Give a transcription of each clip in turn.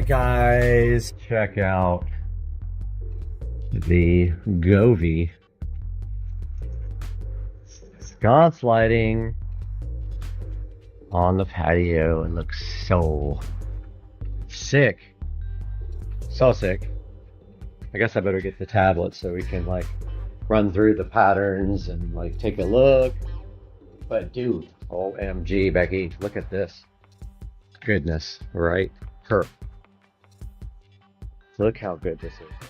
Alright guys, check out the Govee sconce lighting on the patio. It looks so sick. So sick. I guess I better get the tablet so we can like run through the patterns and like take a look. But dude, OMG Becky, look at this. Goodness, right? Her. Look how good this is.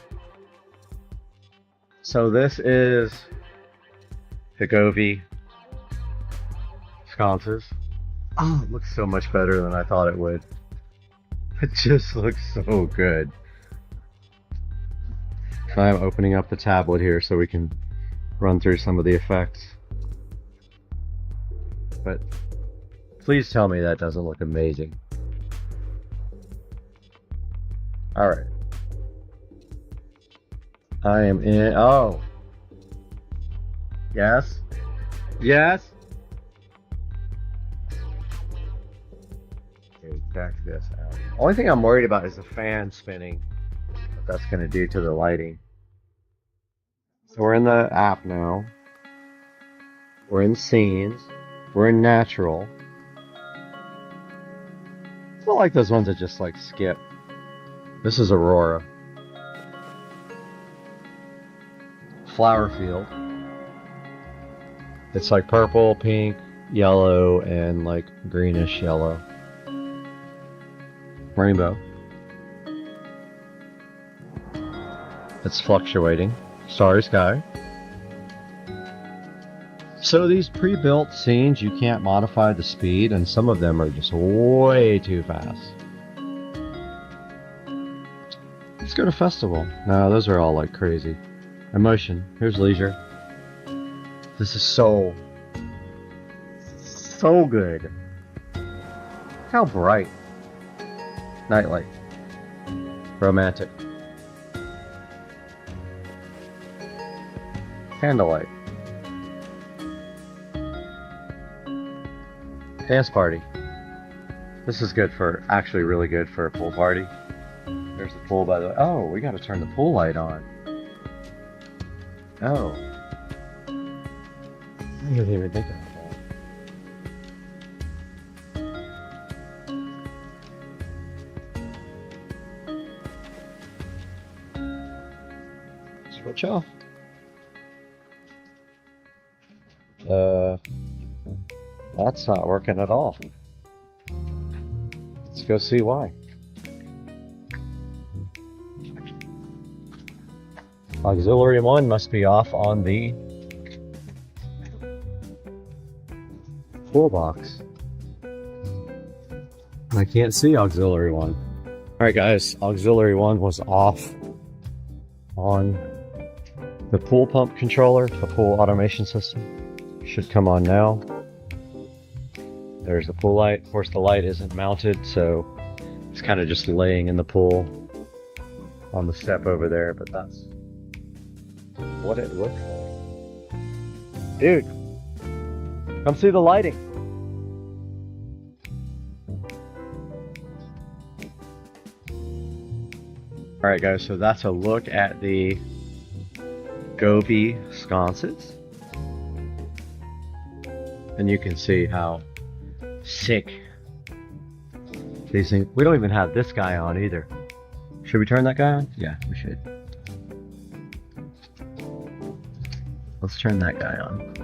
So this is the Govee sconces. Oh, it looks so much better than I thought it would. It just looks so good. So I'm opening up the tablet here so we can run through some of the effects. But please tell me that doesn't look amazing. Alright. I am in. Oh. Yes. Yes. Okay, check this out. Only thing I'm worried about is the fan spinning. What that's going to do to the lighting. So we're in the app now. We're in scenes. We're in natural. It's not like those ones that just like skip. This is Aurora. Flower field. It's like purple, pink, yellow, and like greenish yellow. Rainbow. It's fluctuating. Starry sky. So these pre-built scenes, you can't modify the speed, and some of them are just way too fast. Let's go to festival. No, those are all like crazy. Emotion. Here's leisure. This is so good. How bright. Nightlight. Romantic. Candlelight. Dance party. This is good for, actually really good for a pool party. There's the pool by the way. Oh, we gotta turn the pool light on. Oh. I didn't even think about that. Switch off. That's not working at all. Let's go see why. Auxiliary 1 must be off on the toolbox. I can't see auxiliary 1. Alright guys, auxiliary 1 was off on the pool pump controller, the pool automation system. Should come on now. There's the pool light. Of course the light isn't mounted, so it's kind of just laying in the pool on the step over there, but that's what it looks like. Dude, come see the lighting. Alright guys, so that's a look at the Govee sconces. And you can see how sick these things. We don't even have this guy on either. Should we turn that guy on? Yeah, we should. Let's turn that guy on.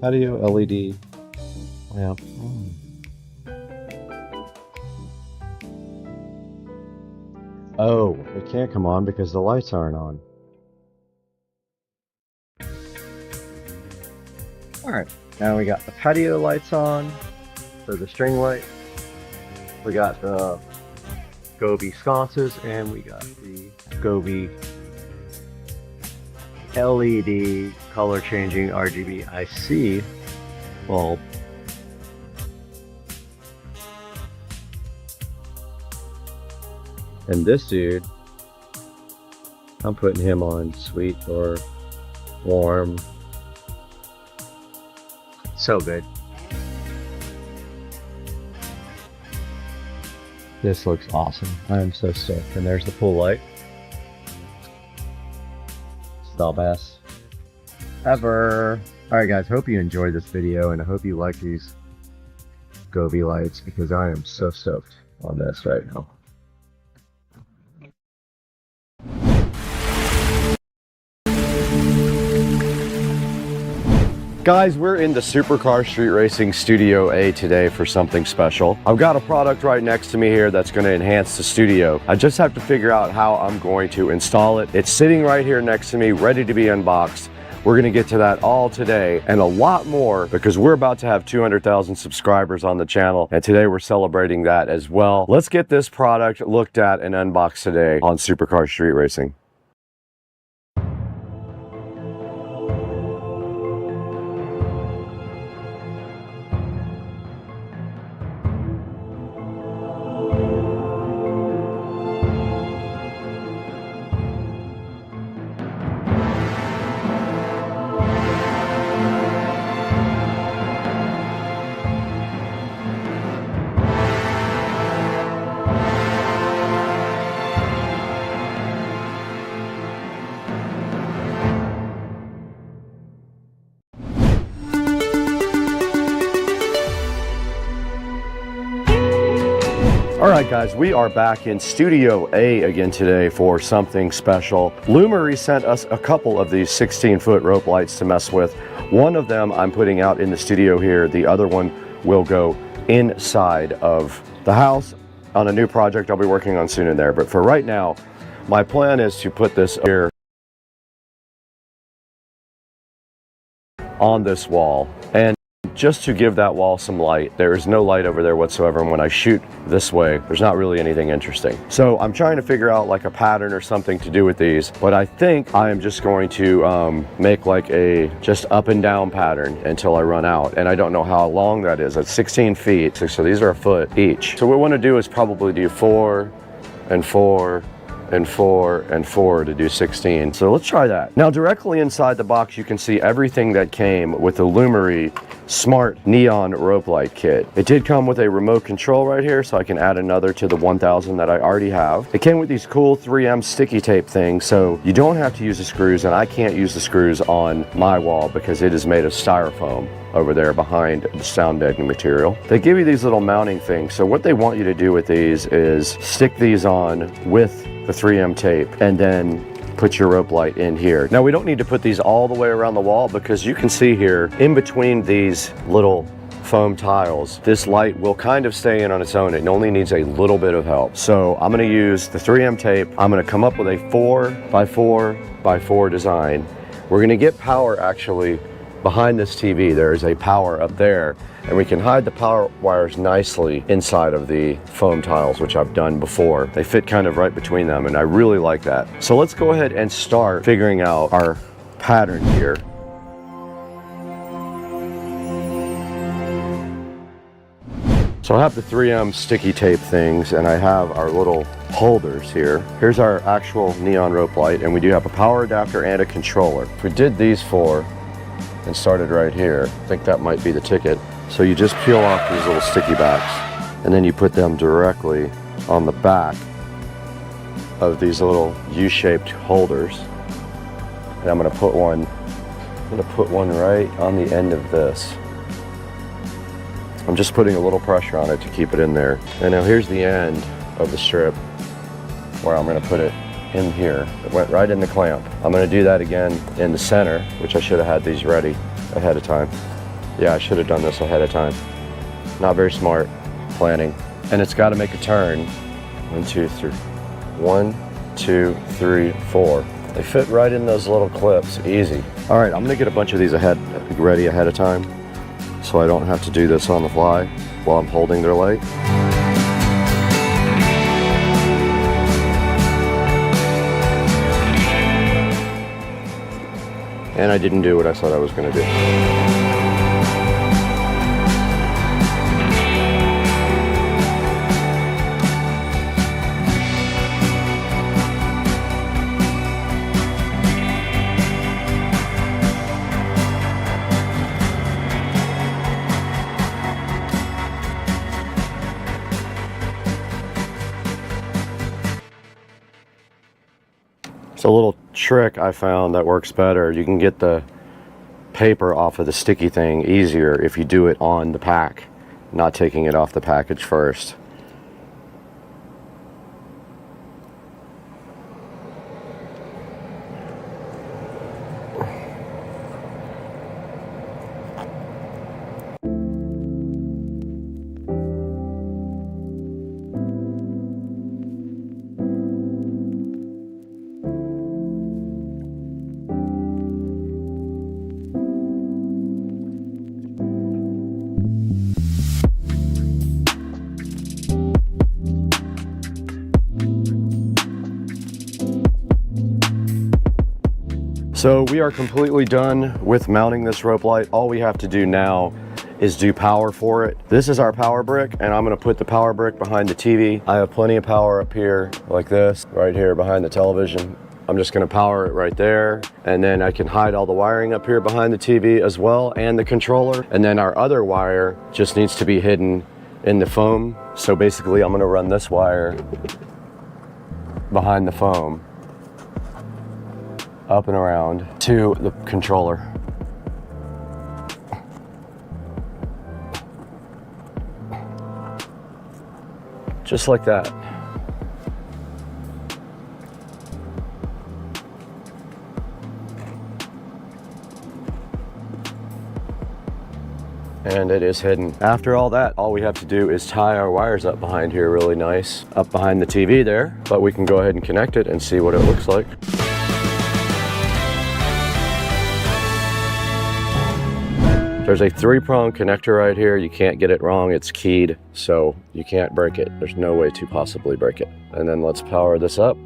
Patio LED lamp. Oh, it can't come on because the lights aren't on. Alright, now we got the patio lights on, so the string light. We got the Govee sconces, and we got the Govee LED color changing RGB IC bulb. And this dude, I'm putting him on sweet or warm. So good. This looks awesome. I am so stoked. And there's the pool light. It's the best ever. Alright guys, hope you enjoyed this video and I hope you like these Govee lights because I am so stoked on this right now. Guys, we're in the Supercar Street Racing Studio A today for something special. I've got a product right next to me here that's going to enhance the studio. I just have to figure out how I'm going to install it. It's sitting right here next to me, ready to be unboxed. We're going to get to that all today and a lot more because we're about to have 200,000 subscribers on the channel, and today we're celebrating that as well. Let's get this product looked at and unboxed today on Supercar Street Racing. Alright guys, we are back in Studio A again today for something special. Lumery sent us a couple of these 16-foot rope lights to mess with. One of them I'm putting out in the studio here. The other one will go inside of the house on a new project I'll be working on soon in there. But for right now, my plan is to put this here on this wall. And just to give that wall some light. There is no light over there whatsoever, and when I shoot this way, there's not really anything interesting. So I'm trying to figure out like a pattern or something to do with these, but I think I am just going to make like a just up and down pattern until I run out, and I don't know how long that is. It's 16 feet, so these are a foot each. So what we want to do is probably do 4 and 4 and 4 and 4 to do 16. So let's try that. Now directly inside the box you can see everything that came with the Lumery Smart Neon Rope Light Kit. It did come with a remote control right here, so I can add another to the 1000 that I already have. It came with these cool 3M sticky tape things, so you don't have to use the screws, and I can't use the screws on my wall because it is made of styrofoam over there behind the sound deadening material. They give you these little mounting things, so what they want you to do with these is stick these on with the 3M tape and then put your rope light in here. Now we don't need to put these all the way around the wall because you can see here in between these little foam tiles, this light will kind of stay in on its own. It only needs a little bit of help. So I'm going to use the 3M tape. I'm going to come up with a 4x4x4 design. We're going to get power actually behind this TV. There is a power up there, and we can hide the power wires nicely inside of the foam tiles, which I've done before. They fit kind of right between them, and I really like that. So let's go ahead and start figuring out our pattern here. So I have the 3M sticky tape things, and I have our little holders here. Here's our actual neon rope light, and we do have a power adapter and a controller. If we did these four and started right here, I think that might be the ticket. So you just peel off these little sticky backs, and then you put them directly on the back of these little U-shaped holders. And I'm gonna put one right on the end of this. I'm just putting a little pressure on it to keep it in there. And now here's the end of the strip where I'm gonna put it in here. It went right in the clamp. I'm gonna do that again in the center, which I should have had these ready ahead of time. Yeah, I should have done this ahead of time. Not very smart planning. And it's gotta make a turn. 1, 2, 3. 1, 2, 3, 4. They fit right in those little clips, easy. All right, I'm gonna get a bunch of these ready ahead of time so I don't have to do this on the fly while I'm holding their light. And I didn't do what I thought I was gonna do. a little trick I found that works better. You can get the paper off of the sticky thing easier if you do it on the pack, not taking it off the package first. So we are completely done with mounting this rope light. All we have to do now is do power for it. This is our power brick, and I'm gonna put the power brick behind the TV. I have plenty of power up here like this, right here behind the television. I'm just gonna power it right there, and then I can hide all the wiring up here behind the TV as well, and the controller. And then our other wire just needs to be hidden in the foam. So basically I'm gonna run this wire behind the foam, up and around to the controller. Just like that. And it is hidden. After all that, all we have to do is tie our wires up behind here really nice, up behind the TV there, but we can go ahead and connect it and see what it looks like. There's a 3-prong connector right here. You can't get it wrong. It's keyed, so you can't break it. There's no way to possibly break it. And then let's power this up.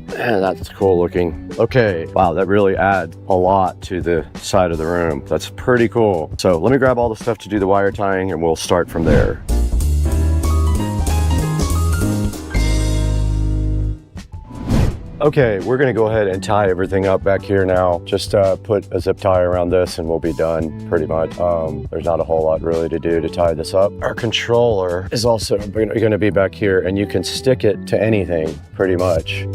Man, that's cool looking. Okay, wow, that really adds a lot to the side of the room. That's pretty cool. So let me grab all the stuff to do the wire tying and we'll start from there. Okay, we're gonna go ahead and tie everything up back here now. Just put a zip tie around this and we'll be done pretty much. There's not a whole lot really to do to tie this up. Our controller is also gonna be back here, and you can stick it to anything pretty much.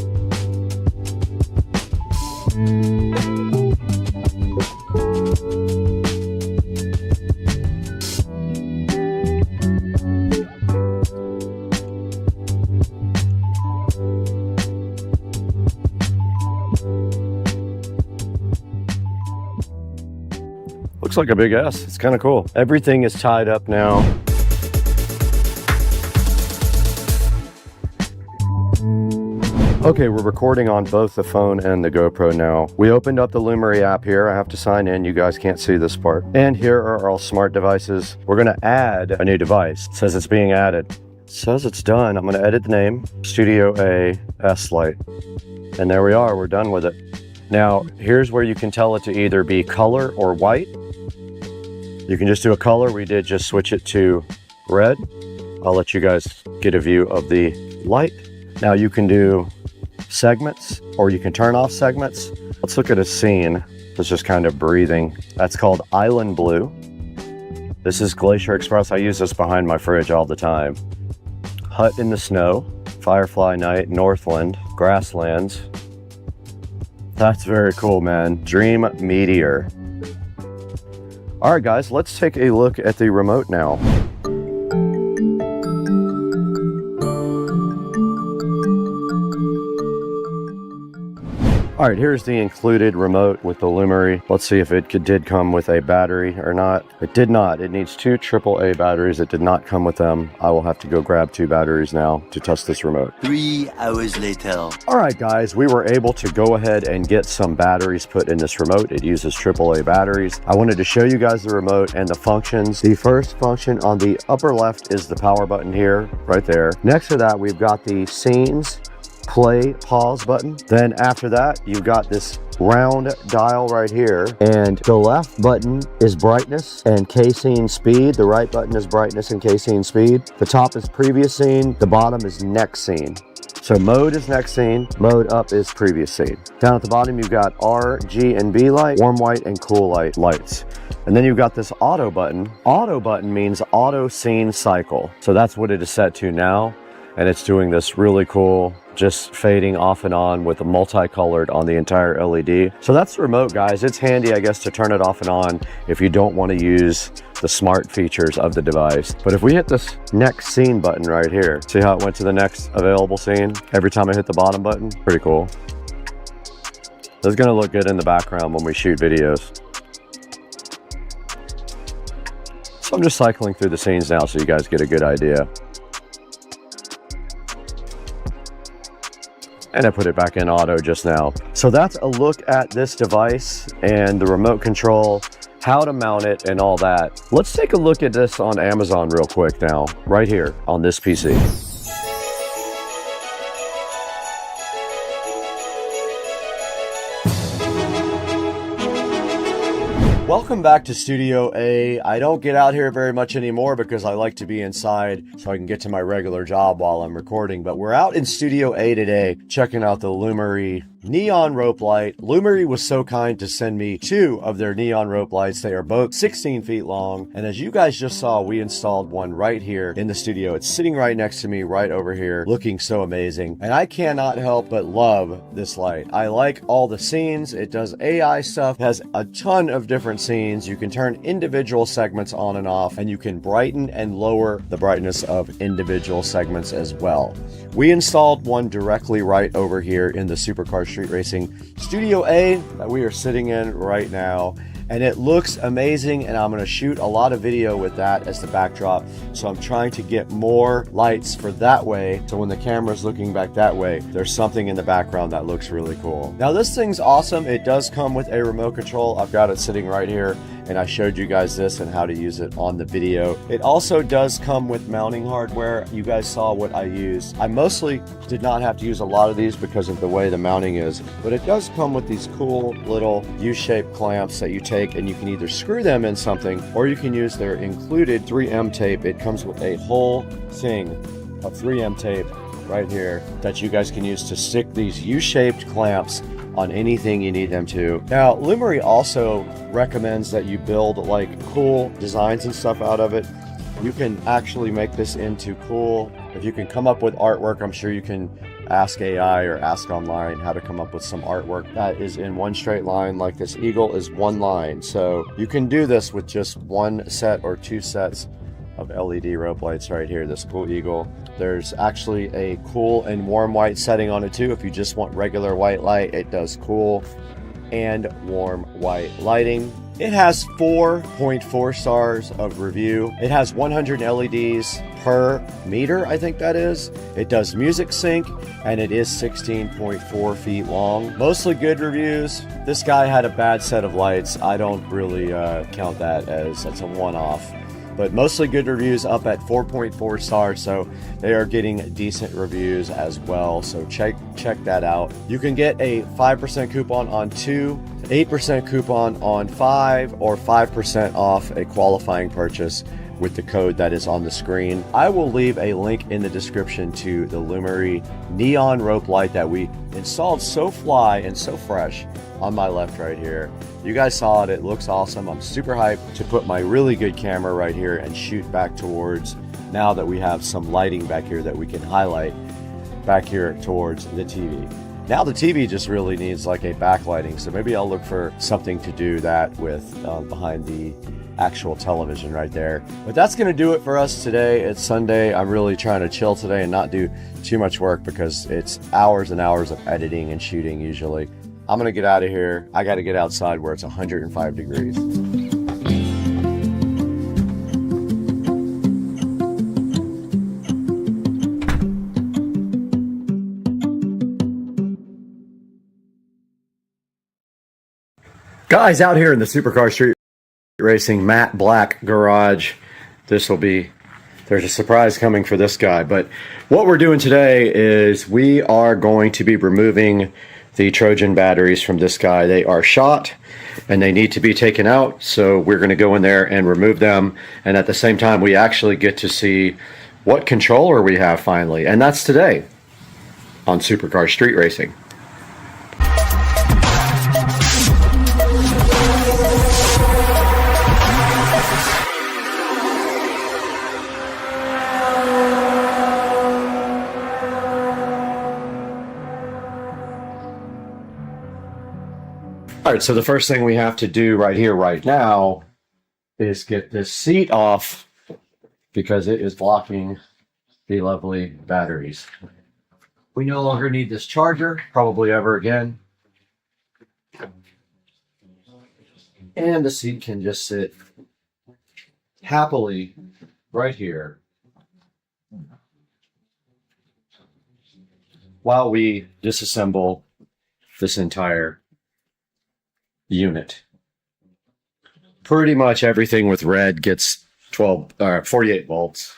Looks like a big S. It's kind of cool. Everything is tied up now. Okay, we're recording on both the phone and the GoPro now. We opened up the Lumery app here. I have to sign in. You guys can't see this part. And here are all smart devices. We're gonna add a new device. It says it's being added. It says it's done. I'm gonna edit the name, Studio A S Lite. And there we are, we're done with it. Now, here's where you can tell it to either be color or white. You can just do a color. We did just switch it to red. I'll let you guys get a view of the light. Now you can do segments, or you can turn off segments. Let's look at a scene that's just kind of breathing. That's called Island Blue. This is Glacier Express. I use this behind my fridge all the time. Hut in the Snow, Firefly Night, Northland, Grasslands. That's very cool, man. Dream Meteor. All right, guys, let's take a look at the remote now. All right, here's the included remote with the Lumery. Let's see if it did come with a battery or not. It did not. It needs 2 AAA batteries. It did not come with them. I will have to go grab 2 batteries now to test this remote. 3 hours later. All right, guys, we were able to go ahead and get some batteries put in this remote. It uses AAA batteries. I wanted to show you guys the remote and the functions. The first function on the upper left is the power button here, right there. Next to that, we've got the scenes, play, pause button. Then after that, you've got this round dial right here, and the left button is brightness and K-scene speed. The right button is brightness and K-scene speed. The top is previous scene. The bottom is next scene. So mode is next scene, mode up is previous scene. Down at the bottom, you've got R, G, and B light, warm white and cool light lights. And then you've got this auto button. Auto button means auto scene cycle. So that's what it is set to now. and it's doing this really cool, just fading off and on with a multicolored on the entire LED. So that's the remote, guys. It's handy, I guess, to turn it off and on if you don't want to use the smart features of the device. But if we hit this next scene button right here, see how it went to the next available scene every time I hit the bottom button? Pretty cool. This is gonna look good in the background when we shoot videos. So I'm just cycling through the scenes now so you guys get a good idea. And I put it back in auto just now. So that's a look at this device and the remote control, how to mount it and all that. Let's take a look at this on Amazon real quick now, right here on this PC. Welcome back to Studio A. I don't get out here very much anymore because I like to be inside so I can get to my regular job while I'm recording. But we're out in Studio A today checking out the Lumery neon rope light. Lumery was so kind to send me 2 of their neon rope lights. They are both 16 feet long. And as you guys just saw, we installed one right here in the studio. It's sitting right next to me, right over here, looking so amazing. And I cannot help but love this light. I like all the scenes. It does AI stuff. It has a ton of different scenes. You can turn individual segments on and off, and you can brighten and lower the brightness of individual segments as well. We installed one directly right over here in the Supercar Street Racing Studio A that we are sitting in right now, and it looks amazing, and I'm going to shoot a lot of video with that as the backdrop. So I'm trying to get more lights for that way, so when the camera's looking back that way, there's something in the background that looks really cool. Now this thing's awesome. It does come with a remote control. I've got it sitting right here, and I showed you guys this and how to use it on the video. It also does come with mounting hardware. You guys saw what I used. I mostly did not have to use a lot of these because of the way the mounting is, but it does come with these cool little U-shaped clamps that you take, and you can either screw them in something or you can use their included 3M tape. It comes with a whole thing of 3M tape right here that you guys can use to stick these U-shaped clamps on anything you need them to. Now, Lumery also recommends that you build like cool designs and stuff out of it. You can actually make this into cool. If you can come up with artwork, I'm sure you can ask AI or ask online how to come up with some artwork that is in one straight line. Like this eagle is one line. So you can do this with just one set or 2 sets of LED rope lights right here, this cool eagle. There's actually a cool and warm white setting on it too. If you just want regular white light, it does cool and warm white lighting. It has 4.4 stars of review. It has 100 LEDs per meter, I think that is. It does music sync, and it is 16.4 feet long. Mostly good reviews. This guy had a bad set of lights. I don't really count that as that's a one-off. But mostly good reviews, up at 4.4 stars, so they are getting decent reviews as well. So check that out. You can get a 5% coupon on 2, 8% coupon on 5, or 5% off a qualifying purchase with the code that is on the screen. I will leave a link in the description to the Lumery neon rope light that we installed so fly and so fresh on my left right here. You guys saw it. It looks awesome. I'm super hyped to put my really good camera right here and shoot back towards, now that we have some lighting back here that we can highlight back here towards the TV. Now the TV just really needs like a backlighting, so maybe I'll look for something to do that with behind the actual television right there. But that's gonna do it for us today. It's Sunday. I'm really trying to chill today and not do too much work because it's hours and hours of editing and shooting usually. I'm gonna get out of here. I gotta get outside where it's 105 degrees. Guys, out here in the Supercar Street Racing matte black garage, there's a surprise coming for this guy. But what we're doing today is we are going to be removing the Trojan batteries from this guy. They are shot and they need to be taken out, so we're going to go in there and remove them, and at the same time we actually get to see what controller we have finally, and that's today on Supercar Street Racing. All right, so the first thing we have to do right here, right now, is get this seat off because it is blocking the lovely batteries. We no longer need this charger, probably ever again. And the seat can just sit happily right here while we disassemble this entire unit. Pretty much everything with red gets 48 volts.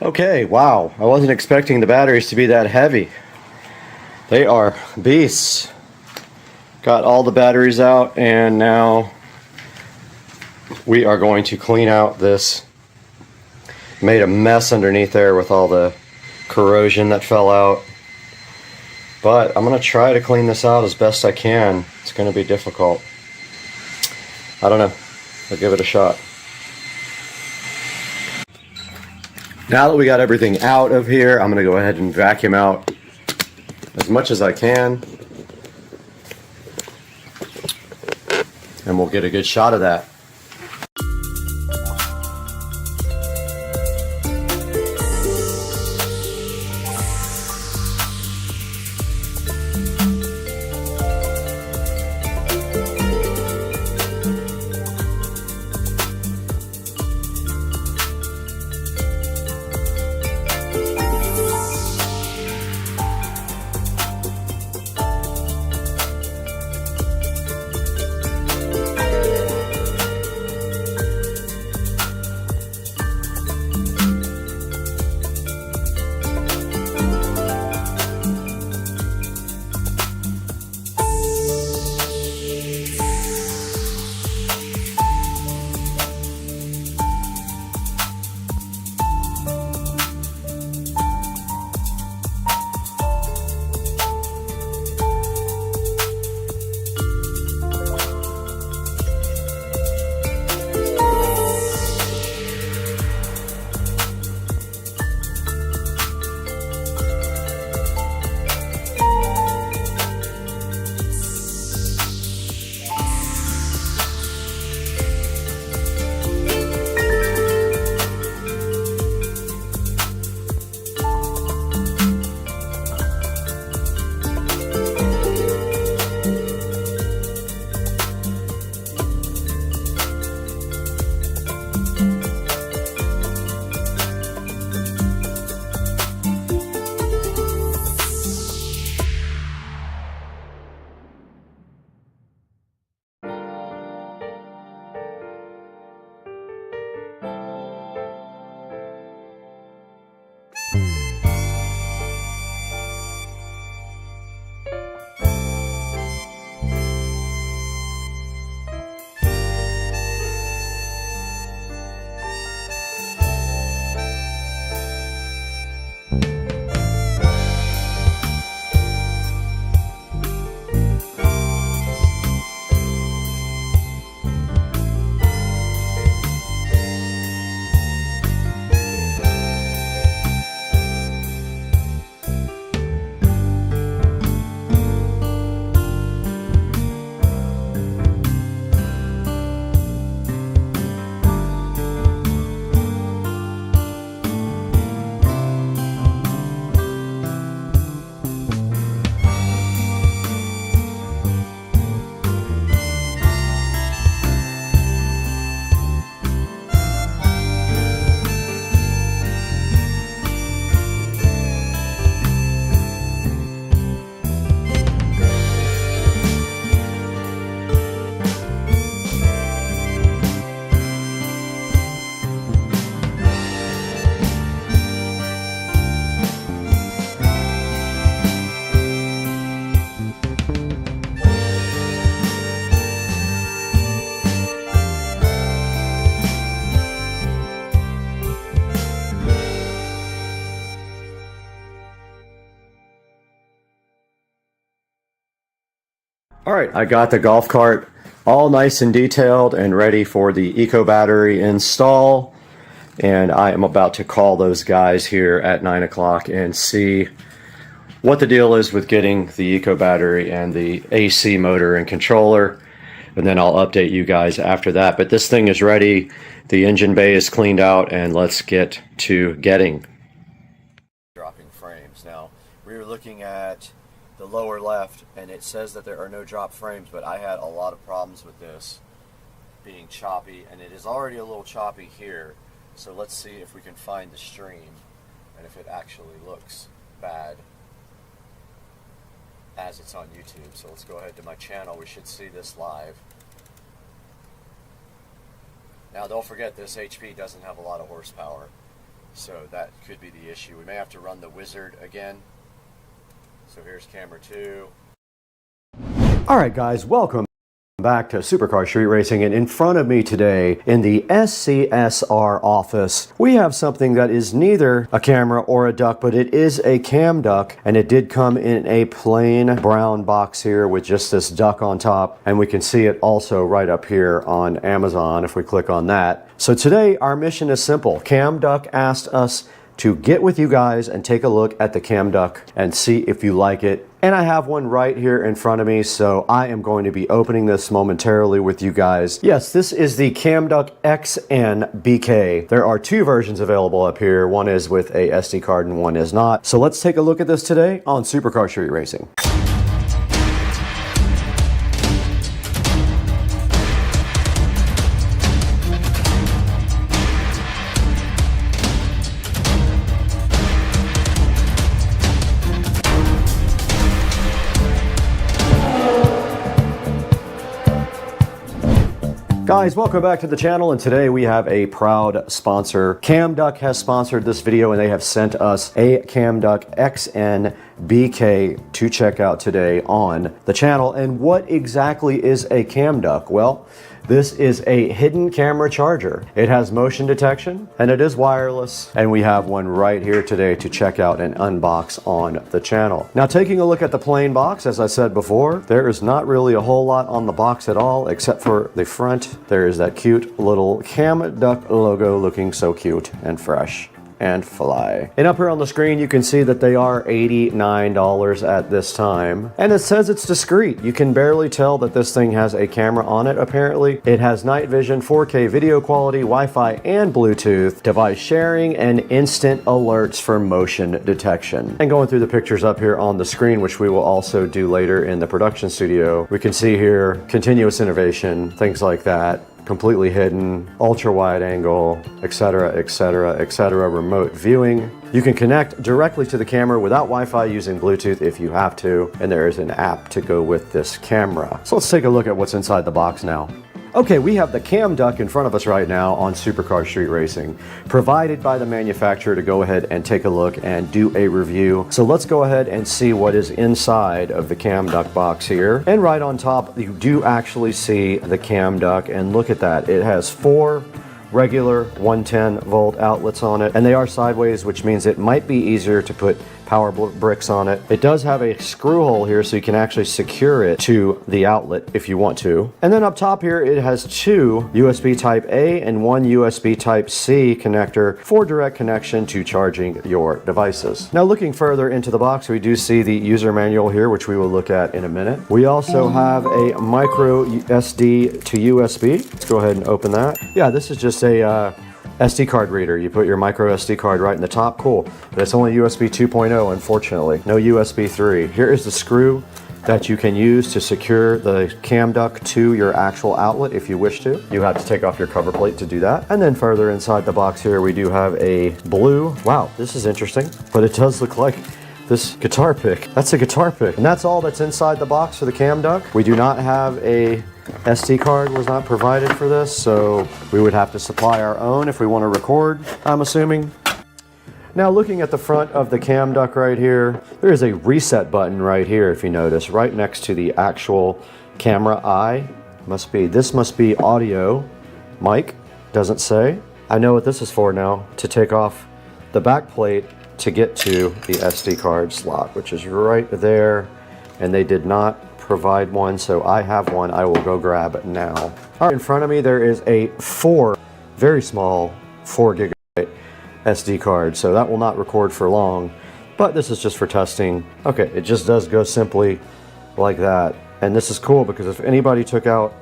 Okay, wow, I wasn't expecting the batteries to be that heavy. They are beasts. Got all the batteries out, and now we are going to clean out this. Made a mess underneath there with all the corrosion that fell out. But I'm going to try to clean this out as best I can. It's going to be difficult. I don't know. I'll give it a shot. Now that we got everything out of here, I'm going to go ahead and vacuum out as much as I can. And we'll get a good shot of that. Alright, I got the golf cart all nice and detailed and ready for the eco battery install, and I am about to call those guys here at 9 o'clock and see what the deal is with getting the eco battery and the AC motor and controller, and then I'll update you guys after that. But this thing is ready, the engine bay is cleaned out, and let's get to getting. Dropping frames. Now, we were looking at the lower left, and it says that there are no drop frames, but I had a lot of problems with this being choppy, and it is already a little choppy here. So let's see if we can find the stream and if it actually looks bad as it's on YouTube. So let's go ahead to my channel. We should see this live. Now don't forget, this HP doesn't have a lot of horsepower, So that could be the issue. We may have to run the wizard again. So here's camera 2. All right, guys, welcome back to Supercar Street Racing, and in front of me today in the SCSR office we have something that is neither a camera or a duck, but it is a cam duck, and it did come in a plain brown box here with just this duck on top, and we can see it also right up here on Amazon if we click on that. So today our mission is simple. Cam duck asked us to get with you guys and take a look at the cam duck and see if you like it. And I have one right here in front of me, so I am going to be opening this momentarily with you guys. Yes, this is the Cam Duck XN-BK. There are two versions available up here. One is with a SD card and one is not. So let's take a look at this today on Supercar Street Racing. Guys, welcome back to the channel, and today we have a proud sponsor. Cam Duck has sponsored this video, and they have sent us a Cam Duck XN-BK to check out today on the channel. And what exactly is a Cam Duck? Well, this is a hidden camera charger. It has motion detection and it is wireless, and we have one right here today to check out and unbox on the channel. Now, taking a look at the plain box, as I said before, there is not really a whole lot on the box at all except for the front. There is that cute little Cam Duck logo looking so cute and fresh and fly. And up here on the screen you can see that they are $89 at this time, and it says it's discreet. You can barely tell that this thing has a camera on it. Apparently it has night vision, 4K video quality, Wi-Fi and Bluetooth, device sharing, and instant alerts for motion detection. And going through the pictures up here on the screen, which we will also do later in the production studio, we can see here continuous innovation, things like that. Completely hidden, ultra wide angle, etc, etc, etc, remote viewing. You can connect directly to the camera without Wi-Fi using Bluetooth if you have to, and there is an app to go with this camera. So let's take a look at what's inside the box now. Okay, we have the Cam Duck in front of us right now on Supercar Street Racing, provided by the manufacturer to go ahead and take a look and do a review. So let's go ahead and see what is inside of the Cam Duck box here. And right on top, you do actually see the Cam Duck, and look at that. It has 4 regular 110 volt outlets on it, and they are sideways, which means it might be easier to put power bricks on it. It does have a screw hole here, so you can actually secure it to the outlet if you want to. And then up top here, it has 2 USB Type A and 1 USB Type C connector for direct connection to charging your devices. Now, looking further into the box, we do see the user manual here, which we will look at in a minute. We also have a micro SD to USB. Let's go ahead and open that. Yeah, this is just a SD card reader. You put your micro SD card right in the top. Cool. But it's only USB 2.0, unfortunately. No USB 3. Here is the screw that you can use to secure the Cam Duck to your actual outlet if you wish to. You have to take off your cover plate to do that. And then further inside the box here, we do have a blue. Wow, this is interesting. But it does look like this guitar pick. That's a guitar pick. And that's all that's inside the box for the Cam Duck. We do not have a SD card, was not provided for this, so we would have to supply our own if we want to record, I'm assuming. Now, looking at the front of the Cam Duck right here, there is a reset button right here, if you notice, right next to the actual camera eye. This must be audio mic, doesn't say. I know what this is for now, to take off the back plate to get to the SD card slot, which is right there, and they did not provide one, so I have one. I will go grab it now. All right, in front of me there is a very small 4 gigabyte SD card, so that will not record for long, but this is just for testing. Okay, it just does go simply like that, and this is cool because if anybody took out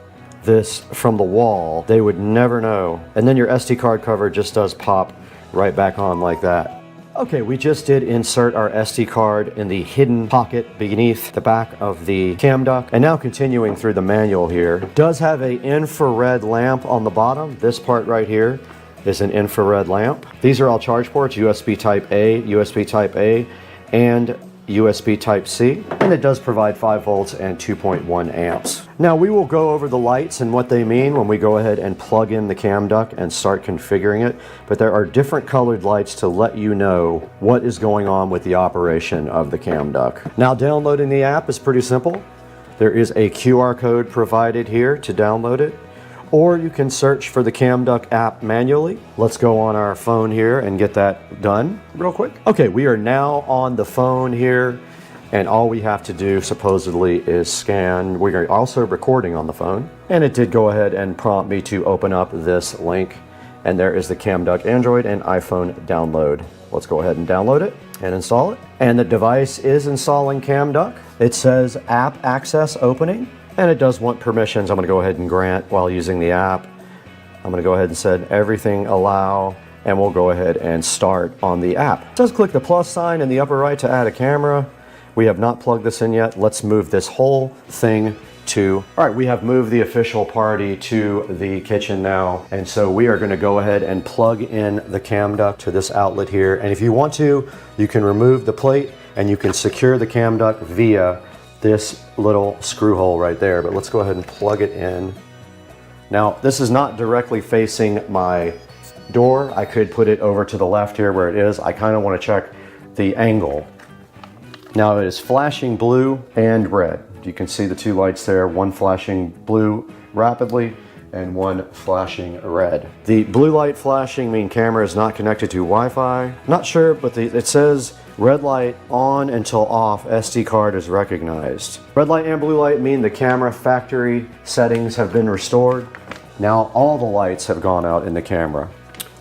this from the wall, they would never know. And then your SD card cover just does pop right back on like that. Okay, we just did insert our SD card in the hidden pocket beneath the back of the Cam Duck. And now continuing through the manual here, it does have an infrared lamp on the bottom. This part right here is an infrared lamp. These are all charge ports, USB Type A, USB Type A, and USB Type-C, and it does provide 5 volts and 2.1 amps. Now we will go over the lights and what they mean when we go ahead and plug in the cam duct and start configuring it, but there are different colored lights to let you know what is going on with the operation of the cam duct. Now downloading the app is pretty simple. There is a QR code provided here to download it, or you can search for the cam duct app manually. Let's go on our phone here and get that done real quick. Okay, we are now on the phone here, and all we have to do supposedly is scan. We are also recording on the phone, and it did go ahead and prompt me to open up this link, and there is the cam duct Android and iPhone download. Let's go ahead and download it and install it. And the device is installing cam duct. It says app access opening, and it does want permissions. I'm going to go ahead and grant while using the app. I'm going to go ahead and set everything allow, and we'll go ahead and start on the app. It says click the plus sign in the upper right to add a camera. We have not plugged this in yet. Let's move this whole thing to, all right, we have moved the official party to the kitchen now. And so we are going to go ahead and plug in the cam duct to this outlet here. And if you want to, you can remove the plate and you can secure the cam duct via this little screw hole right there. But let's go ahead and plug it in. Now, this is not directly facing my door. I could put it over to the left here where it is. I kind of want to check the angle. Now it is flashing blue and red. You can see the two lights there, one flashing blue rapidly and one flashing red. The blue light flashing means camera is not connected to Wi-Fi. Not sure, but it says red light on until off, SD card is recognized. Red light and blue light mean the camera factory settings have been restored. Now all the lights have gone out in the camera.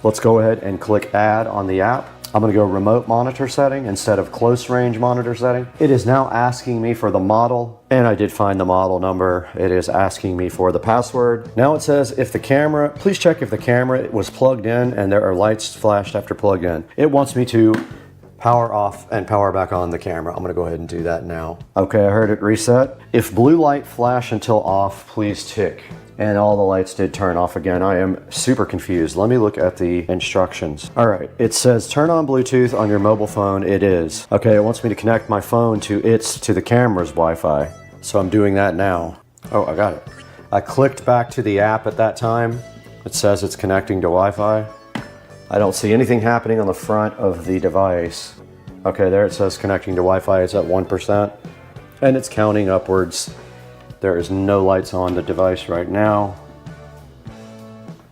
Let's go ahead and click add on the app. I'm going to go remote monitor setting instead of close range monitor setting. It is now asking me for the model, and I did find the model number. It is asking me for the password. Now it says if the camera, please check if the camera was plugged in and there are lights flashed after plugged in. It wants me to power off and power back on the camera. I'm going to go ahead and do that now. Okay, I heard it reset. If blue light flash until off, please tick. And all the lights did turn off again. I am super confused. Let me look at the instructions. All right, it says turn on Bluetooth on your mobile phone. It is. Okay, it wants me to connect my phone to the camera's Wi-Fi. So I'm doing that now. Oh, I got it. I clicked back to the app at that time. It says it's connecting to Wi-Fi. I don't see anything happening on the front of the device. Okay, there it says connecting to Wi-Fi. It's at 1%, and it's counting upwards. There is no lights on the device right now.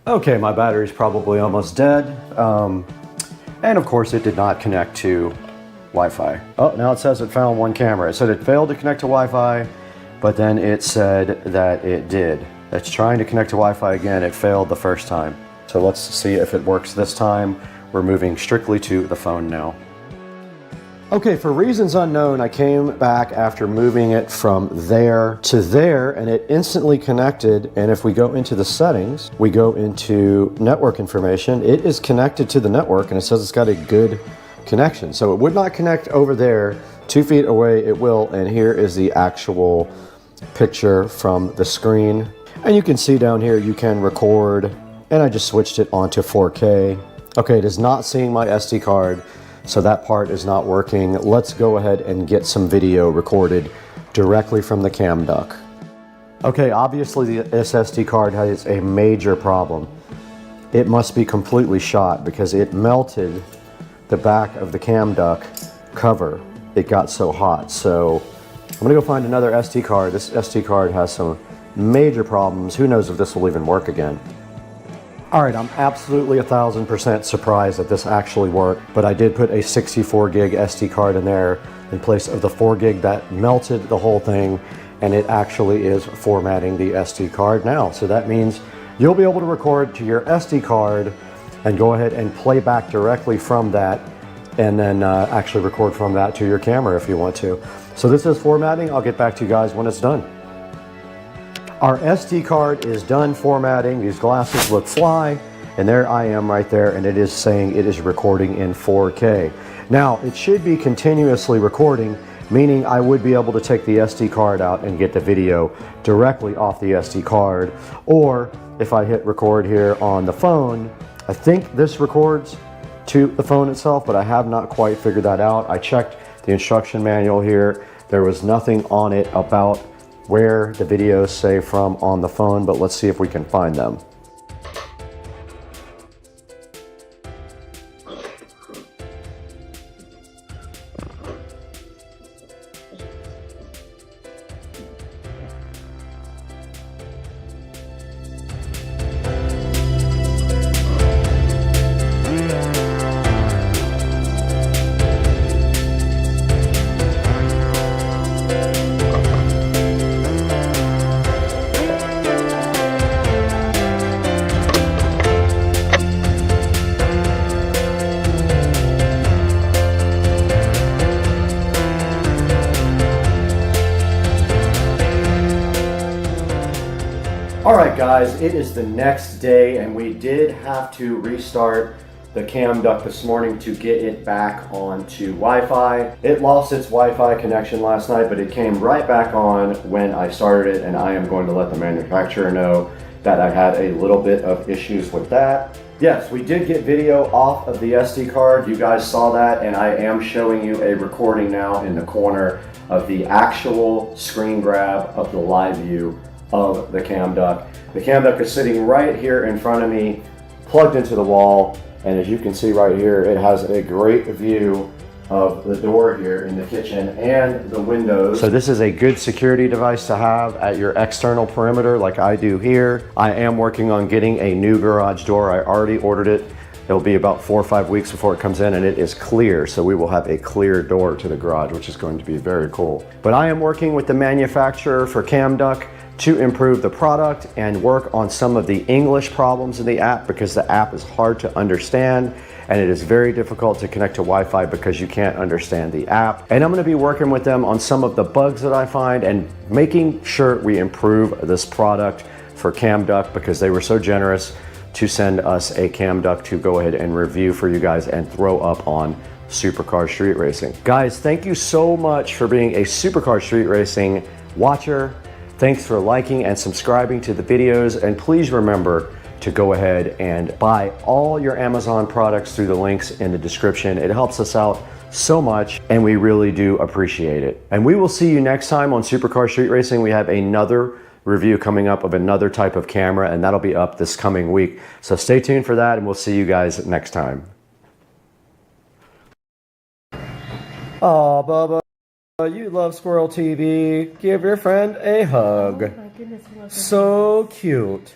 Okay, my battery's probably almost dead. And of course it did not connect to Wi-Fi. Oh, now it says it found one camera. It said it failed to connect to Wi-Fi, but then it said that it did. It's trying to connect to Wi-Fi again. It failed the first time. So let's see if it works this time. We're moving strictly to the phone now. Okay, for reasons unknown, I came back after moving it from there to there, and it instantly connected. And if we go into the settings, we go into network information, it is connected to the network, and it says it's got a good connection. So it would not connect over there. 2 feet away, it will. And here is the actual picture from the screen. And you can see down here, you can record, and I just switched it onto 4K. Okay, it is not seeing my SD card. So that part is not working. Let's go ahead and get some video recorded directly from the cam duct. Okay, obviously the SSD card has a major problem. It must be completely shot because it melted the back of the cam duct cover. It got so hot. So I'm gonna go find another SD card. This SD card has some major problems. Who knows if this will even work again. All right, I'm absolutely 1000% surprised that this actually worked, but I did put a 64 gig SD card in there in place of the 4 gig that melted the whole thing, and it actually is formatting the SD card now. So that means you'll be able to record to your SD card and go ahead and play back directly from that, and then actually record from that to your camera if you want to. So this is formatting. I'll get back to you guys when it's done. Our SD card is done formatting. These glasses look fly, and there I am right there, and it is saying it is recording in 4K. Now, it should be continuously recording, meaning I would be able to take the SD card out and get the video directly off the SD card. Or if I hit record here on the phone, I think this records to the phone itself, but I have not quite figured that out. I checked the instruction manual here. There was nothing on it about where the videos say from on the phone, but let's see if we can find them. Alright guys, it is the next day and we did have to restart the cam duct this morning to get it back onto Wi-Fi. It lost its Wi-Fi connection last night, but it came right back on when I started it, and I am going to let the manufacturer know that I had a little bit of issues with that. Yes, we did get video off of the SD card. You guys saw that, and I am showing you a recording now in the corner of the actual screen grab of the live view of the cam duct. The cam duct is sitting right here in front of me, plugged into the wall, and as you can see right here, it has a great view of the door here in the kitchen and the windows. So this is a good security device to have at your external perimeter like I do here. I am working on getting a new garage door. I already ordered it. It'll be about 4 or 5 weeks before it comes in, and it is clear, so we will have a clear door to the garage, which is going to be very cool. But I am working with the manufacturer for cam duct to improve the product and work on some of the English problems in the app, because the app is hard to understand and it is very difficult to connect to Wi-Fi because you can't understand the app. And I'm going to be working with them on some of the bugs that I find and making sure we improve this product for cam duct, because they were so generous to send us a cam duct to go ahead and review for you guys and throw up on Supercar Street Racing. Guys, thank you so much for being a Supercar Street Racing watcher. Thanks for liking and subscribing to the videos, and please remember to go ahead and buy all your Amazon products through the links in the description. It helps us out so much and we really do appreciate it. And we will see you next time on Supercar Street Racing. We have another review coming up of another type of camera, and that'll be up this coming week. So stay tuned for that, and we'll see you guys next time. Oh, Bubba. You love Squirrel TV. Give your friend a hug. Oh my goodness, he loves So cute.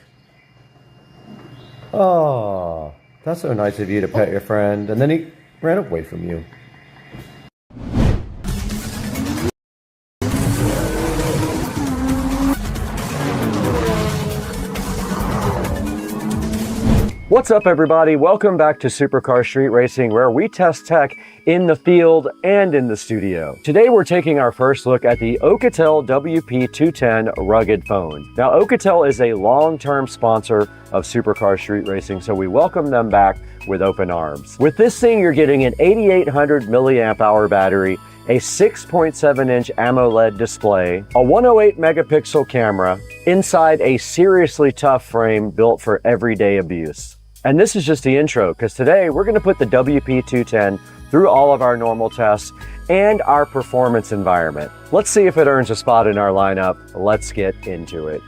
Oh, that's so nice of you to pet your friend. And then he ran away from you. What's up, everybody? Welcome back to Supercar Street Racing, where we test tech in the field and in the studio. Today we're taking our first look at the Alcatel WP210 rugged phone. Now, Alcatel is a long-term sponsor of Supercar Street Racing, so we welcome them back with open arms. With this thing, you're getting an 8800 milliamp hour battery, a 6.7-inch AMOLED display, a 108 megapixel camera, inside a seriously tough frame built for everyday abuse. And this is just the intro, because today we're going to put the WP210 through all of our normal tests and our performance environment. Let's see if it earns a spot in our lineup. Let's get into it.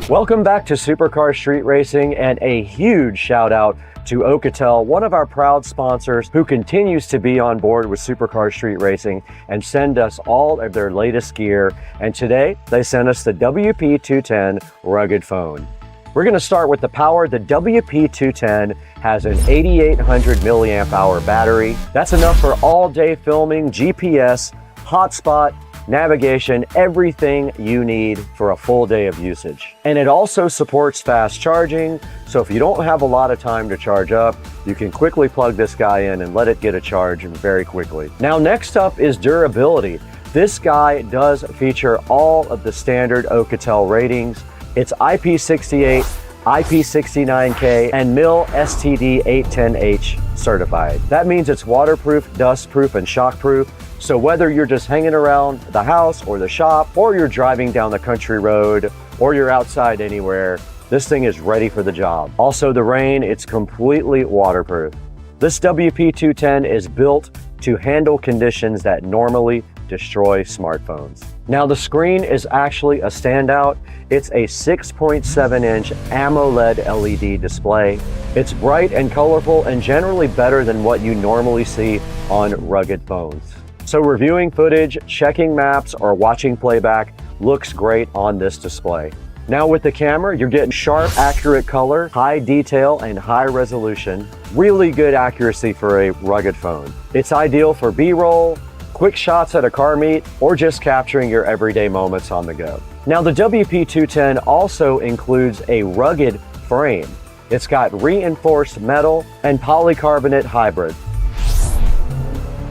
Welcome back to Supercar Street Racing, and a huge shout out to Alcatel, one of our proud sponsors who continues to be on board with Supercar Street Racing and send us all of their latest gear. And today they sent us the WP210 rugged phone. We're going to start with the power. The WP210 has an 8800 milliamp hour battery. That's enough for all day filming, GPS, hotspot, navigation, everything you need for a full day of usage. And it also supports fast charging, so if you don't have a lot of time to charge up, you can quickly plug this guy in and let it get a charge very quickly. Now, next up is durability. This guy does feature all of the standard Alcatel ratings. It's IP68, IP69K, and MIL STD 810H certified. That means it's waterproof, dustproof, and shockproof. So whether you're just hanging around the house or the shop, or you're driving down the country road, or you're outside anywhere, this thing is ready for the job. Also the rain, it's completely waterproof. This WP210 is built to handle conditions that normally destroy smartphones. Now the screen is actually a standout. It's a 6.7-inch AMOLED LED display. It's bright and colorful and generally better than what you normally see on rugged phones. So reviewing footage, checking maps, or watching playback looks great on this display. Now with the camera, you're getting sharp, accurate color, high detail, and high resolution. Really good accuracy for a rugged phone. It's ideal for B-roll, quick shots at a car meet, or just capturing your everyday moments on the go. Now the WP210 also includes a rugged frame. It's got reinforced metal and polycarbonate hybrid.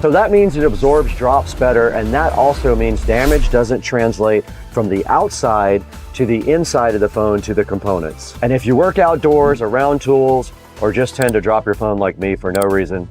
So that means it absorbs drops better, and that also means damage doesn't translate from the outside to the inside of the phone to the components. And if you work outdoors, around tools, or just tend to drop your phone like me for no reason,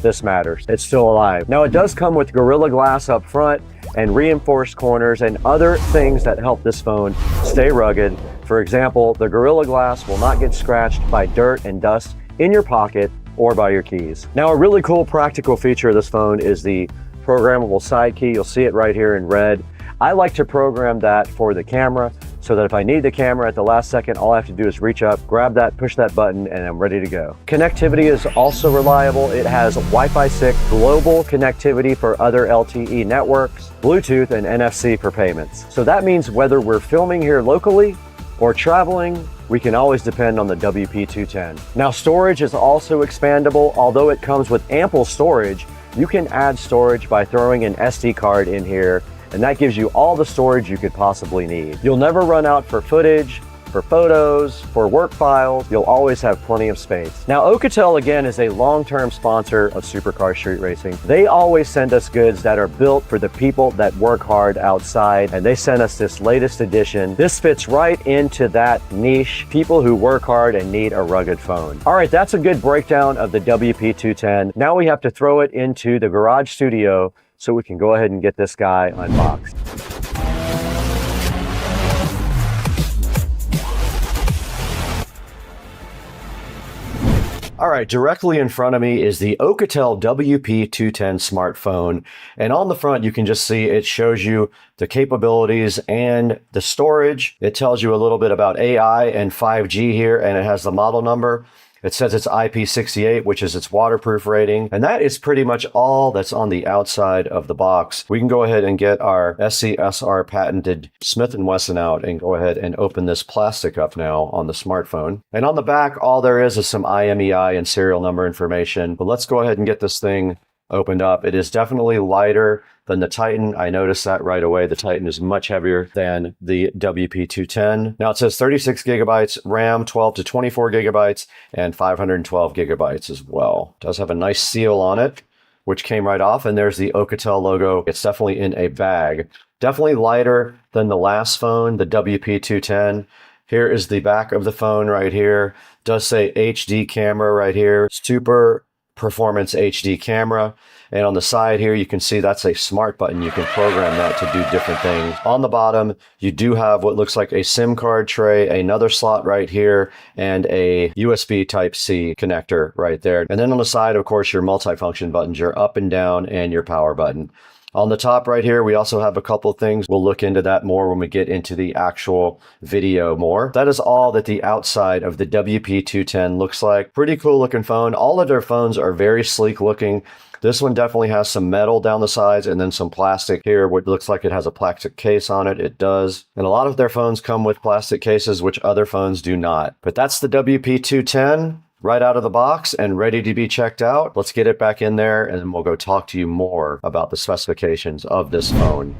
this matters. It's still alive. Now it does come with Gorilla Glass up front and reinforced corners and other things that help this phone stay rugged. For example, the Gorilla Glass will not get scratched by dirt and dust in your pocket or by your keys. Now a really cool practical feature of this phone is the programmable side key. You'll see it right here in red. I like to program that for the camera so that if I need the camera at the last second, all I have to do is reach up, grab that, push that button, and I'm ready to go. Connectivity is also reliable. It has Wi-Fi 6 global connectivity for other LTE networks, Bluetooth, and NFC for payments. So that means whether we're filming here locally or traveling, we can always depend on the WP210. Now storage is also expandable. Although it comes with ample storage, you can add storage by throwing an SD card in here, and that gives you all the storage you could possibly need. You'll never run out for footage, for photos, for work files. You'll always have plenty of space. Now Alcatel again is a long-term sponsor of Supercar Street Racing. They always send us goods that are built for the people that work hard outside, and they sent us this latest edition. This fits right into that niche, people who work hard and need a rugged phone. All right, that's a good breakdown of the WP210. Now we have to throw it into the garage studio so we can go ahead and get this guy unboxed. All right, directly in front of me is the Alcatel WP210 smartphone. And on the front, you can just see it shows you the capabilities and the storage. It tells you a little bit about AI and 5G here, and it has the model number. It says it's IP68, which is its waterproof rating. And that is pretty much all that's on the outside of the box. We can go ahead and get our SCSR patented Smith & Wesson out and go ahead and open this plastic up now on the smartphone. And on the back, all there is some IMEI and serial number information. But let's go ahead and get this thing opened up. It is definitely lighter than the Titan. I noticed that right away. The Titan is much heavier than the WP210. Now it says 36 gigabytes RAM, 12 to 24 gigabytes, and 512 gigabytes as well. It does have a nice seal on it, which came right off, and there's the Alcatel logo. It's definitely in a bag. Definitely lighter than the last phone, the WP210. Here is the back of the phone right here. It does say HD camera right here. Super performance HD camera. And on the side here, you can see that's a smart button. You can program that to do different things. On the bottom, you do have what looks like a SIM card tray, another slot right here, and a USB Type-C connector right there. And then on the side, of course, your multifunction buttons, your up and down, and your power button. On the top right here, we also have a couple of things. We'll look into that more when we get into the actual video more. That is all that the outside of the WP210 looks like. Pretty cool looking phone. All of their phones are very sleek looking. This one definitely has some metal down the sides and then some plastic here, what looks like it has a plastic case on it. It does. And a lot of their phones come with plastic cases, which other phones do not. But that's the WP210. Right out of the box and ready to be checked out. Let's get it back in there and then we'll go talk to you more about the specifications of this phone.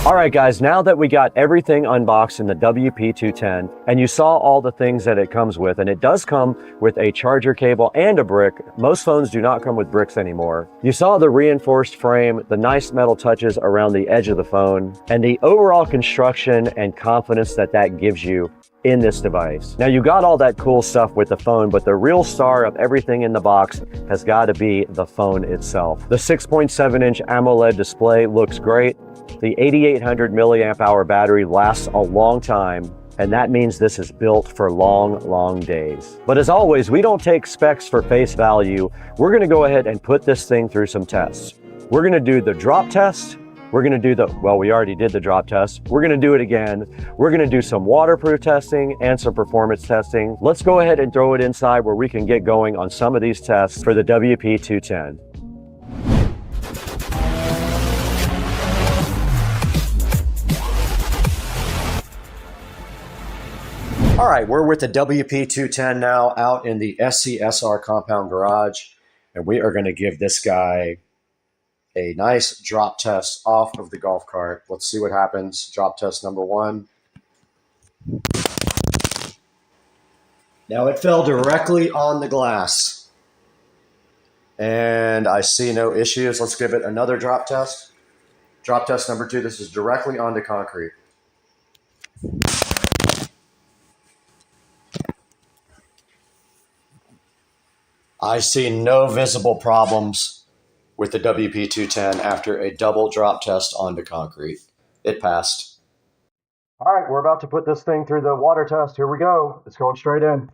All right, guys, now that we got everything unboxed in the WP210 and you saw all the things that it comes with, and it does come with a charger cable and a brick. Most phones do not come with bricks anymore. You saw the reinforced frame, the nice metal touches around the edge of the phone, and the overall construction and confidence that that gives you in this device. Now, you got all that cool stuff with the phone, but the real star of everything in the box has got to be the phone itself. The 6.7-inch AMOLED display looks great. The 8800 milliamp hour battery lasts a long time, and that means this is built for long, long days. But as always, we don't take specs for face value. We're going to go ahead and put this thing through some tests. We're going to do the drop test. We're going to do well, we already did the drop test. We're going to do it again. We're going to do some waterproof testing and some performance testing. Let's go ahead and throw it inside where we can get going on some of these tests for the WP210. All right, we're with the WP210 now out in the SCSR compound garage, and we are going to give this guy a nice drop test off of the golf cart. Let's see what happens. Drop test number 1. Now it fell directly on the glass, and I see no issues. Let's give it another drop test. Drop test number 2. This is directly onto concrete. I see no visible problems with the WP210 after a double drop test onto concrete. It passed. All right, we're about to put this thing through the water test. Here we go. It's going straight in.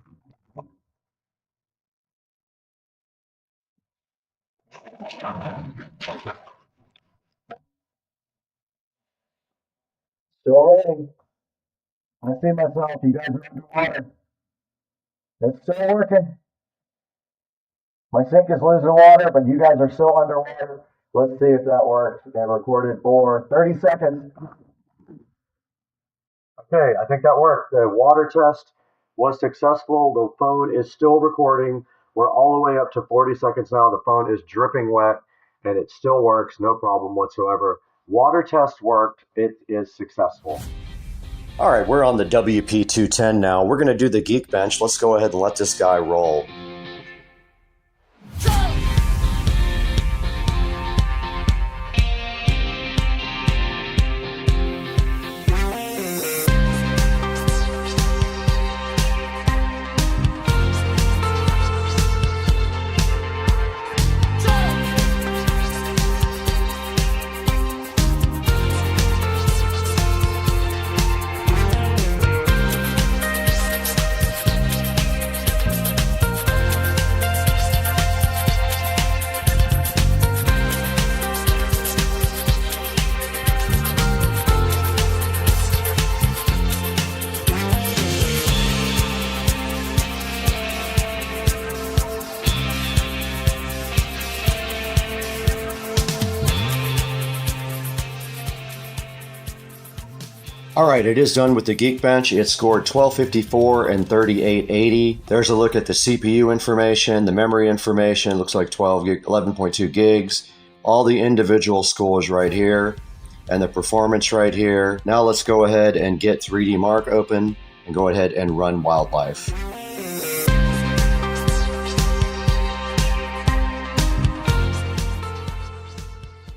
Still rolling. I see myself. You guys are underwater. It's still working. My sink is losing water, but you guys are still underwater. Let's see if that works. I recorded for 30 seconds. Okay, I think that worked. The water test was successful. The phone is still recording. We're all the way up to 40 seconds now. The phone is dripping wet, and it still works. No problem whatsoever. Water test worked. It is successful. All right, we're on the WP210 now. We're going to do the Geekbench. Let's go ahead and let this guy roll. All right, it is done with the Geekbench. It scored 1254 and 3880. There's a look at the CPU information, the memory information. Looks like 11.2 gigs. All the individual scores right here, and the performance right here. Now let's go ahead and get 3D Mark open and go ahead and run Wildlife.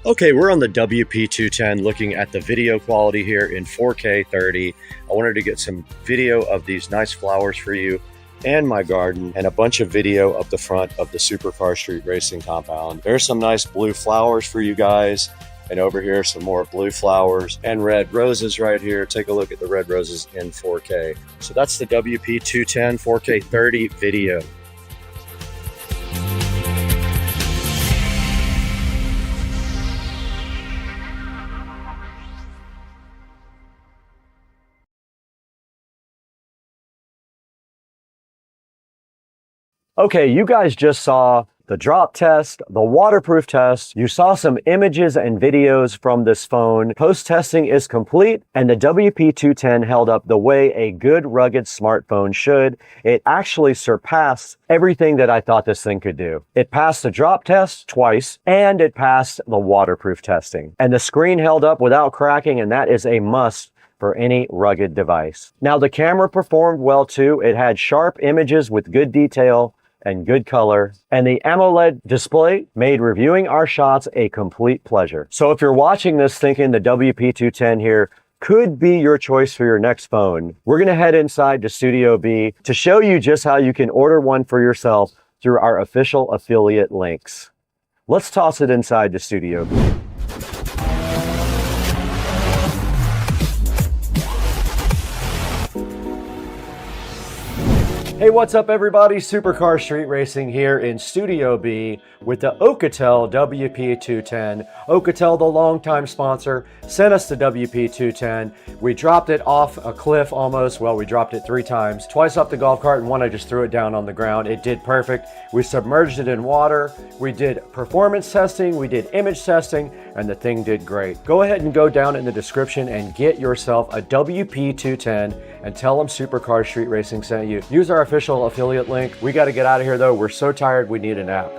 Okay, we're on the WP210 looking at the video quality here in 4K 30. I wanted to get some video of these nice flowers for you and my garden, and a bunch of video of the front of the Supercar Street Racing compound. There's some nice blue flowers for you guys, And over here, some more blue flowers and red roses right here. Take a look at the red roses in 4K. So that's the WP210 4K 30 video. Okay, you guys just saw the drop test, the waterproof test. You saw some images and videos from this phone. Post-testing is complete, and the WP210 held up the way a good rugged smartphone should. It actually surpassed everything that I thought this thing could do. It passed the drop test twice, and it passed the waterproof testing. And the screen held up without cracking, and that is a must for any rugged device. Now, the camera performed well too. It had sharp images with good detail and good color, and the AMOLED display made reviewing our shots a complete pleasure. So if you're watching this thinking the WP210 here could be your choice for your next phone, we're gonna head inside to Studio B to show you just how you can order one for yourself through our official affiliate links. Let's toss it inside to Studio B. Hey, what's up everybody? Supercar Street Racing here in Studio B with the Oukatel WP210. Oukatel, the longtime sponsor, sent us the WP210. We dropped it off a cliff almost. Well, we dropped it 3 times. Twice off the golf cart, and one I just threw it down on the ground. It did perfect. We submerged it in water. We did performance testing. We did image testing, and the thing did great. Go ahead and go down in the description and get yourself a WP210 and tell them Supercar Street Racing sent you. Use our official affiliate link. We got to get out of here though. We're so tired, we need a nap.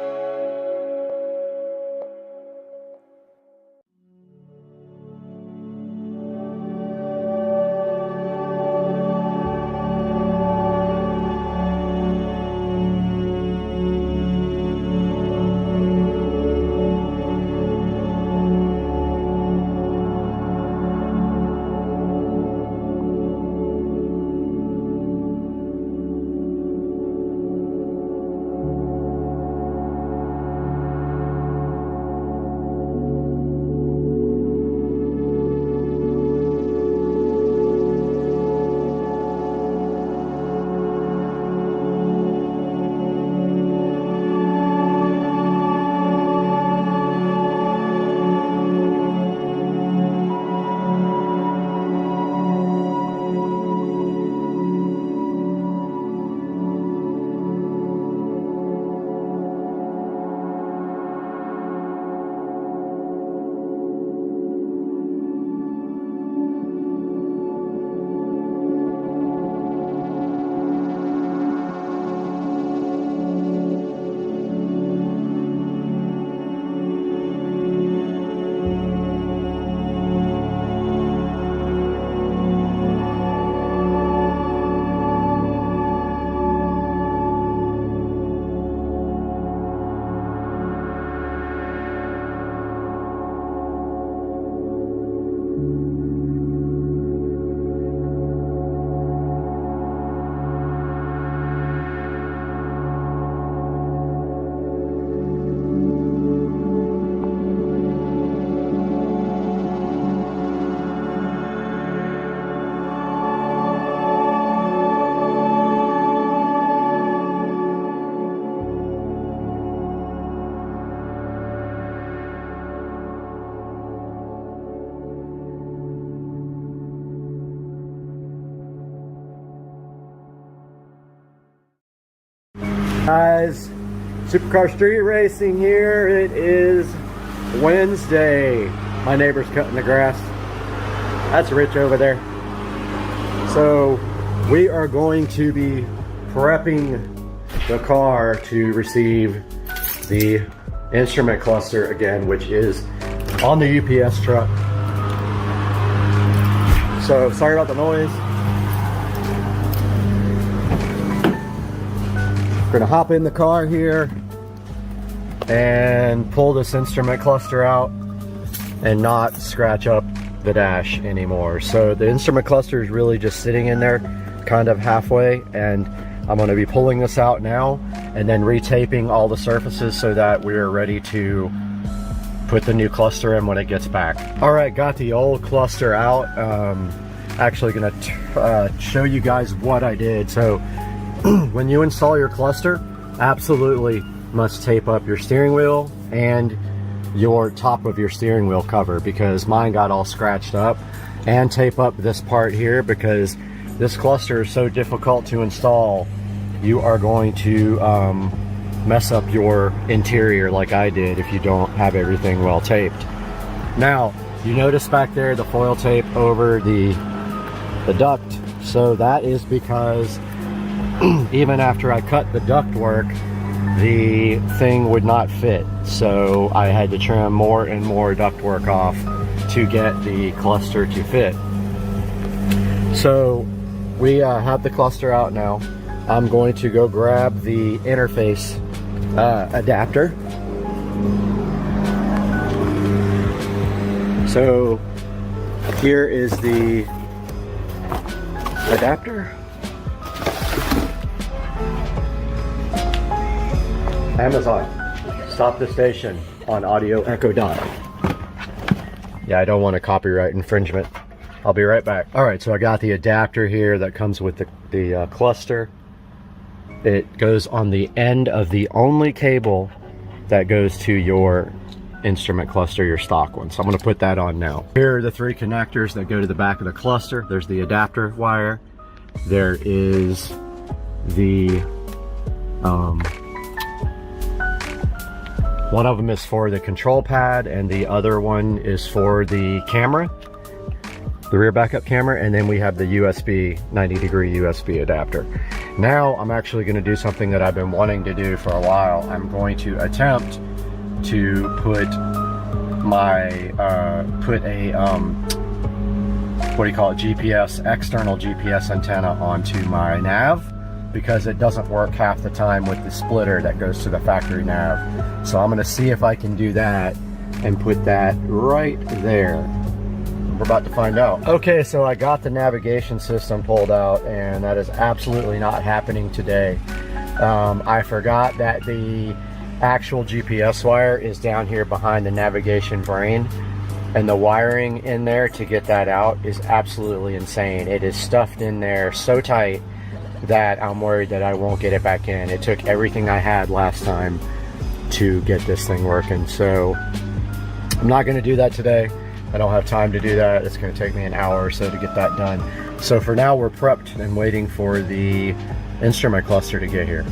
Guys, Supercar Street Racing here. It is Wednesday. My neighbor's cutting the grass. That's Rich over there. So we are going to be prepping the car to receive the instrument cluster again, which is on the UPS truck. So sorry about the noise. We're gonna hop in the car here and pull this instrument cluster out and not scratch up the dash anymore. So the instrument cluster is really just sitting in there kind of halfway, and I'm gonna be pulling this out now and then retaping all the surfaces so that we're ready to put the new cluster in when it gets back. All right, got the old cluster out. Actually gonna show you guys what I did. So when you install your cluster, absolutely must tape up your steering wheel and your top of your steering wheel cover, because mine got all scratched up, and tape up this part here because this cluster is so difficult to install. You are going to mess up your interior like I did if you don't have everything well taped. Now, you notice back there the foil tape over the duct. So that is because even after I cut the duct work, the thing would not fit. So I had to trim more and more duct work off to get the cluster to fit. So we have the cluster out now. I'm going to go grab the interface adapter. So here is the adapter. Amazon, stop the station on audio echo dot. Yeah, I don't want a copyright infringement. I'll be right back. All right, so I got the adapter here that comes with the cluster. It goes on the end of the only cable that goes to your instrument cluster, your stock one. So I'm going to put that on now. Here are the three connectors that go to the back of the cluster. There's the adapter wire. There is the one of them is for the control pad, and the other one is for the camera, the rear backup camera, and then we have the USB 90-degree USB adapter. Now I'm actually going to do something that I've been wanting to do for a while. I'm going to attempt to put my what do you call it, GPS, external GPS antenna onto my nav, because it doesn't work half the time with the splitter that goes to the factory nav. So I'm going to see if I can do that and put that right there. We're about to find out. Okay, so I got the navigation system pulled out, and that is absolutely not happening today. I forgot that the actual GPS wire is down here behind the navigation brain, and the wiring in there to get that out is absolutely insane. It is stuffed in there so tight that I'm worried that I won't get it back in. It took everything I had last time to get this thing working. So I'm not going to do that today. I don't have time to do that. It's going to take me an hour or so to get that done. So for now, we're prepped and waiting for the instrument cluster to get here.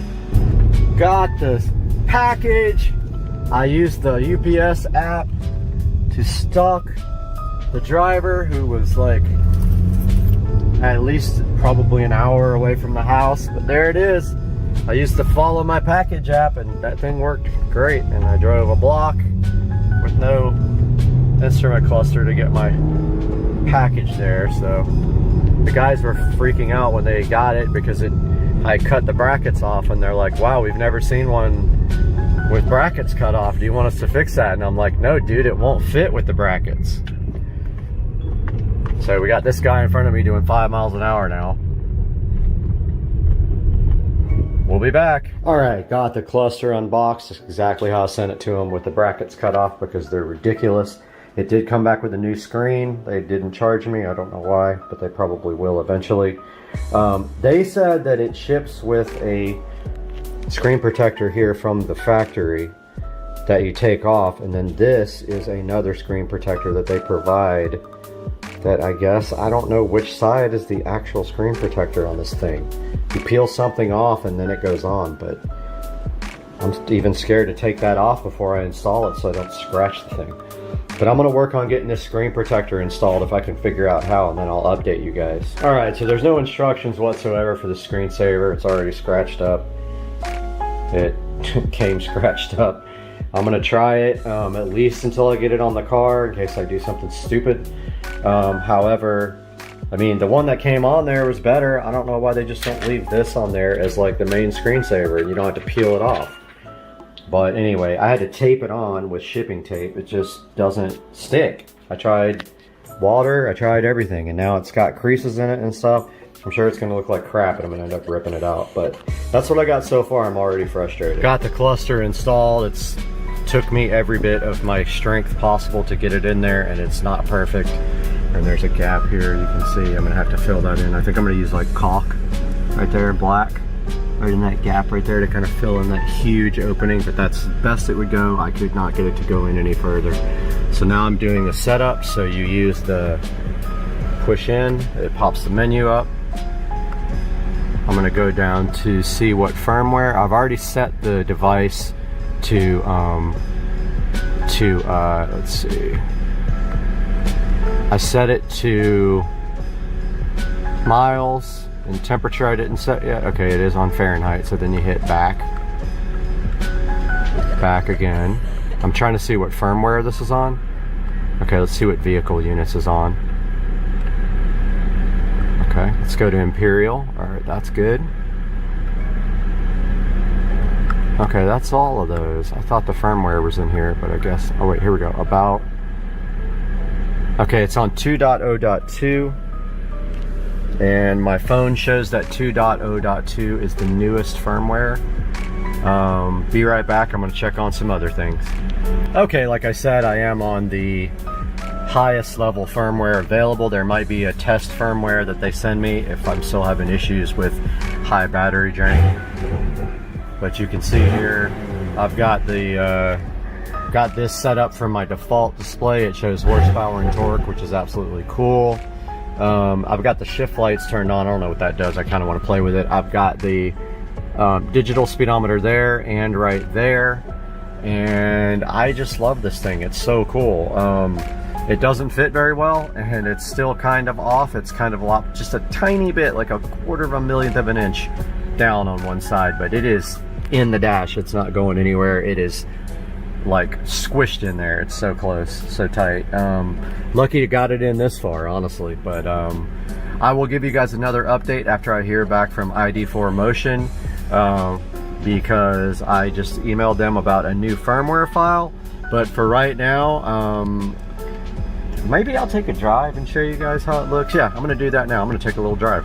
Got the package. I used the UPS app to stalk the driver, who was like at least probably an hour away from the house, but there it is. I used to follow my package app, and that thing worked great. And I drove a block with no instrument cluster to get my package there. So the guys were freaking out when they got it, because I cut the brackets off, and they're like, wow, we've never seen one with brackets cut off. Do you want us to fix that? And I'm like, no, dude, it won't fit with the brackets. So we got this guy in front of me doing 5 miles an hour now. We'll be back. All right, got the cluster unboxed. It's exactly how I sent it to them, with the brackets cut off, because they're ridiculous. It did come back with a new screen. They didn't charge me. I don't know why, but they probably will eventually. They said that it ships with a screen protector here from the factory that you take off, and then this is another screen protector that they provide that I guess, I don't know which side is the actual screen protector on this thing. You peel something off and then it goes on, but I'm even scared to take that off before I install it so I don't scratch the thing. But I'm gonna work on getting this screen protector installed if I can figure out how, and then I'll update you guys. All right, so there's no instructions whatsoever for the screensaver. It's already scratched up. It came scratched up. I'm gonna try it at least until I get it on the car, in case I do something stupid. However, I mean, the one that came on there was better. I don't know why they just don't leave this on there as like the main screensaver. You don't have to peel it off. But anyway, I had to tape it on with shipping tape. It just doesn't stick. I tried water, I tried everything, and now it's got creases in it and stuff. I'm sure it's gonna look like crap and I'm gonna end up ripping it out, but that's what I got so far. I'm already frustrated. Got the cluster installed. It's took me every bit of my strength possible to get it in there, and it's not perfect. And there's a gap here, you can see. I'm gonna have to fill that in. I think I'm gonna use like caulk right there, black, right in that gap right there to kind of fill in that huge opening, but that's the best it would go. I could not get it to go in any further. So now I'm doing the setup. So you use the push in, it pops the menu up. I'm gonna go down to see what firmware. I've already set the device to let's see. I set it to miles, and temperature I didn't set yet. Okay, it is on Fahrenheit, so then you hit back again. I'm trying to see what firmware this is on. Okay, let's see what vehicle units is on. Okay, let's go to Imperial. All right, that's good. Okay, that's all of those. I thought the firmware was in here, but I guess, oh wait, here we go, about. Okay, it's on 2.0.2, and my phone shows that 2.0.2 is the newest firmware. Be right back, I'm gonna check on some other things. Okay, like I said, I am on the highest level firmware available. There might be a test firmware that they send me if I'm still having issues with high battery drain. But you can see here, I've got the got this set up for my default display. It shows horsepower and torque, which is absolutely cool. I've got the shift lights turned on. I don't know what that does. I kind of want to play with it. I've got the digital speedometer there and right there, and I just love this thing. It's so cool. It doesn't fit very well, and it's still kind of off. It's kind of a lot, just a tiny bit, like a 1/4 millionth of an inch down on one side, but it is in the dash. It's not going anywhere. It is like squished in there. It's so close, so tight. Lucky to got it in this far, honestly. But I will give you guys another update after I hear back from ID4 Motion, because I just emailed them about a new firmware file. But for right now, maybe I'll take a drive and show you guys how it looks. Yeah, I'm gonna do that now. I'm gonna take a little drive.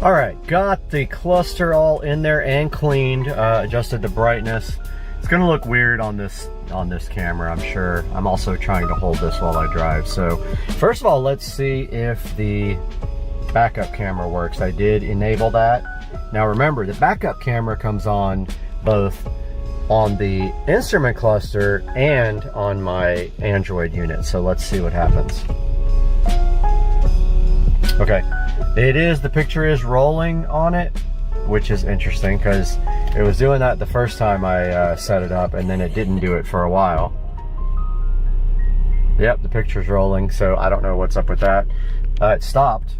All right, got the cluster all in there and cleaned, adjusted the brightness. It's gonna look weird on this camera, I'm sure. I'm also trying to hold this while I drive. So first of all, let's see if the backup camera works. I did enable that. Now remember, the backup camera comes on both on the instrument cluster and on my Android unit. So let's see what happens. Okay, the picture is rolling on it, which is interesting because it was doing that the first time I set it up, and then it didn't do it for a while. Yep, the picture's rolling, so I don't know what's up with that. It stopped.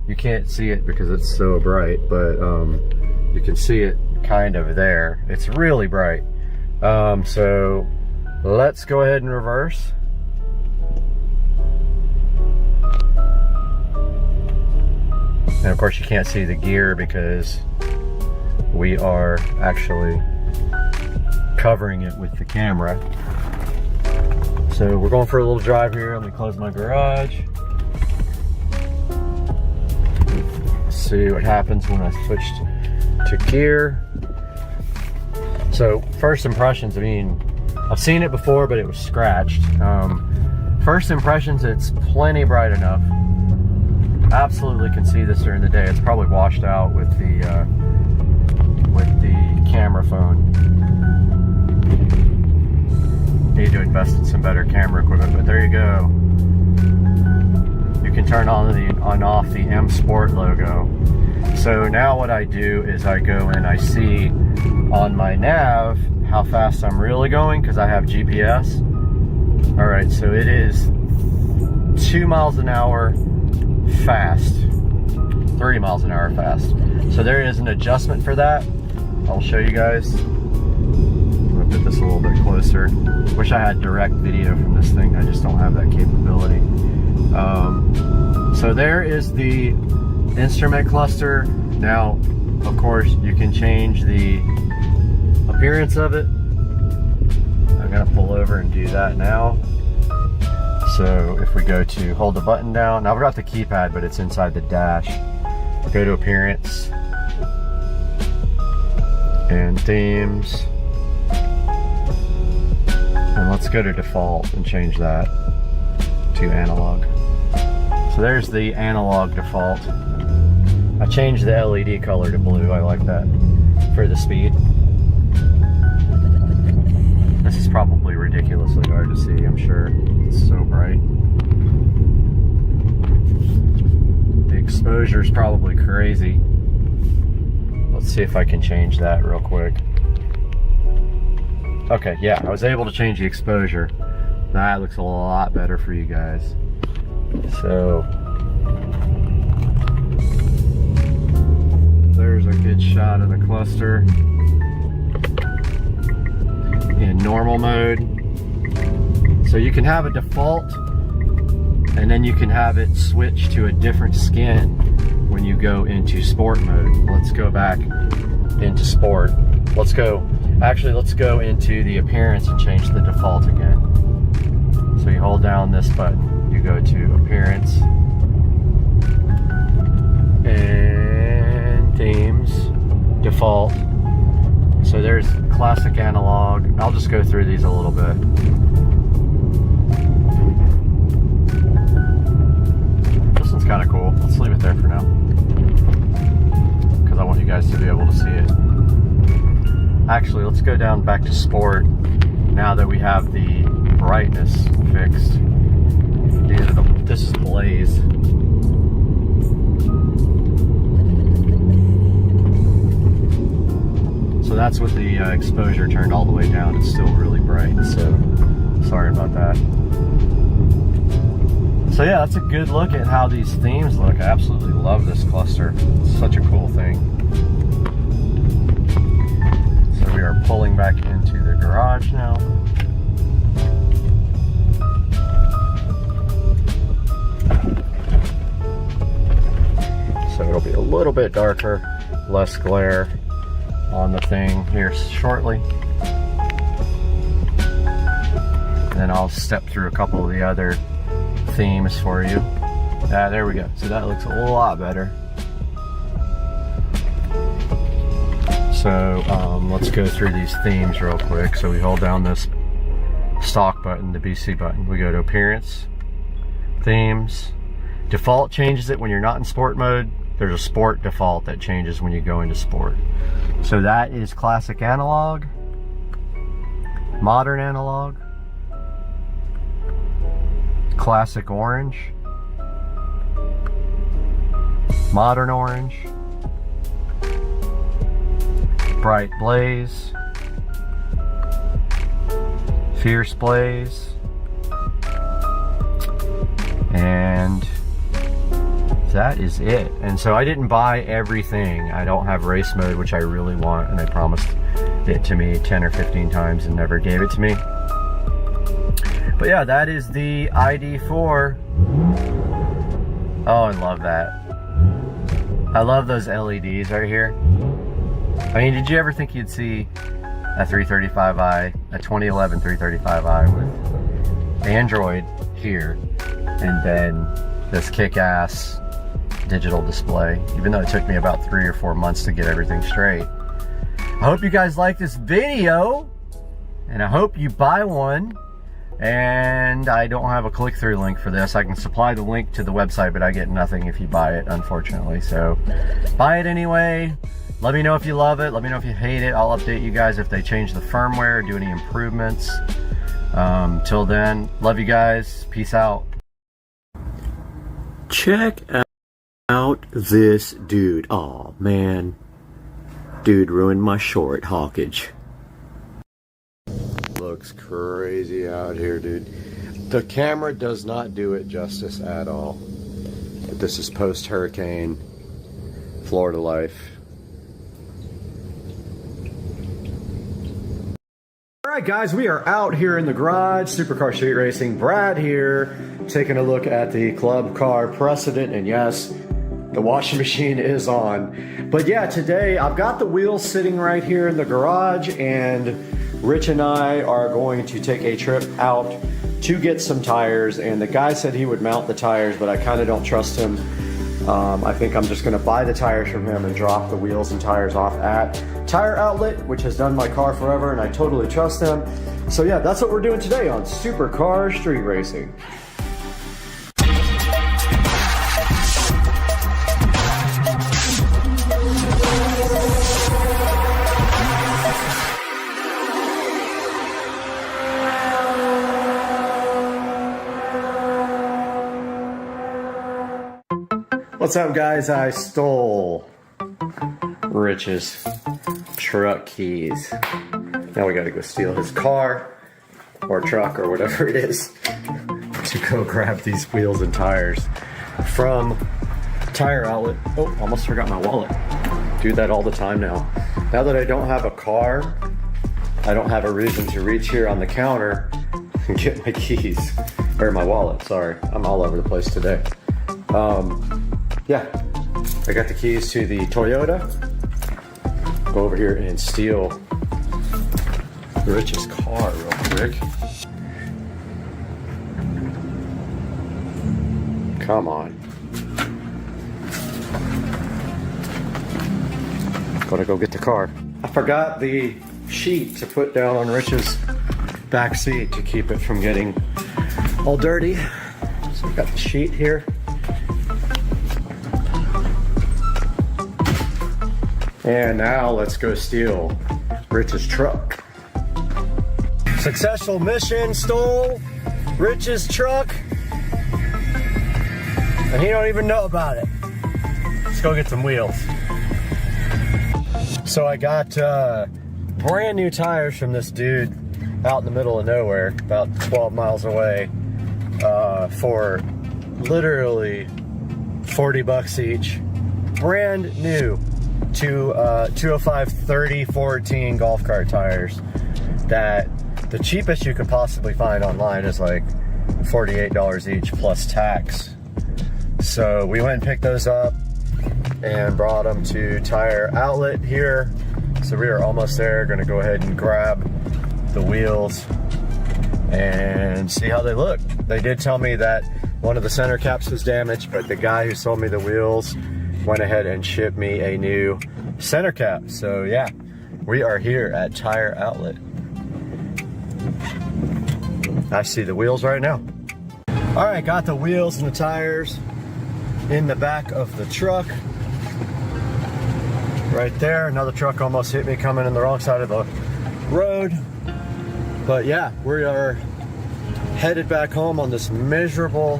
You can't see it because it's so bright, but you can see it kind of there. It's really bright. So let's go ahead and reverse. And of course you can't see the gear because we are actually covering it with the camera. So we're going for a little drive here. Let me close my garage. See what happens when I switched to gear. So first impressions, I mean, I've seen it before, but it was scratched. First impressions, it's plenty bright enough. Absolutely can see this during the day. It's probably washed out with the camera phone. Need to invest in some better camera equipment, but there you go. You can turn on and off the M Sport logo. So now what I do is I go and I see on my nav how fast I'm really going because I have GPS. All right, so it is 2 miles an hour fast, 3 miles an hour fast. So there is an adjustment for that. I'll show you guys. I'm gonna put this a little bit closer. Wish I had direct video from this thing. I just don't have that capability. So there is the instrument cluster. Now, of course, you can change the appearance of it. I'm gonna pull over and do that now. So if we go to hold the button down, now I've got the keypad, but it's inside the dash. Go to appearance and themes. let's go to default and change that to analog. So there's the analog default. I changed the LED color to blue. I like that for the speed. This is probably ridiculously hard to see, I'm sure. It's so bright. The exposure is probably crazy. Let's see if I can change that real quick. Okay, yeah, I was able to change the exposure. That looks a lot better for you guys. So, there's a good shot of the cluster in normal mode. So you can have a default, and then you can have it switch to a different skin when you go into sport mode. Let's go back into sport. Let's go into the appearance and change the default again. So you hold down this button, you go to appearance and themes, default. So there's classic analog. I'll just go through these a little bit. This one's kind of cool. Let's leave it there for now, because I want you guys to be able to see it. Actually, let's go down back to sport now that we have the brightness fixed. This is blaze. So that's with the exposure turned all the way down. It's still really bright, so sorry about that. So yeah, that's a good look at how these themes look. I absolutely love this cluster. It's such a cool thing. So we are pulling back into the garage now. So it'll be a little bit darker, less glare on the thing here shortly. And then I'll step through a couple of the other themes for you. There we go. So that looks a lot better. So let's go through these themes real quick. So we hold down this stock button, the BC button. We go to appearance, themes. Default changes it when you're not in sport mode. There's a sport default that changes when you go into sport. So that is classic analog, modern analog, classic orange, modern orange, bright blaze, fierce blaze, and that is it. And so I didn't buy everything. I don't have race mode, which I really want, and they promised it to me 10 or 15 times and never gave it to me. But yeah, that is the ID4. Oh, I love that. I love those LEDs right here. I mean, did you ever think you'd see a 335i, a 2011 335i with Android here, and then this kick-ass digital display, even though it took me about 3 or 4 months to get everything straight. I hope you guys like this video, and I hope you buy one. And I don't have a click-through link for this. I can supply the link to the website, but I get nothing if you buy it, unfortunately. So buy it anyway. Let me know if you love it. Let me know if you hate it. I'll update you guys if they change the firmware, do any improvements. Till then, love you guys. Peace out. Check out this dude. Oh man, dude ruined my short Hawkage. Looks crazy out here, dude. The camera does not do it justice at all. But this is post-hurricane Florida life. Alright guys, we are out here in the garage, Supercar Street Racing. Brad here, taking a look at the club car precedent, and yes, the washing machine is on. But yeah, today I've got the wheels sitting right here in the garage, and Rich and I are going to take a trip out to get some tires, and the guy said he would mount the tires, but I kind of don't trust him I think I'm just gonna buy the tires from him and drop the wheels and tires off at Tire Outlet, which has done my car forever and I totally trust them. So yeah, that's what we're doing today on Supercar Street Racing. What's up, guys? I stole Rich's truck keys. Now we gotta go steal his car or truck or whatever it is to go grab these wheels and tires from Tire Outlet. Oh, almost forgot my wallet. Do that all the time now. Now that I don't have a car, I don't have a reason to reach here on the counter and get my keys, or my wallet, sorry. I'm all over the place today. Yeah, I got the keys to the Toyota. Go over here and steal Rich's car real quick. Come on. Gotta go get the car. I forgot the sheet to put down on Rich's back seat to keep it from getting all dirty. So I got the sheet here. And now let's go steal Rich's truck. Successful mission, stole Rich's truck. And he don't even know about it. Let's go get some wheels. So I got brand new tires from this dude out in the middle of nowhere, about 12 miles away, for literally 40 bucks each. Brand new. 205 3014 golf cart tires that the cheapest you could possibly find online is like $48 each plus tax. So we went and picked those up and brought them to Tire Outlet here. So we are almost there. Gonna go ahead and grab the wheels and see how they look. They did tell me that one of the center caps was damaged, but the guy who sold me the wheels went ahead and shipped me a new center cap. So yeah, we are here at Tire Outlet. I see the wheels right now. All right, got the wheels and the tires in the back of the truck. Right there, another truck almost hit me coming in the wrong side of the road. But yeah, we are headed back home on this miserable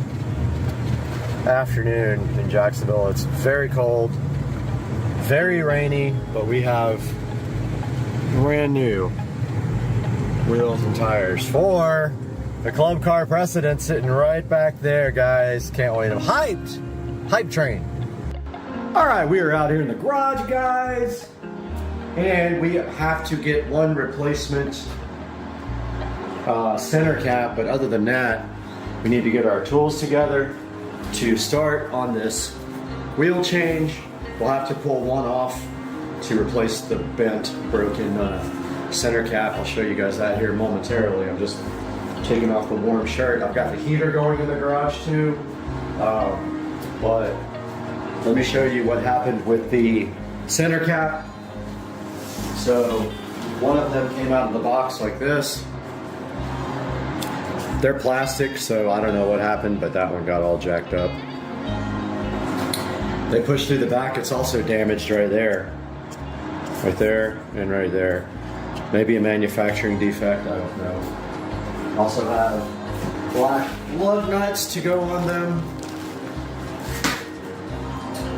afternoon in Jacksonville. It's very cold, very rainy, but we have brand new wheels and tires for the club car precedent sitting right back there, guys. Can't wait. I'm hyped. Hype train. All right, we are out here in the garage, guys, and we have to get one replacement center cap, but other than that, we need to get our tools together to start on this wheel change. We'll have to pull one off to replace the bent, broken center cap. I'll show you guys that here momentarily. I'm just taking off the warm shirt. I've got the heater going in the garage too. But let me show you what happened with the center cap. So one of them came out of the box like this. They're plastic, so I don't know what happened, but that one got all jacked up. They pushed through the back. It's also damaged right there. Right there and right there. Maybe a manufacturing defect, I don't know. Also have black lug nuts to go on them.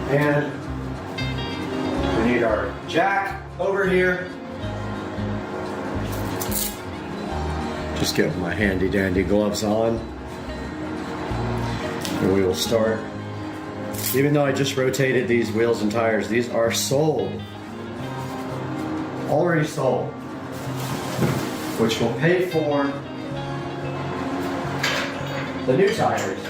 And we need our jack over here. Just get my handy dandy gloves on. And we will start. Even though I just rotated these wheels and tires, these are sold. Already sold. Which will pay for the new tires.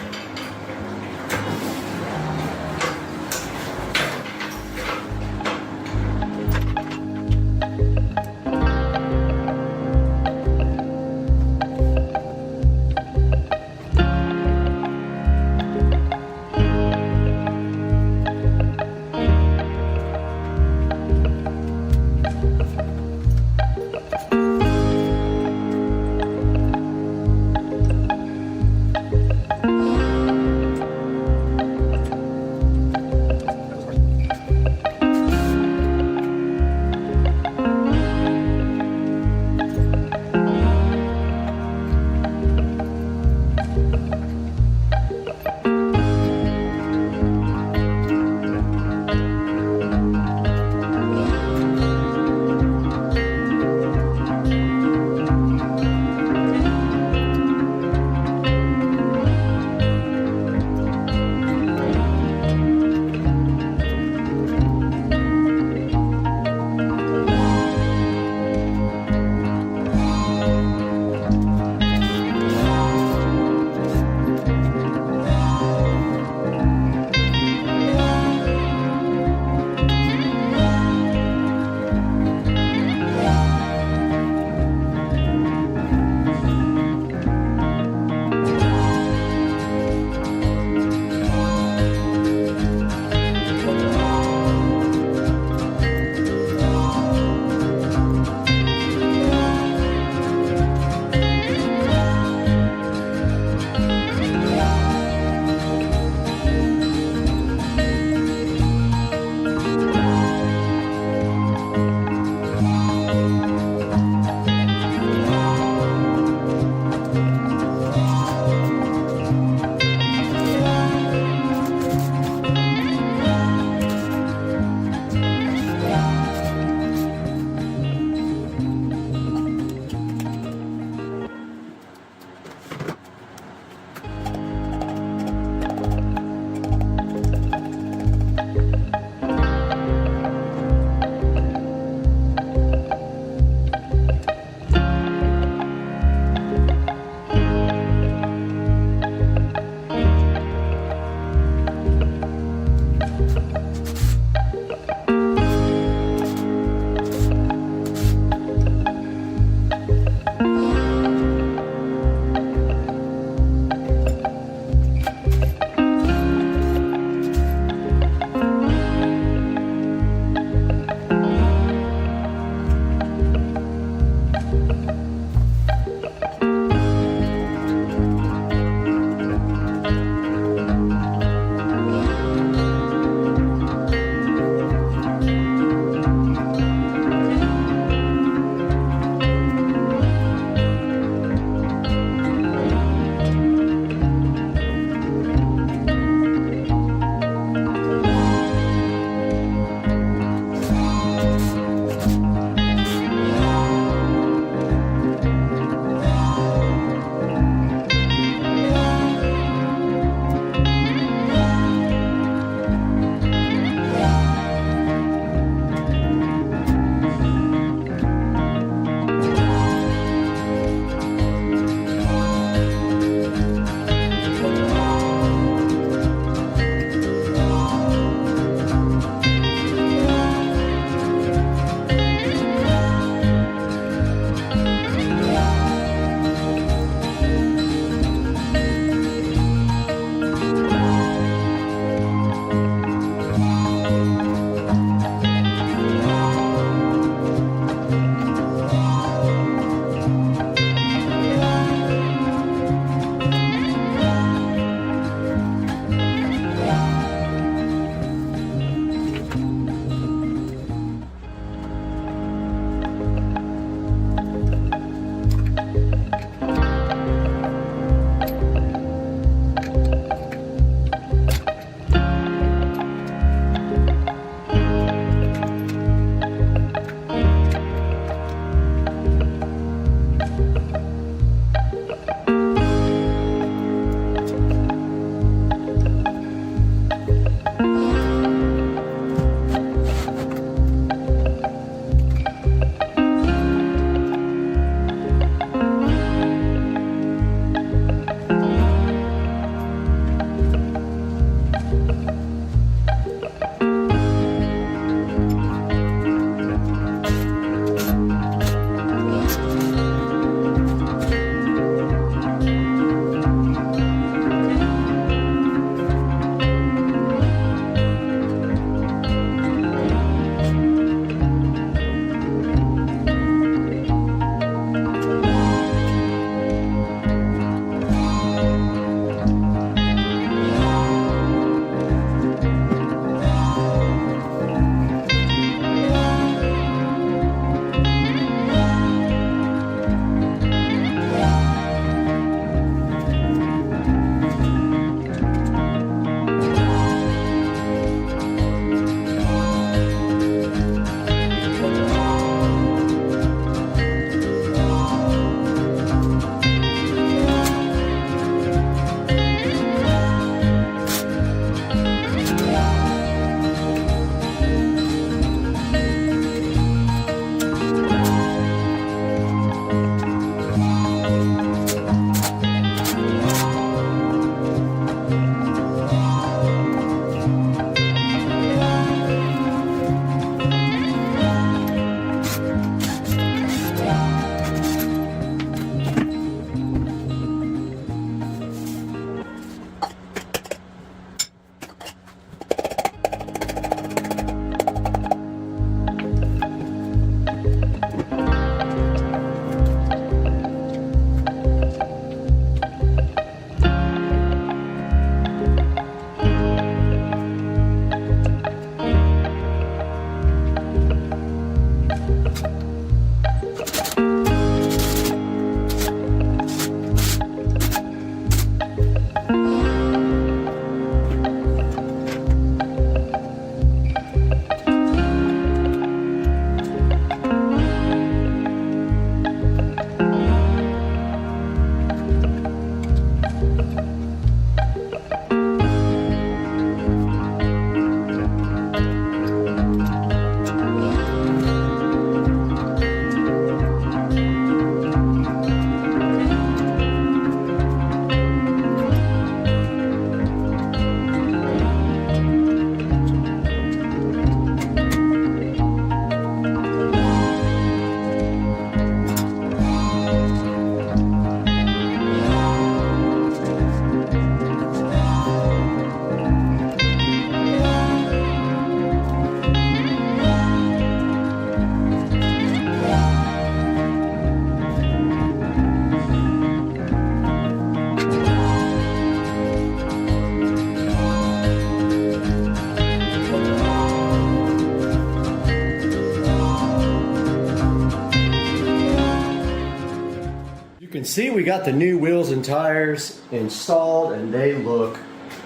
can see, we got the new wheels and tires installed and they look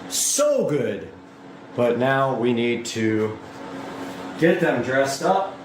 so good. But now we need to get them dressed up.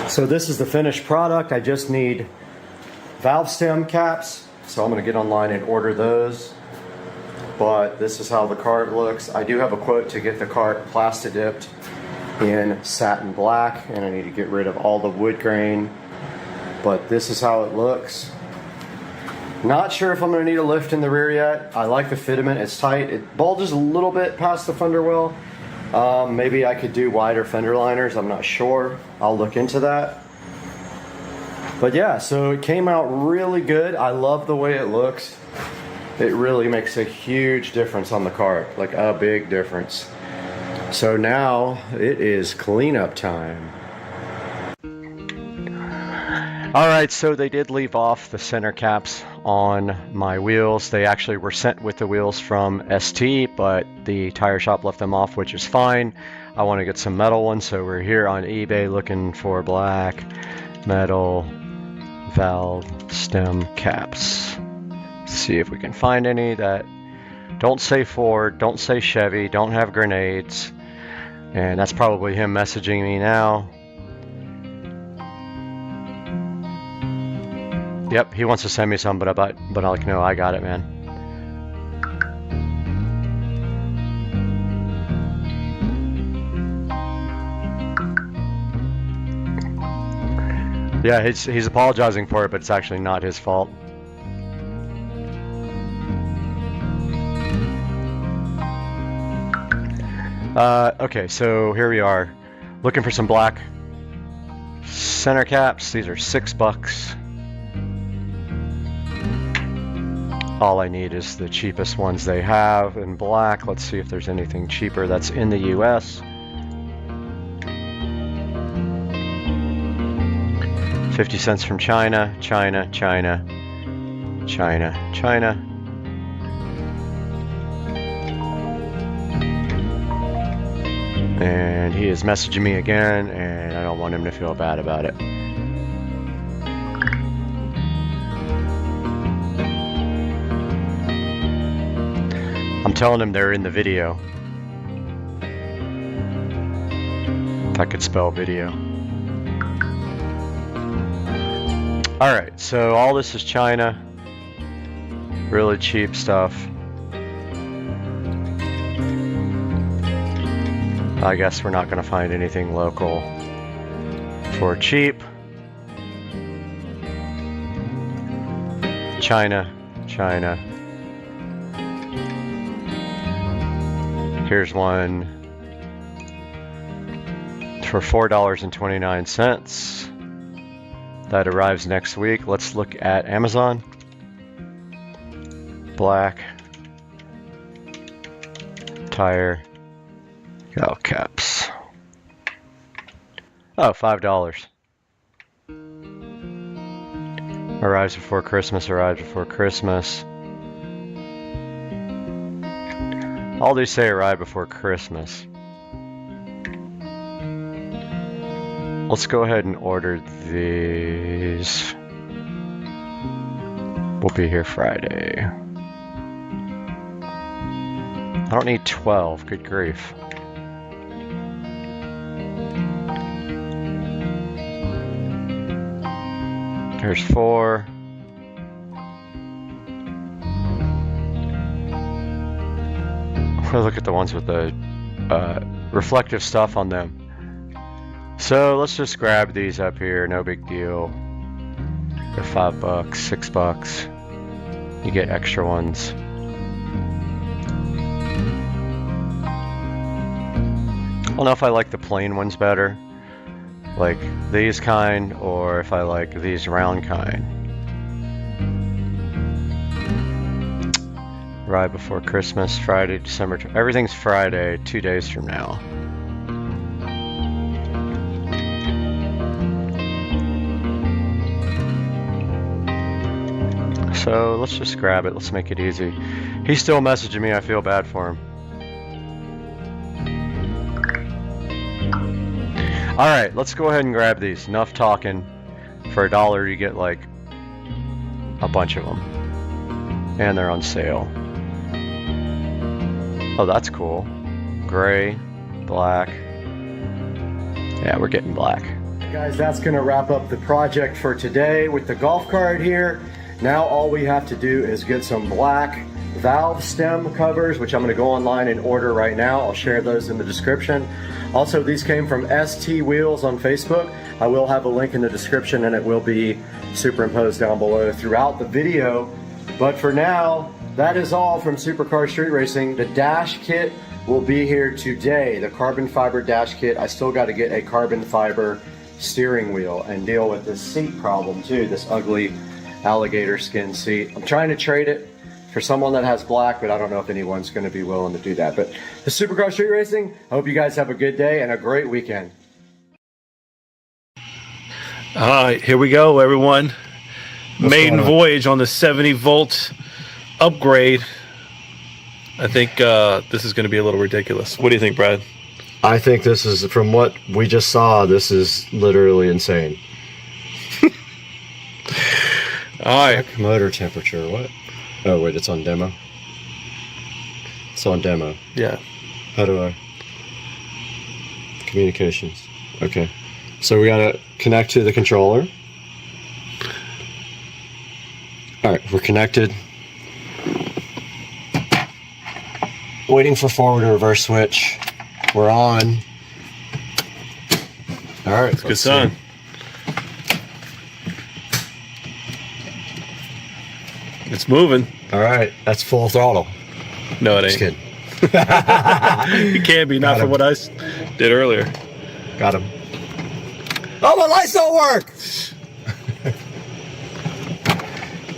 So this is the finished product. I just need valve stem caps. So I'm gonna get online and order those. But this is how the cart looks. I do have a quote to get the cart plasti dipped in satin black, and I need to get rid of all the wood grain. But this is how it looks. Not sure if I'm gonna need a lift in the rear yet. I like the fitment, it's tight. It bulges a little bit past the fender well. Maybe I could do wider fender liners, I'm not sure. I'll look into that. But yeah, so it came out really good. I love the way it looks. It really makes a huge difference on the cart, like a big difference. So now it is cleanup time. Alright, so they did leave off the center caps on my wheels. They actually were sent with the wheels from ST, but the tire shop left them off, which is fine. I want to get some metal ones, so we're here on eBay looking for black metal valve stem caps. See if we can find any that don't say Ford, don't say Chevy, don't have grenades. And that's probably him messaging me now. Yep, he wants to send me some, but I'm like, no, I got it, man. Yeah, he's apologizing for it, but it's actually not his fault. Okay, so here we are, looking for some black center caps. These are $6. All I need is the cheapest ones they have in black. Let's see if there's anything cheaper that's in the US. 50 cents from China, China, China, China, China. And he is messaging me again, and I don't want him to feel bad about it. I'm telling him they're in the video. If I could spell video. Alright, so all this is China. Really cheap stuff. I guess we're not going to find anything local for cheap. China, China. Here's one for $4.29. That arrives next week. Let's look at Amazon. Black. Tire. All caps. Oh, $5. Arrives before Christmas, arrives before Christmas. All they say arrive before Christmas. Let's go ahead and order these. We'll be here Friday. I don't need 12, good grief. There's 4. We'll look at the ones with the reflective stuff on them. So let's just grab these up here, no big deal. They're $5, $6. You get extra ones. I don't know if I like the plain ones better, like these kind, or if I like these round kind. Right before Christmas, Friday, December. Everything's Friday, 2 days from now. So let's just grab it. Let's make it easy. He's still messaging me. I feel bad for him. All right, let's go ahead and grab these. Enough talking. For $1, you get like a bunch of them, and they're on sale. Oh, that's cool. Gray, black. Yeah, we're getting black. Guys, that's gonna wrap up the project for today with the golf cart here. Now all we have to do is get some black valve stem covers, which I'm gonna go online and order right now. I'll share those in the description. Also, these came from ST Wheels on Facebook. I will have a link in the description, and it will be superimposed down below throughout the video. But for now, that is all from Supercar Street Racing. The dash kit will be here today, the carbon fiber dash kit. I still got to get a carbon fiber steering wheel and deal with this seat problem too, this ugly alligator skin seat. I'm trying to trade it for someone that has black, but I don't know if anyone's going to be willing to do that. But the Supercar Street Racing, I hope you guys have a good day and a great weekend. All right, here we go, everyone. Maiden voyage on the 70 volt upgrade. I think this is going to be a little ridiculous. What do you think, Brad? I think this is, from what we just saw, this is literally insane. All right. Motor temperature, what? Oh, wait, it's on demo? It's on demo. Yeah. How do I? Communications. Okay. So we gotta connect to the controller. All right, we're connected. Waiting for forward and reverse switch. We're on. All right. Good sign. It's moving. All right, that's full throttle. No, it ain't. Just kidding. It can't be, not for what I did earlier. Got him. Oh, my lights don't work!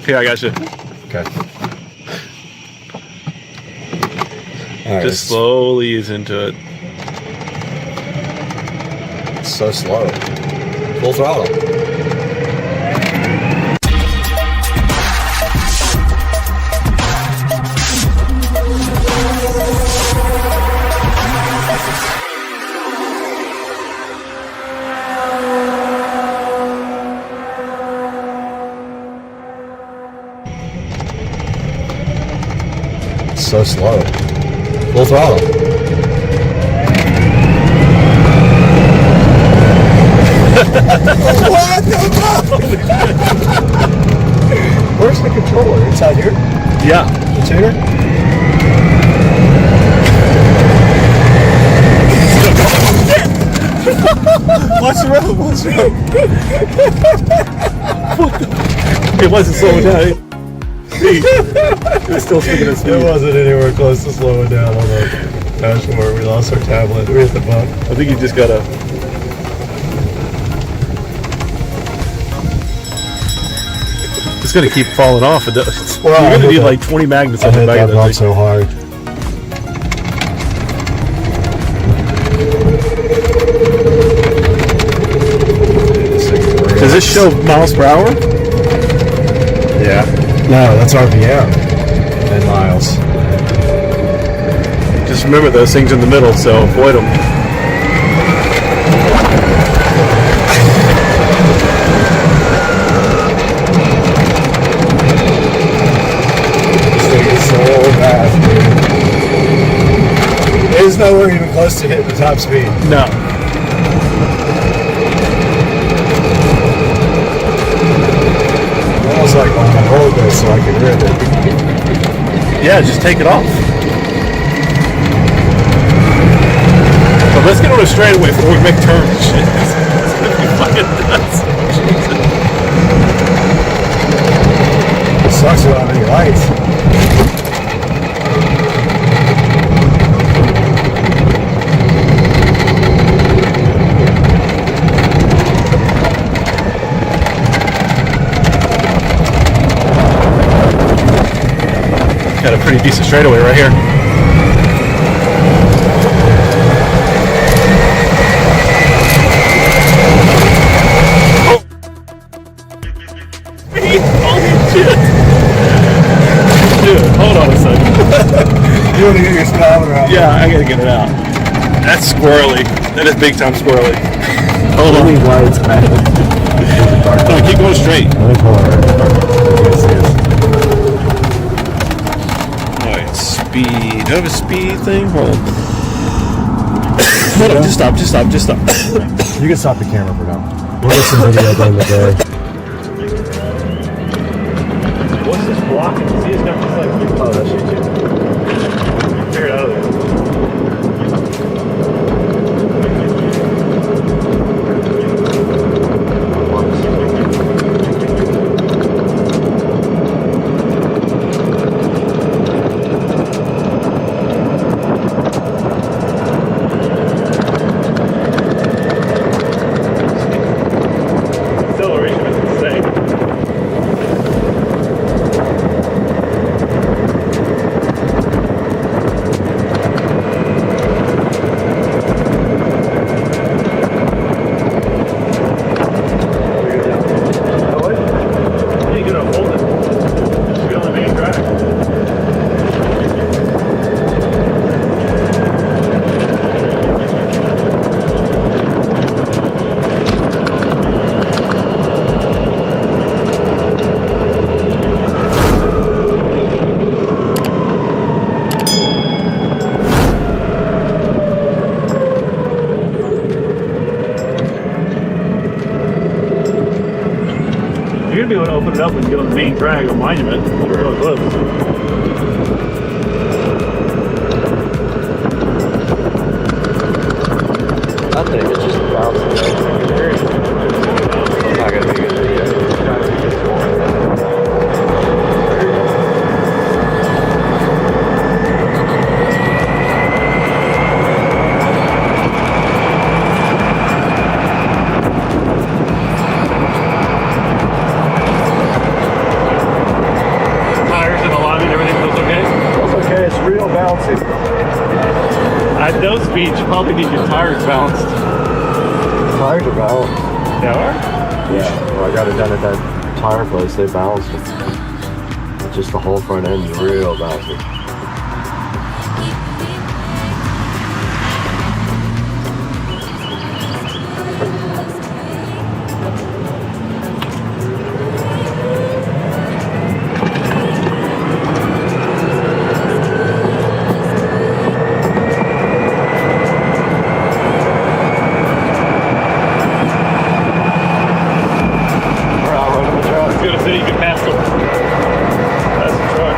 Here, I got you. Okay. All right, Just slowly ease into it. It's so slow. Full throttle. So slow. Full throttle. What the fuck? Where's the controller? Inside here? Yeah. The tuner? What's wrong? What's wrong? It wasn't slowing down. It was still speaking of speed. It wasn't anywhere close to slowing down on the dashboard. We lost our tablet. We hit the bump. I think you just gotta. it's going to keep falling off. You're Well, going to need like 20 magnets on the back of that thing. So hard. Does this show miles per hour? Yeah. No, that's RPM and miles. Just remember those things in the middle, so avoid them. This thing is so fast, dude. It is nowhere even close to hitting the top speed. No. Almost like on the hold this so I can rip it. Yeah, just take it off. But let's get on a straightaway before we make turns and shit. It's gonna be fucking nuts. It sucks without any lights. Got a pretty decent straightaway right here. Oh. Holy shit! Dude, hold on a second. You want to get your speedometer out? Yeah, I gotta get it out. That's squirrely. That is big time squirrely. Hold on. Lights, man. No, keep going straight. Alright, speed. Do I have a speed thing? Hold on. Hold on, just stop. You can stop the camera for now. We'll get some video at the end of the day. What's this blocking? See, it's got this like. Oh, that's you too. Figure it out of there. Acceleration is insane. You're gonna be able to open it up and get on the main drag on Monument. Really close. I think it's just bouncing. It's not gonna be a good video. Tires and alignment, everything feels okay? It's okay, it's real bouncy. At those speeds, you probably need your tires balanced. Tires are balanced. They are? Yeah. Well, I got it done at that tire place. They balanced it. It's just the whole front end is real bouncy. I was gonna say you can pass them. That's the truck.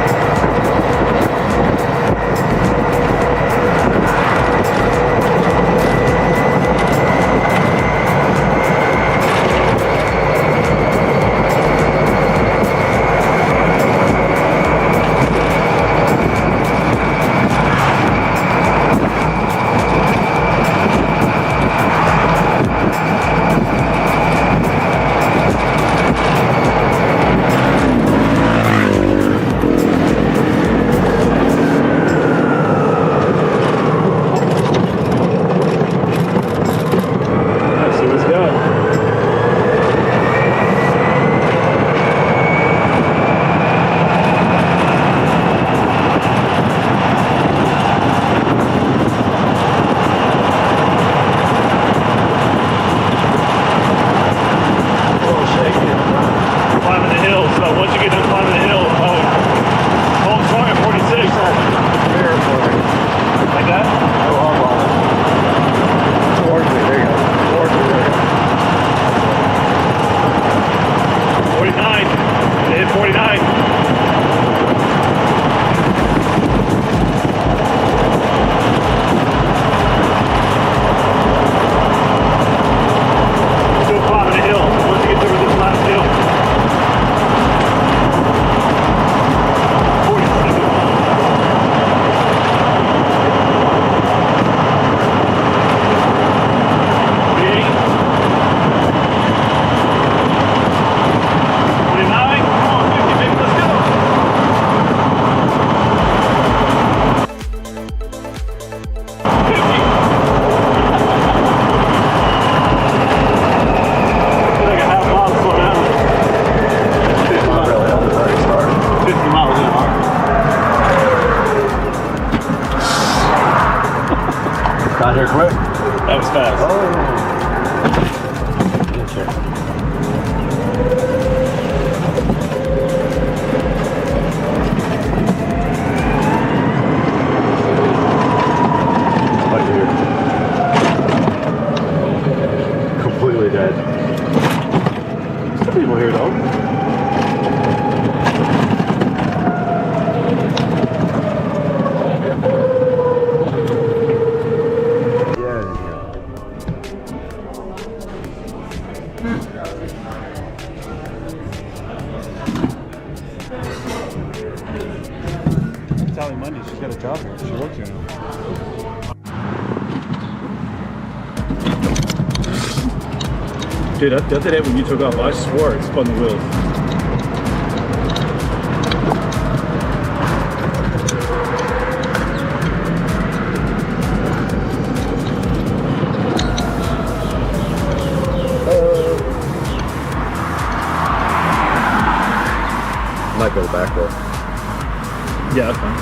Got here quick. That was fast. Right here. Completely dead. Some people here though. Sally Monday, she's got a job here. She works here now. Dude, the other day when you took off, I swore it spun the wheels. Might go back there. Yeah, that's fine.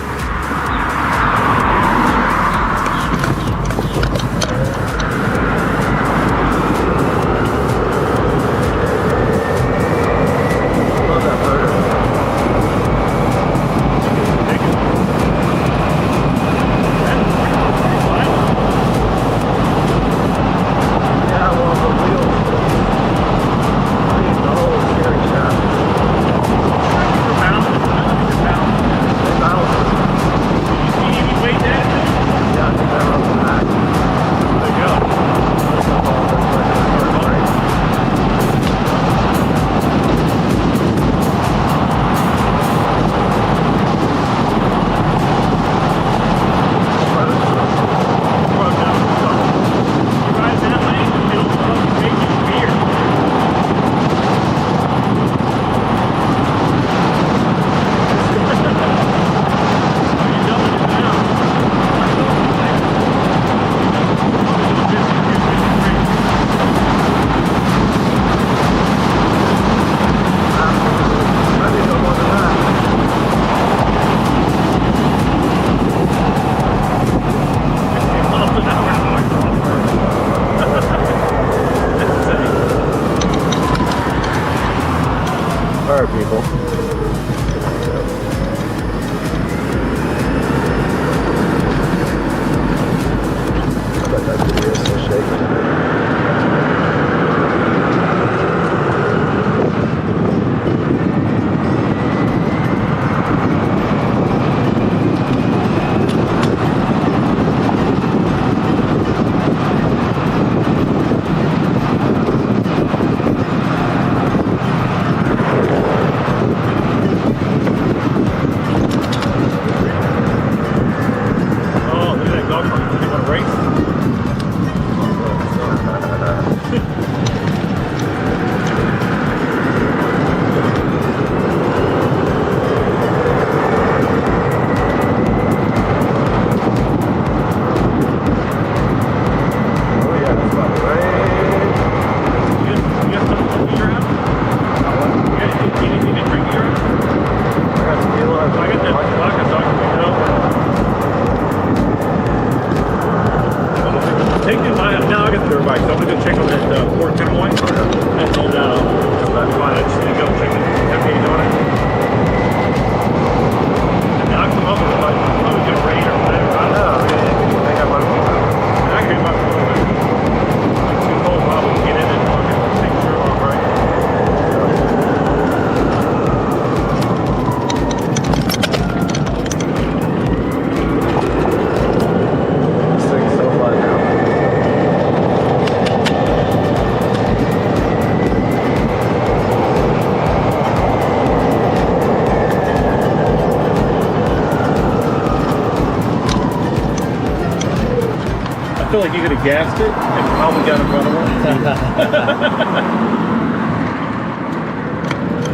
feel like you could have gassed it and probably got in front of her.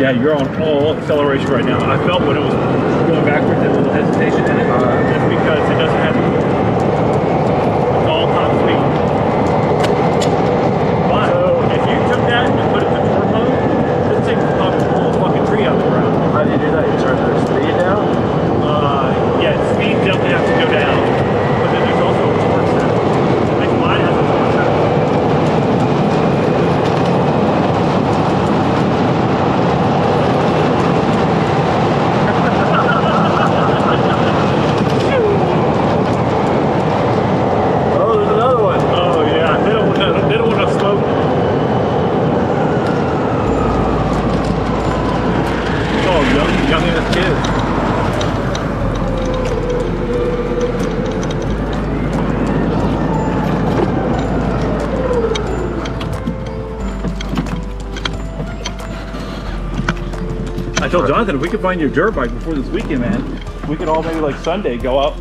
Yeah, you're on all acceleration right now. I felt when it was going backwards, there's a little hesitation in it. That's because it doesn't have it's all top speed. But if you took that and put it to torque mode, this thing would probably pull a fucking tree out of the ground. How do you do that? You turn the speed down? Yeah, speed definitely has to go down, but then there's also a torque set. told Jonathan if we could find your dirt bike before this weekend, man, we could all maybe like Sunday go out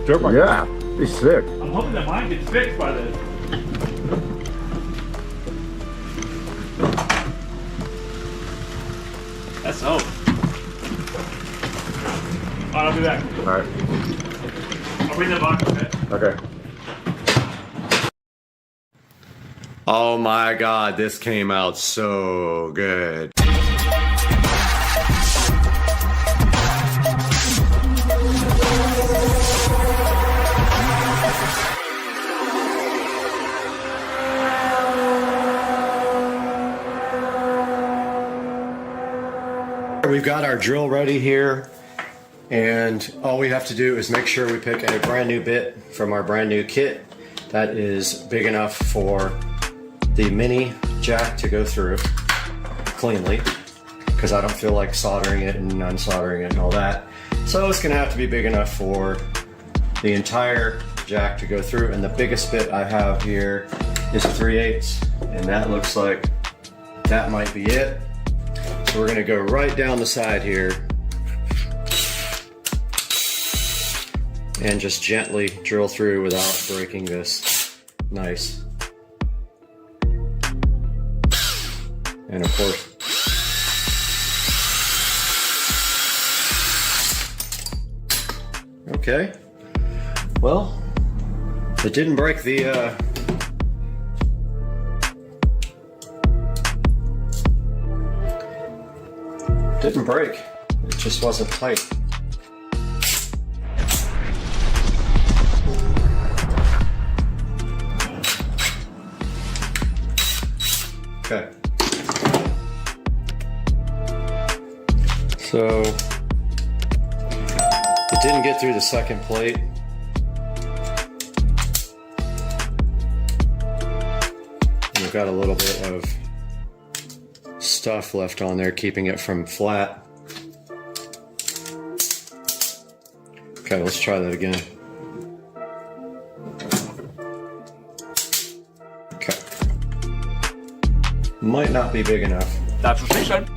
dirt bike. Yeah, be sick. I'm hoping that mine gets fixed by then. That's hope. Alright, I'll be back. All right. I'll bring the box, okay? Okay. Oh my God, this came out so good. We've got our drill ready here, and all we have to do is make sure we pick a brand new bit from our brand new kit that is big enough for the mini jack to go through cleanly, because I don't feel like soldering it and unsoldering it and all that. So it's gonna have to be big enough for the entire jack to go through, and the biggest bit I have here is 3/8, and that looks like that might be it. So we're gonna go right down the side here and just gently drill through without breaking this nice. And of course, okay, well, it didn't break the, didn't break, it just wasn't tight. Okay. So, it didn't get through the second plate. We've got a little bit of stuff left on there, keeping it from flat. Okay, let's try that again. Okay. Might not be big enough. That's what she said.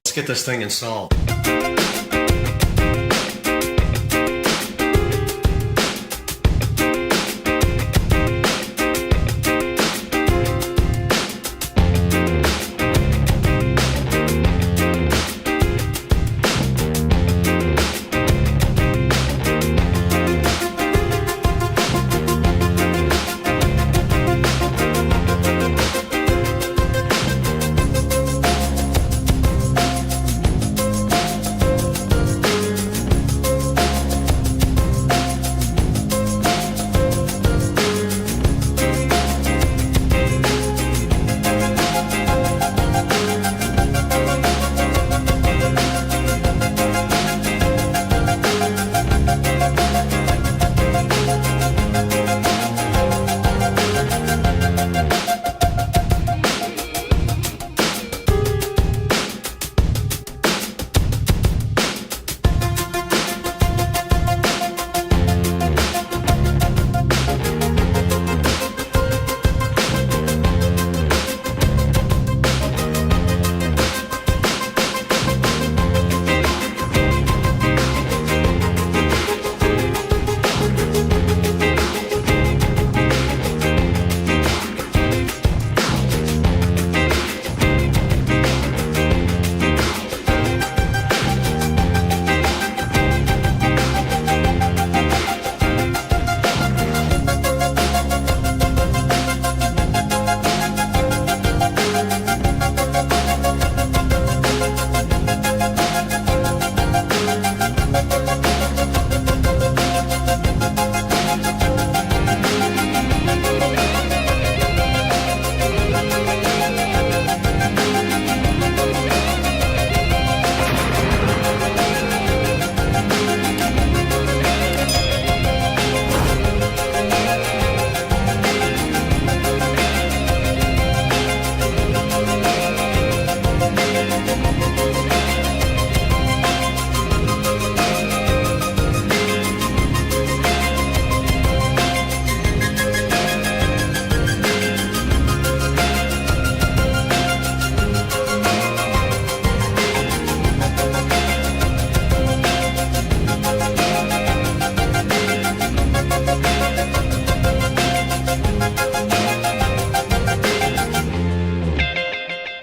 Let's get this thing installed.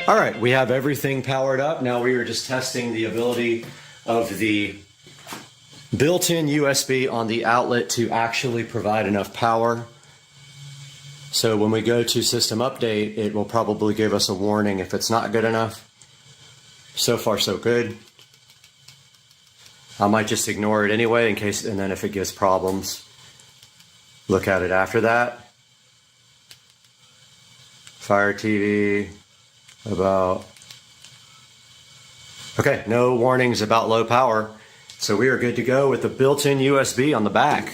All right, we have everything powered up. Now we are just testing the ability of the built-in USB on the outlet to actually provide enough power. So when we go to system update, it will probably give us a warning if it's not good enough. So far, so good. I might just ignore it anyway in case, and then if it gives problems, look at it after that. Fire TV. Okay, no warnings about low power. So we are good to go with the built-in USB on the back.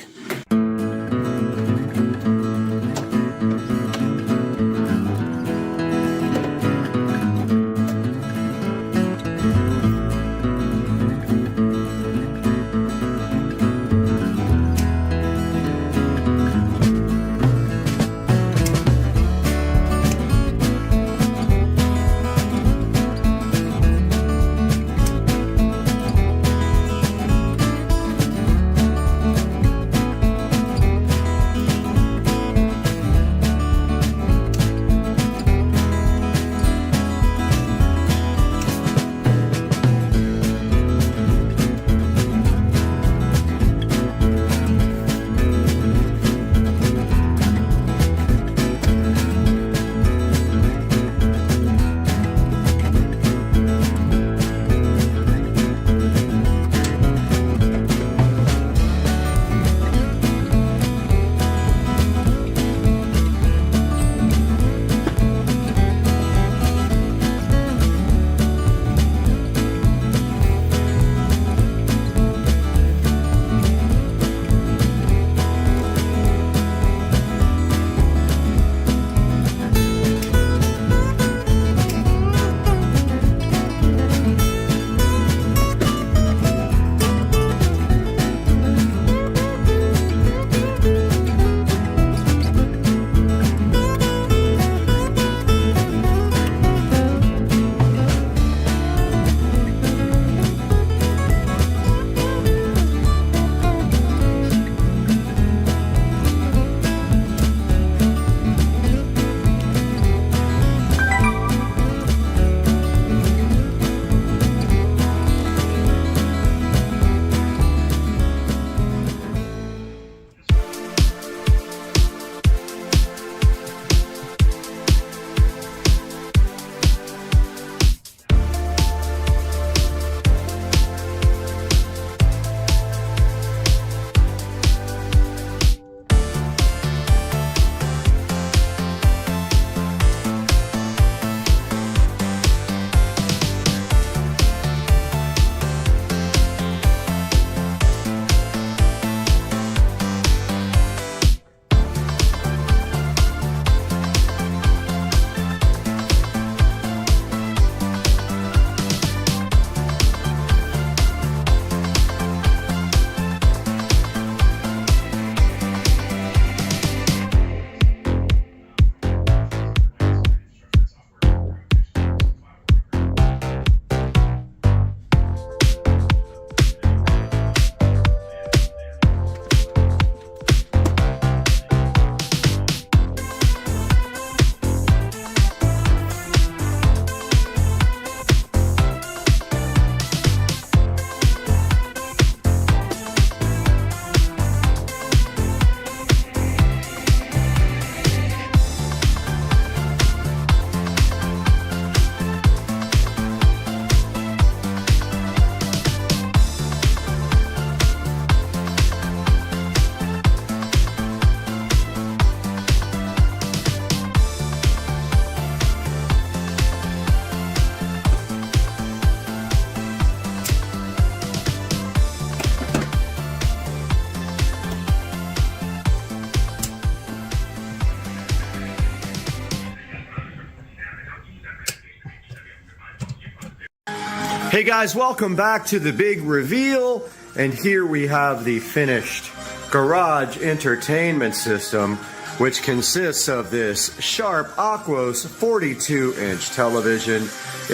Hey guys, welcome back to the big reveal. And here we have the finished garage entertainment system, which consists of this Sharp Aquos 42-inch television.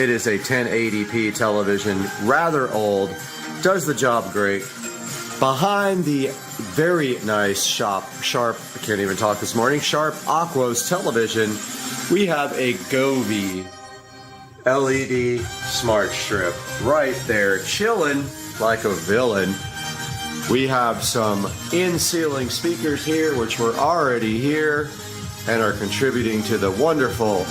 It is a 1080p television, rather old, does the job great. Behind the very nice Sharp, I can't even talk this morning, Sharp Aquos television, we have a Govee LED smart strip right there, chilling like a villain. We have some in-ceiling speakers here, which were already here and are contributing to the wonderful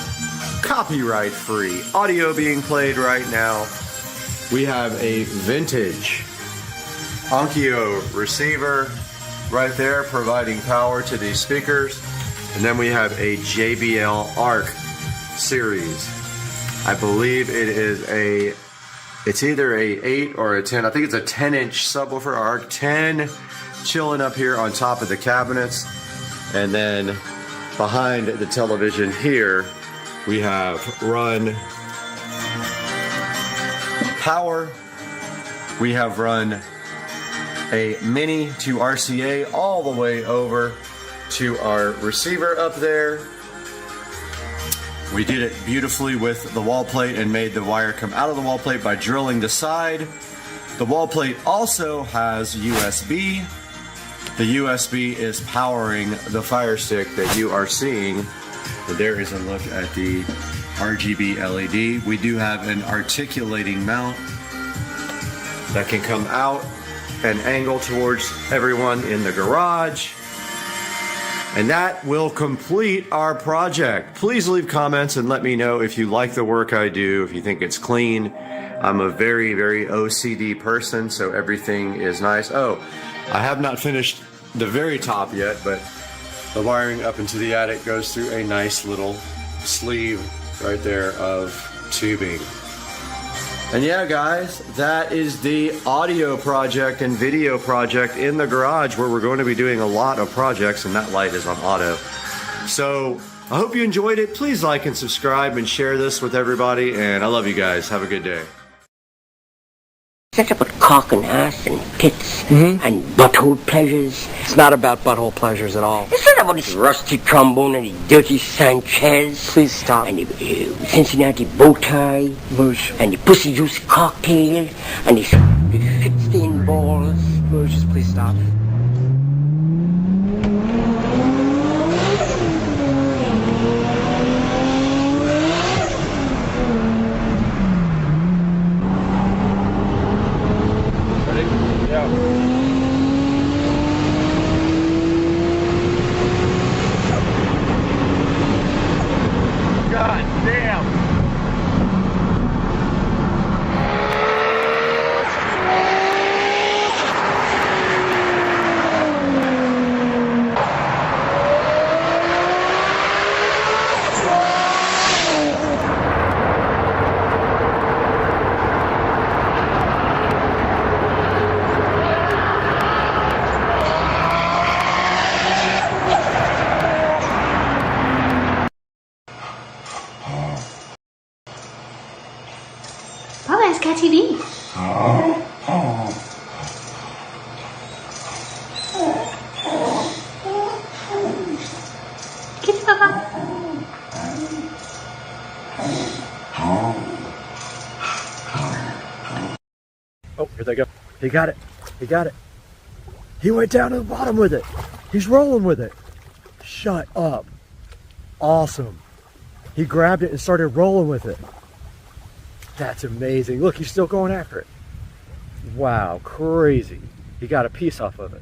copyright-free audio being played right now. We have a vintage Onkyo receiver right there providing power to these speakers. And then we have a JBL Arc series. I believe it is it's either a 8 or a 10. I think it's a 10-inch subwoofer Arc 10 chilling up here on top of the cabinets. And then behind the television here, we have run power. We have run a mini to RCA all the way over to our receiver up there. We did it beautifully with the wall plate and made the wire come out of the wall plate by drilling the side. The wall plate also has USB. The USB is powering the Fire Stick that you are seeing. And there is a look at the RGB LED. We do have an articulating mount that can come out and angle towards everyone in the garage. And that will complete our project. Please leave comments and let me know if you like the work I do, if you think it's clean. I'm a very, very OCD person, so everything is nice. Oh, I have not finished the very top yet, but the wiring up into the attic goes through a nice little sleeve right there of tubing. And yeah, guys, that is the audio project and video project in the garage, where we're going to be doing a lot of projects, and that light is on auto. So I hope you enjoyed it. Please like and subscribe and share this with everybody, and I love you guys. Have a good day. It's about cock and ass and tits and butthole pleasures. It's not about butthole pleasures at all. It's not about this rusty trombone and the dirty Sanchez. Please stop. And the Cincinnati bow tie. Moosh. And the pussy juice cocktail. And the shit-stained balls. Moosh, just please stop. Papa has cat TV. Kiss Papa. Oh, here they go. He got it. He got it. He went down to the bottom with it. He's rolling with it. Shut up. Awesome. He grabbed it and started rolling with it. That's amazing. Look, he's still going after it. Wow, crazy. He got a piece off of it.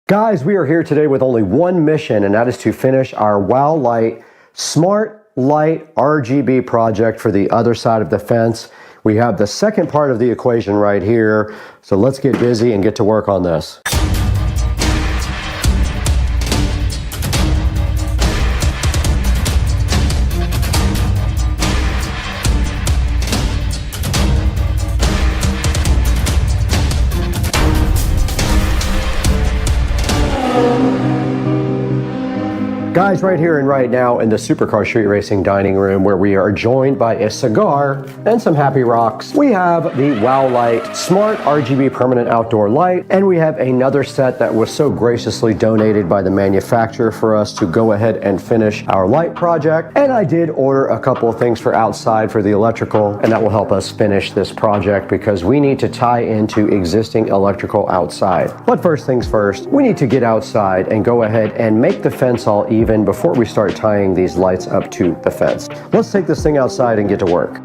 Guys, we are here today with only one mission, and that is to finish our Wow Light Smart Light RGB project for the other side of the fence. We have the second part of the equation right here, so let's get busy and get to work on this. Guys, right here and right now in the Supercar Street Racing dining room, where we are joined by a cigar and some happy rocks, we have the Wow Light Smart RGB Permanent Outdoor Light, and we have another set that was so graciously donated by the manufacturer for us to go ahead and finish our light project. And I did order a couple of things for outside for the electrical, and that will help us finish this project because we need to tie into existing electrical outside. But first things first, we need to get outside and go ahead and make the fence all even before we start tying these lights up to the fence. Let's take this thing outside and get to work.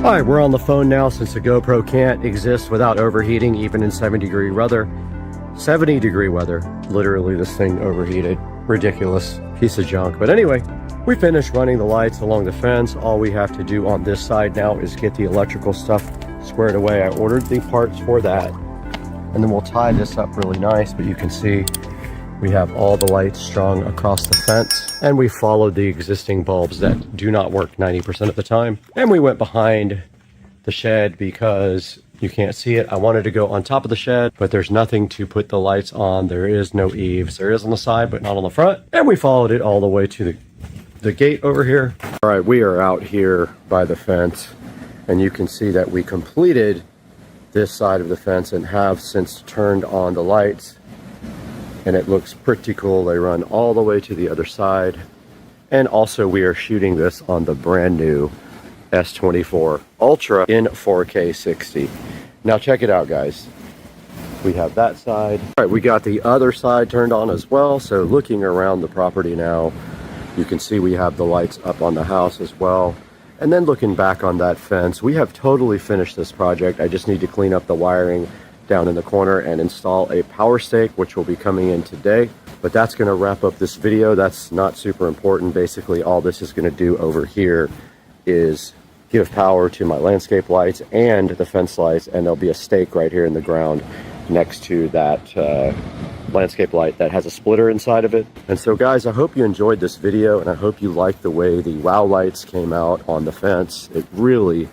All right, we're on the phone now since the GoPro can't exist without overheating, even in 70-degree weather. 70-degree weather. Literally, this thing overheated. Ridiculous piece of junk. But anyway, we finished running the lights along the fence. All we have to do on this side now is get the electrical stuff squared away. I ordered the parts for that. And then we'll tie this up really nice, but you can see we have all the lights strung across the fence, and we followed the existing bulbs that do not work 90% of the time. And we went behind the shed because you can't see it. I wanted to go on top of the shed, but there's nothing to put the lights on. There is no eaves. There is on the side, but not on the front. And we followed it all the way to the gate over here. All right, we are out here by the fence, and you can see that we completed this side of the fence and have since turned on the lights. And it looks pretty cool. They run all the way to the other side. And also we are shooting this on the brand new S24 Ultra in 4K 60. Now check it out, guys. We have that side. All right, we got the other side turned on as well. So looking around the property now, you can see we have the lights up on the house as well. And then looking back on that fence, we have totally finished this project. I just need to clean up the wiring down in the corner and install a power stake, which will be coming in today. But that's going to wrap up this video. That's not super important. Basically, all this is going to do over here is give power to my landscape lights and the fence lights, and there'll be a stake right here in the ground next to that landscape light that has a splitter inside of it. And so guys, I hope you enjoyed this video, and I hope you liked the way the wow lights came out on the fence. It really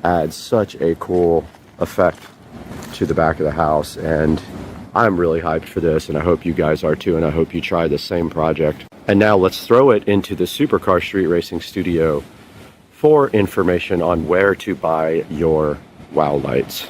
adds such a cool effect to the back of the house, and I'm really hyped for this, and I hope you guys are too, and I hope you try the same project. And now let's throw it into the Supercar Street Racing studio for information on where to buy your wow lights.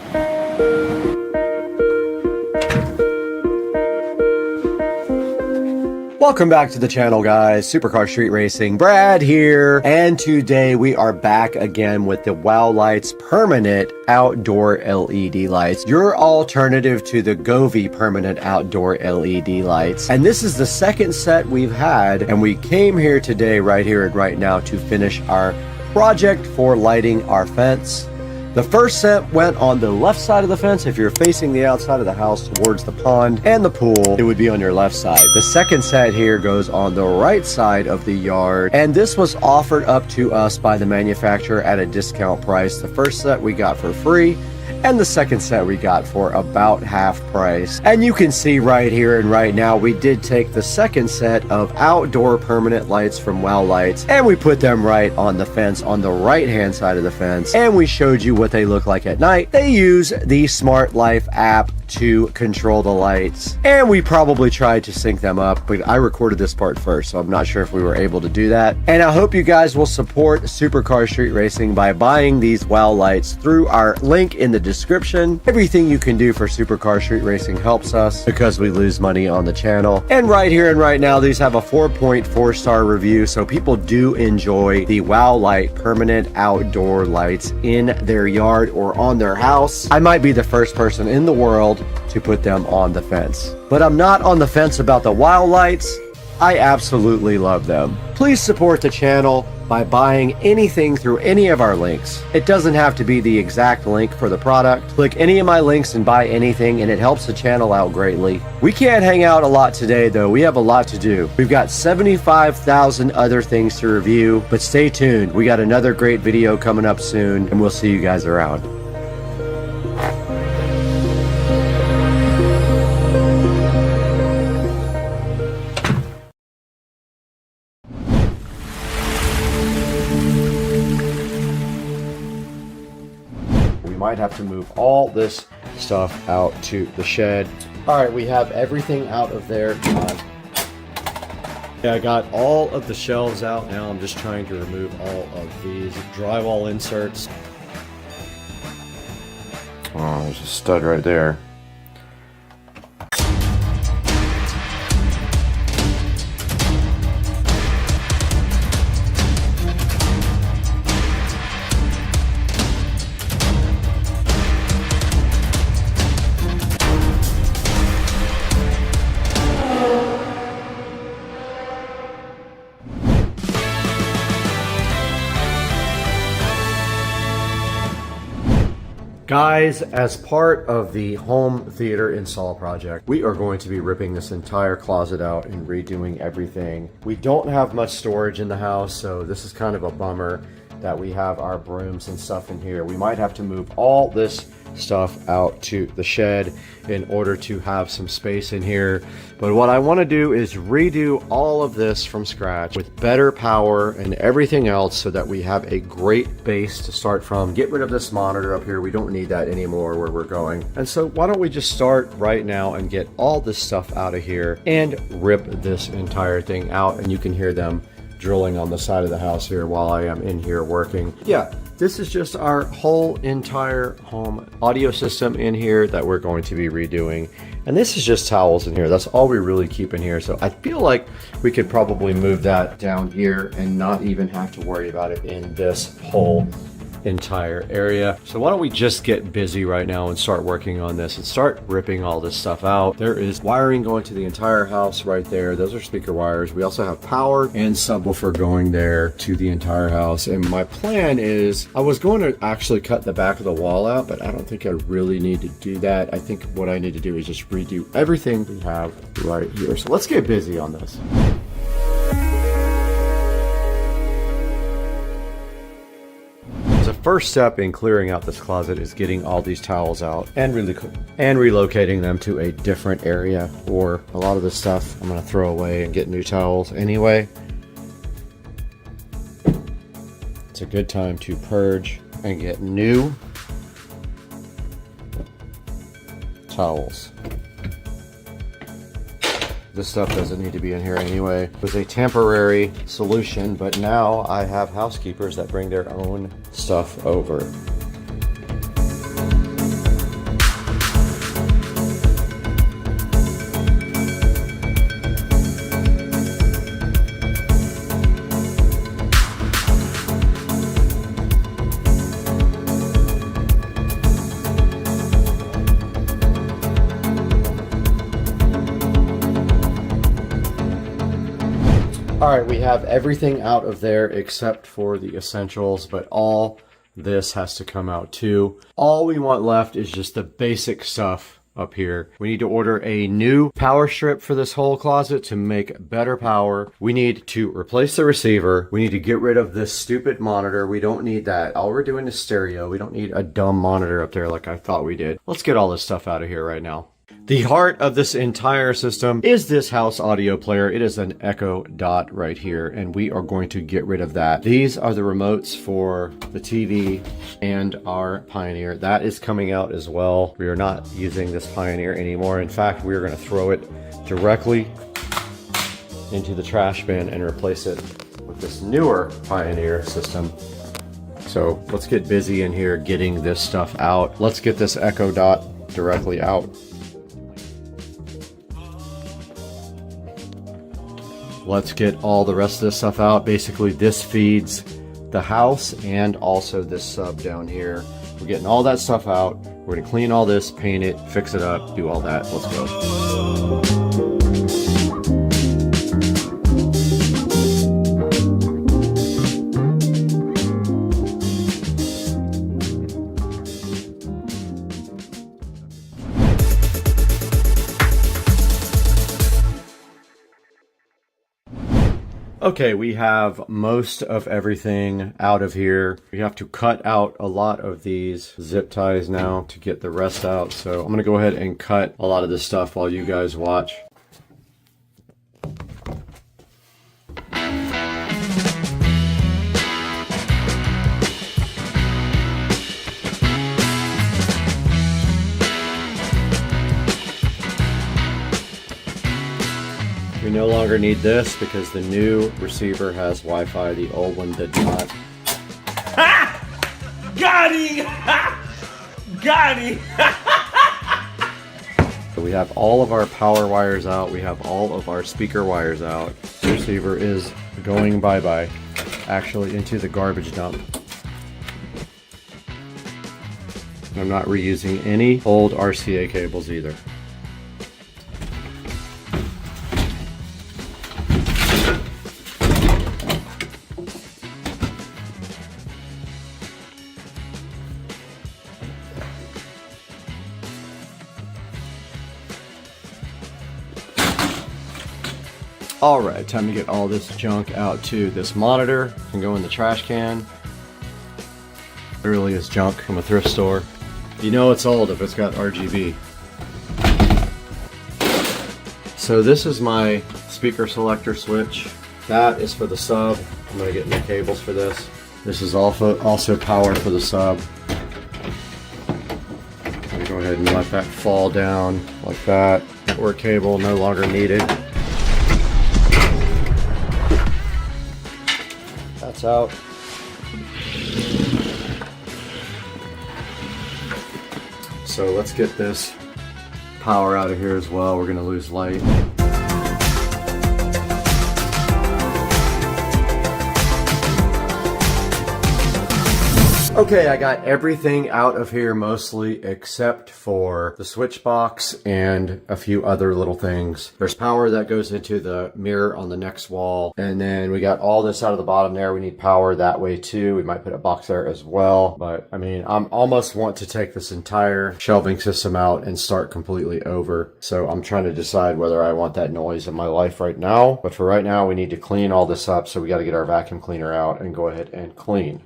Welcome back to the channel, guys. Supercar Street Racing, Brad here, and today we are back again with the Wow Lights permanent outdoor LED lights, your alternative to the Govee permanent outdoor LED lights. And this is the second set we've had, and we came here today, right here and right now, to finish our project for lighting our fence. The first set went on the left side of the fence. If you're facing the outside of the house towards the pond and the pool, it would be on your left side. The second set here goes on the right side of the yard, and this was offered up to us by the manufacturer at a discount price. The first set we got for free, and the second set we got for about half price. And you can see right here and right now, we did take the second set of outdoor permanent lights from Wow Lights, and we put them right on the fence on the right hand side of the fence, and we showed you what they look like at night. They use the Smart Life app to control the lights, and we probably tried to sync them up, but I recorded this part first, so I'm not sure if we were able to do that. And I hope you guys will support Supercar Street Racing by buying these Wow Lights through our link in the description. Everything you can do for Supercar Street Racing helps us because we lose money on the channel. And right here and right now, these have a 4.4 star review, so people do enjoy the Wow Light permanent outdoor lights in their yard or on their house. I might be the first person in the world to put them on the fence, but I'm not on the fence about the Wow Lights. I absolutely love them. Please support the channel by buying anything through any of our links. It doesn't have to be the exact link for the product. Click any of my links and buy anything, and it helps the channel out greatly. We can't hang out a lot today though. We have a lot to do. We've got 75,000 other things to review, but stay tuned. We got another great video coming up soon, and we'll see you guys around. Might have to move all this stuff out to the shed. All right, we have everything out of there. Yeah, I got all of the shelves out now. I'm just trying to remove all of these drywall inserts. Oh, there's a stud right there. Guys, as part of the home theater install project, we are going to be ripping this entire closet out and redoing everything. We don't have much storage in the house, so this is kind of a bummer that we have our brooms and stuff in here. We might have to move all this stuff out to the shed in order to have some space in here. But what I want to do is redo all of this from scratch with better power and everything else so that we have a great base to start from. Get rid of this monitor up here. We don't need that anymore where we're going. And so why don't we just start right now and get all this stuff out of here and rip this entire thing out. And you can hear them drilling on the side of the house here while I am in here working. Yeah, this is just our whole entire home audio system in here that we're going to be redoing. And this is just towels in here. That's all we really keep in here. So I feel like we could probably move that down here and not even have to worry about it in this whole entire area. So why don't we just get busy right now and start working on this and start ripping all this stuff out. There is wiring going to the entire house right there. Those are speaker wires. We also have power and subwoofer going there to the entire house. And my plan is I was going to actually cut the back of the wall out, but I don't think I really need to do that. I think what I need to do is just redo everything we have right here. So let's get busy on this. The first step in clearing out this closet is getting all these towels out and relocating them to a different area. Or a lot of this stuff I'm going to throw away and get new towels anyway. It's a good time to purge and get new towels. This stuff doesn't need to be in here anyway. It was a temporary solution, but now I have housekeepers that bring their own stuff over. All right, we have everything out of there except for the essentials, but all this has to come out too. All we want left is just the basic stuff up here. We need to order a new power strip for this whole closet to make better power. We need to replace the receiver. We need to get rid of this stupid monitor. We don't need that. All we're doing is stereo. We don't need a dumb monitor up there like I thought we did. Let's get all this stuff out of here right now. The heart of this entire system is this house audio player. It is an Echo Dot right here, and we are going to get rid of that. These are the remotes for the TV and our Pioneer. That is coming out as well. We are not using this Pioneer anymore. In fact, we are going to throw it directly into the trash bin and replace it with this newer Pioneer system. So let's get busy in here getting this stuff out. Let's get this Echo Dot directly out. Let's get all the rest of this stuff out. Basically, this feeds the house and also this sub down here. We're getting all that stuff out. We're gonna clean all this, paint it, fix it up, do all that. Let's go. Okay, we have most of everything out of here. We have to cut out a lot of these zip ties now to get the rest out. So I'm gonna go ahead and cut a lot of this stuff while you guys watch. We no longer need this because the new receiver has Wi-Fi. The old one did not. Ha! Got him! Got him! So we have all of our power wires out. We have all of our speaker wires out. The receiver is going bye-bye, actually into the garbage dump. I'm not reusing any old RCA cables either. All right, time to get all this junk out to this monitor and go in the trash can. Literally is junk from a thrift store. You know it's old if it's got RGB. So this is my speaker selector switch. That is for the sub. I'm gonna get new cables for this. This is also power for the sub. I'm gonna go ahead and let that fall down like that. Network cable no longer needed. That's out. So let's get this power out of here as well. We're gonna lose light. Okay, I got everything out of here mostly except for the switch box and a few other little things. There's power that goes into the mirror on the next wall. And then we got all this out of the bottom there. We need power that way too. We might put a box there as well. But I mean, I'm almost want to take this entire shelving system out and start completely over. So I'm trying to decide whether I want that noise in my life right now. But for right now, we need to clean all this up. So we got to get our vacuum cleaner out and go ahead and clean.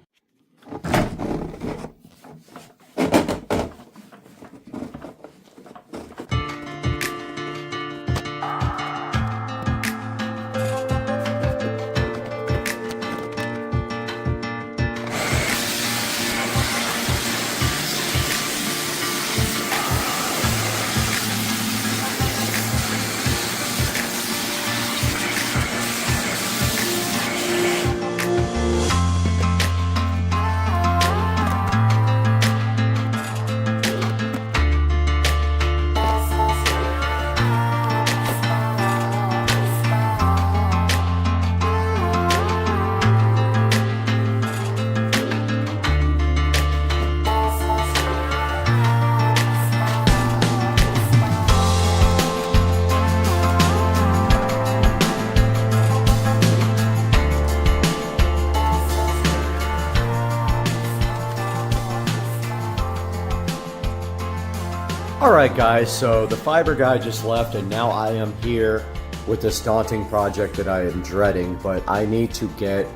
Alright guys, so the fiber guy just left and now I am here with this daunting project that I am dreading, but I need to get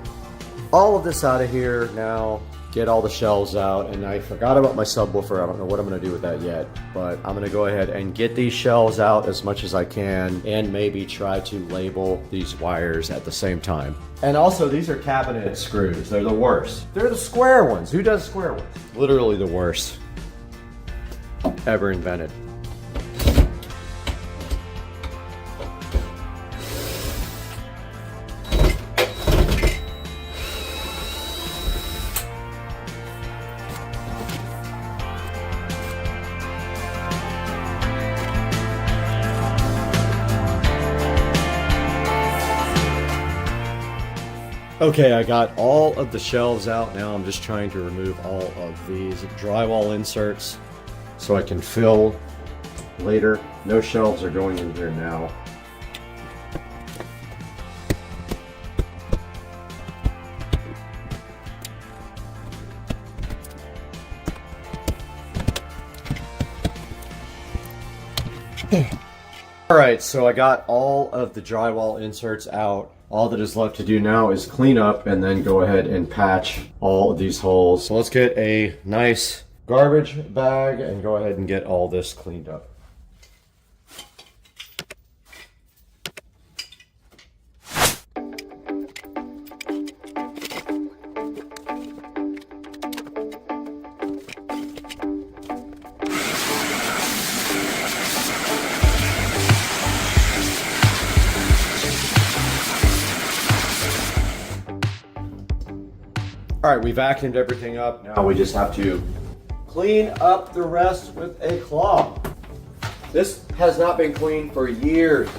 all of this out of here now, get all the shelves out, and I forgot about my subwoofer. I don't know what I'm going to do with that yet, but I'm going to go ahead and get these shelves out as much as I can and maybe try to label these wires at the same time. And also, these are cabinet screws. They're the worst. They're the square ones. Who does square ones? Literally the worst ever invented. Okay, I got all of the shelves out. Now I'm just trying to remove all of these drywall inserts so I can fill later. No shelves are going in here now. Alright, so I got all of the drywall inserts out. All that is left to do now is clean up and then go ahead and patch all of these holes. So let's get a nice garbage bag and go ahead and get all this cleaned up. All right, we vacuumed everything up. Now we just have to clean up the rest with a cloth. This has not been cleaned for years.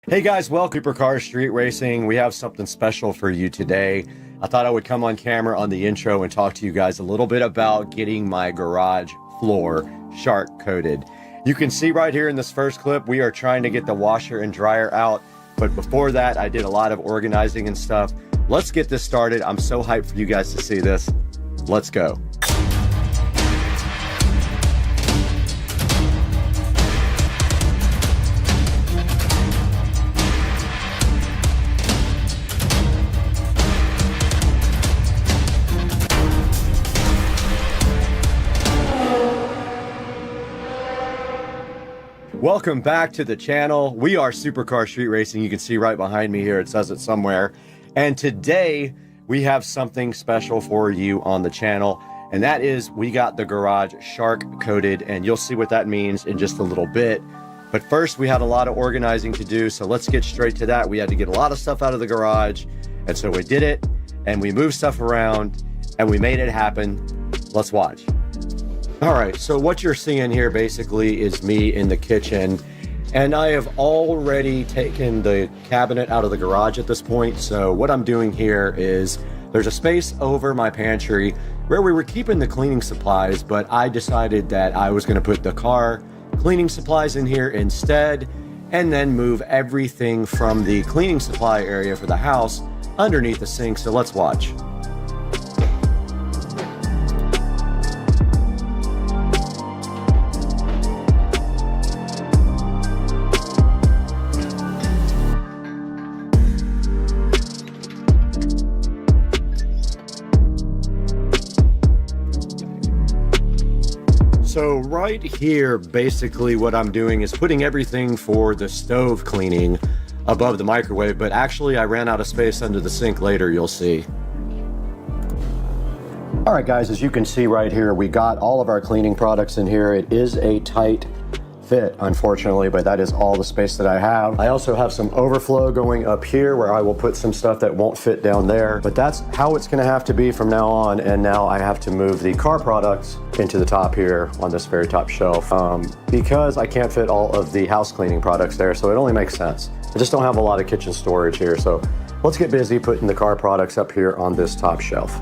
Hey guys, welcome to Supercar Street Racing. We have something special for you today. I thought I would come on camera on the intro and talk to you guys a little bit about getting my garage floor shark coated. You can see right here in this first clip, we are trying to get the washer and dryer out. But before that, I did a lot of organizing and stuff. Let's get this started. I'm so hyped for you guys to see this. Let's go. Welcome back to the channel. We are Supercar Street Racing. You can see right behind me here, it says it somewhere. And today we have something special for you on the channel. And that is, we got the garage shark coated, and you'll see what that means in just a little bit. But first, we had a lot of organizing to do, so let's get straight to that. We had to get a lot of stuff out of the garage, and so we did it, and we moved stuff around, and we made it happen. Let's watch. All right, so what you're seeing here basically is me in the kitchen, and I have already taken the cabinet out of the garage at this point. So what I'm doing here is there's a space over my pantry where we were keeping the cleaning supplies, but I decided that I was going to put the car cleaning supplies in here instead, and then move everything from the cleaning supply area for the house underneath the sink. So let's watch. So right here, basically what I'm doing is putting everything for the stove cleaning above the microwave, but actually I ran out of space under the sink later, you'll see. All right, guys, as you can see right here, we got all of our cleaning products in here. It is a tight fit, unfortunately, but that is all the space that I have. I also have some overflow going up here where I will put some stuff that won't fit down there, but that's how it's gonna have to be from now on. And now I have to move the car products into the top here on this very top shelf because I can't fit all of the house cleaning products there, so it only makes sense. I just don't have a lot of kitchen storage here, so let's get busy putting the car products up here on this top shelf.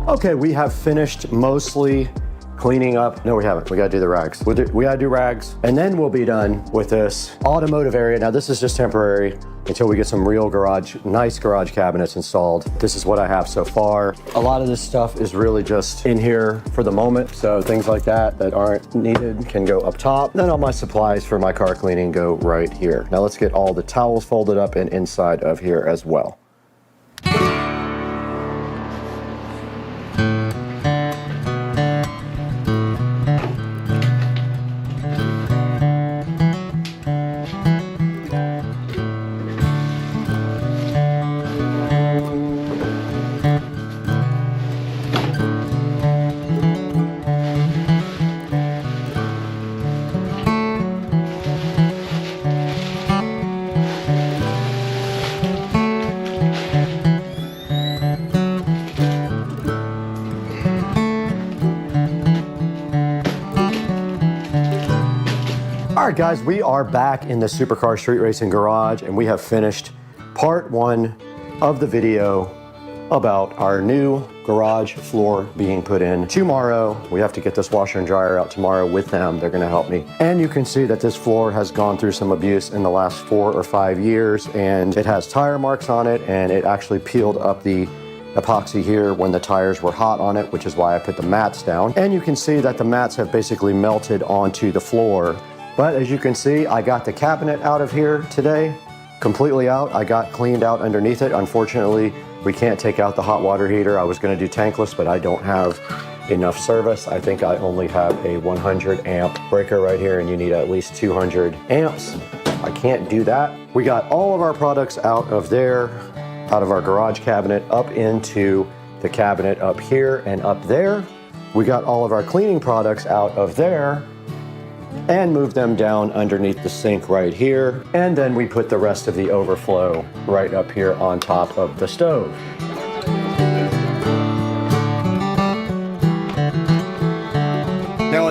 Okay, we have finished mostly cleaning up. No, we haven't. We gotta do the rags. We gotta do rags, and then we'll be done with this automotive area. Now, this is just temporary until we get some real nice garage cabinets installed. This is what I have so far. A lot of this stuff is really just in here for the moment, so things like that aren't needed can go up top. Then all my supplies for my car cleaning go right here. Now let's get all the towels folded up and inside of here as well. All right, guys, we are back in the Supercar Street Racing garage, and we have finished part one of the video about our new garage floor being put in. Tomorrow, we have to get this washer and dryer out tomorrow with them. They're gonna help me. And you can see that this floor has gone through some abuse in the last 4 or 5 years, and it has tire marks on it, and it actually peeled up the epoxy here when the tires were hot on it, which is why I put the mats down. And you can see that the mats have basically melted onto the floor. But as you can see, I got the cabinet out of here today, completely out. I got cleaned out underneath it. Unfortunately, we can't take out the hot water heater. I was gonna do tankless, but I don't have enough service. I think I only have a 100 amp breaker right here, and you need at least 200 amps. I can't do that. We got all of our products out of there, out of our garage cabinet, up into the cabinet up here and up there. We got all of our cleaning products out of there and move them down underneath the sink right here. And then we put the rest of the overflow right up here on top of the stove.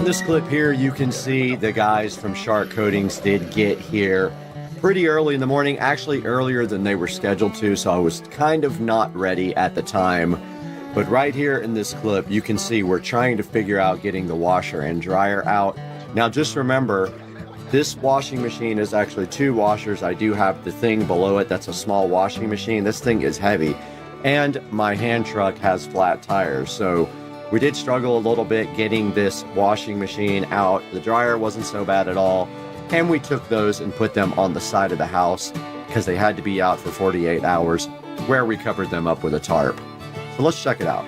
this clip here, you can see the guys from Shark Coatings did get here pretty early in the morning, actually earlier than they were scheduled to, so I was kind of not ready at the time. But right here in this clip, you can see we're trying to figure out getting the washer and dryer out. Now just remember, this washing machine is actually 2 washers. I do have the thing below it that's a small washing machine. This thing is heavy, and my hand truck has flat tires, so we did struggle a little bit getting this washing machine out. The dryer wasn't so bad at all, and we took those and put them on the side of the house because they had to be out for 48 hours, where we covered them up with a tarp. So let's check it out.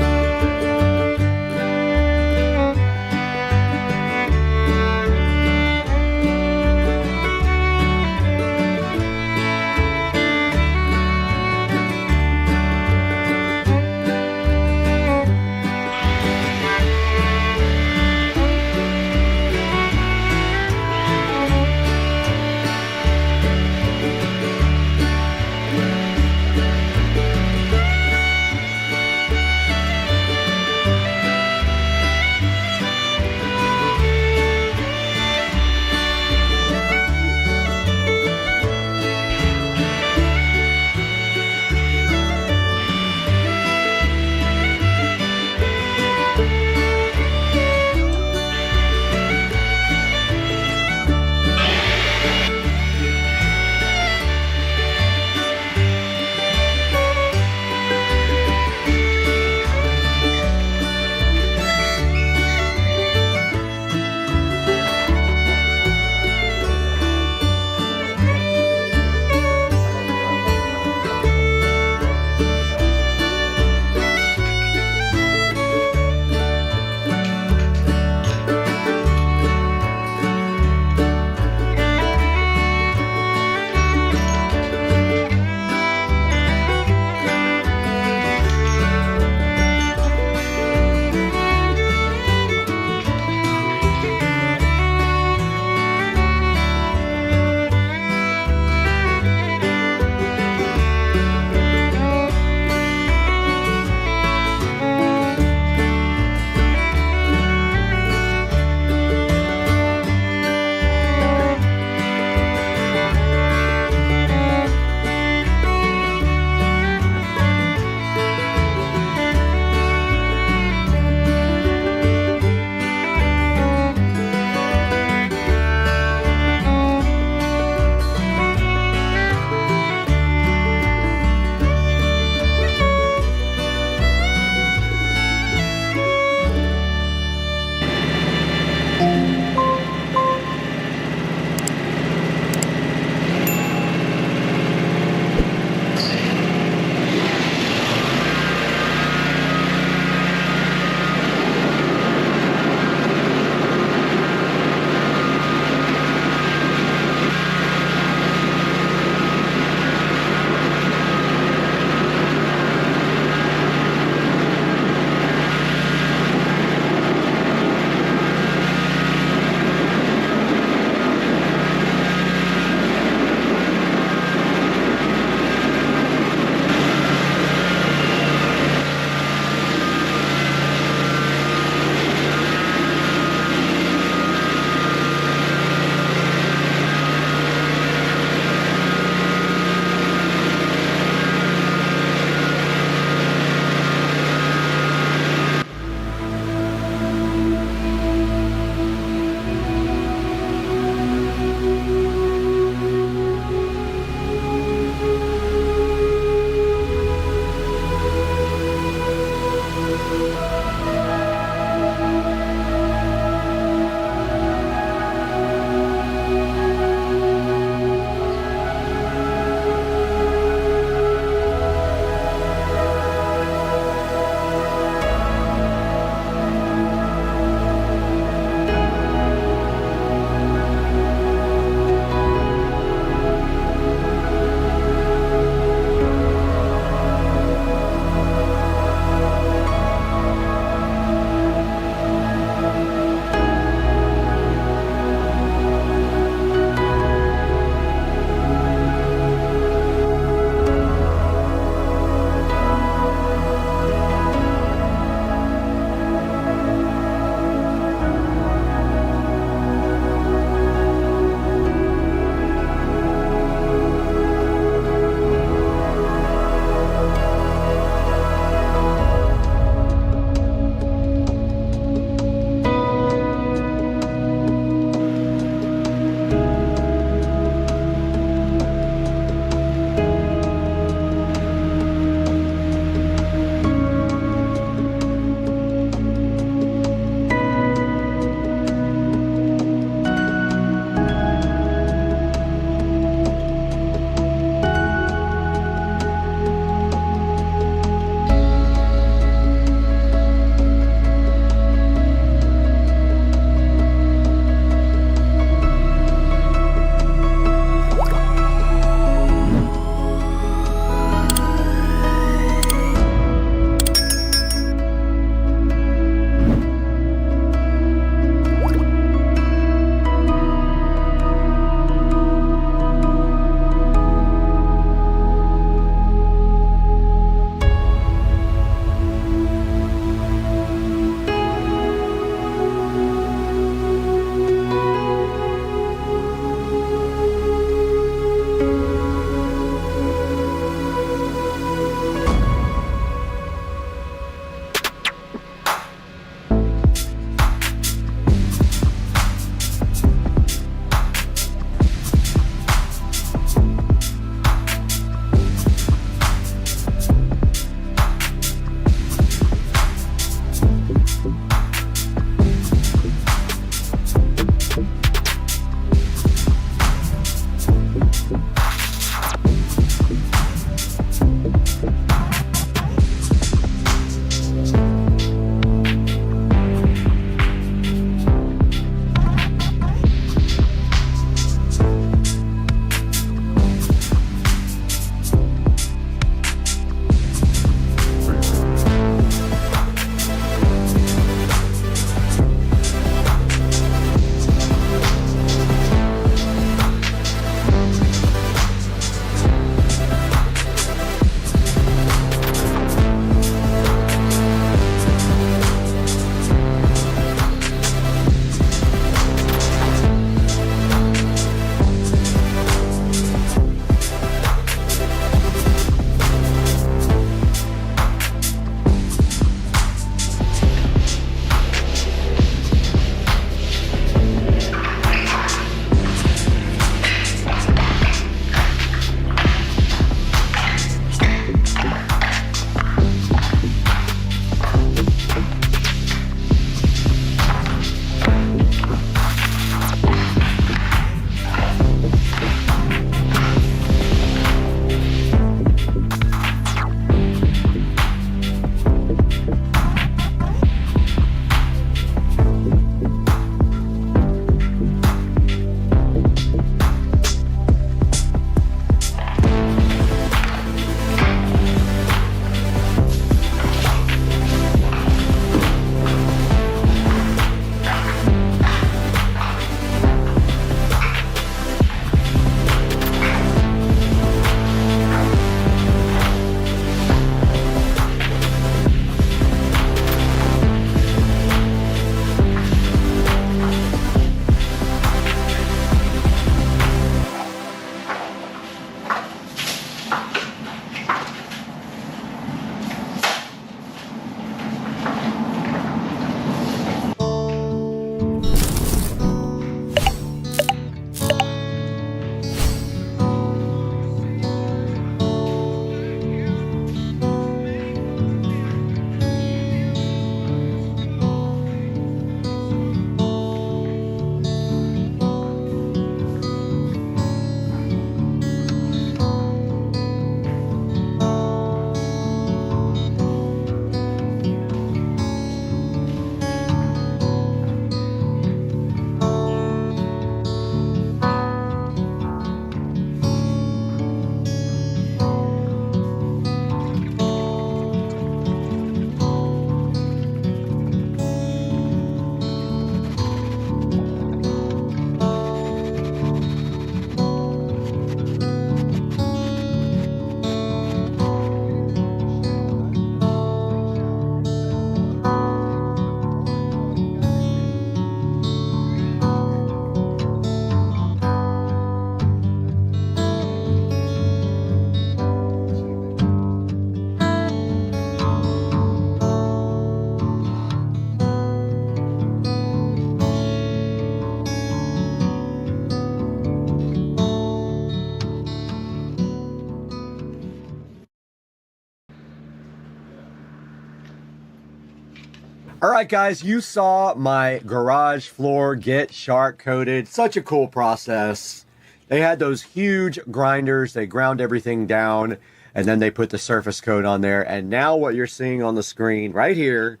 All right, guys, you saw my garage floor get shark coated. Such a cool process. They had those huge grinders. They ground everything down, and then they put the surface coat on there. And now what you're seeing on the screen right here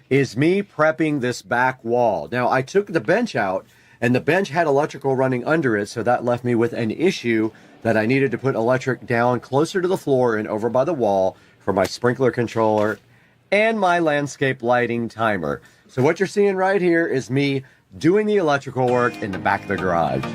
is me prepping this back wall. Now, I took the bench out, and the bench had electrical running under it, so that left me with an issue that I needed to put electric down closer to the floor and over by the wall for my sprinkler controller and my landscape lighting timer. So what you're seeing right here is me doing the electrical work in the back of the garage.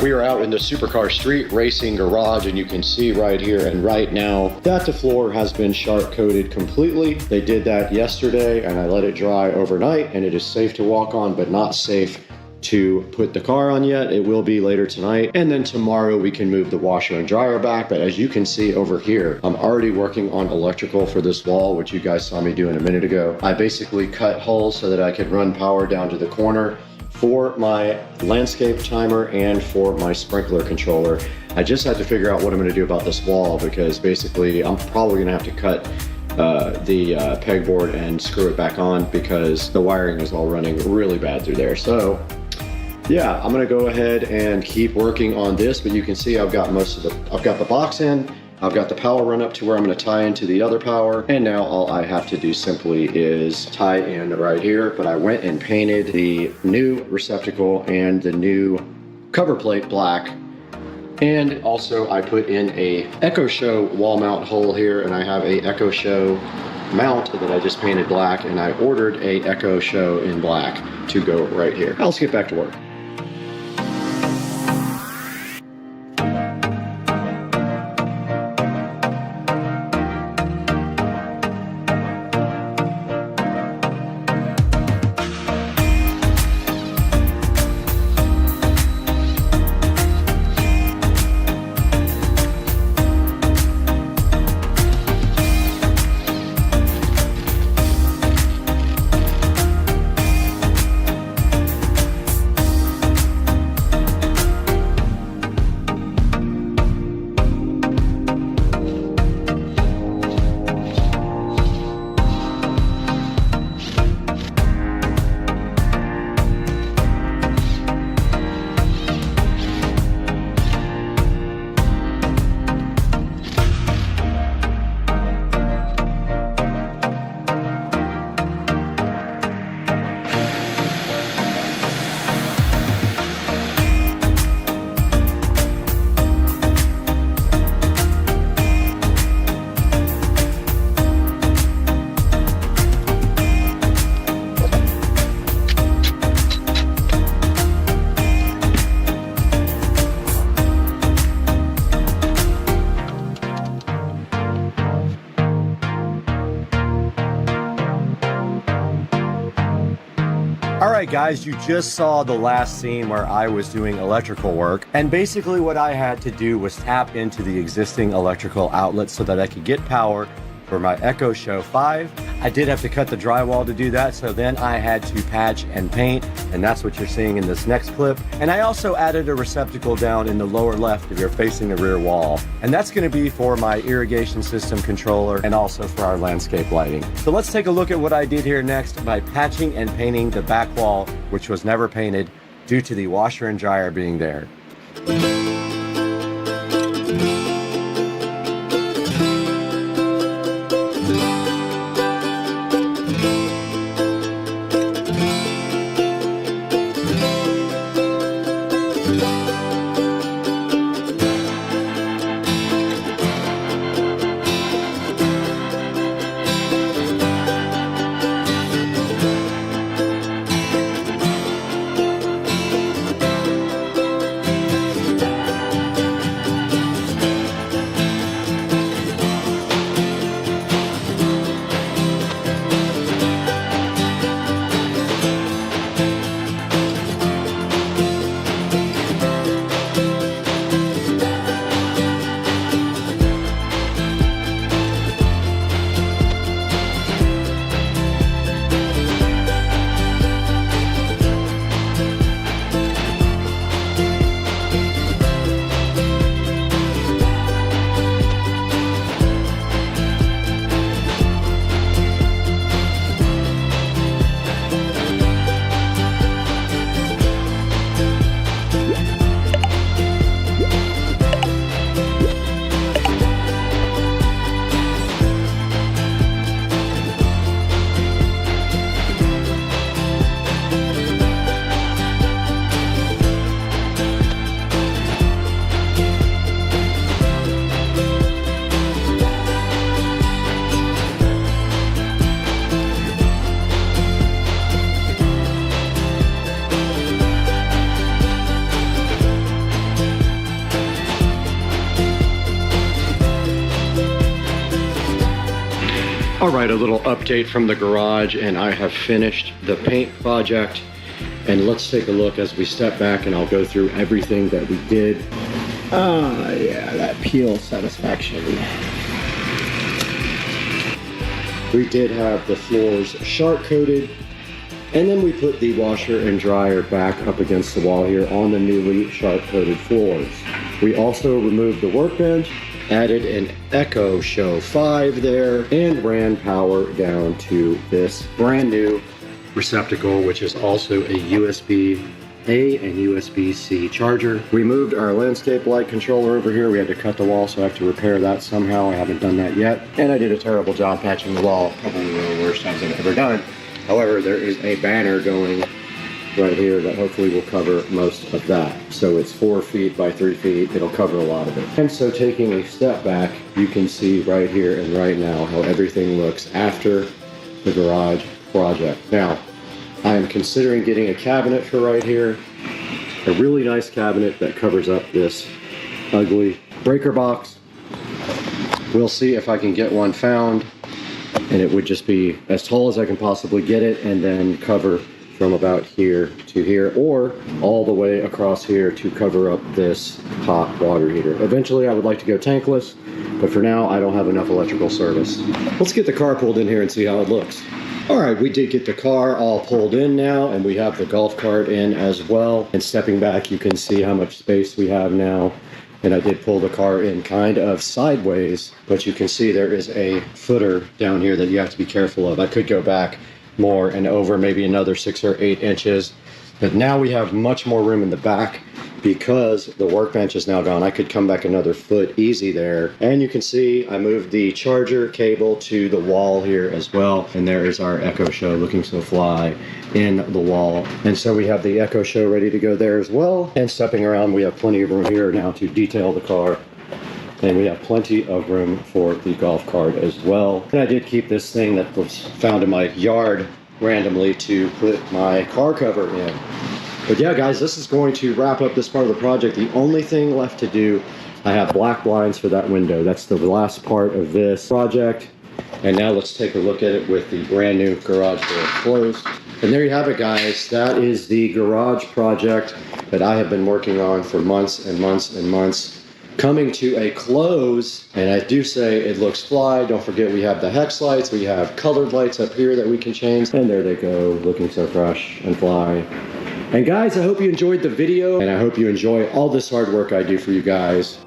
We are out in the supercar street racing garage, and you can see right here and right now that the floor has been shark coated completely. They did that yesterday, and I let it dry overnight, and it is safe to walk on, but not safe to put the car on yet. It will be later tonight, and then tomorrow we can move the washer and dryer back. But as you can see over here, I'm already working on electrical for this wall, which you guys saw me doing a minute ago. I basically cut holes so that I could run power down to the corner for my landscape timer and for my sprinkler controller. I just had to figure out what I'm going to do about this wall, because basically I'm probably going to have to cut the pegboard and screw it back on, because the wiring is all running really bad through there. So yeah, I'm going to go ahead and keep working on this, but you can see I've got the box in. I've got the power run up to where I'm going to tie into the other power, and now all I have to do simply is tie in right here. But I went and painted the new receptacle and the new cover plate black, and also I put in a Echo Show wall mount hole here, and I have a Echo Show mount that I just painted black, and I ordered a Echo Show in black to go right here. Now let's get back to work. Alright guys, you just saw the last scene where I was doing electrical work, and basically what I had to do was tap into the existing electrical outlet so that I could get power for my Echo Show 5. I did have to cut the drywall to do that, so then I had to patch and paint, and that's what you're seeing in this next clip. And I also added a receptacle down in the lower left if you're facing the rear wall. And that's gonna be for my irrigation system controller and also for our landscape lighting. So let's take a look at what I did here next by patching and painting the back wall, which was never painted due to the washer and dryer being there. Alright, a little update from the garage, and I have finished the paint project. And let's take a look as we step back and I'll go through everything that we did. Yeah, that peel satisfaction. We did have the floors sharp coated, and then we put the washer and dryer back up against the wall here on the newly sharp coated floors. We also removed the workbench, added an Echo Show 5 there, and ran power down to this brand new receptacle, which is also a USB-A and USB-C charger. We moved our landscape light controller over here. We had to cut the wall, so I have to repair that somehow. I haven't done that yet. And I did a terrible job patching the wall, probably one of the worst times I've ever done. However, there is a banner going right here that hopefully will cover most of that. So it's 4 feet by 3 feet. It'll cover a lot of it. And so taking a step back, you can see right here and right now how everything looks after the garage project. Now, I am considering getting a cabinet for right here. A really nice cabinet that covers up this ugly breaker box. We'll see if I can get one found, and it would just be as tall as I can possibly get it and then cover from about here to here, or all the way across here to cover up this hot water heater. Eventually I would like to go tankless, but for now I don't have enough electrical service. Let's get the car pulled in here and see how it looks. All right, we did get the car all pulled in now, and we have the golf cart in as well. And stepping back, you can see how much space we have now. And I did pull the car in kind of sideways, but you can see there is a footer down here that you have to be careful of. I could go back more and over maybe another 6 or 8 inches, but now we have much more room in the back because the workbench is now gone. I could come back another foot easy there. And you can see I moved the charger cable to the wall here as well, and there is our Echo Show looking so fly in the wall. And so we have the Echo Show ready to go there as well. And stepping around, we have plenty of room here now to detail the car. And we have plenty of room for the golf cart as well. And I did keep this thing that was found in my yard randomly to put my car cover in. But yeah, guys, this is going to wrap up this part of the project. The only thing left to do, I have black blinds for that window. That's the last part of this project. And now let's take a look at it with the brand new garage door closed. And there you have it, guys. That is the garage project that I have been working on for months and months and months, coming to a close. And I do say it looks fly. Don't forget we have the hex lights. We have colored lights up here that we can change. And there they go, looking so fresh and fly. And guys, I hope you enjoyed the video, and I hope you enjoy all this hard work I do for you guys.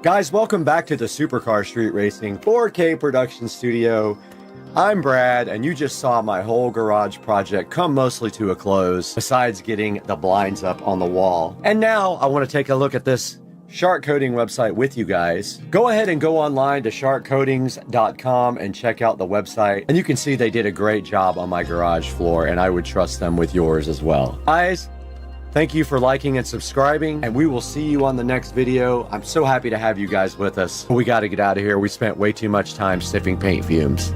Guys, welcome back to the Supercar Street Racing 4K production studio. I'm Brad, and you just saw my whole garage project come mostly to a close, besides getting the blinds up on the wall. And now I want to take a look at this shark coating website with you guys. Go ahead and go online to sharkcoatings.com and check out the website. And you can see they did a great job on my garage floor, and I would trust them with yours as well. Guys, thank you for liking and subscribing, and we will see you on the next video. I'm so happy to have you guys with us. We got to get out of here. We spent way too much time sniffing paint fumes.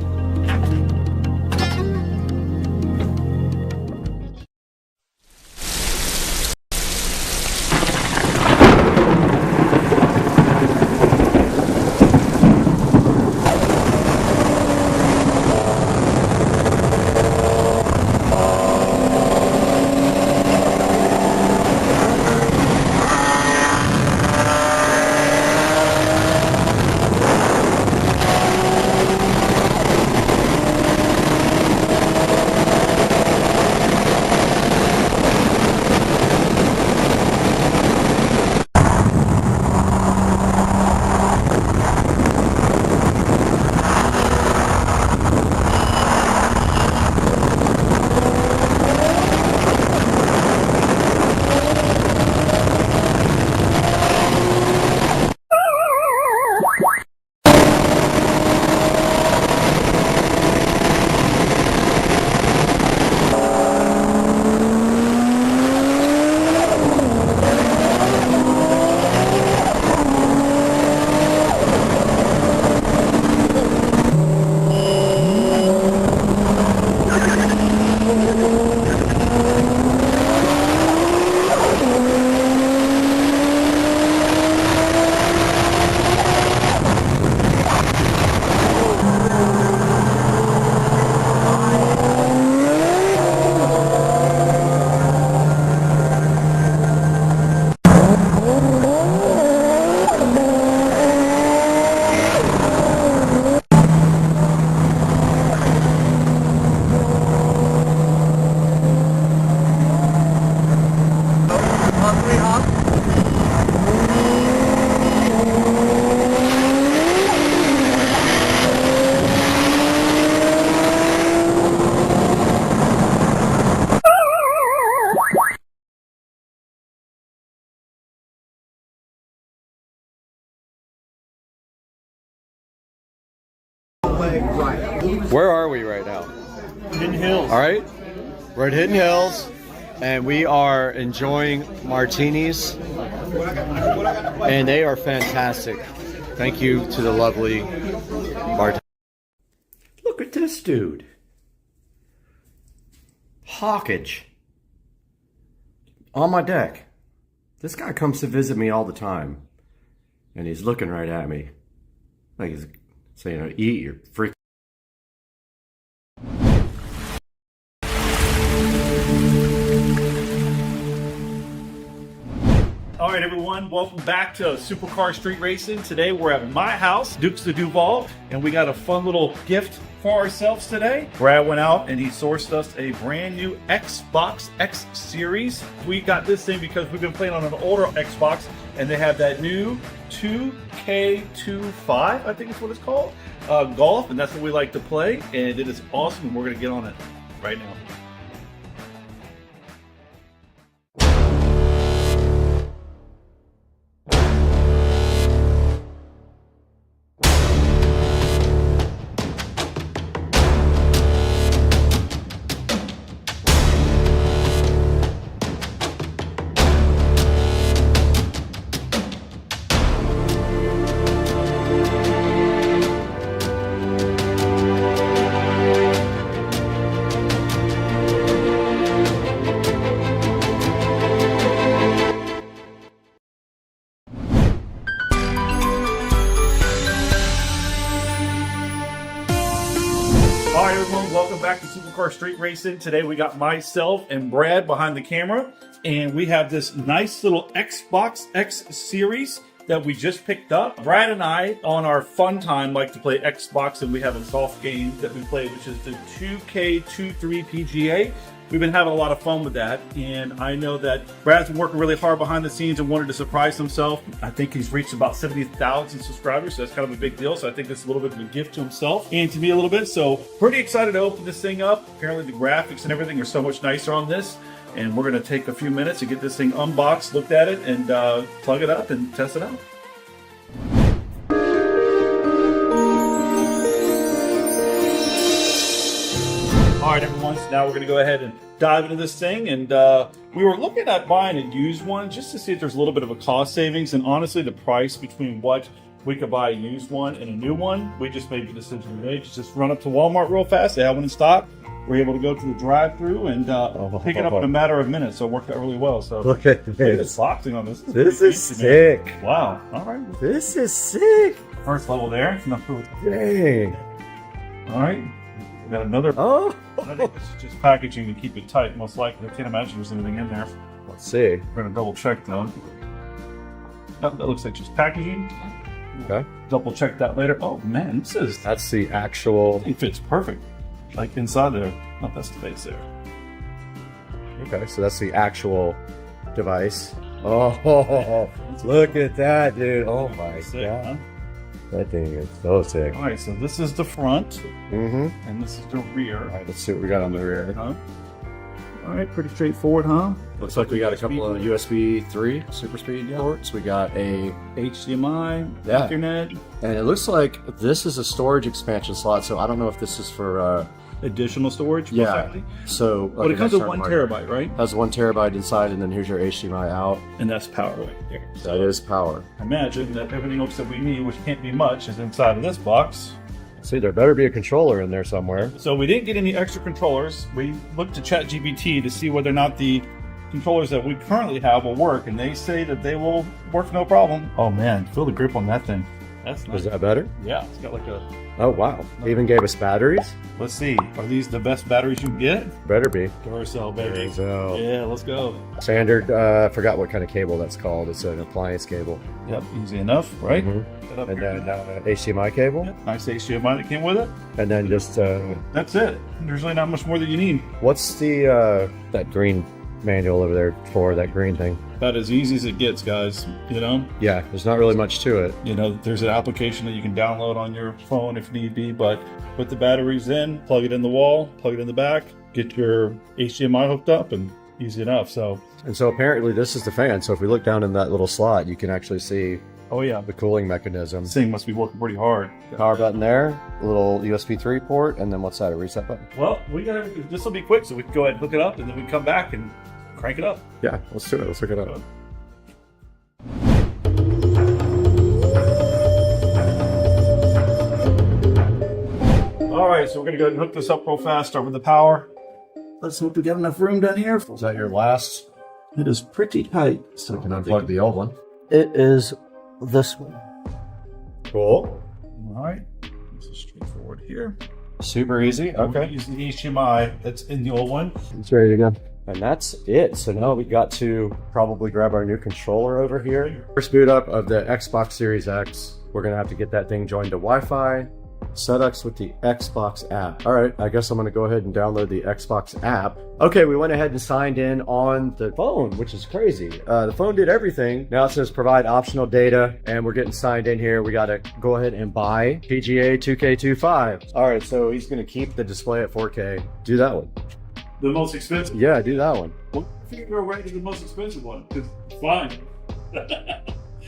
Where are we right now? Hidden Hills. All right, we're at Hidden Hills, and we are enjoying martinis, and they are fantastic. Thank you to the lovely bartender. Look at this dude. Hawkage. On my deck. This guy comes to visit me all the time, and he's looking right at me. Like he's saying, eat your freak. All right, everyone, welcome back to Supercar Street Racing. Today we're at my house, Dukes de Duval, and we got a fun little gift for ourselves today. Brad went out and he sourced us a brand new Xbox X Series. We got this thing because we've been playing on an older Xbox, and they have that new 2K25, I think is what it's called, golf, and that's what we like to play, and it is awesome, and we're gonna get on it right now. All right, everyone, welcome back to Supercar Street Racing. Today we got myself and Brad behind the camera, and we have this nice little Xbox X series that we just picked up. Brad and I, on our fun time, like to play Xbox, and we have a golf game that we play, which is the 2K23 PGA. We've been having a lot of fun with that, and I know that Brad's been working really hard behind the scenes and wanted to surprise himself. I think he's reached about 70,000 subscribers, so that's kind of a big deal. So I think that's a little bit of a gift to himself and to me a little bit. So pretty excited to open this thing up. Apparently the graphics and everything are so much nicer on this, and we're going to take a few minutes to get this thing unboxed, looked at it, and plug it up and test it out. All right, everyone, so now we're going to go ahead and dive into this thing. And we were looking at buying a used one just to see if there's a little bit of a cost savings. And honestly, the price between what we could buy a used one and a new one, we just made the decision today to just run up to Walmart real fast. They have one in stock. We're able to go to the drive-thru and pick it up in a matter of minutes. So it worked out really well. So Look at look at this. the boxing on this. This is sick. Man. Wow. All right. This is sick. First level there. Dang. All right. We got another. Oh. I think this is just packaging to keep it tight, most likely. I can't imagine there's anything in there. Let's see. We're going to double check though. Oh, that looks like just packaging. Okay. Double check that later. Oh man, this is. That's the actual. It fits perfect. Like inside there. Oh, that's the base there. Okay, so that's the actual device. Oh, look at that, dude. Oh my Sick, god. huh? That thing is so sick. All right, so this is the front, Mm-hmm. and this is the rear. All right, let's see what we got on the rear. Huh? All right, pretty straightforward, huh? Looks like we got a couple of USB 3 super speed ports. We got a HDMI, Yeah. Ethernet, and it looks like this is a storage expansion slot. So I don't know if this is for additional storage. most yeah. likely. So But it comes with 1 terabyte, right? Has 1 terabyte inside, and then here's your HDMI out. And that's power right there. That is power. Imagine that everything else that we need, which can't be much, is inside of this box. See, there better be a controller in there somewhere. So we didn't get any extra controllers. We looked to ChatGPT to see whether or not the controllers that we currently have will work, and they say that they will work no problem. Oh man, feel the grip on that thing. That's nice. Is that better? Yeah, it's got like a. Oh wow. They even gave us batteries. Let's see. Are these the best batteries you can get? Better be. Duracell, baby. So Yeah, let's go. standard. I forgot what kind of cable that's called. It's an appliance cable. Yep, easy enough, right? Mhm. Set up And here. then HDMI cable. Yep, nice HDMI that came with it. And then just That's it. There's really not much more that you need. what's the that green manual over there for that green thing? About as easy as it gets, guys. You know. Yeah, there's not really much to it. You know, there's an application that you can download on your phone if need be, but put the batteries in, plug it in the wall, plug it in the back, get your HDMI hooked up, and easy enough. So, And so apparently this is the fan. So if we look down in that little slot, you can actually see oh yeah, the cooling mechanism. this thing must be working pretty hard. Power button there, a little USB 3 port, and then what's that, a reset button? Well, we got this will be quick, so we can go ahead and hook it up, and then we come back and crank it up. Yeah, let's do it. Let's hook it up. All right, so we're gonna go ahead and hook this up real fast, start with the power. Let's hope we got enough room down here. Is that your last? It is pretty tight. So We can unplug the old one. It is this one. Cool. All right, this is straightforward here. Super easy. Okay. Use the HDMI that's in the old one. It's ready to go. And that's it. So now we got to probably grab our new controller over here. First boot up of the Xbox Series X. We're going to have to get that thing joined to Wi-Fi. SetX with the Xbox app. All right, I guess I'm going to go ahead and download the Xbox app. Okay, we went ahead and signed in on the phone, which is crazy. The phone did everything. Now it says provide optional data, and we're getting signed in here. We got to go ahead and buy PGA 2K25. All right, so he's going to keep the display at 4K. Do that one. The most expensive. Yeah, do that one. Well, I think we're right to the most expensive one. It's fine.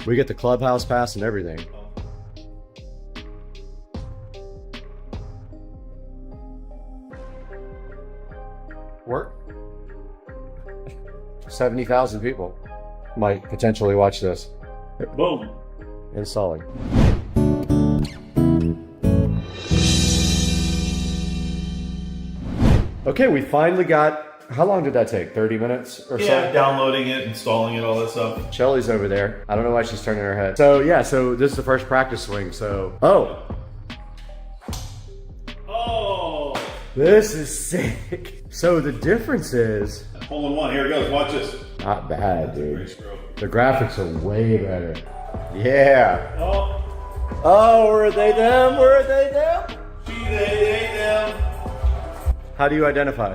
We get the clubhouse pass and everything. Work. 70,000 people might potentially watch this. Boom. Installing. Okay, we finally got. How long did that take? 30 minutes or so? Yeah, downloading it, installing it, all that stuff. Shelly's over there. I don't know why she's turning her head. So yeah, so this is the first practice swing. So oh, This is sick. So the difference is... Hole in one, here it goes, watch this. Not bad, dude. The graphics are way better. Yeah. Oh, were they them? Were they them? They them. How do you identify?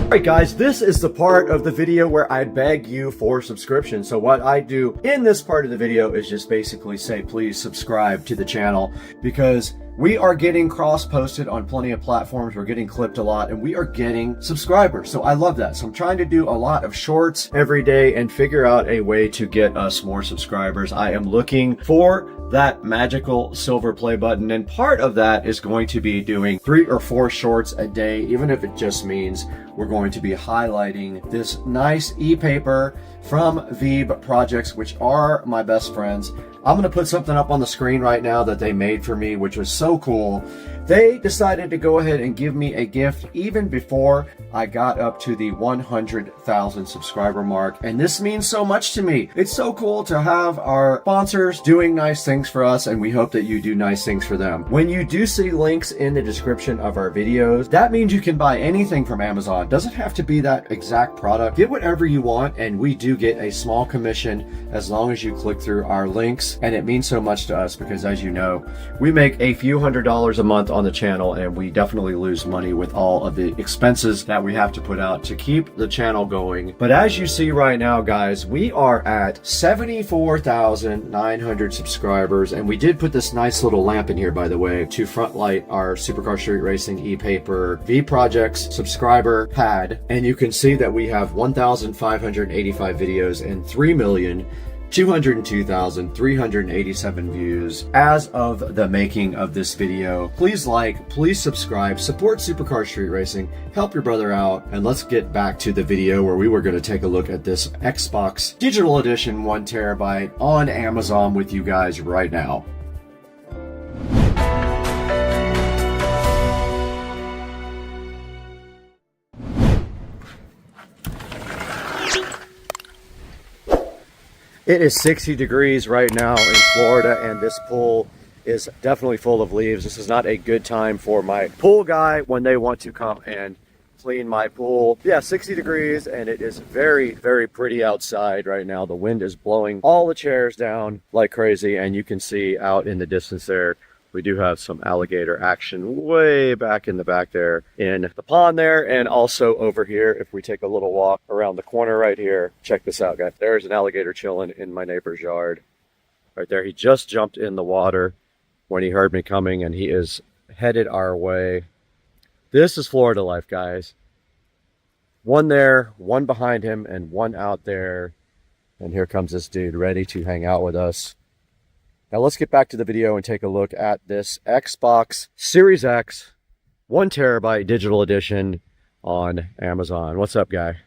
Alright guys, this is the part of the video where I beg you for subscription. So what I do in this part of the video is just basically say, please subscribe to the channel, because we are getting cross-posted on plenty of platforms. We're getting clipped a lot and we are getting subscribers. So I love that. So I'm trying to do a lot of shorts every day and figure out a way to get us more subscribers. I am looking for that magical silver play button, and part of that is going to be doing 3 or 4 shorts a day, even if it just means we're going to be highlighting this nice e-paper from Veeb Projects, which are my best friends. I'm going to put something up on the screen right now that they made for me, which was so cool. They decided to go ahead and give me a gift even before I got up to the 100,000 subscriber mark. And this means so much to me. It's so cool to have our sponsors doing nice things for us, and we hope that you do nice things for them. When you do see links in the description of our videos, that means you can buy anything from Amazon. Doesn't have to be that exact product. Get whatever you want, and we do get a small commission as long as you click through our links. And it means so much to us because, as you know, we make a few $100s a month on the channel, and we definitely lose money with all of the expenses that we have to put out to keep the channel going. But as you see right now, guys, we are at 74,900 subscribers, and we did put this nice little lamp in here, by the way, to front light our Supercar Street Racing e-paper V Projects subscriber pad. And you can see that we have 1,585 videos and 3,202,387 views as of the making of this video. Please like, please subscribe, support Supercar Street Racing, help your brother out, and let's get back to the video where we were going to take a look at this Xbox Digital Edition 1TB on Amazon with you guys right now. It is 60 degrees right now in Florida, and this pool is definitely full of leaves. This is not a good time for my pool guy when they want to come and clean my pool. Yeah, 60 degrees, and it is very, very pretty outside right now. The wind is blowing all the chairs down like crazy, and you can see out in the distance there, we do have some alligator action way back in the back there in the pond there, and also over here, if we take a little walk around the corner right here, check this out, guys. There's an alligator chilling in my neighbor's yard. Right there, he just jumped in the water when he heard me coming, and he is headed our way. This is Florida life, guys. One there, one behind him, and one out there. And here comes this dude ready to hang out with us. Now let's get back to the video and take a look at this Xbox Series X 1TB digital edition on Amazon. What's up, guy?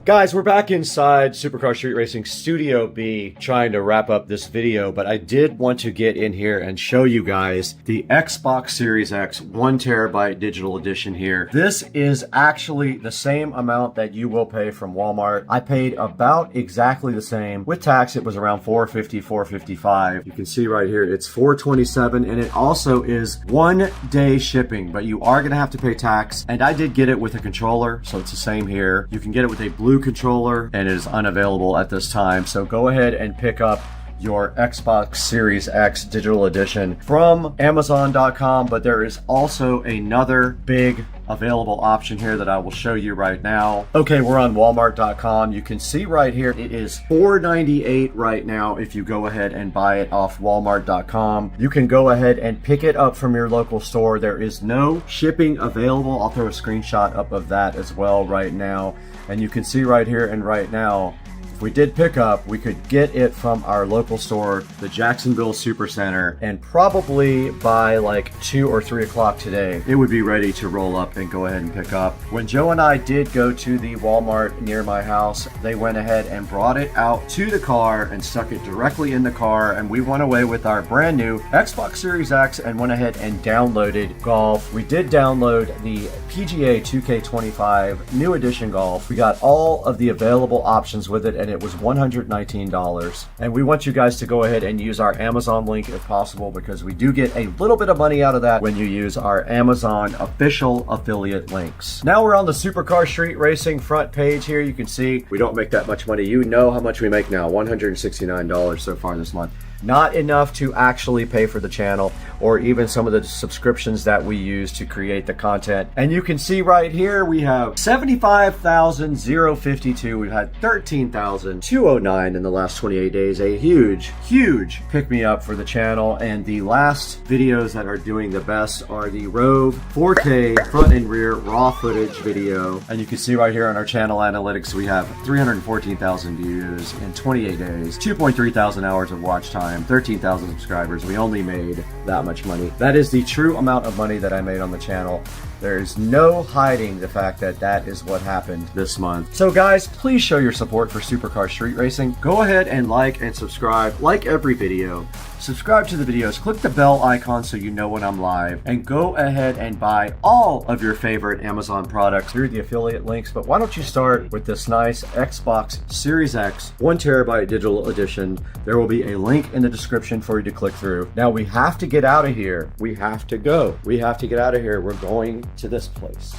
Guys, we're back inside Supercar Street Racing Studio B trying to wrap up this video, but I did want to get in here and show you guys the Xbox Series X 1TB digital edition here. This is actually the same amount that you will pay from Walmart. I paid about exactly the same. With tax, it was around $450, $455. You can see right here, it's $427, and it also is 1 day shipping, but you are gonna have to pay tax. And I did get it with a controller, so it's the same here. You can get it with a blue controller, and it is unavailable at this time. So go ahead and pick up your Xbox Series X digital edition from Amazon.com, but there is also another big available option here that I will show you right now. Okay, we're on Walmart.com. You can see right here, it is $4.98 right now if you go ahead and buy it off Walmart.com. You can go ahead and pick it up from your local store. There is no shipping available. I'll throw a screenshot up of that as well right now. And you can see right here and right now, if we did pick up, we could get it from our local store, the Jacksonville Supercenter, and probably by like 2 or 3 o'clock today, it would be ready to roll up and go ahead and pick up. When Joe and I did go to the Walmart near my house, they went ahead and brought it out to the car and stuck it directly in the car, and we went away with our brand new Xbox Series X and went ahead and downloaded Golf. We did download the PGA 2K25 New Edition Golf. We got all of the available options with it, and it was $119. And we want you guys to go ahead and use our Amazon link if possible, because we do get a little bit of money out of that when you use our Amazon official affiliate links. Now we're on the Supercar Street Racing front page here. You can see we don't make that much money. You know how much we make now, $169 so far this month. Not enough to actually pay for the channel or even some of the subscriptions that we use to create the content. And you can see right here, we have 75,052. We've had 13,209 in the last 28 days. A huge, huge pick me up for the channel. And the last videos that are doing the best are the Rove 4K front and rear raw footage video. And you can see right here on our channel analytics, we have 314,000 views in 28 days, 2.3 thousand hours of watch time, 13,000 subscribers. We only made that much money. That is the true amount of money that I made on the channel. There is no hiding the fact that that is what happened this month. So guys, please show your support for Supercar Street Racing. Go ahead and like and subscribe. Like every video. Subscribe to the videos. Click the bell icon so you know when I'm live. And go ahead and buy all of your favorite Amazon products through the affiliate links. But why don't you start with this nice Xbox Series X 1TB digital edition. There will be a link in the description for you to click through. Now we have to get out of here. We have to go. We have to get out of here. We're going to this place.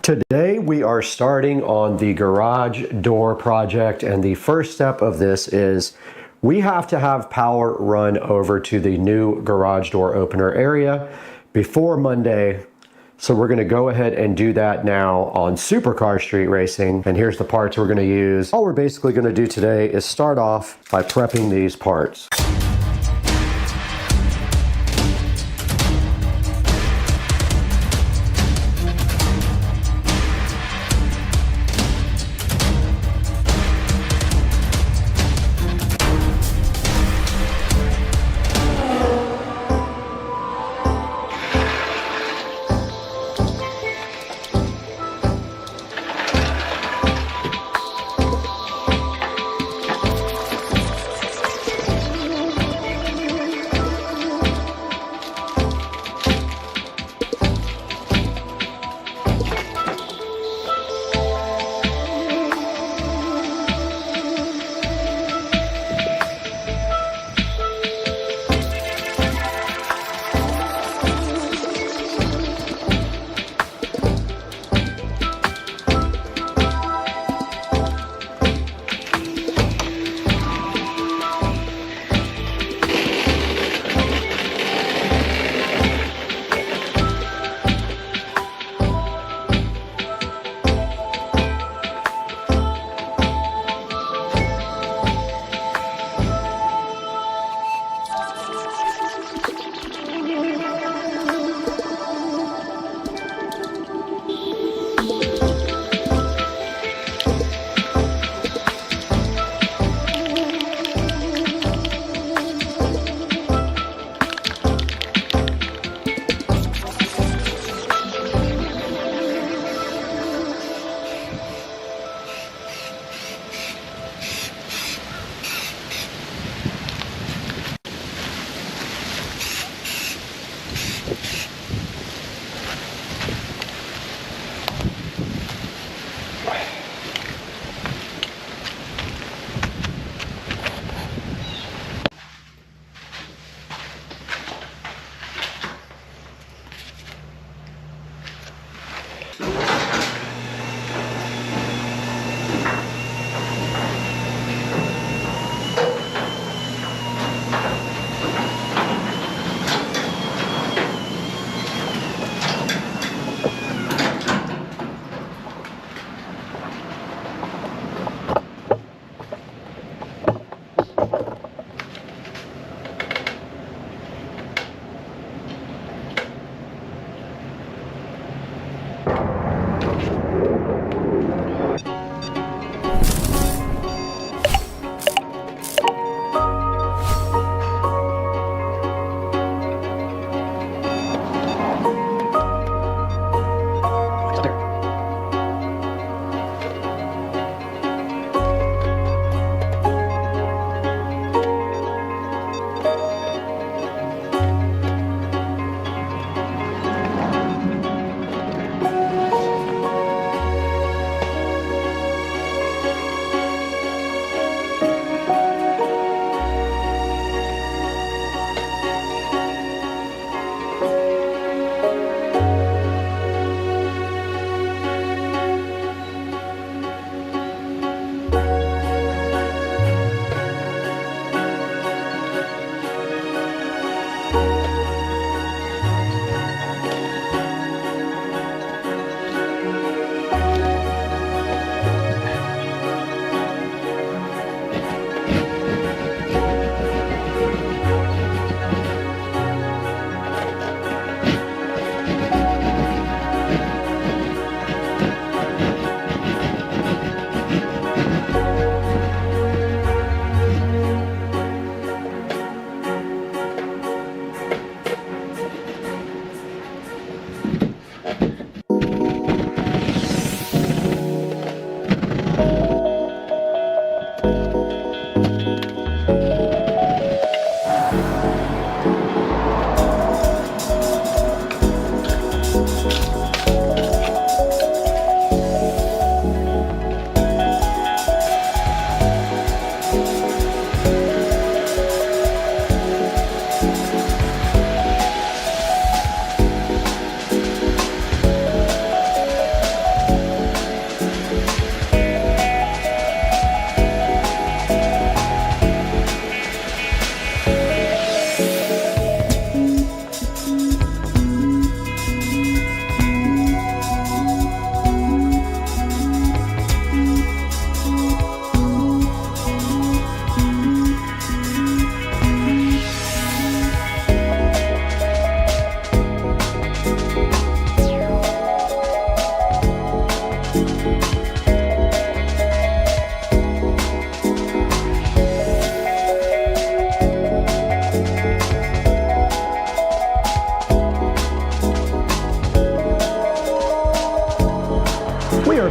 Today we are starting on the garage door project, and the first step of this is we have to have power run over to the new garage door opener area before Monday. So we're going to go ahead and do that now on Supercar Street Racing. And here's the parts we're going to use. All we're basically going to do today is start off by prepping these parts.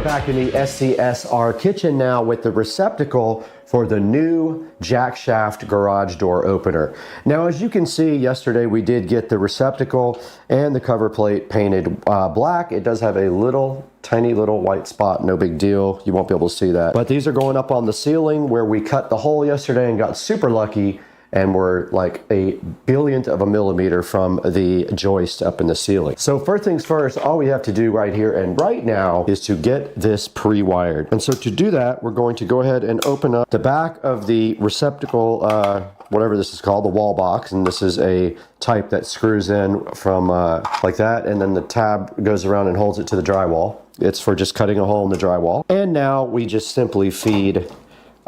back in the SCSR kitchen now with the receptacle for the new jack shaft garage door opener. Now, as you can see, yesterday we did get the receptacle and the cover plate painted black. It does have a little tiny little white spot, no big deal. You won't be able to see that. But these are going up on the ceiling where we cut the hole yesterday and got super lucky, and we're like a billionth of a millimeter from the joist up in the ceiling. So first things first, all we have to do right here and right now is to get this pre-wired. And so to do that, we're going to go ahead and open up the back of the receptacle, whatever this is called, the wall box. And this is a type that screws in from like that, and then the tab goes around and holds it to the drywall. It's for just cutting a hole in the drywall. And now we just simply feed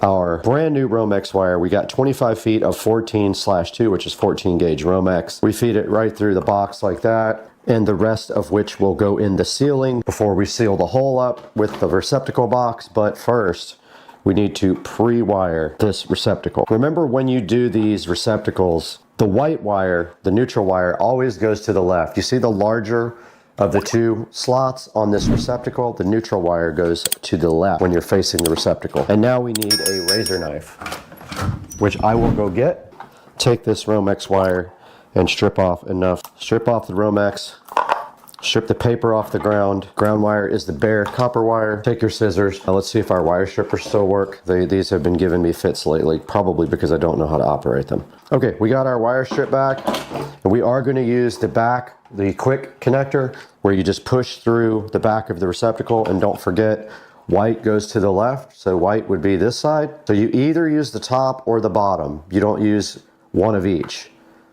our brand new Romex wire. We got 25 feet of 14/2, which is 14 gauge Romex. We feed it right through the box like that, and the rest of which will go in the ceiling before we seal the hole up with the receptacle box. But first, we need to pre-wire this receptacle. Remember, when you do these receptacles, the white wire, the neutral wire, always goes to the left. You see the larger of the two slots on this receptacle, the neutral wire goes to the left when you're facing the receptacle. And now we need a razor knife, which I will go get. Take this Romex wire and strip off enough. Strip off the Romex, strip the paper off the ground. Ground wire is the bare copper wire. Take your scissors. Now let's see if our wire strippers still work. These have been giving me fits lately, probably because I don't know how to operate them. Okay, we got our wire strip back, and we are going to use the back, the quick connector, where you just push through the back of the receptacle. And don't forget, white goes to the left, so white would be this side. So you either use the top or the bottom. You don't use one of each.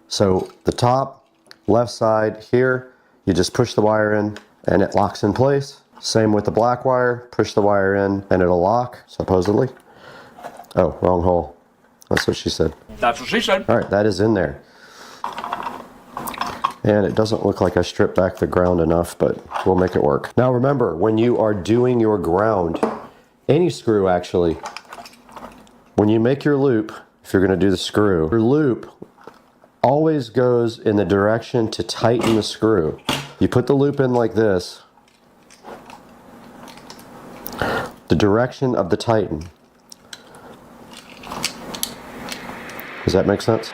So the top, left side here, you just push the wire in and it locks in place. Same with the black wire, push the wire in and it'll lock, supposedly. Oh, wrong hole. That's what she said. That's what she said. All right, that is in there. And it doesn't look like I stripped back the ground enough, but we'll make it work. Now remember, when you are doing your ground, any screw actually, when you make your loop, if you're gonna do the screw, your loop always goes in the direction to tighten the screw. You put the loop in like this, the direction of the tighten. Does that make sense?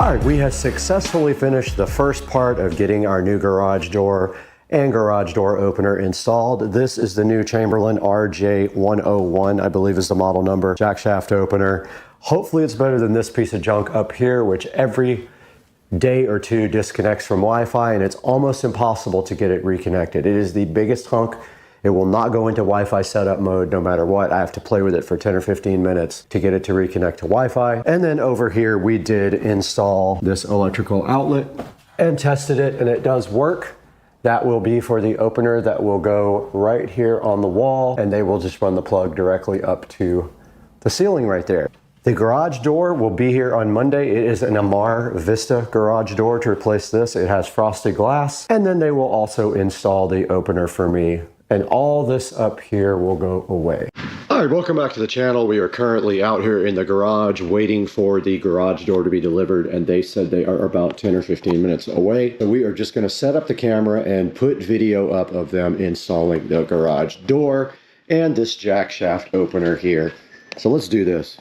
All right, we have successfully finished the first part of getting our new garage door and garage door opener installed. This is the new Chamberlain RJ101, I believe is the model number, jack shaft opener. Hopefully it's better than this piece of junk up here, which every day or two disconnects from Wi-Fi, and it's almost impossible to get it reconnected. It is the biggest hunk. It will not go into Wi-Fi setup mode no matter what. I have to play with it for 10 or 15 minutes to get it to reconnect to Wi-Fi. And then over here, we did install this electrical outlet and tested it, and it does work. That will be for the opener that will go right here on the wall, and they will just run the plug directly up to the ceiling right there. The garage door will be here on Monday. It is an Amar Vista garage door to replace this. It has frosted glass, and then they will also install the opener for me. And all this up here will go away. All right, welcome back to the channel. We are currently out here in the garage waiting for the garage door to be delivered, and they said they are about 10 or 15 minutes away. So we are just going to set up the camera and put video up of them installing the garage door and this jack shaft opener here. So let's do this.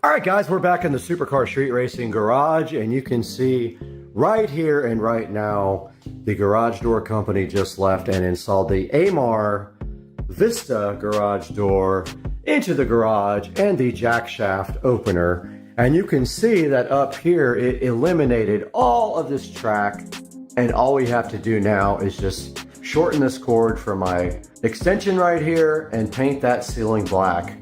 All right, guys, we're back in the Supercar Street Racing garage, and you can see right here and right now, the garage door company just left and installed the Amar Vista garage door into the garage and the jack shaft opener. And you can see that up here, it eliminated all of this track. And all we have to do now is just shorten this cord from my extension right here and paint that ceiling black.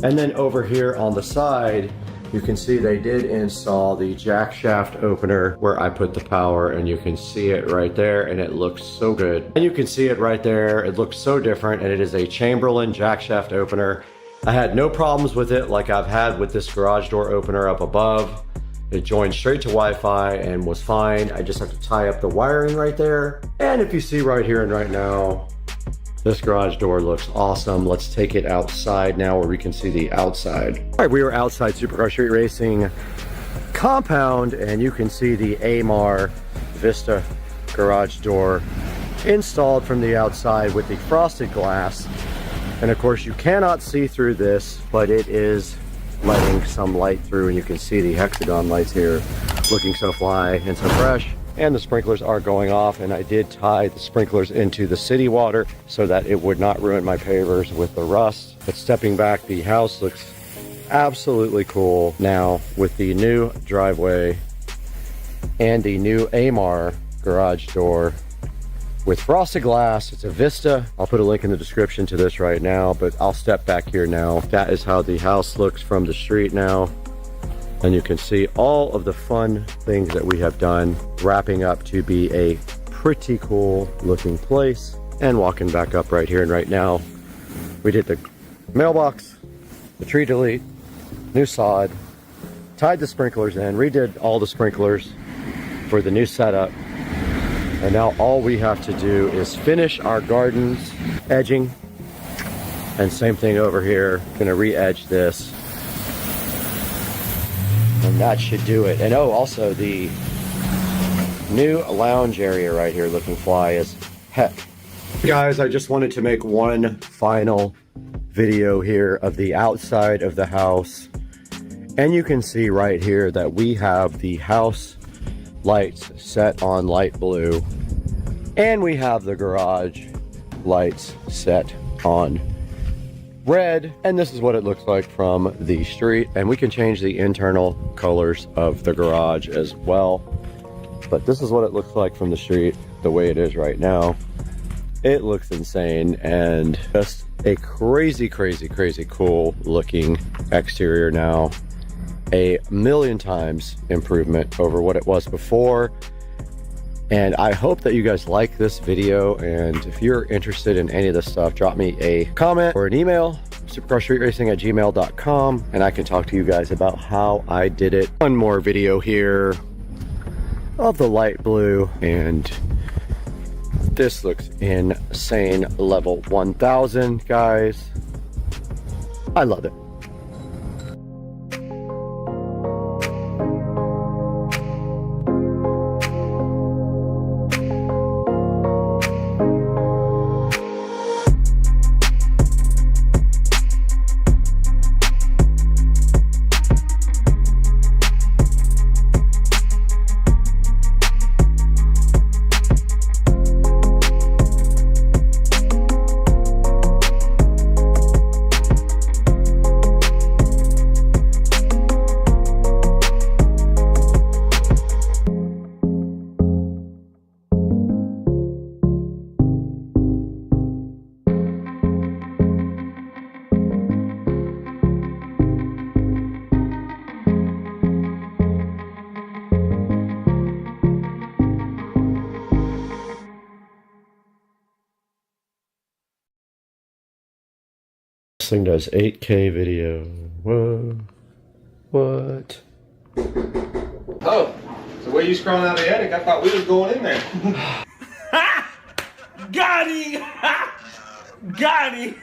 And then over here on the side, you can see they did install the jack shaft opener where I put the power, and you can see it right there, and it looks so good. And you can see it right there. It looks so different, and it is a Chamberlain jack shaft opener. I had no problems with it like I've had with this garage door opener up above. It joined straight to Wi-Fi and was fine. I just have to tie up the wiring right there. And if you see right here and right now, This garage door looks awesome. Let's take it outside now where we can see the outside. All right, we are outside Supercar Street Racing compound, and you can see the AMAR Vista garage door installed from the outside with the frosted glass. And of course you cannot see through this, but it is letting some light through, and you can see the hexagon lights here looking so fly and so fresh. And the sprinklers are going off, and I did tie the sprinklers into the city water so that it would not ruin my pavers with the rust. But stepping back, the house looks absolutely cool now with the new driveway and the new AMAR garage door with frosted glass. It's a Vista. I'll put a link in the description to this right now, but I'll step back here now. That is how the house looks from the street now. And you can see all of the fun things that we have done, wrapping up to be a pretty cool looking place. And walking back up right here and right now, we did the mailbox, the tree delete, new sod, tied the sprinklers in, redid all the sprinklers for the new setup. And now all we have to do is finish our gardens, edging, and same thing over here. Gonna re-edge this. And that should do it. And oh, also the new lounge area right here looking fly as heck. Guys, I just wanted to make one final video here of the outside of the house. And you can see right here that we have the house lights set on light blue. And we have the garage lights set on red, and this is what it looks like from the street. And we can change the internal colors of the garage as well, but this is what it looks like from the street the way it is right now. It looks insane and just a crazy cool looking exterior now. A million times improvement over what it was before. And I hope that you guys like this video, and if you're interested in any of this stuff, drop me a comment or an email, supercarstreetracing@gmail.com, and I can talk to you guys about how I did it. One more video here of the light blue, and this looks insane. Level 1000, guys. I love it. This thing does 8K video. Whoa. What? Oh, so where you scrolling out of the attic? I thought we was going in there. Got him! Got him!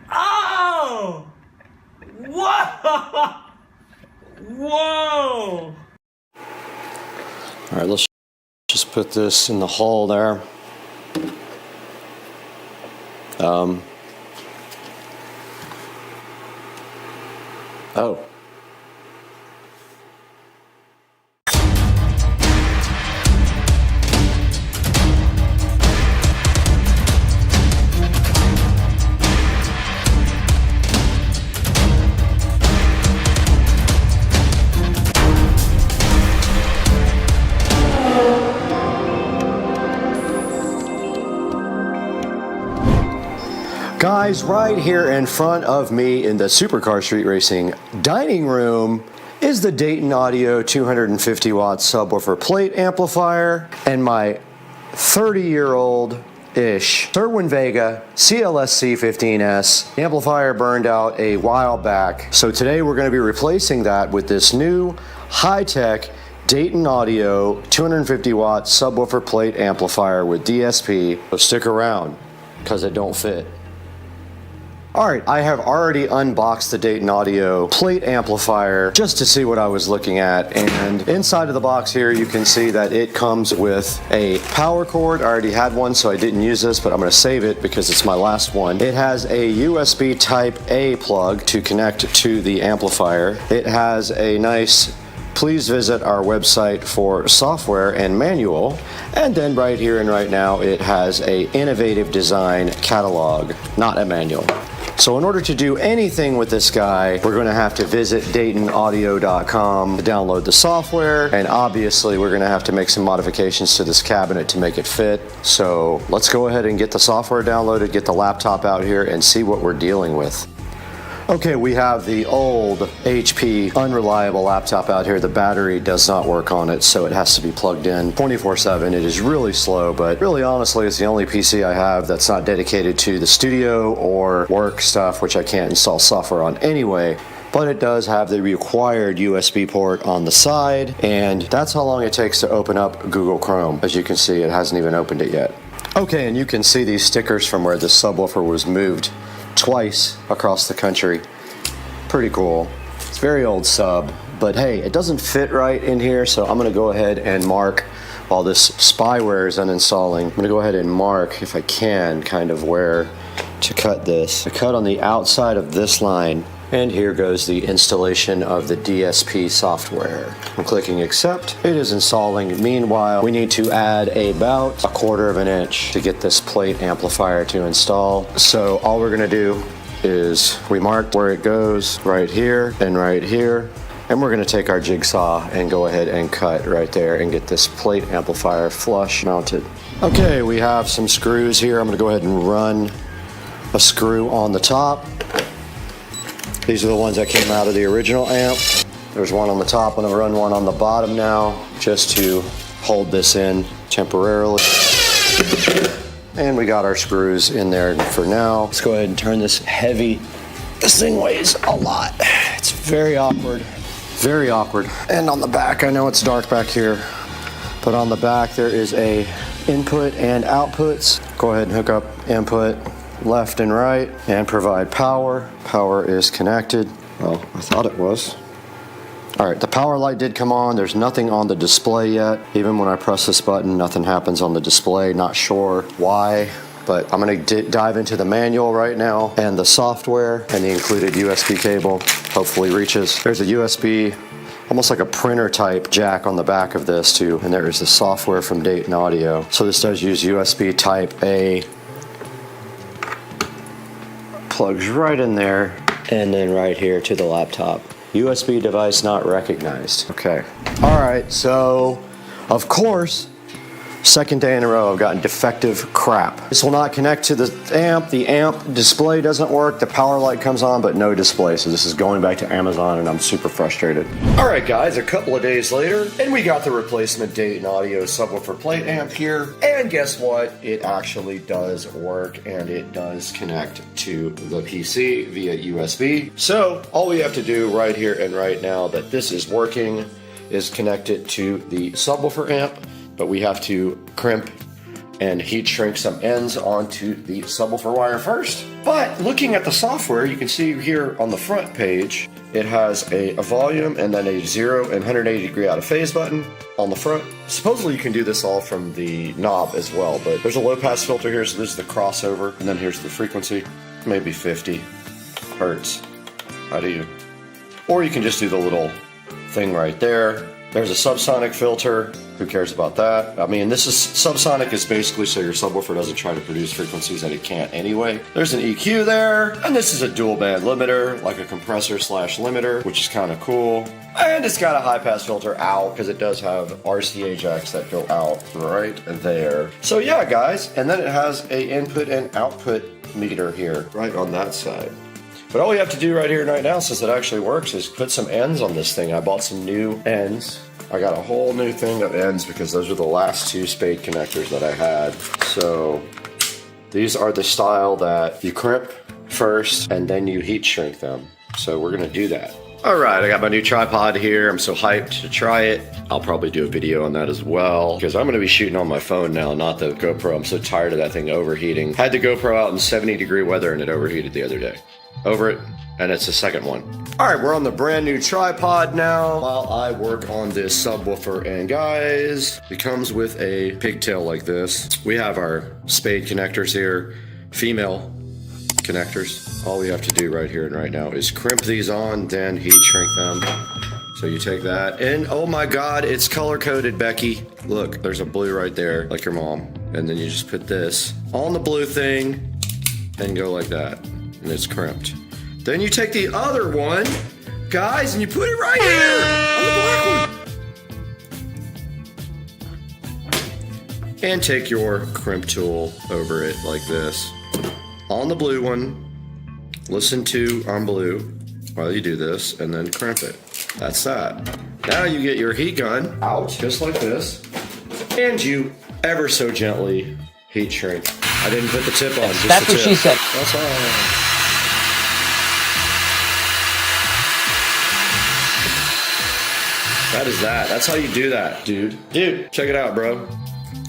Oh! Whoa! Whoa! All right, let's just put this in the hole there. Oh. Guys, right here in front of me in the Supercar Street Racing dining room is the Dayton Audio 250 watt subwoofer plate amplifier and my 30-year-old-ish Sherwin Vega CLS C15S amplifier burned out a while back. So today we're going to be replacing that with this new high-tech Dayton Audio 250 watt subwoofer plate amplifier with DSP. So stick around, because it don't fit. Alright, I have already unboxed the Dayton Audio plate amplifier just to see what I was looking at, and inside of the box here you can see that it comes with a power cord. I already had one, so I didn't use this, but I'm going to save it because it's my last one. It has a USB Type A plug to connect to the amplifier. It has a nice please visit our website for software and manual. And then right here and right now it has a innovative design catalog, not a manual. So in order to do anything with this guy, we're going to have to visit DaytonAudio.com to download the software, and obviously we're going to have to make some modifications to this cabinet to make it fit. So let's go ahead and get the software downloaded, get the laptop out here, and see what we're dealing with. Okay, we have the old HP unreliable laptop out here. The battery does not work on it, so it has to be plugged in 24/7. It is really slow, but really honestly, it's the only PC I have that's not dedicated to the studio or work stuff, which I can't install software on anyway. But it does have the required USB port on the side, and that's how long it takes to open up Google Chrome. As you can see, it hasn't even opened it yet. Okay, and you can see these stickers from where the subwoofer was moved twice across the country. Pretty cool. It's very old sub, but hey, it doesn't fit right in here, so I'm gonna go ahead and mark while this spyware is uninstalling. I'm gonna go ahead and mark, if I can, kind of where to cut this. I cut on the outside of this line, and here goes the installation of the DSP software. I'm clicking accept. It is installing. Meanwhile, we need to add about 1/4 of an inch to get this plate amplifier to install. So all we're gonna do is we mark where it goes right here and right here. And we're gonna take our jigsaw and go ahead and cut right there and get this plate amplifier flush mounted. Okay, we have some screws here. I'm gonna go ahead and run a screw on the top. These are the ones that came out of the original amp. There's one on the top. I'm gonna run one on the bottom now just to hold this in temporarily. And we got our screws in there for now. Let's go ahead and turn this heavy. This thing weighs a lot. It's very awkward. Very awkward. And on the back, I know it's dark back here, but on the back there is a input and outputs. Go ahead and hook up input left and right and provide power. Power is connected. Well, I thought it was. All right, the power light did come on. There's nothing on the display yet. Even when I press this button, nothing happens on the display. Not sure why, but I'm gonna dive into the manual right now and the software, and the included USB cable hopefully reaches. There's a USB, almost like a printer type jack on the back of this too, and there is the software from Dayton Audio. So this does use USB Type A. Plugs right in there, and then right here to the laptop. USB device not recognized. Okay. All right, so of course, second day in a row I've gotten defective crap. This will not connect to the amp. The amp display doesn't work. The power light comes on, but no display. So this is going back to Amazon, and I'm super frustrated. All right, guys, a couple of days later, and we got the replacement Dayton Audio subwoofer plate amp here. And guess what? It actually does work, and it does connect to the PC via USB. So all we have to do right here and right now that this is working is connect it to the subwoofer amp. But we have to crimp and heat shrink some ends onto the subwoofer wire first. But looking at the software, you can see here on the front page, it has a volume and then a 0 and 180 degree out of phase button on the front. Supposedly you can do this all from the knob as well, but there's a low pass filter here, so this is the crossover, and then here's the frequency, maybe 50 hertz. How do you? Or you can just do the little thing right there. There's a subsonic filter. Who cares about that? I mean, this is subsonic is basically so your subwoofer doesn't try to produce frequencies that it can't anyway. There's an EQ there, and this is a dual band limiter, like a compressor slash limiter, which is kind of cool. And it's got a high pass filter out because it does have RCA jacks that go out right there. So yeah, guys, and then it has a input and output meter here, right on that side. But all we have to do right here right now, since it actually works, is put some ends on this thing. I bought some new ends. I got a whole new thing of ends because those are the last two spade connectors that I had. So these are the style that you crimp first and then you heat shrink them. So we're gonna do that. All right, I got my new tripod here. I'm so hyped to try it. I'll probably do a video on that as well because I'm gonna be shooting on my phone now, not the GoPro. I'm so tired of that thing overheating. Had the GoPro out in 70-degree weather and it overheated the other day. Over it, and it's the second one. All right, we're on the brand new tripod now while I work on this subwoofer. And guys, it comes with a pigtail like this. We have our spade connectors here, female connectors. All we have to do right here and right now is crimp these on, then heat shrink them. So you take that, and oh my God, it's color coded, Becky. Look, there's a blue right there, like your mom. And then you just put this on the blue thing and go like that, and it's crimped. Then you take the other one, guys, and you put it right here on the black one. And take your crimp tool over it like this. On the blue one, listen to on blue while you do this, and then crimp it. That's that. Now you get your heat gun out just like this, and you ever so gently heat shrink. I didn't put the tip on. Just That's the what tip. she said. That's all. That is that. That's how you do that, dude. Dude, check it out, bro.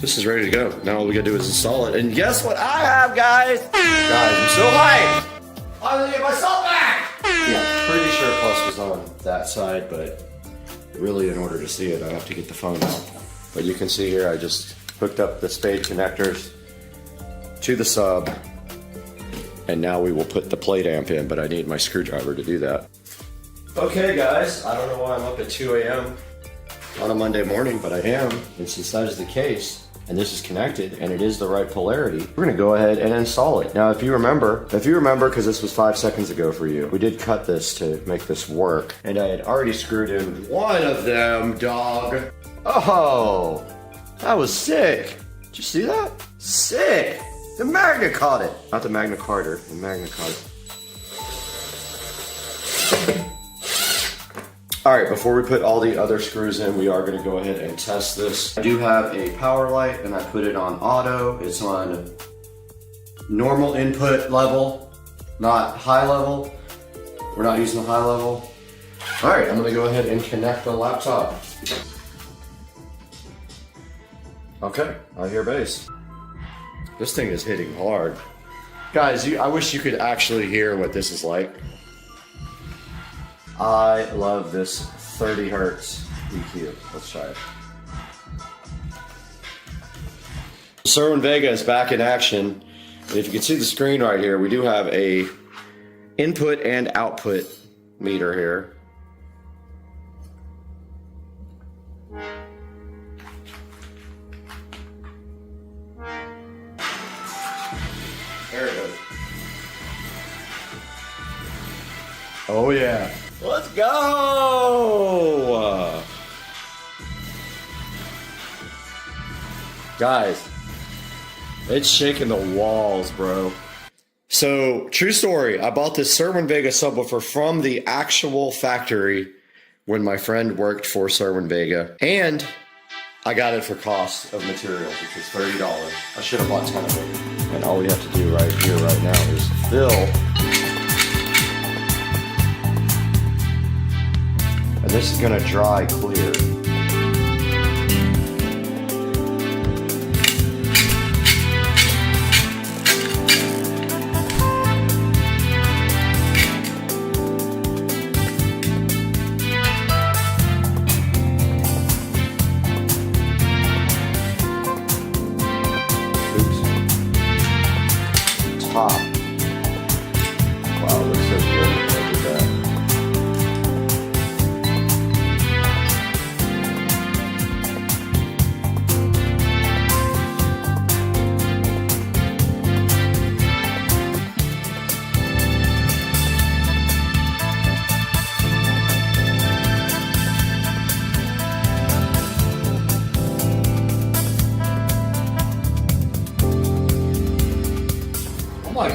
This is ready to go. Now all we gotta do is install it. And guess what I have, guys? Guys, I'm so hyped. I'm gonna get myself back. Yeah, pretty sure Plus was on that side, but really in order to see it, I have to get the phone out. But you can see here, I just hooked up the spade connectors to the sub. And now we will put the plate amp in, but I need my screwdriver to do that. Okay, guys, I don't know why I'm up at 2 a.m. on a Monday morning, but I am. And since that is the case, and this is connected, and it is the right polarity, we're gonna go ahead and install it. Now, if you remember, because this was 5 seconds ago for you, we did cut this to make this work, and I had already screwed in one of them, dog. Oh, that was sick. Did you see that? Sick. The magnet caught it. Not the Magna Carta, the magnet caught it. All right, before we put all the other screws in, we are gonna go ahead and test this. I do have a power light and I put it on auto. It's on normal input level, not high level. We're not using the high level. All right, I'm gonna go ahead and connect the laptop. Okay, I hear bass. This thing is hitting hard. Guys, I wish you could actually hear what this is like. I love this 30 hertz EQ. Let's try it. Sreaming VESA is back in action. And if you can see the screen right here, we do have a input and output meter here. There it goes. Oh yeah. Let's go! Guys, it's shaking the walls, bro. So, true story, I bought this Sreaming VESA subwoofer from the actual factory when my friend worked for Sreaming VESA, and I got it for cost of materials, which was $30. I should have bought 10 of them. And all we have to do right here, right now, is fill. And this is gonna dry clear. Oops. Top. Wow, it looks so good. Look at that.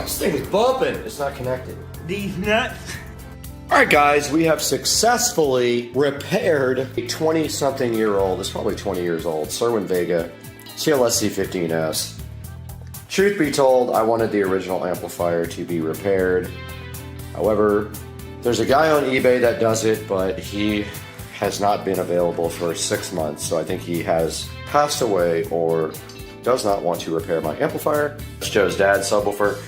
This thing is bumping. It's not connected. These nuts. All right, guys, we have successfully repaired a 20-something-year-old, it's probably 20 years old, Sreaming VESA CLSC15S. Truth be told, I wanted the original amplifier to be repaired. However, There's a guy on eBay that does it, but he has not been available for 6 months, so I think he has passed away or does not want to repair my amplifier. It's Joe's dad's subwoofer.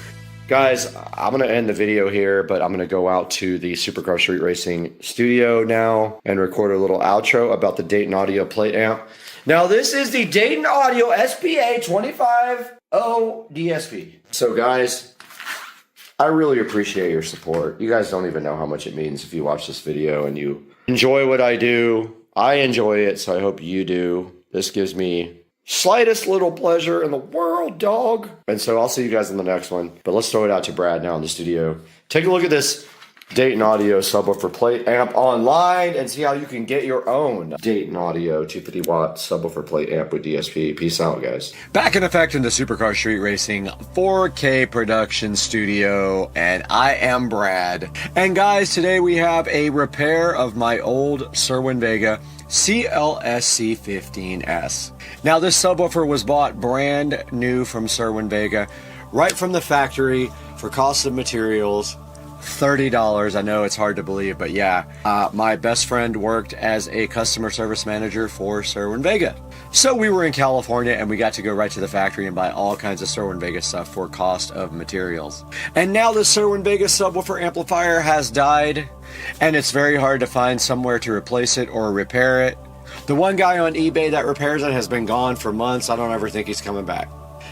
Guys, I'm going to end the video here, but I'm going to go out to the Supercar Street Racing studio now and record a little outro about the Dayton Audio plate amp. Now, this is the Dayton Audio SPA 250 DSP. So, guys, I really appreciate your support. You guys don't even know how much it means if you watch this video and you enjoy what I do. I enjoy it, so I hope you do. This gives me slightest little pleasure in the world, dog. And so I'll see you guys in the next one. But let's throw it out to Brad now in the studio. Take a look at this Dayton Audio subwoofer plate amp online and see how you can get your own Dayton Audio 250 watt subwoofer plate amp with DSP. Peace out, guys. Back in effect in the Supercar Street Racing 4K production studio, and I am Brad. And guys, today we have a repair of my old Cerwin-Vega CLSC15S. Now, this subwoofer was bought brand new from Cerwin-Vega, right from the factory for cost of materials, $30. I know it's hard to believe, but yeah. My best friend worked as a customer service manager for Cerwin-Vega. So we were in California and we got to go right to the factory and buy all kinds of Cerwin-Vega stuff for cost of materials. And now the Cerwin-Vega subwoofer amplifier has died, and it's very hard to find somewhere to replace it or repair it. The one guy on eBay that repairs it has been gone for months. I don't ever think he's coming back.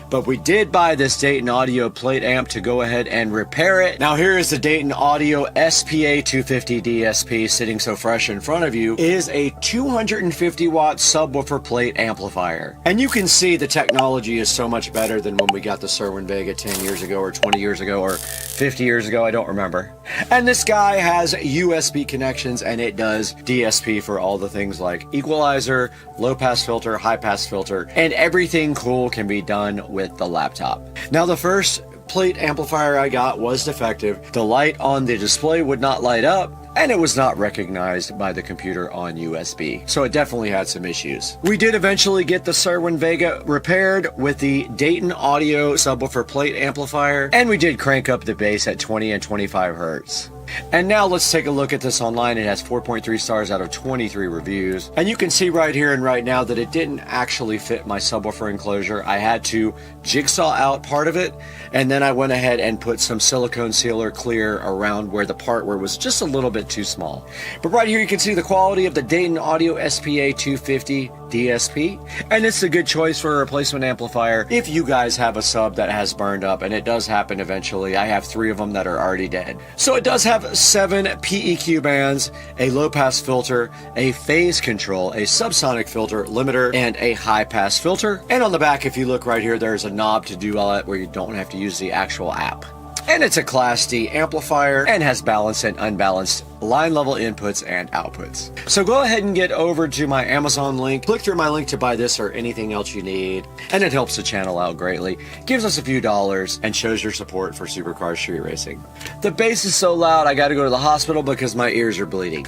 But we did buy this Dayton Audio plate amp to go ahead and repair it. Now here is the Dayton Audio SPA 250 DSP sitting so fresh in front of you. It is a 250 watt subwoofer plate amplifier. And you can see the technology is so much better than when we got the Cerwin-Vega 10 years ago or 20 years ago or 50 years ago, I don't remember. And this guy has USB connections and it does DSP for all the things like equalizer, low pass filter, high pass filter, and everything cool can be done with the laptop. Now, the first plate amplifier I got was defective. The light on the display would not light up, and it was not recognized by the computer on USB. So it definitely had some issues. We did eventually get the Cerwin-Vega repaired with the Dayton Audio subwoofer plate amplifier, and we did crank up the bass at 20 and 25 hertz. And now let's take a look at this online. It has 4.3 stars out of 23 reviews. And you can see right here and right now that it didn't actually fit my subwoofer enclosure. I had to jigsaw out part of it, and then I went ahead and put some silicone sealer clear around where the part where it was just a little bit too small. But right here you can see the quality of the Dayton Audio SPA 250 DSP, and it's a good choice for a replacement amplifier if you guys have a sub that has burned up, and it does happen eventually. I have 3 of them that are already dead. So it does have 7 PEQ bands, a low pass filter, a phase control, a subsonic filter limiter, and a high pass filter. And on the back, if you look right here, there's a knob to do all that where you don't have to use the actual app. And it's a Class D amplifier and has balanced and unbalanced line level inputs and outputs. So go ahead and get over to my Amazon link, click through my link to buy this or anything else you need, and it helps the channel out greatly, gives us a few dollars, and shows your support for Supercar Street Racing. The bass is so loud I gotta go to the hospital because my ears are bleeding.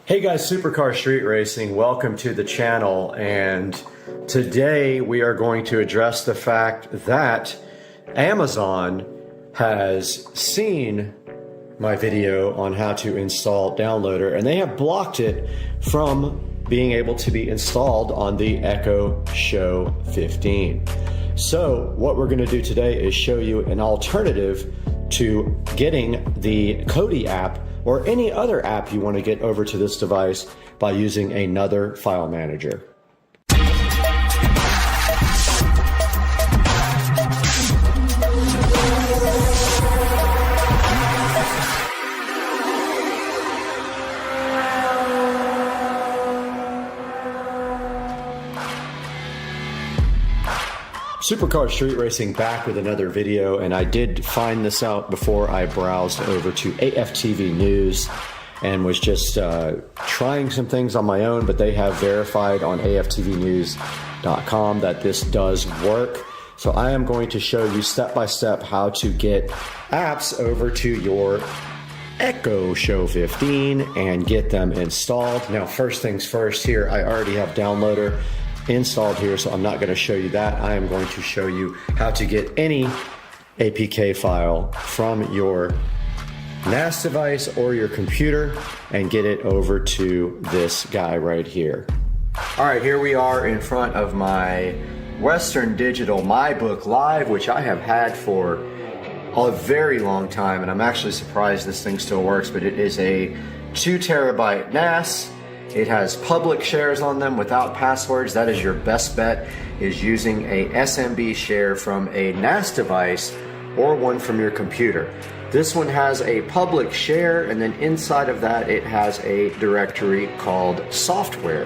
Hey guys, Supercar Street Racing, welcome to the channel, and today we are going to address the fact that Amazon has seen my video on how to install Downloader, and they have blocked it from being able to be installed on the Echo Show 15. So what we're going to do today is show you an alternative to getting the Kodi app or any other app you want to get over to this device by using another file manager. Supercar Street Racing back with another video, and I did find this out before I browsed over to AFTV News and was just trying some things on my own, but they have verified on AFTVnews.com that this does work. So I am going to show you step by step how to get apps over to your Echo Show 15 and get them installed. Now, first things first here, I already have Downloader installed here, so I'm not going to show you that. I am going to show you how to get any APK file from your NAS device or your computer and get it over to this guy right here. All right, here we are in front of my Western Digital MyBook Live, which I have had for a very long time, and I'm actually surprised this thing still works, but it is a 2 terabyte NAS. It has public shares on them without passwords. That is your best bet, is using a SMB share from a NAS device or one from your computer. This one has a public share, and then inside of that it has a directory called software.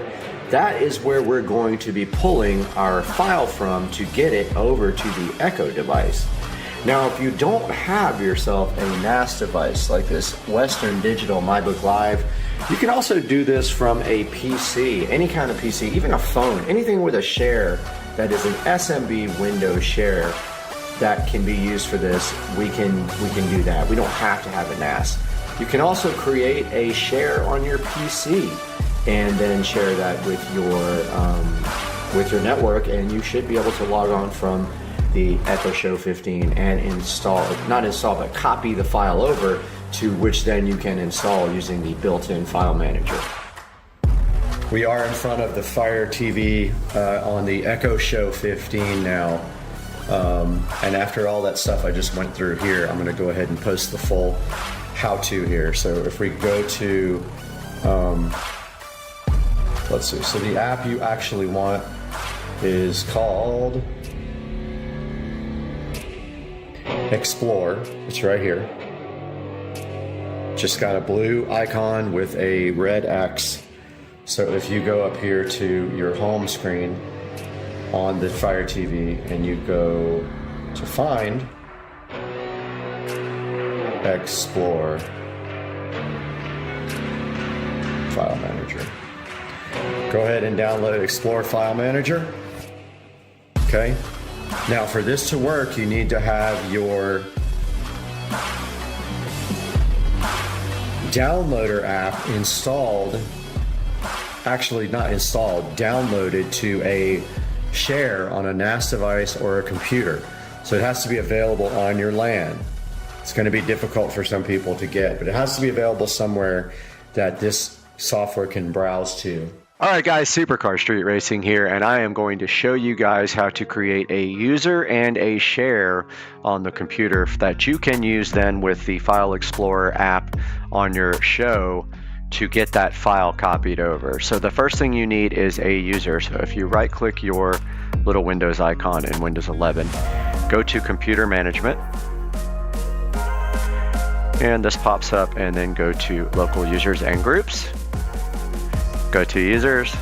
That is where we're going to be pulling our file from to get it over to the Echo device. Now, if you don't have yourself a NAS device like this Western Digital MyBook Live, you can also do this from a PC, any kind of PC, even a phone, anything with a share that is an SMB Windows share that can be used for this. We can do that. We don't have to have a NAS. You can also create a share on your PC and then share that with your network, and you should be able to log on from the Echo Show 15 and not copy the file over, to which then you can install using the built-in file manager. We are in front of the Fire TV on the Echo Show 15 now. And after all that stuff I just went through here, I'm going to go ahead and post the full how-to here. So if we go to, let's see, so the app you actually want is called Explore. It's right here. Just got a blue icon with a red X. So if you go up here to your home screen on the Fire TV and you go to Find, Explore, File Manager. Go ahead and download Explore File Manager. Okay. Now for this to work, you need to have your Downloader app installed, actually not installed, downloaded to a share on a NAS device or a computer. So it has to be available on your LAN. It's going to be difficult for some people to get, but it has to be available somewhere that this software can browse to. All right, guys, Supercar Street Racing here, and I am going to show you guys how to create a user and a share on the computer that you can use then with the File Explorer app on your show to get that file copied over. So the first thing you need is a user. So if you right-click your little Windows icon in Windows 11, go to Computer Management, and this pops up, and then go to Local Users and Groups. Go to users,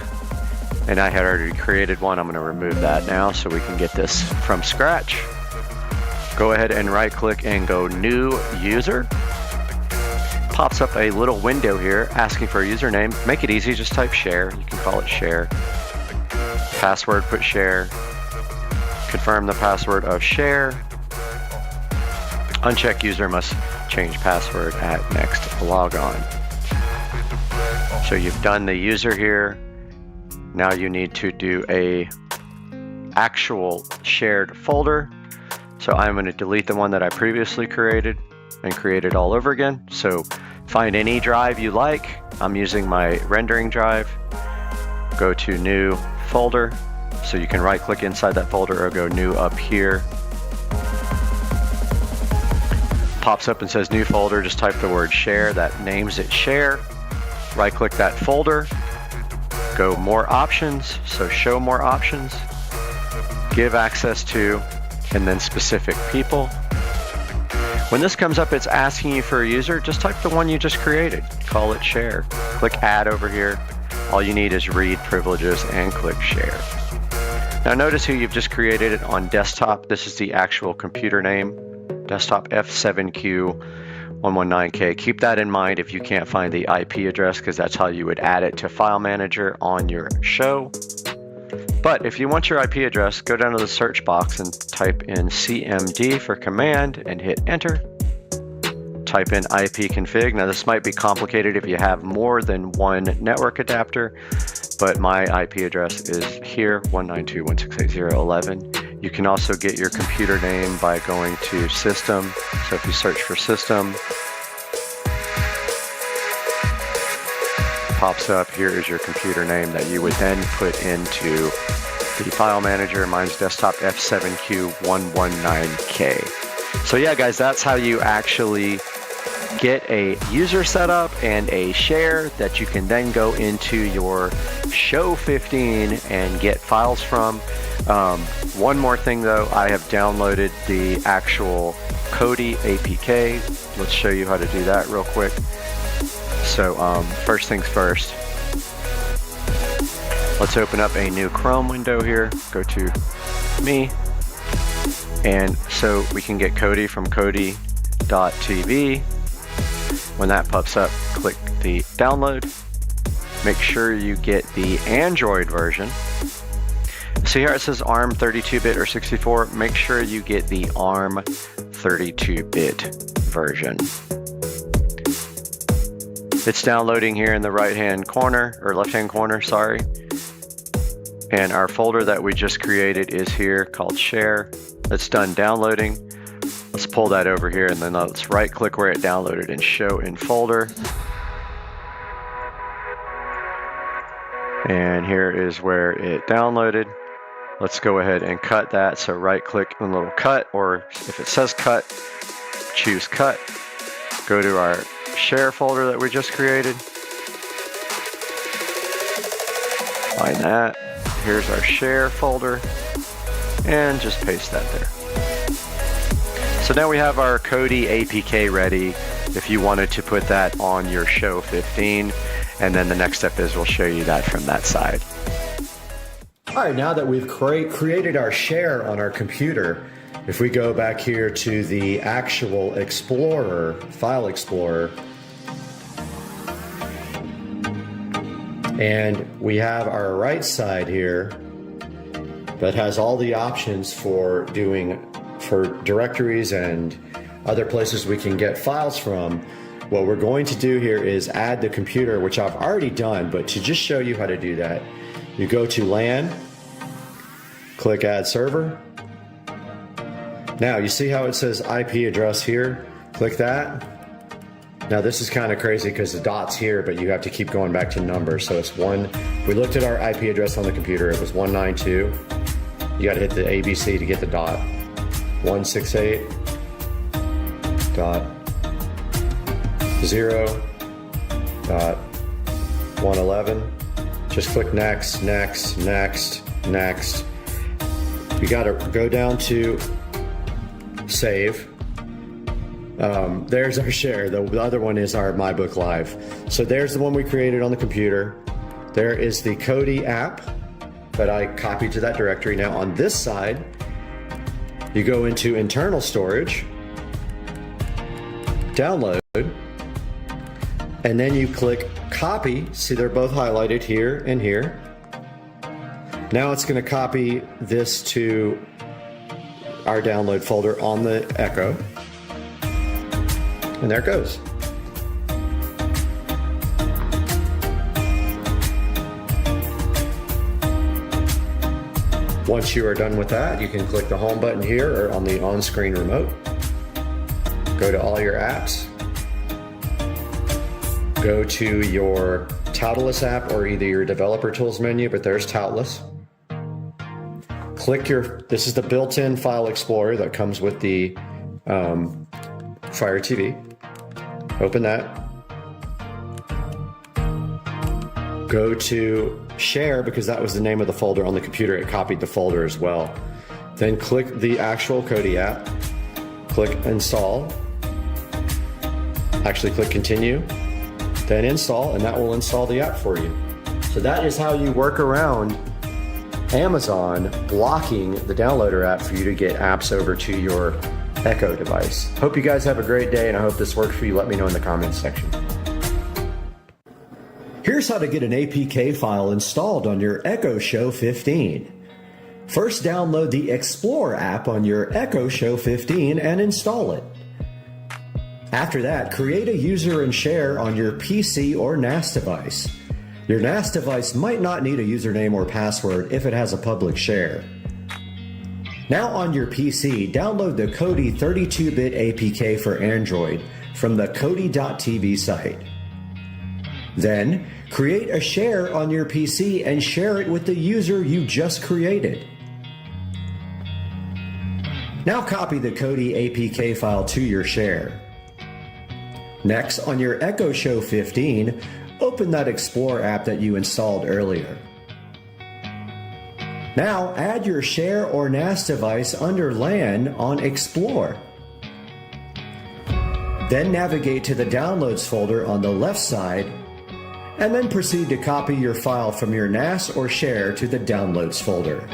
and I had already created one. I'm going to remove that now so we can get this from scratch. Go ahead and right click and go New User. Pops up a little window here asking for a username. Make it easy, just type share. You can call it share. Password, put share. Confirm the password of share. Uncheck user must change password at next log on. So you've done the user here. Now you need to do a actual shared folder. So I'm going to delete the one that I previously created and create it all over again. So find any drive you like. I'm using my rendering drive. Go to new folder. So you can right click inside that folder or go new up here. Pops up and says new folder. Just type the word share. That names it share. Right click that folder, go more options, so show more options, give access to, and then specific people. When this comes up, it's asking you for a user, just type the one you just created, call it share. Click add over here. All you need is read privileges and click share. Now notice who you've just created it on desktop. This is the actual computer name, desktop F7Q119K. Keep that in mind if you can't find the IP address, because that's how you would add it to File Manager on your show. But if you want your IP address, go down to the search box and type in CMD for command and hit enter. type in IP config. Now this might be complicated if you have more than one network adapter, but my IP address is here, 192.168.0.11. You can also get your computer name by going to system. So if you search for system, pops up, here is your computer name that you would then put into the file manager. Mine's desktop F7Q119K. So yeah, guys, that's how you actually get a user setup and a share that you can then go into your Show 15 and get files from. One more thing though, I have downloaded the actual Kodi APK. Let's show you how to do that real quick. So first things first, let's open up a new Chrome window here, go to me, and so we can get Kodi from Kodi.tv. When that pops up, click the download. Make sure you get the Android version. So here it says ARM 32-bit or 64. Make sure you get the ARM 32-bit version. It's downloading here in the right-hand corner, or left-hand corner, sorry. And our folder that we just created is here called share. It's done downloading. Let's pull that over here and then let's right-click where it downloaded and show in folder. And here is where it downloaded. Let's go ahead and cut that. So right-click on little cut, or if it says cut, choose cut. Go to our share folder that we just created. Find that. Here's our share folder, and just paste that there. So now we have our Kodi APK ready if you wanted to put that on your Show 15, and then the next step is we'll show you that from that side. All right, now that we've created our share on our computer, if we go back here to the actual Explorer, File Explorer, and we have our right side here that has all the options for directories and other places we can get files from. What we're going to do here is add the computer, which I've already done, but to just show you how to do that, you go to LAN, click Add Server. Now you see how it says IP address here? Click that. Now this is kind of crazy because the dot's here, but you have to keep going back to numbers. So it's we looked at our IP address on the computer, it was 192. You got to hit the ABC to get the dot. 168.0.111. Just click next, next, next, next. You got to go down to save. There's our share. The other one is our MyBook Live. So there's the one we created on the computer. There is the Kodi app that I copied to that directory. Now on this side, you go into internal storage, download, and then you click copy. See, they're both highlighted here and here. Now it's going to copy this to our download folder on the Echo. And there it goes. Once you are done with that, you can click the home button here or on the on-screen remote. Go to all your apps. Go to your Toolless app or either your developer tools menu, but there's Toolless. Click this is the built-in file explorer that comes with the Fire TV. Open that. Go to share because that was the name of the folder on the computer. It copied the folder as well. Then click the actual Kodi app. Click install. Actually click continue. Then install, and that will install the app for you. So that is how you work around Amazon blocking the downloader app for you to get apps over to your Echo device. Hope you guys have a great day, and I hope this worked for you. Let me know in the comments section. Here's how to get an APK file installed on your Echo Show 15. First, download the Explore app on your Echo Show 15 and install it. After that, create a user and share on your PC or NAS device. Your NAS device might not need a username or password if it has a public share. Now on your PC, download the Kodi 32-bit APK for Android from the Kodi.tv site. Then, create a share on your PC and share it with the user you just created. Now copy the Kodi APK file to your share. Next, on your Echo Show 15, open that Explore app that you installed earlier. Now add your share or NAS device under LAN on Explore. Then navigate to the Downloads folder on the left side, and then proceed to copy your file from your NAS or share to the Downloads folder.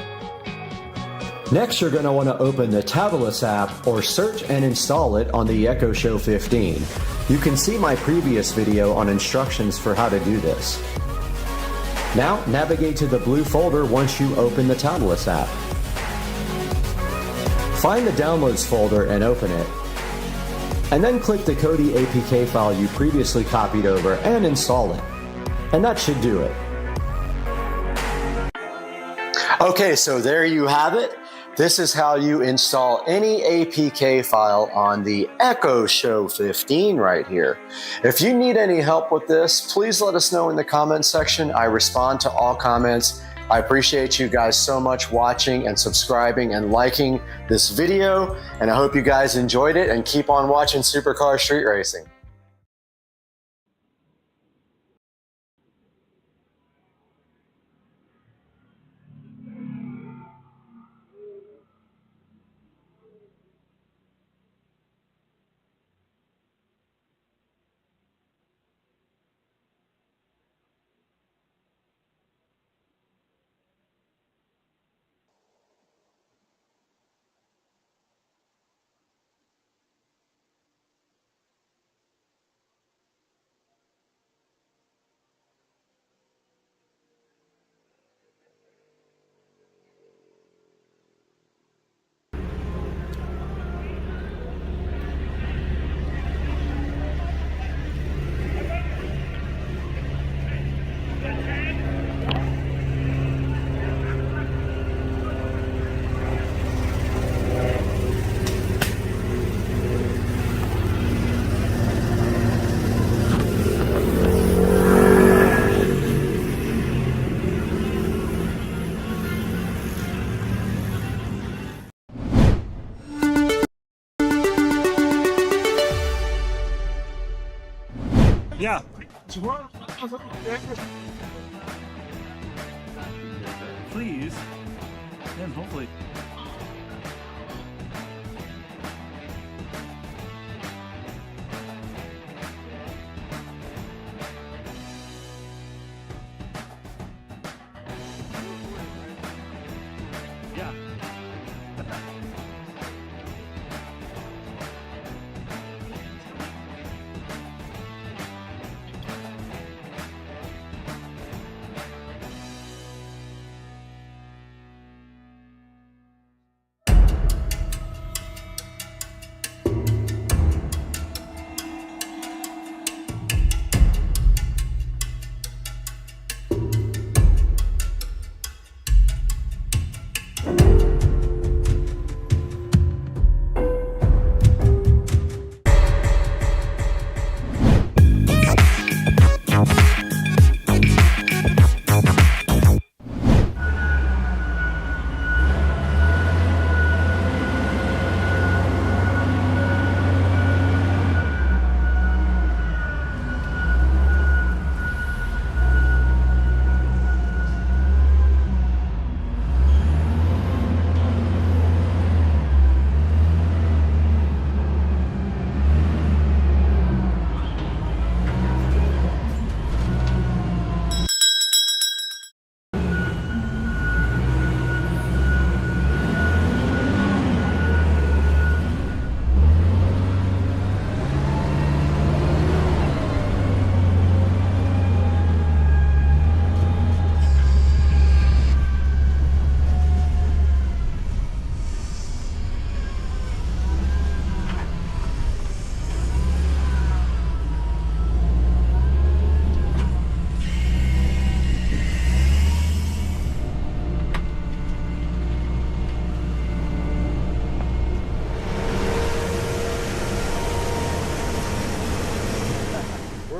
Next, you're going to want to open the Toolless app or search and install it on the Echo Show 15. You can see my previous video on instructions for how to do this. Now, navigate to the blue folder once you open the Toolless app. Find the Downloads folder and open it. And then click the Kodi APK file you previously copied over and install it. And that should do it. Okay, so there you have it. This is how you install any APK file on the Echo Show 15 right here. If you need any help with this, please let us know in the comments section. I respond to all comments. I appreciate you guys so much watching and subscribing and liking this video, and I hope you guys enjoyed it and keep on watching Supercar Street Racing. Yeah. Please. And hopefully. Yeah.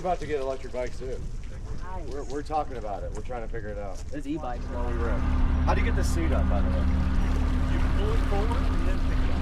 about to get electric bikes too. We're talking about it. We're trying to figure it out. There's e-bikes while we rip. How do you get the seat up, by the way? You pull it forward and then pick it up.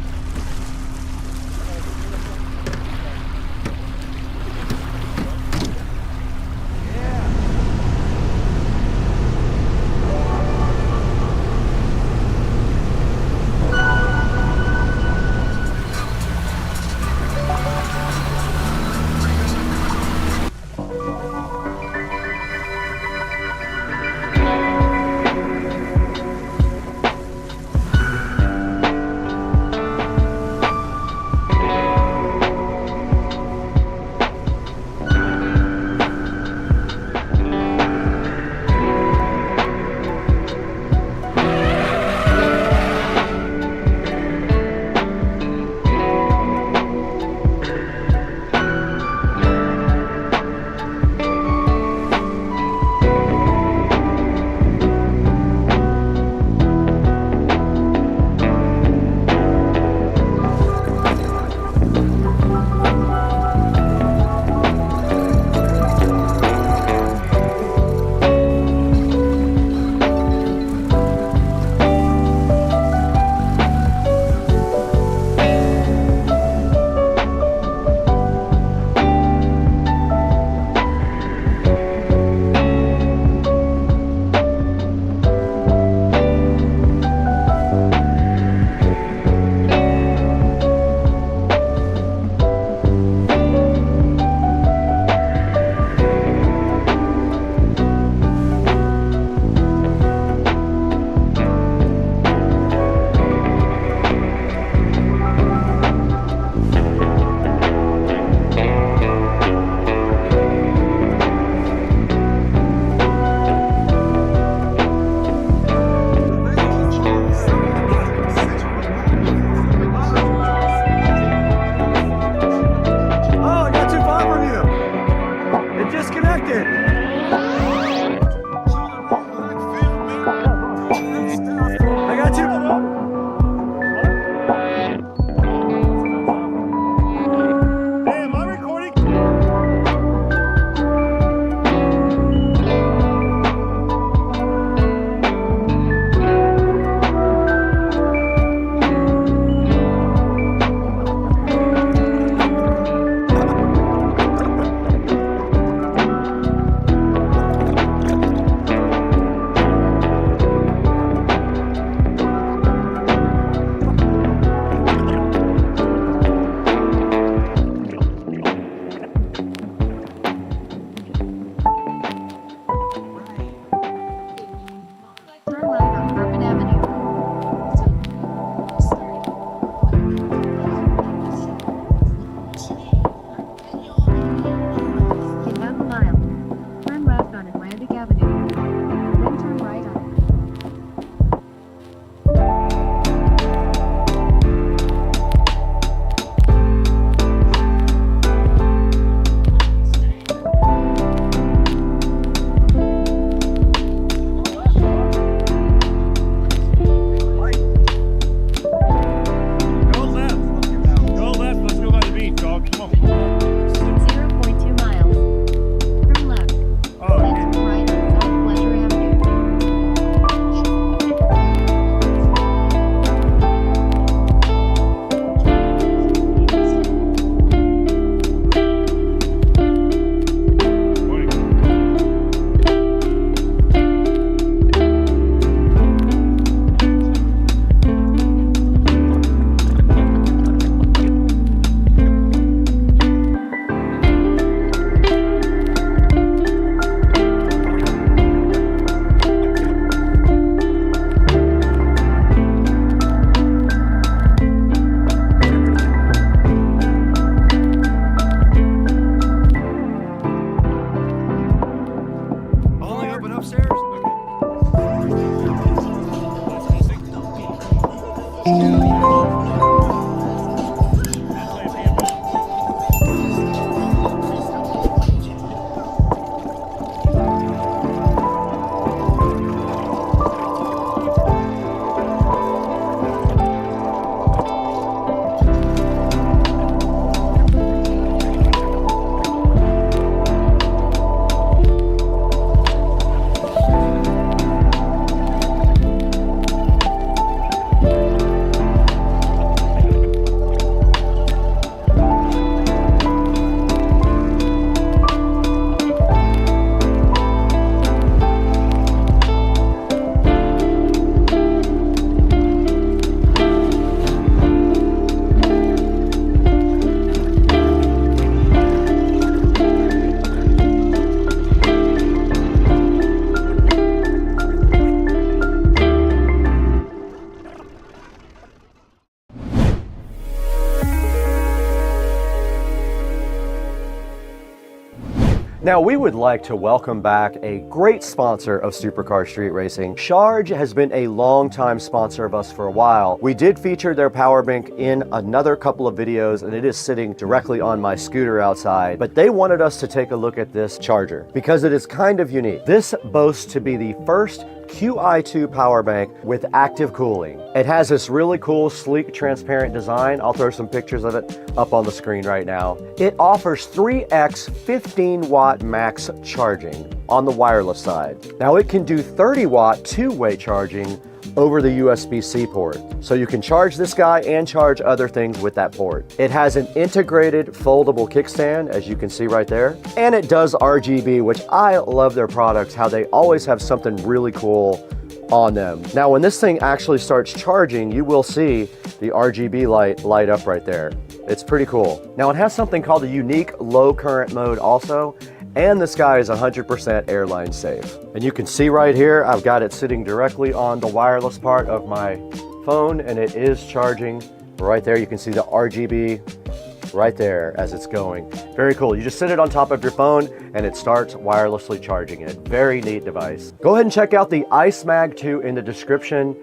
Now, we would like to welcome back a great sponsor of Supercar Street Racing. Charge has been a long-time sponsor of us for a while. We did feature their power bank in another couple of videos, and it is sitting directly on my scooter outside. But they wanted us to take a look at this charger because it is kind of unique. This boasts to be the first QI2 power bank with active cooling. It has this really cool, sleek, transparent design. I'll throw some pictures of it up on the screen right now. It offers 3x 15-watt max charging on the wireless side. Now it can do 30-watt two-way charging over the USB-C port. So you can charge this guy and charge other things with that port. It has an integrated foldable kickstand, as you can see right there. And it does RGB, which I love their products, how they always have something really cool on them. Now, when this thing actually starts charging, you will see the RGB light up right there. It's pretty cool. Now, it has something called a unique low current mode also. And this guy is 100% airline safe. And you can see right here, I've got it sitting directly on the wireless part of my phone, and it is charging right there. You can see the RGB right there as it's going. Very cool. You just sit it on top of your phone and it starts wirelessly charging it. Very neat device. Go ahead and check out the Ice Mag 2 in the description.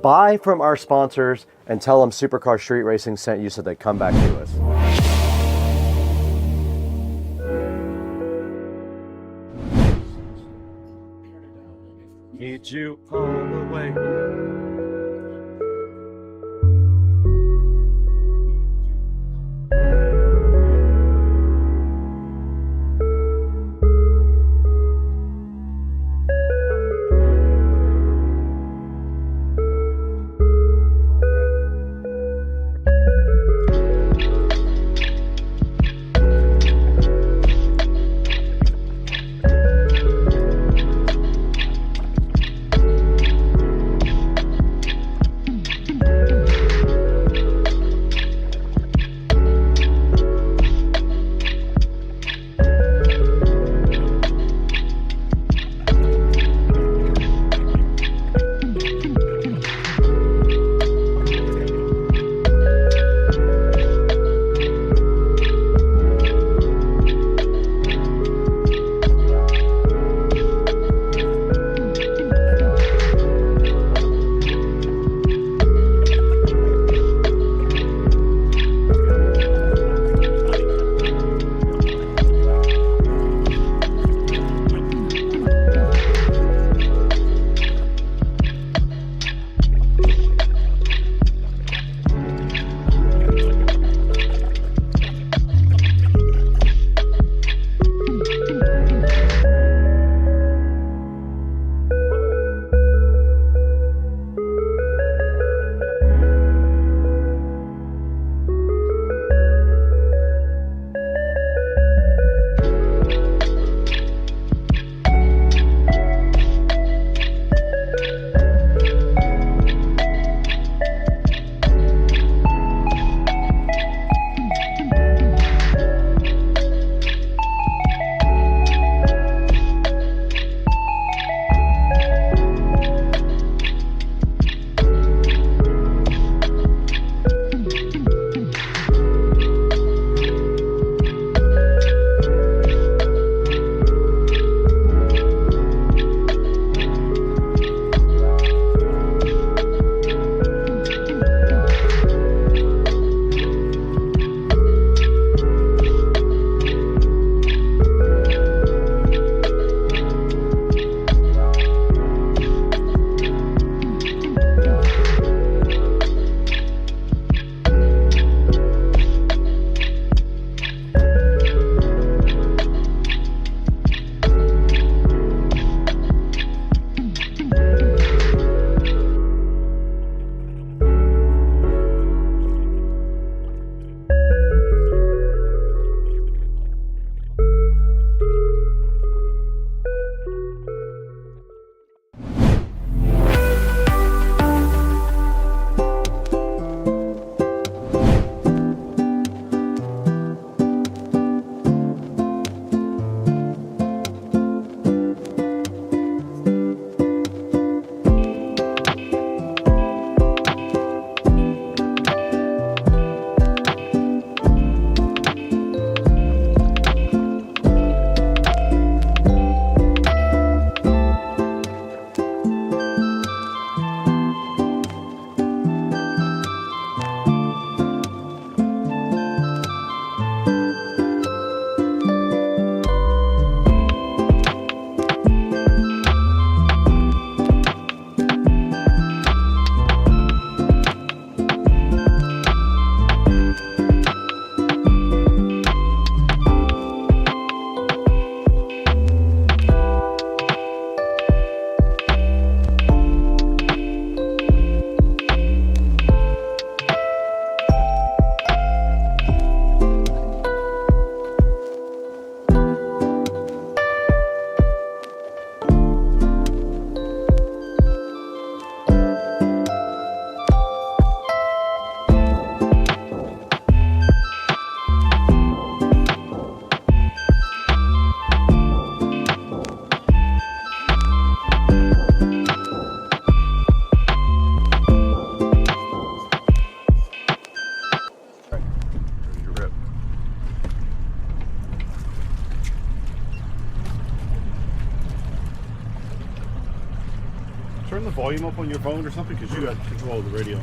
Buy from our sponsors and tell them Supercar Street Racing sent you so they come back to us. Need you all the way. turn the volume up on your phone or something? Because you got control of the radio.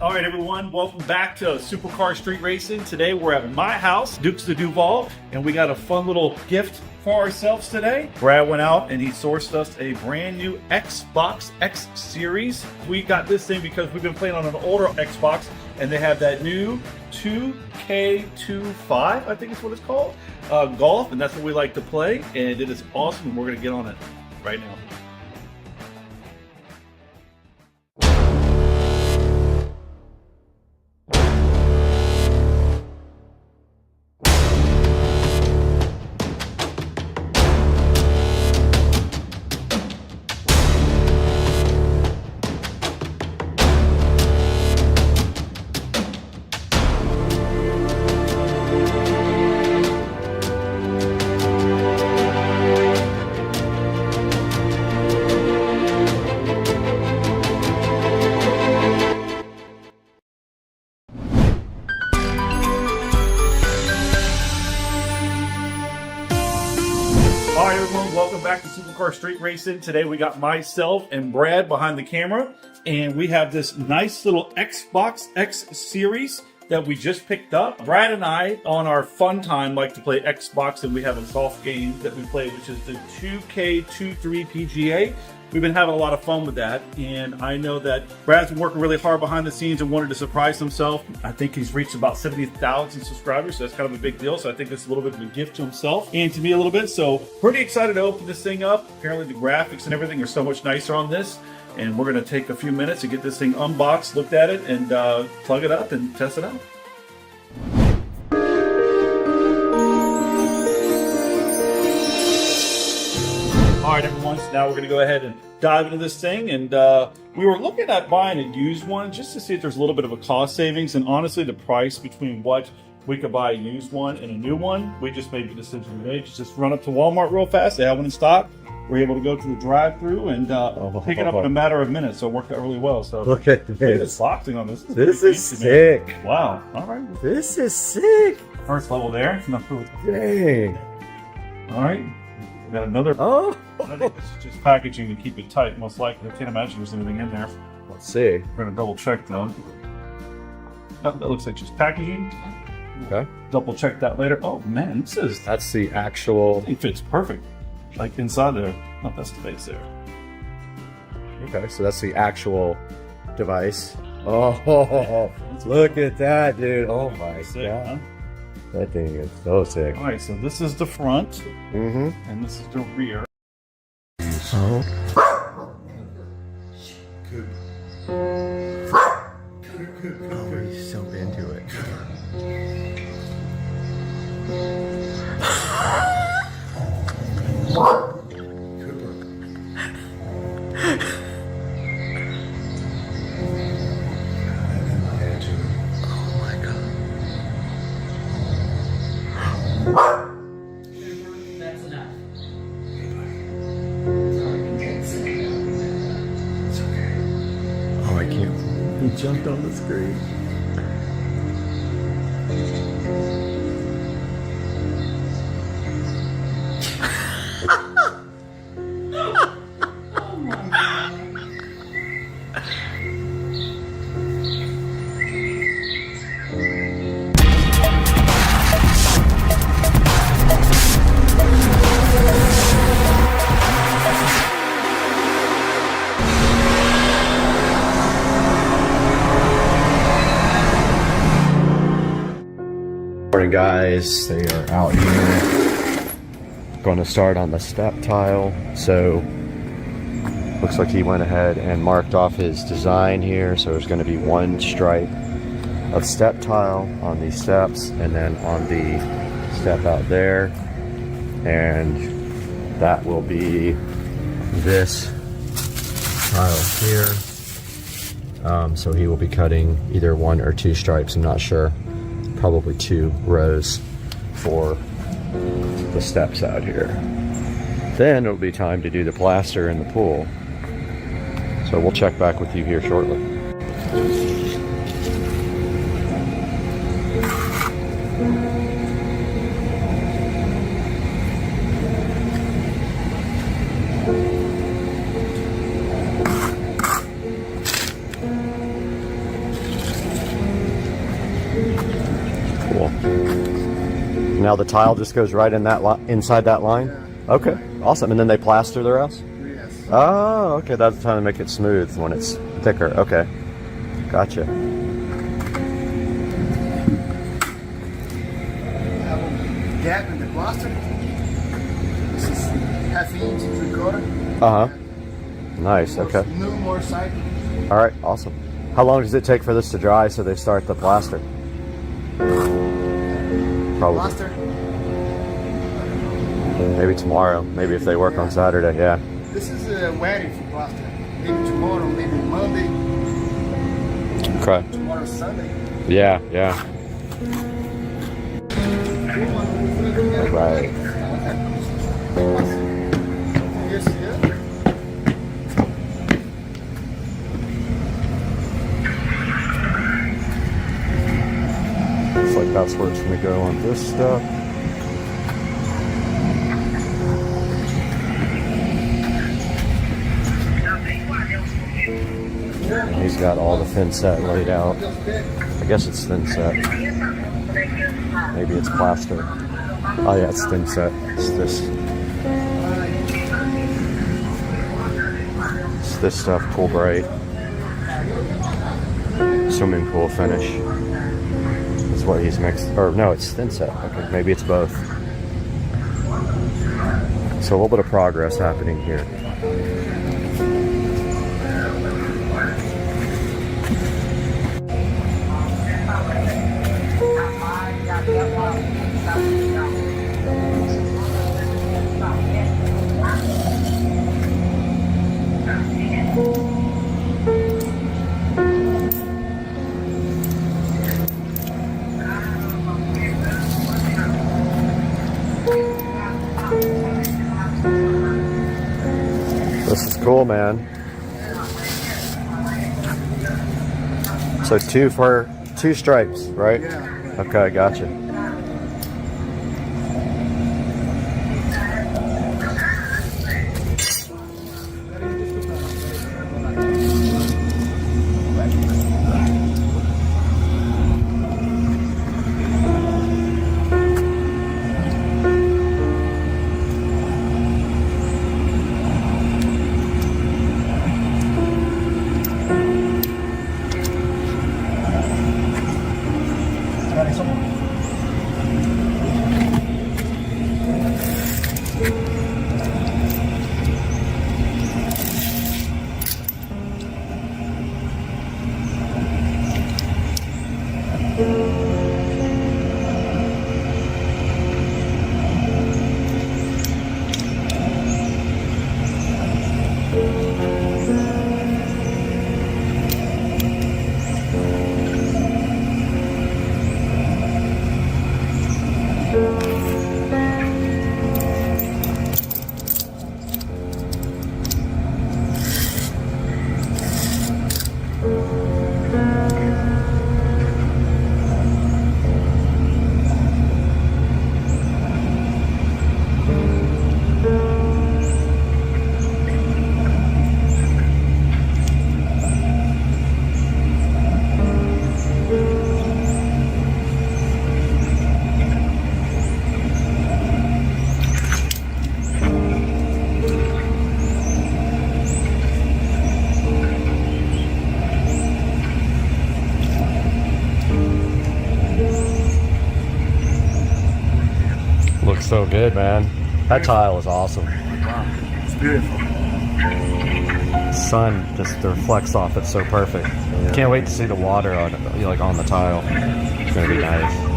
All right, everyone, welcome back to Supercar Street Racing. Today we're at my house, Dukes of Duval, and we got a fun little gift for ourselves today. Brad went out and he sourced us a brand new Xbox X Series. We got this thing because we've been playing on an older Xbox, and they have that new 2K25, I think is what it's called, golf, and that's what we like to play, and it is awesome, and we're gonna get on it right now. All right, everyone, welcome back to Supercar Street Racing. Today we got myself and Brad behind the camera, and we have this nice little Xbox X Series that we just picked up. Brad and I, on our fun time, like to play Xbox, and we have a golf game that we play, which is the 2K23 PGA. We've been having a lot of fun with that, and I know that Brad's been working really hard behind the scenes and wanted to surprise himself. I think he's reached about 70,000 subscribers, so that's kind of a big deal. So I think it's a little bit of a gift to himself and to me a little bit. So pretty excited to open this thing up. Apparently the graphics and everything are so much nicer on this, and we're going to take a few minutes to get this thing unboxed, looked at it, and plug it up and test it out. All right, everyone, so now we're going to go ahead and dive into this thing. And we were looking at buying a used one just to see if there's a little bit of a cost savings. And honestly, the price between what we could buy a used one and a new one, we just made the decision today to just run up to Walmart real fast. They have one in stock. We're able to go to the drive-through and pick it up in a matter of minutes. So it worked out really well. So look at this. The boxing on this. This is sick. Man. Wow. All right. This is sick. First level there. Dang. All right. We got another. Oh. I think this is just packaging to keep it tight, most likely. I can't imagine there's anything in there. Let's see. We're going to double check though. Oh, that looks like just packaging. Okay. Double check that later. Oh man, That's the actual. it fits perfect. Like inside there. Oh, that's the base there. Okay, so that's the actual device. Oh, look at that, dude. Oh my Sick, god. huh? That thing is so sick. All right, so this is the front, Mm-hmm. and this is the rear. Oh. Oh, he's so into it. That's enough. Oh, I can't. He jumped on the screen. Morning, guys. They are out here. Going to start on the step tile. So looks like he went ahead and marked off his design here. So there's going to be one stripe of step tile on these steps, and then on the step out there, and that will be this tile here. So he will be cutting either one or two stripes. I'm not sure. Probably 2 rows for the steps out here. Then it'll be time to do the plaster in the pool. So we'll check back with you here shortly. Now the tile just goes right in that inside that line? Yeah. Okay, awesome. And then they plaster the rest? Yes. Oh, okay. That's the time to make it smooth when it's thicker. Okay, gotcha. We have a gap in the plaster. This is ½ inch, 3/4. Uh-huh. Nice, okay. No more side. All right, awesome. How long does it take for this to dry so they start the plaster? Probably. Plaster. Maybe tomorrow. Maybe if they work on Saturday, yeah. This is waiting for plaster. Maybe tomorrow, maybe Monday. Okay. Tomorrow Sunday. Yeah, yeah. Right. Yes, yeah. Looks like that's where it's going to go on this stuff. He's got all the thin set laid out. I guess it's thin set. Maybe it's plaster. Oh yeah, it's thin set. It's this stuff, pool bright. Swimming pool finish is what he's mixed. Or no, it's thin set. Okay, maybe it's both. So a little bit of progress happening here. This is cool, man. So 2 for 2 stripes, right? Yeah. Okay, gotcha. Looks so good, man. That tile is awesome. Wow, it's beautiful. Sun just reflects off it so perfect. Can't wait to see the water on like on the tile. It's gonna be nice.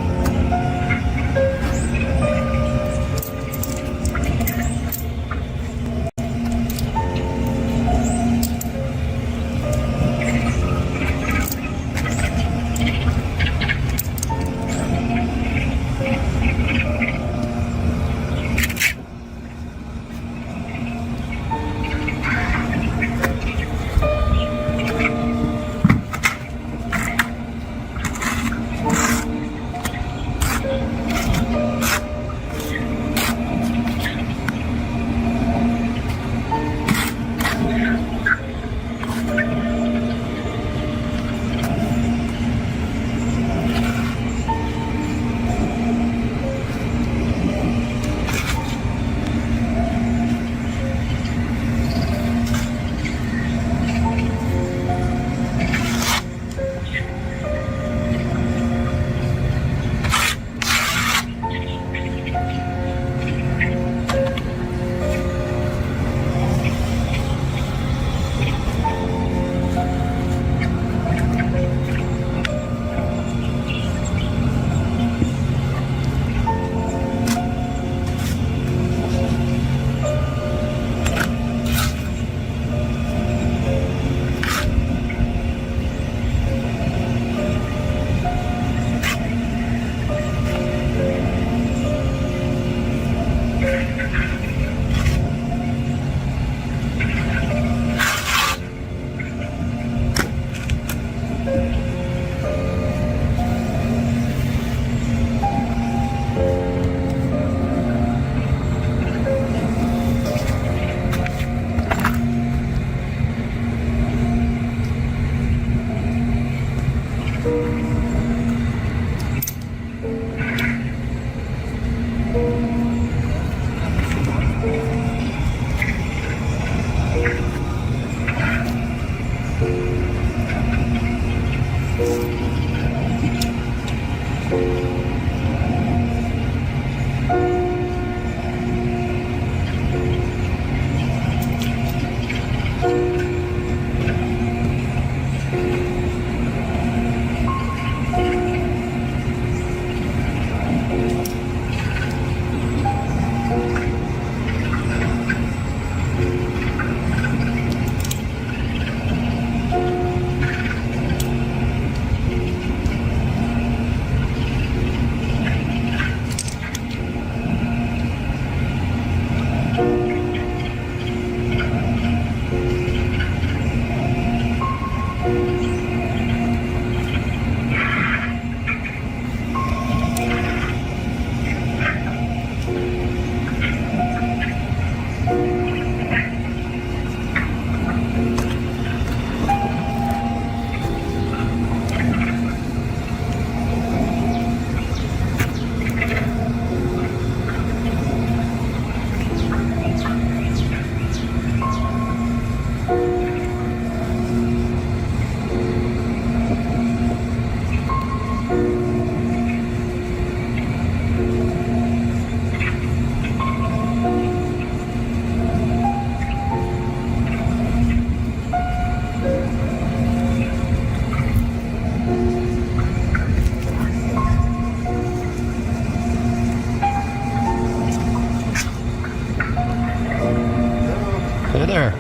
there?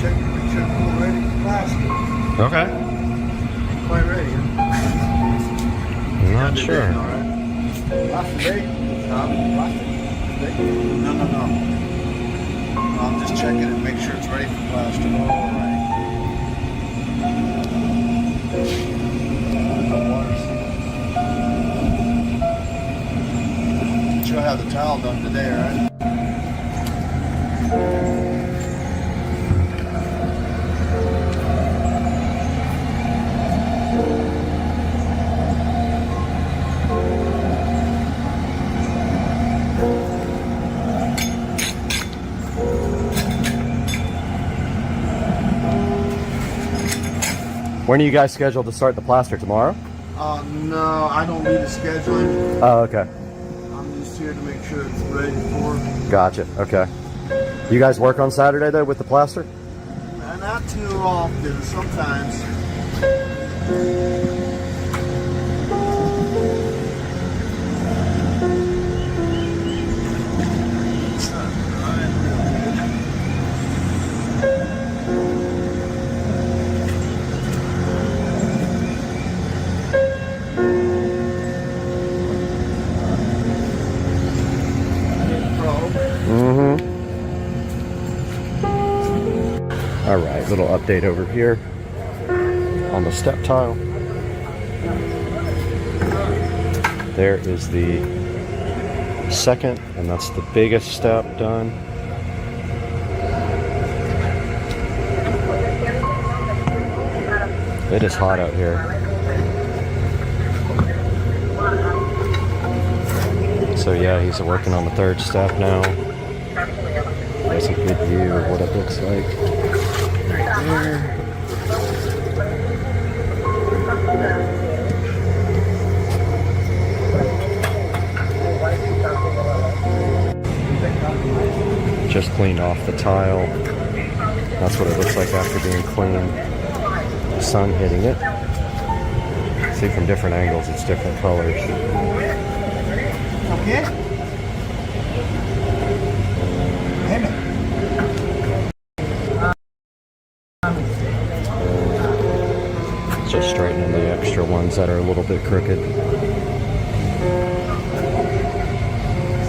Check, make sure it's all ready for plastic. Okay. Ain't quite ready, huh? I'm not sure. All right. Plastic ready? No. I'm just checking it, make sure it's ready for plastic. All right. She'll have the towel done today, right? When are you guys scheduled to start the plaster? Tomorrow? No, I don't need a scheduling. Oh, okay. I'm just here to make sure it's ready for. Gotcha. Okay. You guys work on Saturday though with the plaster? Not too often, sometimes. All right, little update over here on the step tile. There is the second, and that's the biggest step done. It is hot out here. So yeah, he's working on the third step now. There's a good view of what it looks like. There. Just cleaned off the tile. That's what it looks like after being cleaned. The sun hitting it. See, from different angles, it's different colors. Okay. Just straightening the extra ones that are a little bit crooked.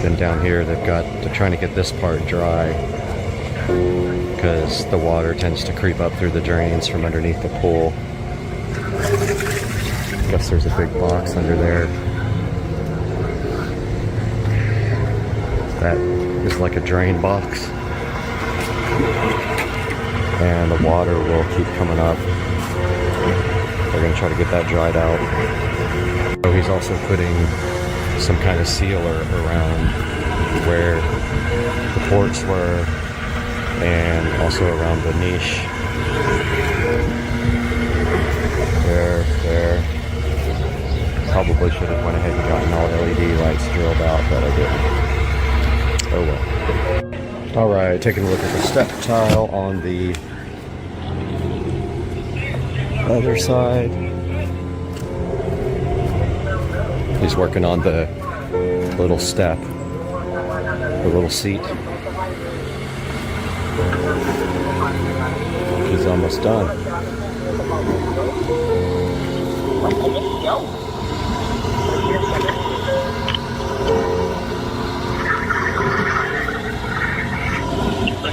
Then down here they're trying to get this part dry because the water tends to creep up through the drains from underneath the pool. I guess there's a big box under there. That is like a drain box. And the water will keep coming up. They're going to try to get that dried out. So he's also putting some kind of sealer around where the ports were and also around the niche. There. Probably should have went ahead and gotten all LED lights drilled out, but I didn't. Oh well. Alright, taking a look at the step tile on the other side. He's working on the little step, the little seat. He's almost done.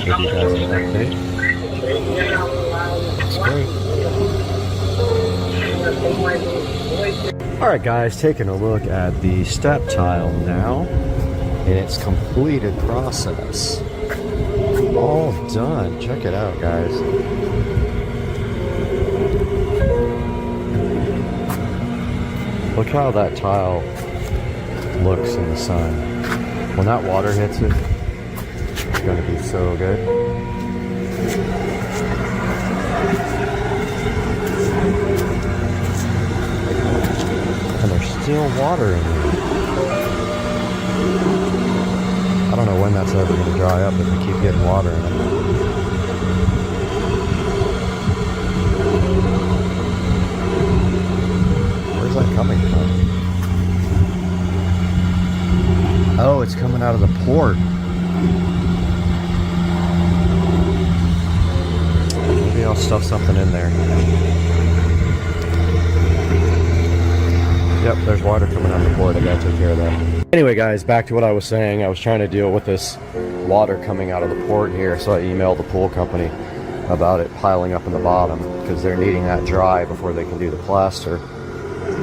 Give you guys an update. That's great. Alright guys, taking a look at the step tile now in its completed process. All done. Check it out, guys. Look how that tile looks in the sun. When that water hits it, it's going to be so good. And there's still water in there. I don't know when that's ever going to dry up if we keep getting water in it. Where's that coming from? Oh, it's coming out of the port. I'll stuff something in there. Yep, there's water coming out the port. I gotta take care of that. Anyway, guys, back to what I was saying. I was trying to deal with this water coming out of the port here, so I emailed the pool company about it piling up in the bottom because they're needing that dry before they can do the plaster.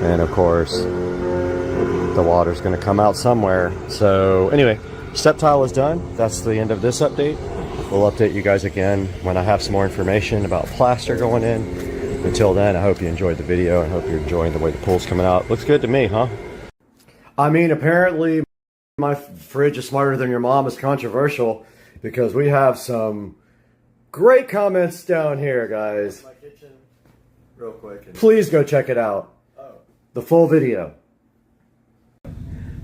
And of course, the water's going to come out somewhere. So anyway, step tile is done. That's the end of this update. We'll update you guys again when I have some more information about plaster going in. Until then, I hope you enjoyed the video and hope you're enjoying the way the pool's coming out. Looks good to me, huh? I mean, apparently my fridge is smarter than your mom is controversial because we have some great comments down here, guys. My kitchen, real quick. Please go check it out. Oh. The full video.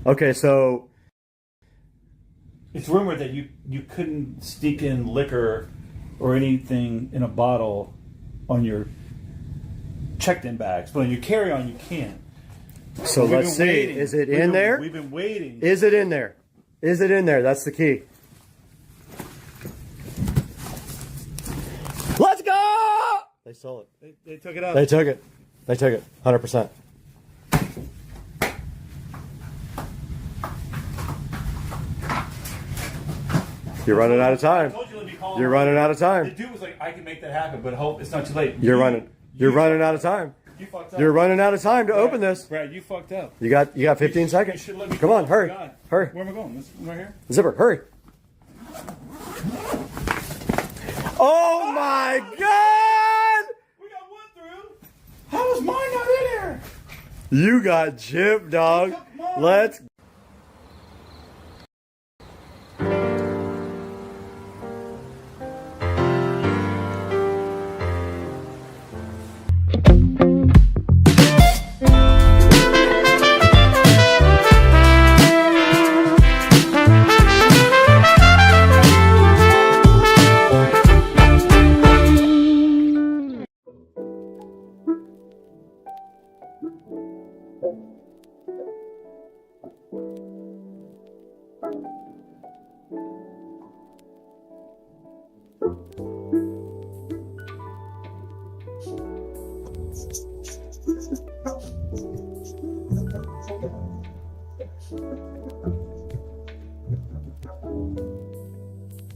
Okay, so It's rumored that you couldn't sneak in liquor or anything in a bottle on your checked-in bags, but on your carry-on you can. So let's see. Waiting. Is it in there? We've been waiting. Is it in there? Is it in there? That's the key. Let's go! They stole it. They took it out. They took it. They took it. 100%. You're running out of time. You're running out of The time. dude was like, I can make that happen, but hope it's not too late. You're running out of time. You fucked up. You're running out of time to open this. Brad, you fucked up. You got 15 seconds. You should let me Come go. on, hurry. God. Hurry. Where am I going? This right here? Zipper, hurry. Oh my God! We got one through. How is mine not in here? You got gypped, dog. Let's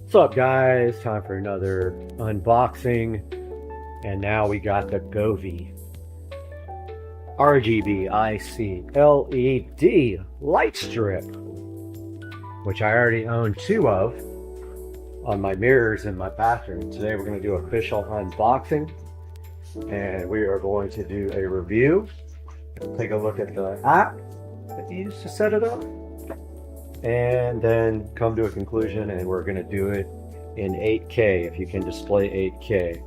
What's up, guys? Time for another unboxing. And now we got the Govee RGB IC LED light strip, which I already own 2 of on my mirrors in my bathroom. Today we're going to do an official unboxing, and we are going to do a review, take a look at the app that you use to set it up, and then come to a conclusion, and we're going to do it in 8K if you can display 8K.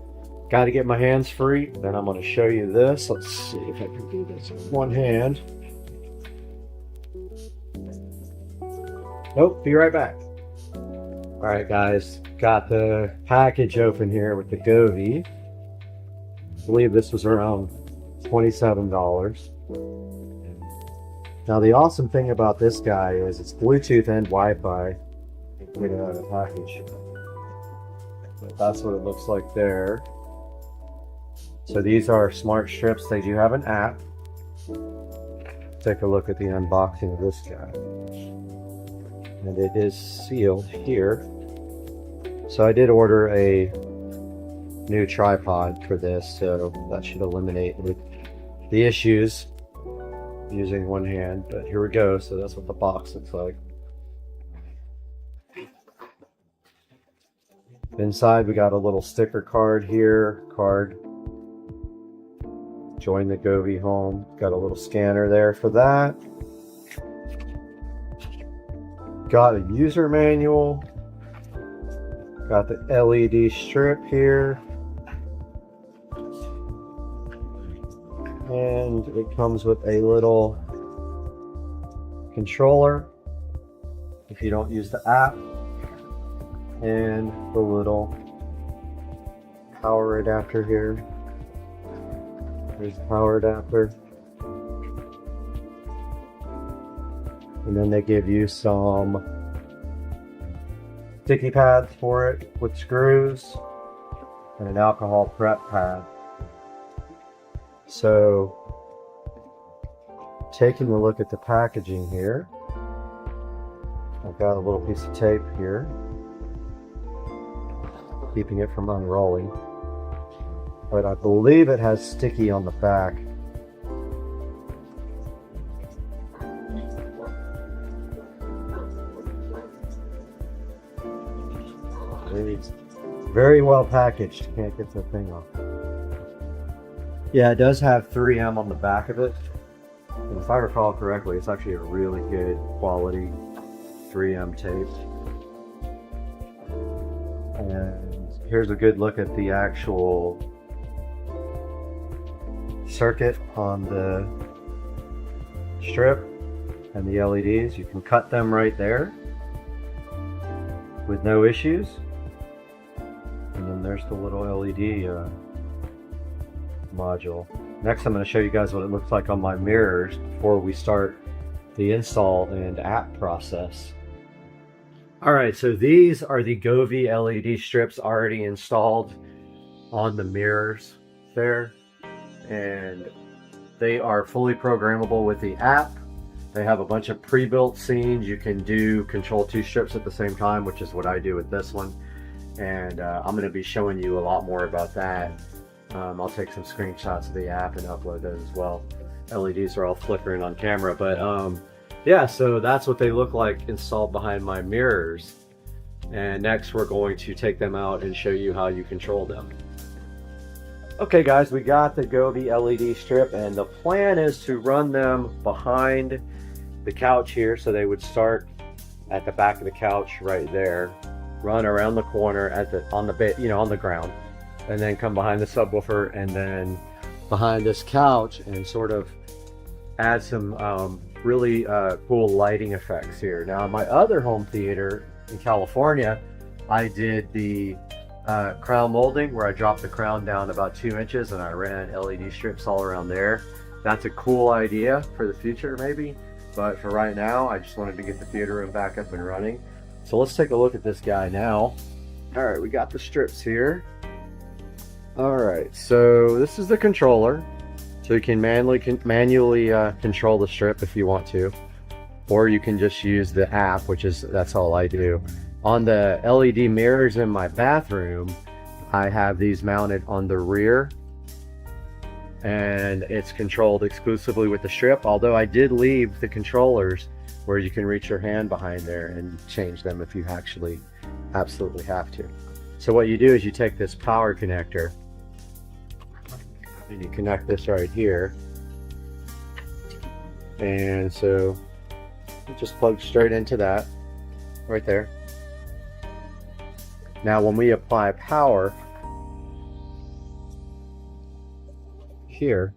Got to get my hands free, then I'm going to show you this. Let's see if I can do this with one hand. Nope, be right back. Alright guys, got the package open here with the Govee. I believe this was around $27. Now the awesome thing about this guy is it's Bluetooth and Wi-Fi included out of the package. But that's what it looks like there. So these are smart strips. They do have an app. Take a look at the unboxing of this guy. And it is sealed here. So I did order a new tripod for this, so that should eliminate the issues using one hand. But here we go. So that's what the box looks like. Inside we got a little sticker card here. Join the Govee home. Got a little scanner there for that. Got a user manual. Got the LED strip here. And it comes with a little controller if you don't use the app. And the little power adapter here. There's the power adapter. And then they give you some sticky pads for it with screws. and an alcohol prep pad. So, taking a look at the packaging here, I've got a little piece of tape here, keeping it from unrolling. But I believe it has sticky on the back. Very well packaged. Can't get the thing off. Yeah, it does have 3M on the back of it. And if I recall correctly, it's actually a really good quality 3M tape. And here's a good look at the actual circuit on the strip and the LEDs. You can cut them right there with no issues. And then there's the little LED module. Next, I'm going to show you guys what it looks like on my mirrors before we start the install and app process. Alright, so these are the Govee LED strips already installed on the mirrors there. And they are fully programmable with the app. They have a bunch of pre-built scenes. You can do control 2 strips at the same time, which is what I do with this one. And I'm going to be showing you a lot more about that. I'll take some screenshots of the app and upload those as well. LEDs are all flickering on camera, but yeah, so that's what they look like installed behind my mirrors. And next we're going to take them out and show you how you control them. Okay guys, we got the Govee LED strip, and the plan is to run them behind the couch here. So they would start at the back of the couch right there, run around the corner at the on the ground, and then come behind the subwoofer and then behind this couch and sort of add some really cool lighting effects here. Now in my other home theater in California, I did the crown molding where I dropped the crown down about 2 inches and I ran LED strips all around there. That's a cool idea for the future maybe, but for right now I just wanted to get the theater room back up and running. So let's take a look at this guy now. Alright, we got the strips here. Alright, so this is the controller. So you can manually control the strip if you want to. Or you can just use the app, that's all I do. On the LED mirrors in my bathroom, I have these mounted on the rear. And it's controlled exclusively with the strip, although I did leave the controllers where you can reach your hand behind there and change them if you actually absolutely have to. So what you do is you take this power connector and you connect this right here, and so it just plugs straight into that right there. Now when we apply power here,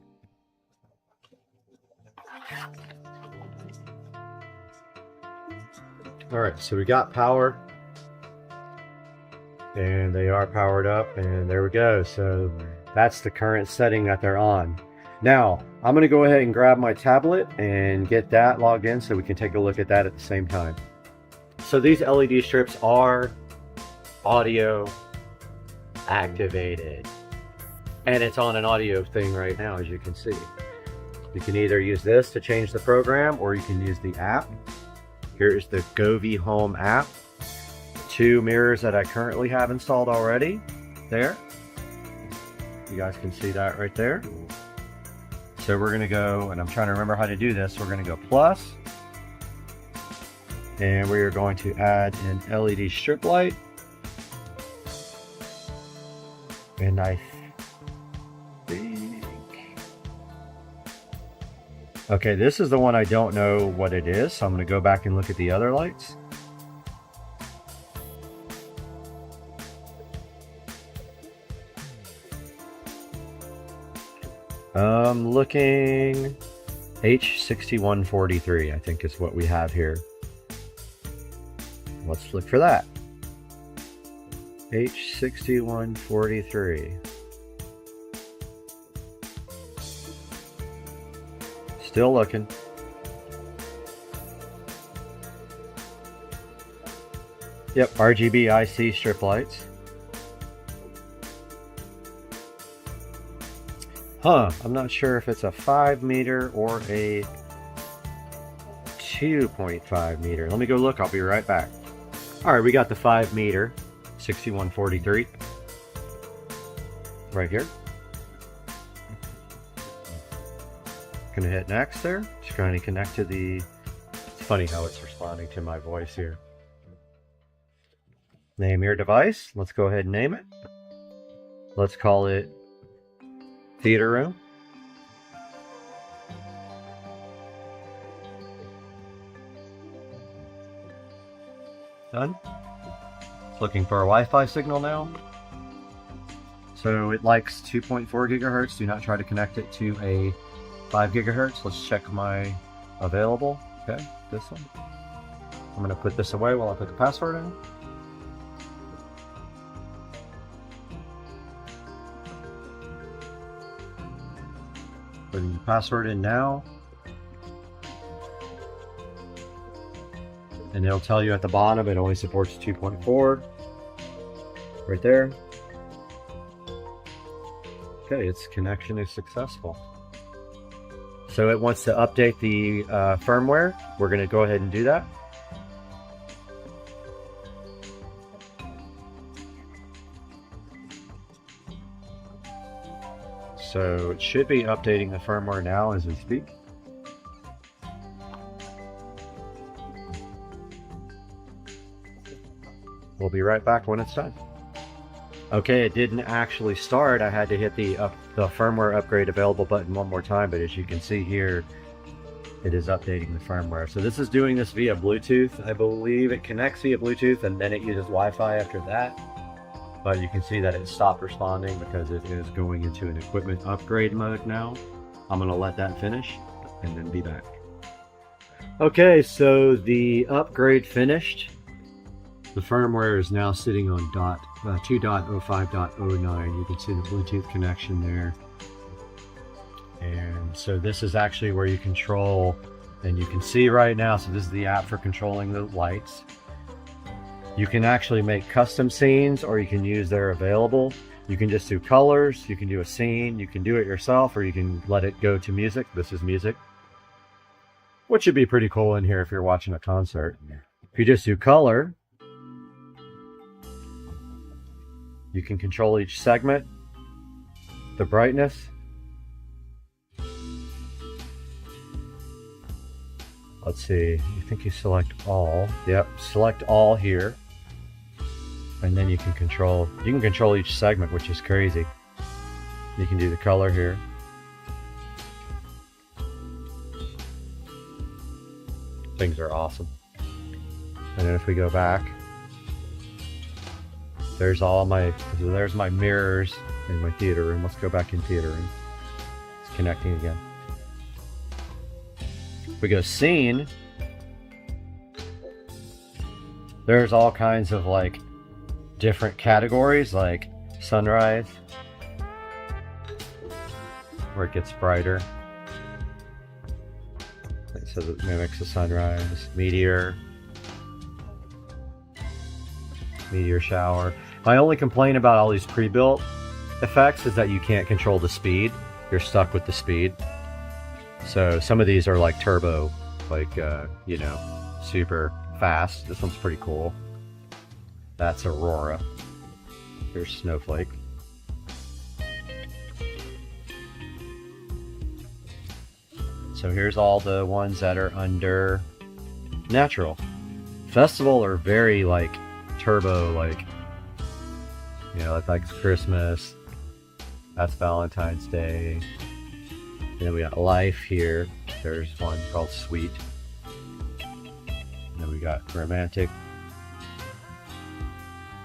alright, so we got power and they are powered up, and there we go. So that's the current setting that they're on. Now I'm going to go ahead and grab my tablet and get that logged in so we can take a look at that at the same time. So these LED strips are audio activated, and it's on an audio thing right now, as you can see. You can either use this to change the program, or you can use the app. Here is the Govee Home app. 2 mirrors that I currently have installed already there. You guys can see that right there. So we're going to go, and I'm trying to remember how to do this. We're going to go plus, and we are going to add an LED strip light. And I think, okay, this is the one I don't know what it is, so I'm going to go back and look at the other lights. I'm looking H6143, I think is what we have here. Let's look for that. H6143. Still looking. Yep, RGB IC strip lights. I'm not sure if it's a 5 meter or a 2.5 meter. Let me go look. I'll be right back. All right, we got the 5 meter 6143 right here. Gonna hit next there. Just trying to connect to the. It's funny how it's responding to my voice here. Name your device. Let's go ahead and name it. Let's call it theater room. Done. It's looking for a Wi-Fi signal now. So it likes 2.4 gigahertz. Do not try to connect it to a 5 gigahertz. Let's check my available. Okay, this one. I'm going to put this away while I put the password in. Putting the password in now. And it'll tell you at the bottom it only supports 2.4. Right there. Okay, its connection is successful. So it wants to update the firmware. We're going to go ahead and do that. So it should be updating the firmware now as we speak. We'll be right back when it's done. Okay, it didn't actually start. I had to hit the firmware upgrade available button one more time, but as you can see here, it is updating the firmware. So this is doing this via Bluetooth. I believe it connects via Bluetooth and then it uses Wi-Fi after that. But you can see that it stopped responding because it is going into an equipment upgrade mode now. I'm gonna let that finish and then be back. Okay, so the upgrade finished. The firmware is now sitting on 2.05.09. You can see the Bluetooth connection there. And so this is actually where you control, and you can see right now, so this is the app for controlling the lights. You can actually make custom scenes, or you can use their available. You can just do colors, you can do a scene, you can do it yourself, or you can let it go to music. This is music, which would be pretty cool in here if you're watching a concert. If you just do color, you can control each segment, the brightness. Let's see, I think you select all. Yep, select all here. And then you can control each segment, which is crazy. You can do the color here. Things are awesome. And then if we go back, there's my mirrors in my theater room. Let's go back in theater room. It's connecting again. If we go scene, there's all kinds of like different categories, like sunrise, where it gets brighter. So it mimics a sunrise. Meteor shower. My only complaint about all these pre-built effects is that you can't control the speed. You're stuck with the speed. So some of these are like turbo, like, you know, super fast. This one's pretty cool. That's Aurora. Here's Snowflake. So here's all the ones that are under natural. Festival are very like turbo, like, you know, that's Christmas. That's Valentine's Day. And then we got life here. There's one called Sweet. And then we got romantic.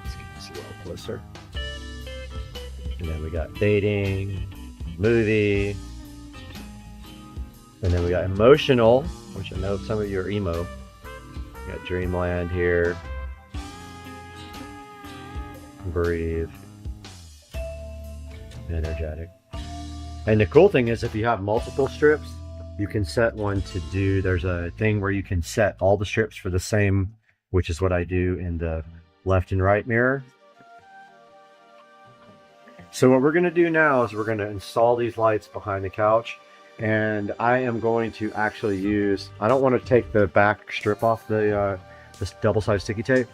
Let's get this a little closer. And then we got dating, movie. And then we got emotional, which I know some of you are emo. We got Dreamland here. Breathe. Energetic. And the cool thing is if you have multiple strips, you can set one to do, there's a thing where you can set all the strips for the same, which is what I do in the left and right mirror. So what we're going to do now is we're going to install these lights behind the couch, and I am going to actually use, I don't want to take the back strip off the this double-sided sticky tape.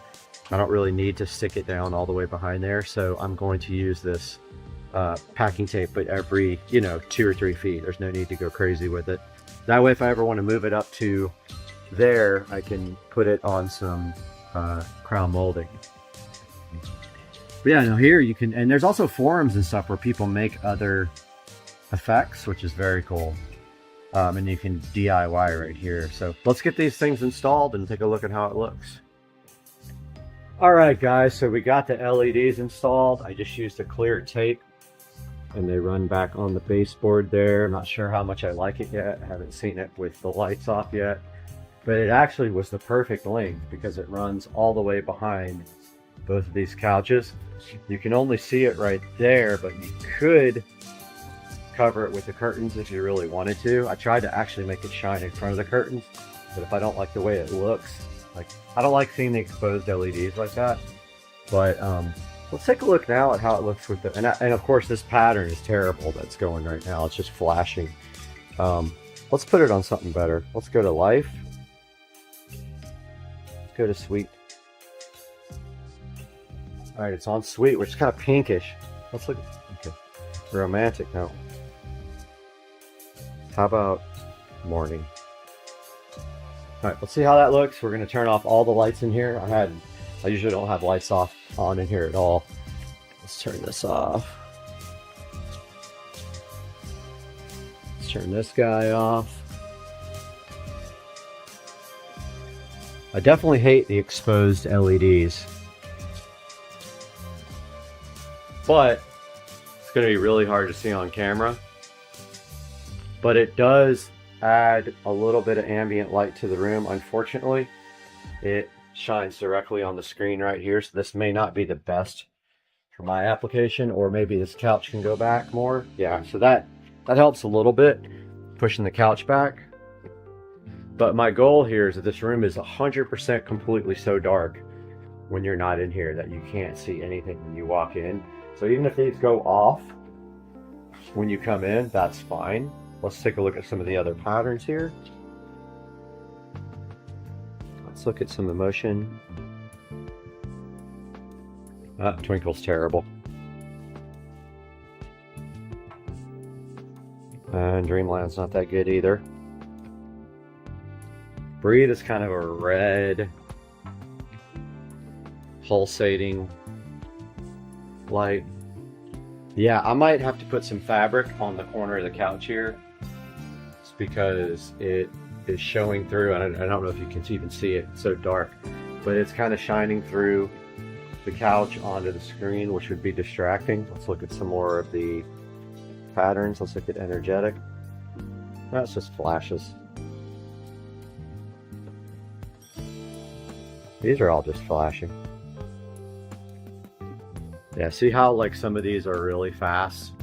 I don't really need to stick it down all the way behind there, so I'm going to use this packing tape, but every, you know, 2 or 3 feet. There's no need to go crazy with it. That way, if I ever want to move it up to there, I can put it on some crown molding. But yeah, now here you can, and there's also forums and stuff where people make other effects, which is very cool. And you can DIY right here. So let's get these things installed and take a look at how it looks. All right, guys, so we got the LEDs installed. I just used a clear tape, and they run back on the baseboard there. I'm not sure how much I like it yet. I haven't seen it with the lights off yet, but it actually was the perfect length because it runs all the way behind both of these couches. You can only see it right there, but you could cover it with the curtains if you really wanted to. I tried to actually make it shine in front of the curtains, but if I don't like the way it looks, like, I don't like seeing the exposed LEDs like that. But let's take a look now at how it looks with the, and of course this pattern is terrible that's going right now. It's just flashing. Let's put it on something better. Let's go to life. Let's go to sweet. All right, it's on sweet, which is kind of pinkish. Let's look. Okay, romantic now. How about morning? All right, let's see how that looks. We're gonna turn off all the lights in here. I usually don't have lights on in here at all. Let's turn this off. Let's turn this guy off. I definitely hate the exposed LEDs, but it's going to be really hard to see on camera. But it does add a little bit of ambient light to the room. Unfortunately, it shines directly on the screen right here, so this may not be the best for my application, or maybe this couch can go back more. Yeah, so that helps a little bit, pushing the couch back. But my goal here is that this room is 100% completely so dark when you're not in here that you can't see anything when you walk in. So even if these go off when you come in, that's fine. Let's take a look at some of the other patterns here. Let's look at some emotion. Twinkle's terrible. And Dreamland's not that good either. Breathe is kind of a red, pulsating light. Yeah, I might have to put some fabric on the corner of the couch here. It's because it is showing through. I don't know if you can even see it, it's so dark. But it's kind of shining through the couch onto the screen, which would be distracting. Let's look at some more of the patterns. Let's look at energetic. That's just flashes. These are all just flashing. Yeah, see how like some of these are really fast?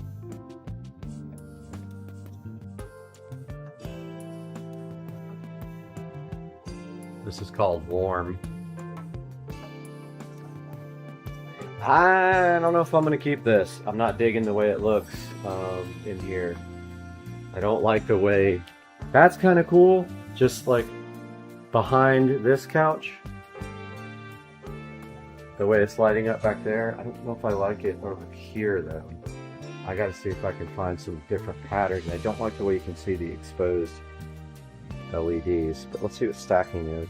This is called warm. I don't know if I'm going to keep this. I'm not digging the way it looks in here. I don't like the way... That's kind of cool, just like behind this couch. The way it's lighting up back there. I don't know if I like it over here though. I gotta see if I can find some different patterns. I don't like the way you can see the exposed LEDs, but let's see what stacking is.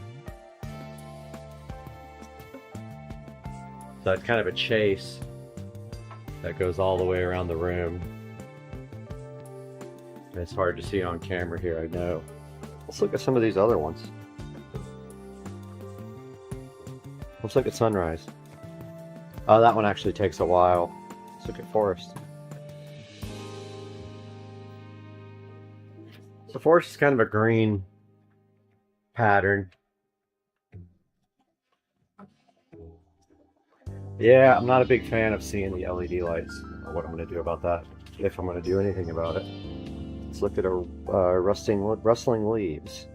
So it's kind of a chase that goes all the way around the room. And it's hard to see on camera here, I know. Let's look at some of these other ones. Let's look at sunrise. Oh, that one actually takes a while. Let's look at forest. So forest is kind of a green pattern. Yeah, I'm not a big fan of seeing the LED lights. I don't know what I'm going to do about that, if I'm going to do anything about it. Let's look at our rustling leaves.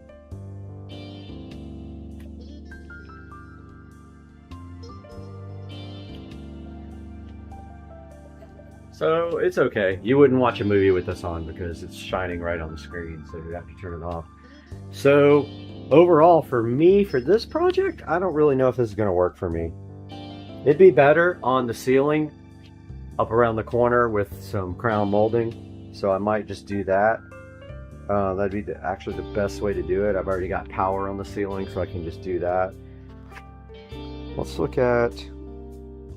So it's okay. You wouldn't watch a movie with this on because it's shining right on the screen, so you have to turn it off. So overall, for me, for this project, I don't really know if this is going to work for me. It'd be better on the ceiling up around the corner with some crown molding, so I might just do that. That'd be actually the best way to do it. I've already got power on the ceiling, so I can just do that. Let's look at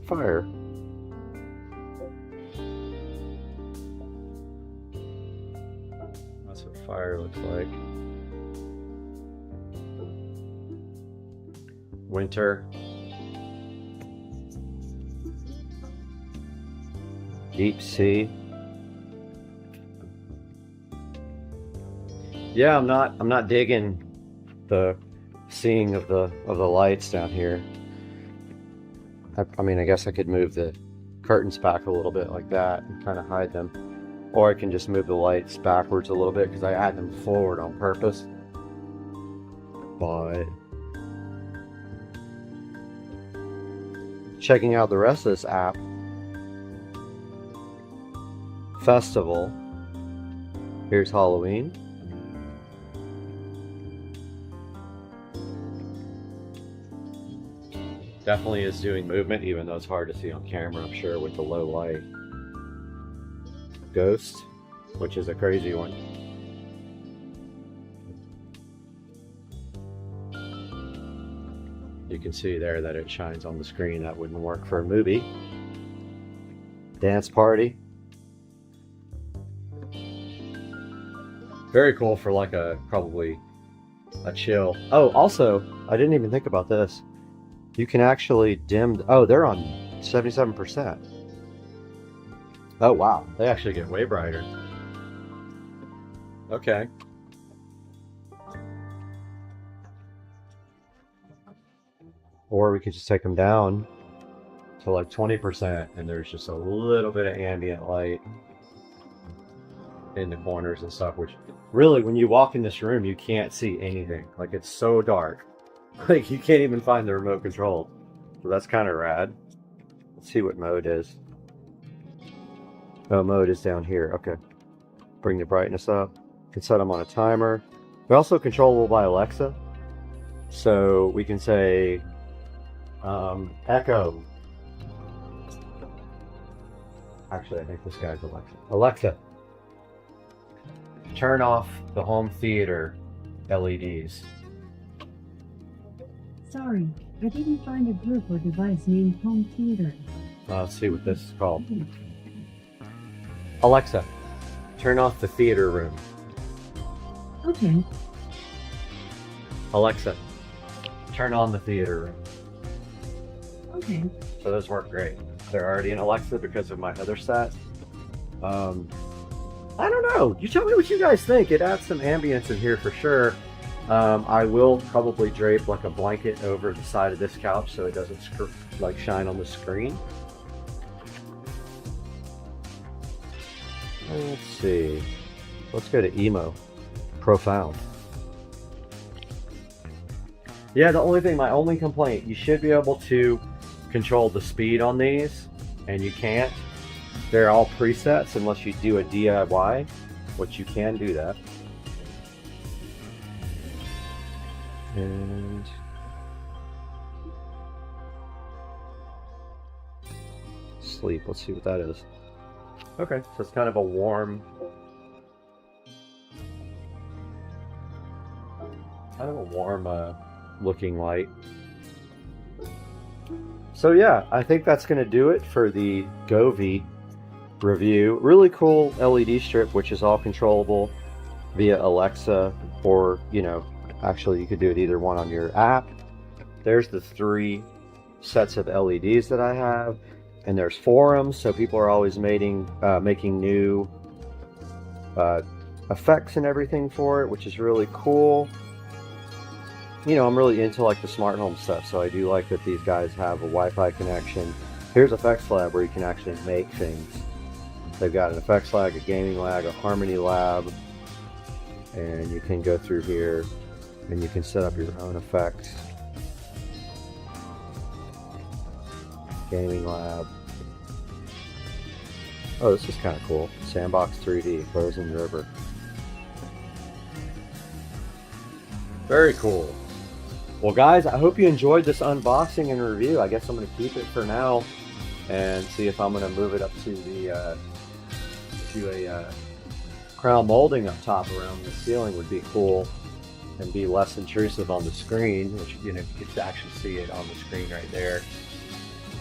fire. That's what fire looks like. Winter. Deep sea. Yeah, I'm not digging the seeing of the lights down here. I mean, I guess I could move the curtains back a little bit like that and kind of hide them. Or I can just move the lights backwards a little bit because I had them forward on purpose. But checking out the rest of this app, Festival, here's Halloween. Definitely is doing movement, even though it's hard to see on camera, I'm sure, with the low light. Ghost, which is a crazy one. You can see there that it shines on the screen. That wouldn't work for a movie. Dance party. Very cool for like probably a chill. Oh, also, I didn't even think about this. You can actually dim. Oh, they're on 77%. Oh, wow. They actually get way brighter. Okay. Or we could just take them down to like 20% and there's just a little bit of ambient light in the corners and stuff, which really, when you walk in this room, you can't see anything. Like, it's so dark. Like, you can't even find the remote control. So that's kind of rad. Let's see what mode is. Oh, mode is down here. Okay. Bring the brightness up. You can set them on a timer. They're also controllable by Alexa. So we can say, Echo. Actually, I think this guy's Alexa. Alexa, turn off the home theater LEDs. Sorry, I didn't find a group or device named home theater. Let's see what this is called. Alexa, turn off the theater room. Okay. Alexa, turn on the theater room. Okay. So those work great. They're already in Alexa because of my other set. I don't know. You tell me what you guys think. It adds some ambience in here for sure. I will probably drape like a blanket over the side of this couch so it doesn't like shine on the screen. Let's see. Let's go to emo. Profound. Yeah, my only complaint, you should be able to control the speed on these, and you can't. They're all presets unless you do a DIY, which you can do that. And sleep, let's see what that is. Okay, so it's kind of a warm, looking light. So yeah, I think that's going to do it for the Govee review. Really cool LED strip, which is all controllable via Alexa, or, you know, actually you could do it either one on your app. There's the 3 sets of LEDs that I have, and there's forums, so people are always making new effects and everything for it, which is really cool. You know, I'm really into like the smart home stuff, so I do like that these guys have a Wi-Fi connection. Here's Effects Lab, where you can actually make things. They've got an Effects Lab, a Gaming Lab, a Harmony Lab, and you can go through here and you can set up your own effects. Gaming Lab. Oh, this is kind of cool. Sandbox 3D, frozen river. Very cool. Well, guys, I hope you enjoyed this unboxing and review. I guess I'm going to keep it for now and see if I'm going to move it up to the crown molding up top around the ceiling would be cool and be less intrusive on the screen, which, you know, you get to actually see it on the screen right there.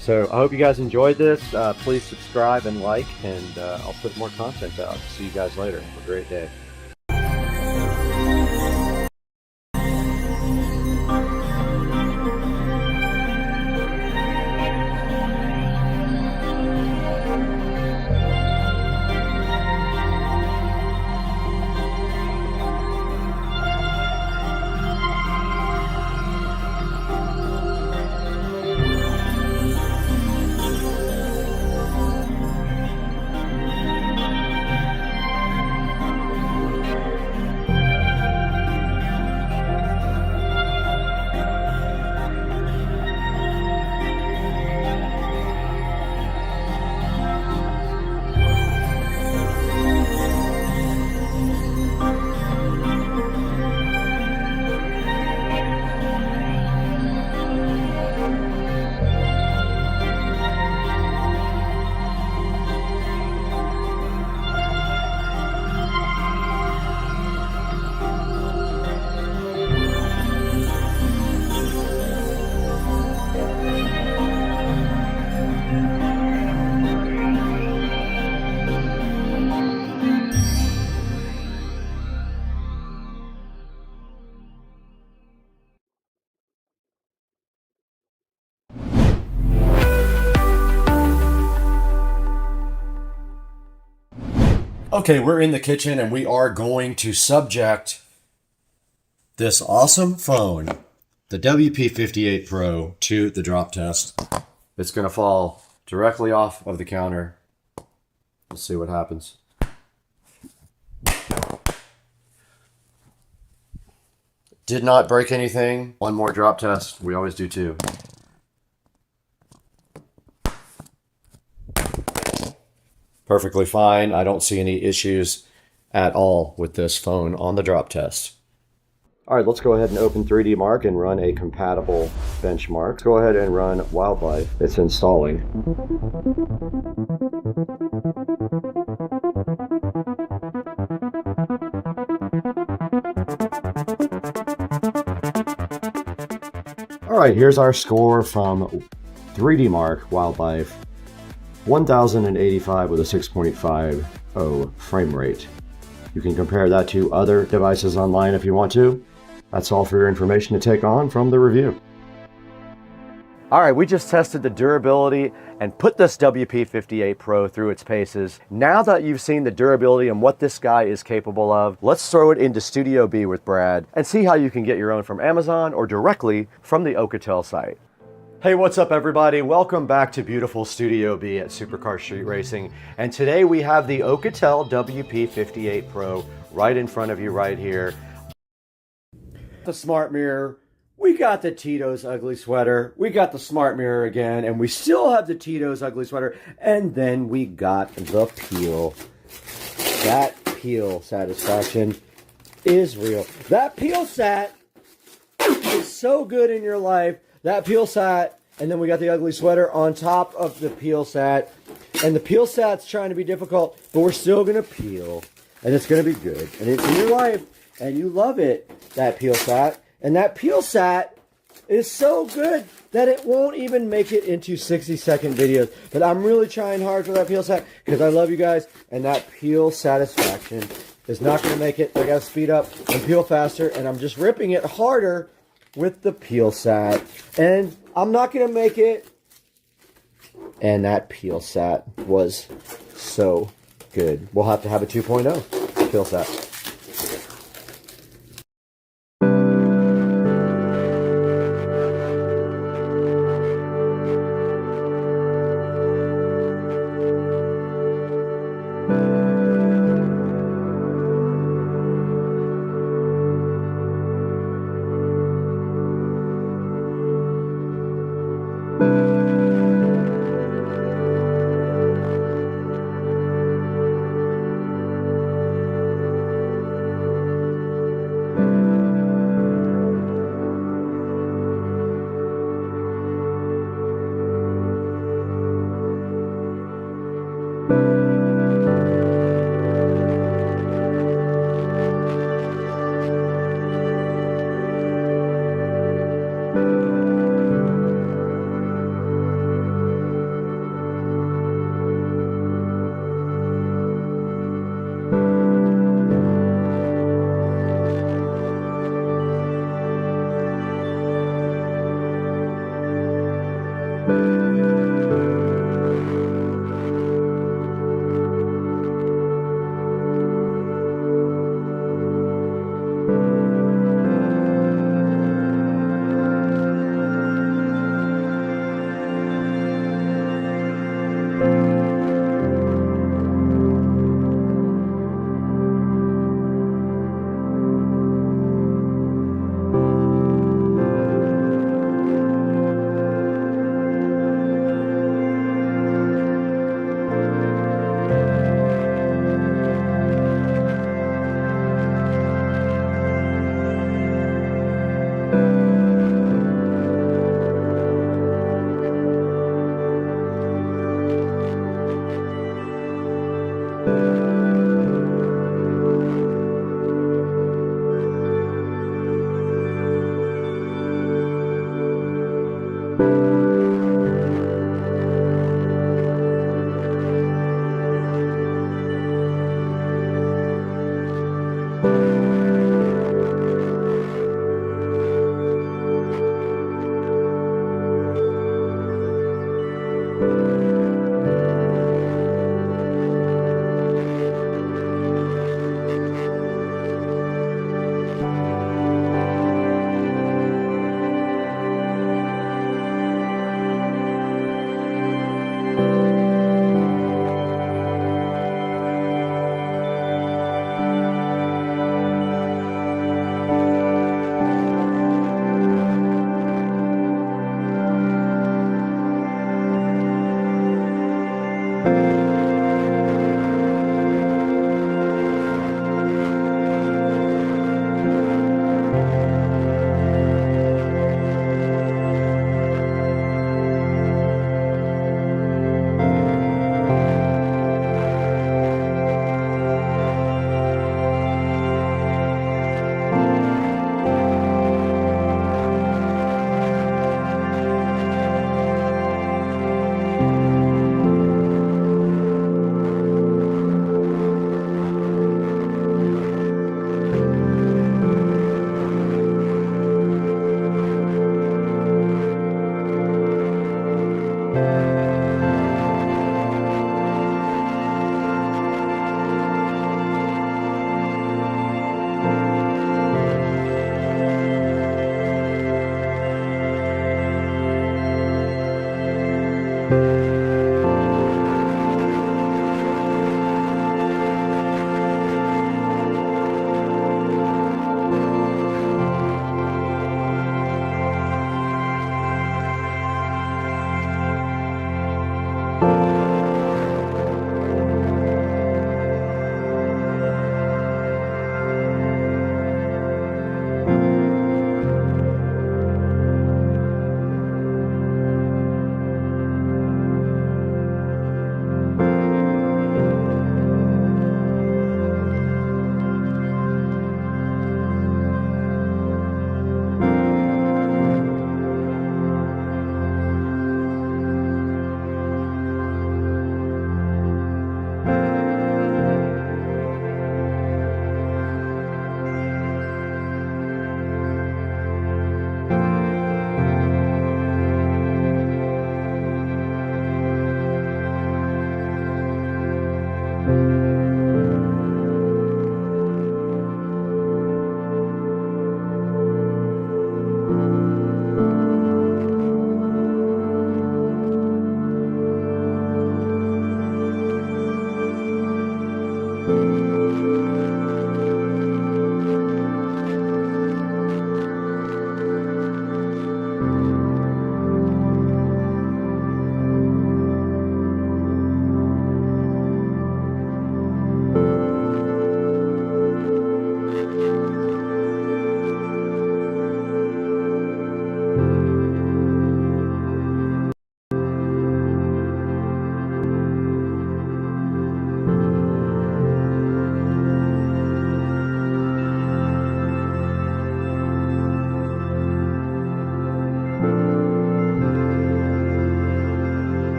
So I hope you guys enjoyed this. Please subscribe and like, and I'll put more content out. See you guys later. Have a great day. Okay, we're in the kitchen and we are going to subject this awesome phone, the WP58 Pro, to the drop test. It's going to fall directly off of the counter. Let's see what happens. Did not break anything. One more drop test. We always do two. Perfectly fine. I don't see any issues at all with this phone on the drop test. All right, let's go ahead and open 3D Mark and run a compatible benchmark. Go ahead and run Wildlife. It's installing. All right, here's our score from 3D Mark Wildlife. 1085 with a 6.50 frame rate. You can compare that to other devices online if you want to. That's all for your information to take on from the review. All right, we just tested the durability and put this WP58 Pro through its paces. Now that you've seen the durability and what this guy is capable of, let's throw it into Studio B with Brad and see how you can get your own from Amazon or directly from the Ocatel site. Hey, what's up everybody? Welcome back to beautiful Studio B at Supercar Street Racing. And today we have the Ocatel WP58 Pro right in front of you right here. The smart mirror, we got the Tito's ugly sweater, we got the smart mirror again, and we still have the Tito's ugly sweater, and then we got the peel. That peel satisfaction is real. That peel sat is so good in your life. That peel sat, and then we got the ugly sweater on top of the peel sat. And the peel sat's trying to be difficult, but we're still going to peel. And it's going to be good. And it's in your life, and you love it, that peel sat. And that peel sat is so good that it won't even make it into 60-second videos. But I'm really trying hard for that peel sat because I love you guys. And that peel satisfaction is not going to make it. I got to speed up and peel faster. And I'm just ripping it harder with the peel sat, and I'm not gonna make it. And that peel sat was so good. We'll have to have a 2.0 peel sat.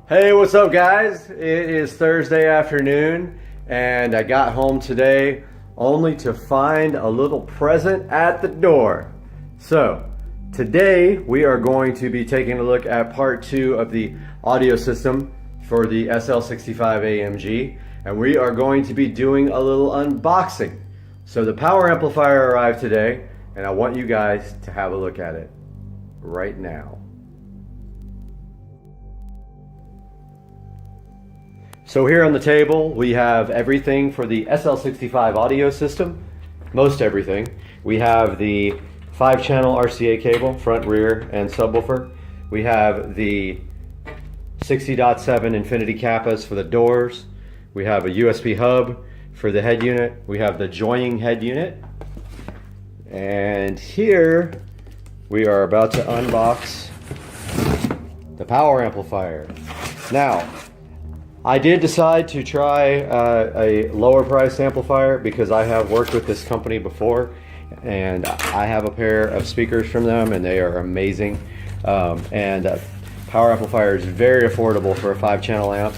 Hey, what's up guys? It is Thursday afternoon and I got home today only to find a little present at the door. So today we are going to be taking a look at part 2 of the audio system for the SL65 AMG, and we are going to be doing a little unboxing. So the power amplifier arrived today and I want you guys to have a look at it right now. So here on the table we have everything for the SL65 audio system, most everything. We have the 5-channel RCA cable, front, rear, and subwoofer. We have the 60.7 infinity kappas for the doors. We have a USB hub for the head unit. We have the joining head unit. And here we are about to unbox the power amplifier. Now, I did decide to try a lower price amplifier because I have worked with this company before and I have a pair of speakers from them and they are amazing. Power amplifier is very affordable for a 5-channel amp.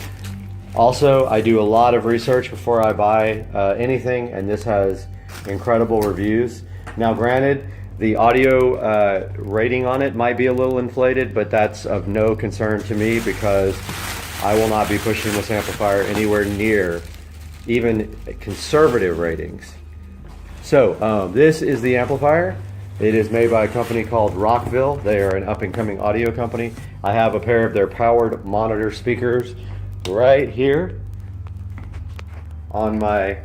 Also, I do a lot of research before I buy anything, and this has incredible reviews. Now granted, the audio rating on it might be a little inflated, but that's of no concern to me because I will not be pushing this amplifier anywhere near even conservative ratings. So this is the amplifier. It is made by a company called Rockville. They are an up-and-coming audio company. I have a pair of their powered monitor speakers right here on my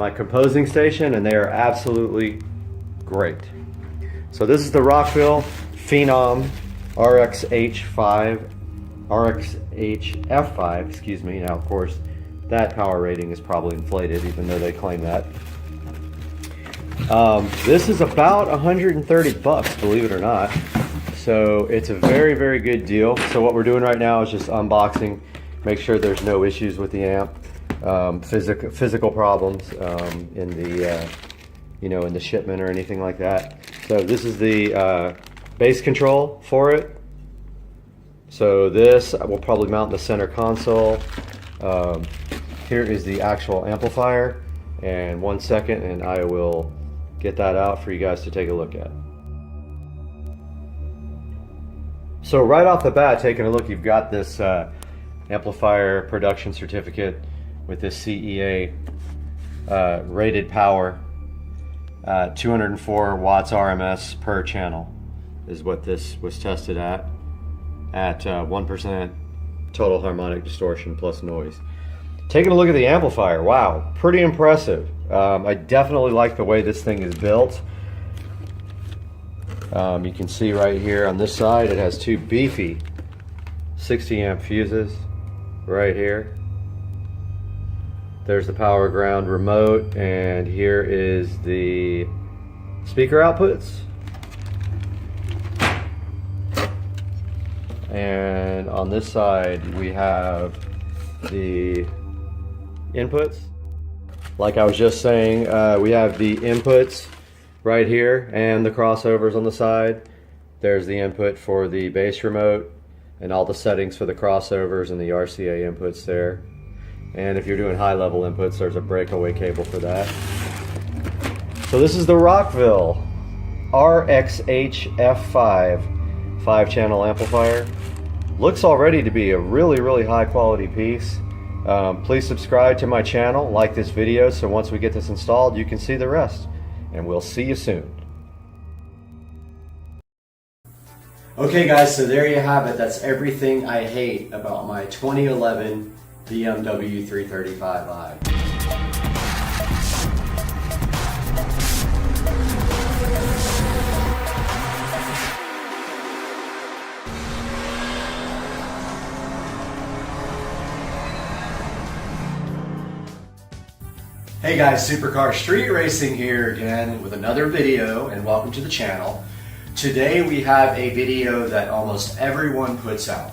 composing station, and they are absolutely great. So this is the Rockville Phenom RXHF5, excuse me. Now, of course, that power rating is probably inflated, even though they claim that. This is about 130 bucks, believe it or not. So it's a very, very good deal. So what we're doing right now is just unboxing, make sure there's no issues with the amp, physical problems in the in the shipment or anything like that. So this is the bass control for it. So this will probably mount in the center console. Here is the actual amplifier, and 1 second and I will get that out for you guys to take a look at. So right off the bat, taking a look, you've got this amplifier production certificate with this CEA rated power. 204 watts RMS per channel is what this was tested at 1% total harmonic distortion plus noise. Taking a look at the amplifier, wow, pretty impressive. I definitely like the way this thing is built. You can see right here on this side it has 2 beefy 60 amp fuses right here. There's the power ground remote, and here is the speaker outputs. And on this side we have the inputs. Like I was just saying, we have the inputs right here and the crossovers on the side. There's the input for the bass remote and all the settings for the crossovers and the RCA inputs there. And if you're doing high level inputs, there's a breakaway cable for that. So this is the Rockville RXHF5 5-channel amplifier. Looks already to be a really, really high quality piece. Please subscribe to my channel, like this video, so once we get this installed you can see the rest. And we'll see you soon. Okay guys, so there you have it. That's everything I hate about my 2011 BMW 335i. Hey guys, Supercar Street Racing here again with another video, and welcome to the channel. Today we have a video that almost everyone puts out,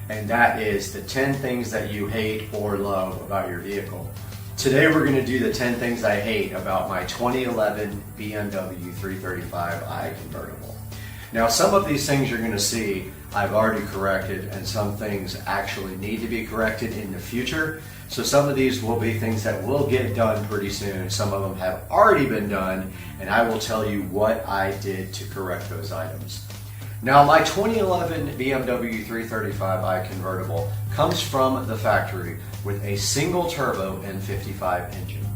and that is the 10 things that you hate or love about your vehicle. Today we're going to do the 10 things I hate about my 2011 BMW 335i convertible. Now some of these things you're going to see I've already corrected, and some things actually need to be corrected in the future. So some of these will be things that will get done pretty soon. Some of them have already been done, and I will tell you what I did to correct those items. Now, my 2011 BMW 335i convertible comes from the factory with a single turbo N55 engine.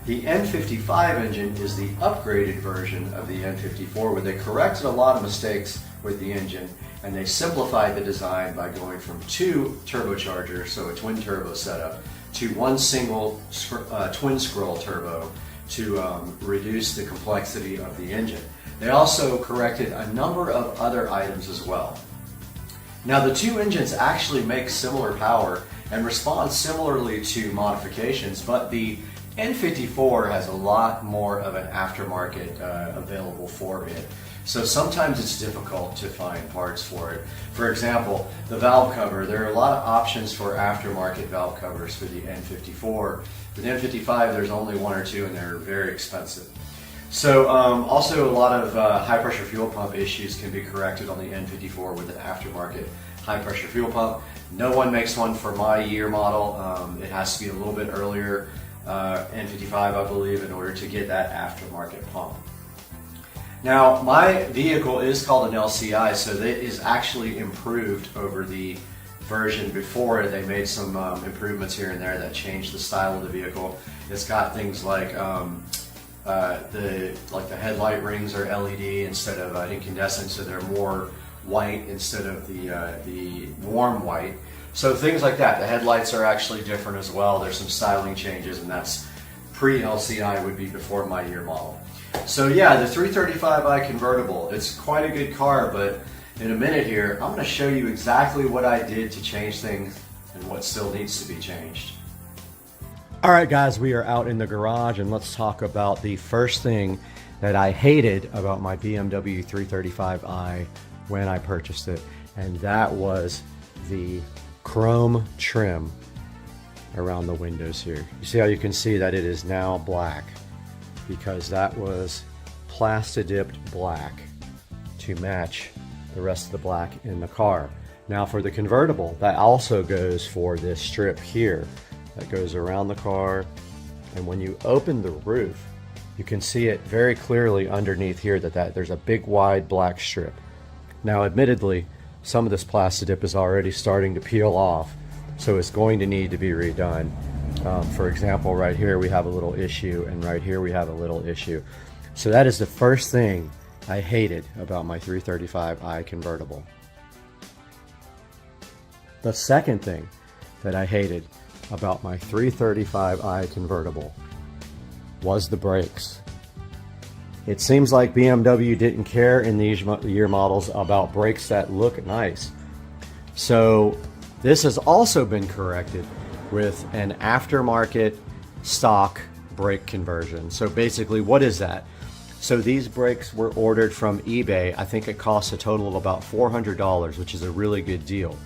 The N55 engine is the upgraded version of the N54, where they corrected a lot of mistakes with the engine, and they simplified the design by going from 2 turbochargers, so a twin turbo setup, to one single twin scroll turbo to reduce the complexity of the engine. They also corrected a number of other items as well. Now, the 2 engines actually make similar power and respond similarly to modifications, but the N54 has a lot more of an aftermarket available for it. So sometimes it's difficult to find parts for it. For example, the valve cover, there are a lot of options for aftermarket valve covers for the N54. For the N55, there's only 1 or 2, and they're very expensive. So also a lot of high pressure fuel pump issues can be corrected on the N54 with an aftermarket high pressure fuel pump. No one makes one for my year model. It has to be a little bit earlier, N55 I believe, in order to get that aftermarket pump. Now, my vehicle is called an LCI, so that is actually improved over the version before. They made some improvements here and there that changed the style of the vehicle. It's got things like the headlight rings are LED instead of incandescent, so they're more white instead of the warm white. So things like that. The headlights are actually different as well. There's some styling changes, and that's pre-LCI, would be before my year model. So yeah, the 335i convertible, it's quite a good car, but in a minute here, I'm going to show you exactly what I did to change things and what still needs to be changed. All right, guys, we are out in the garage, and let's talk about the first thing that I hated about my BMW 335i when I purchased it, and that was the chrome trim around the windows here. You see how you can see that it is now black, because that was Plastadipped black to match the rest of the black in the car. Now for the convertible, that also goes for this strip here that goes around the car, and when you open the roof, you can see it very clearly underneath here that there's a big wide black strip. Now admittedly, some of this Plastadip is already starting to peel off, so it's going to need to be redone. For example, right here we have a little issue, and right here we have a little issue. So that is the first thing I hated about my 335i convertible. The second thing that I hated about my 335i convertible was the brakes. It seems like BMW didn't care in these year models about brakes that look nice. So this has also been corrected with an aftermarket stock brake conversion. So basically, what is that? So these brakes were ordered from eBay. I think it costs a total of about $400, which is a really good deal.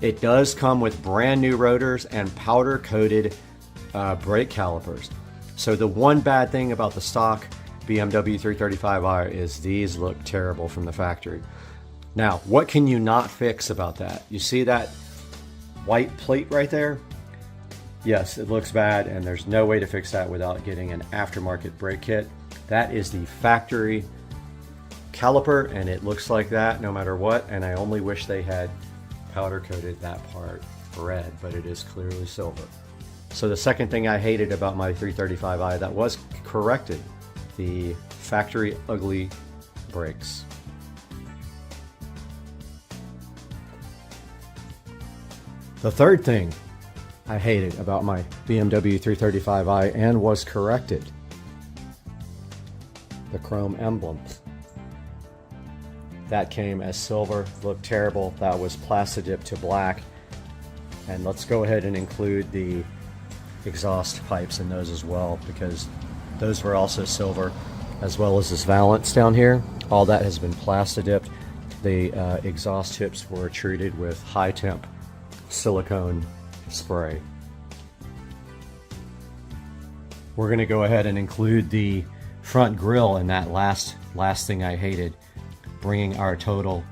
It does come with brand new rotors and powder coated brake calipers. So the one bad thing about the stock BMW 335i is these look terrible from the factory. Now, what can you not fix about that? You see that white plate right there? Yes, it looks bad, and there's no way to fix that without getting an aftermarket brake kit. That is the factory caliper, and it looks like that no matter what, and I only wish they had powder coated that part red, but it is clearly silver. So the second thing I hated about my 335i that was corrected, the factory ugly brakes. The third thing I hated about my BMW 335i and was corrected, the chrome emblems. That came as silver, looked terrible. That was Plastadipped to black. And let's go ahead and include the exhaust pipes in those as well, because those were also silver, as well as this valance down here. All that has been Plastadipped. The exhaust tips were treated with high temp silicone spray. We're going to go ahead and include the front grille in that last thing I hated, bringing our total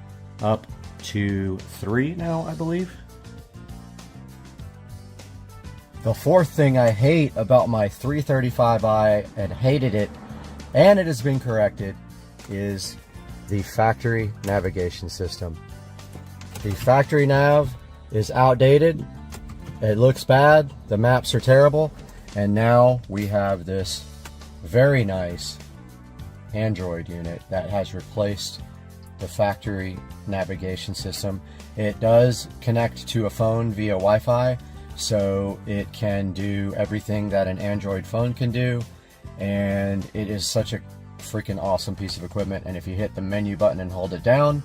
up to 3 now, I believe. The fourth thing I hate about my 335i, and hated it, and it has been corrected, is the factory navigation system. The factory nav is outdated, it looks bad, the maps are terrible, and now we have this very nice Android unit that has replaced the factory navigation system. It does connect to a phone via Wi-Fi, so it can do everything that an Android phone can do, and it is such a freaking awesome piece of equipment. And if you hit the menu button and hold it down,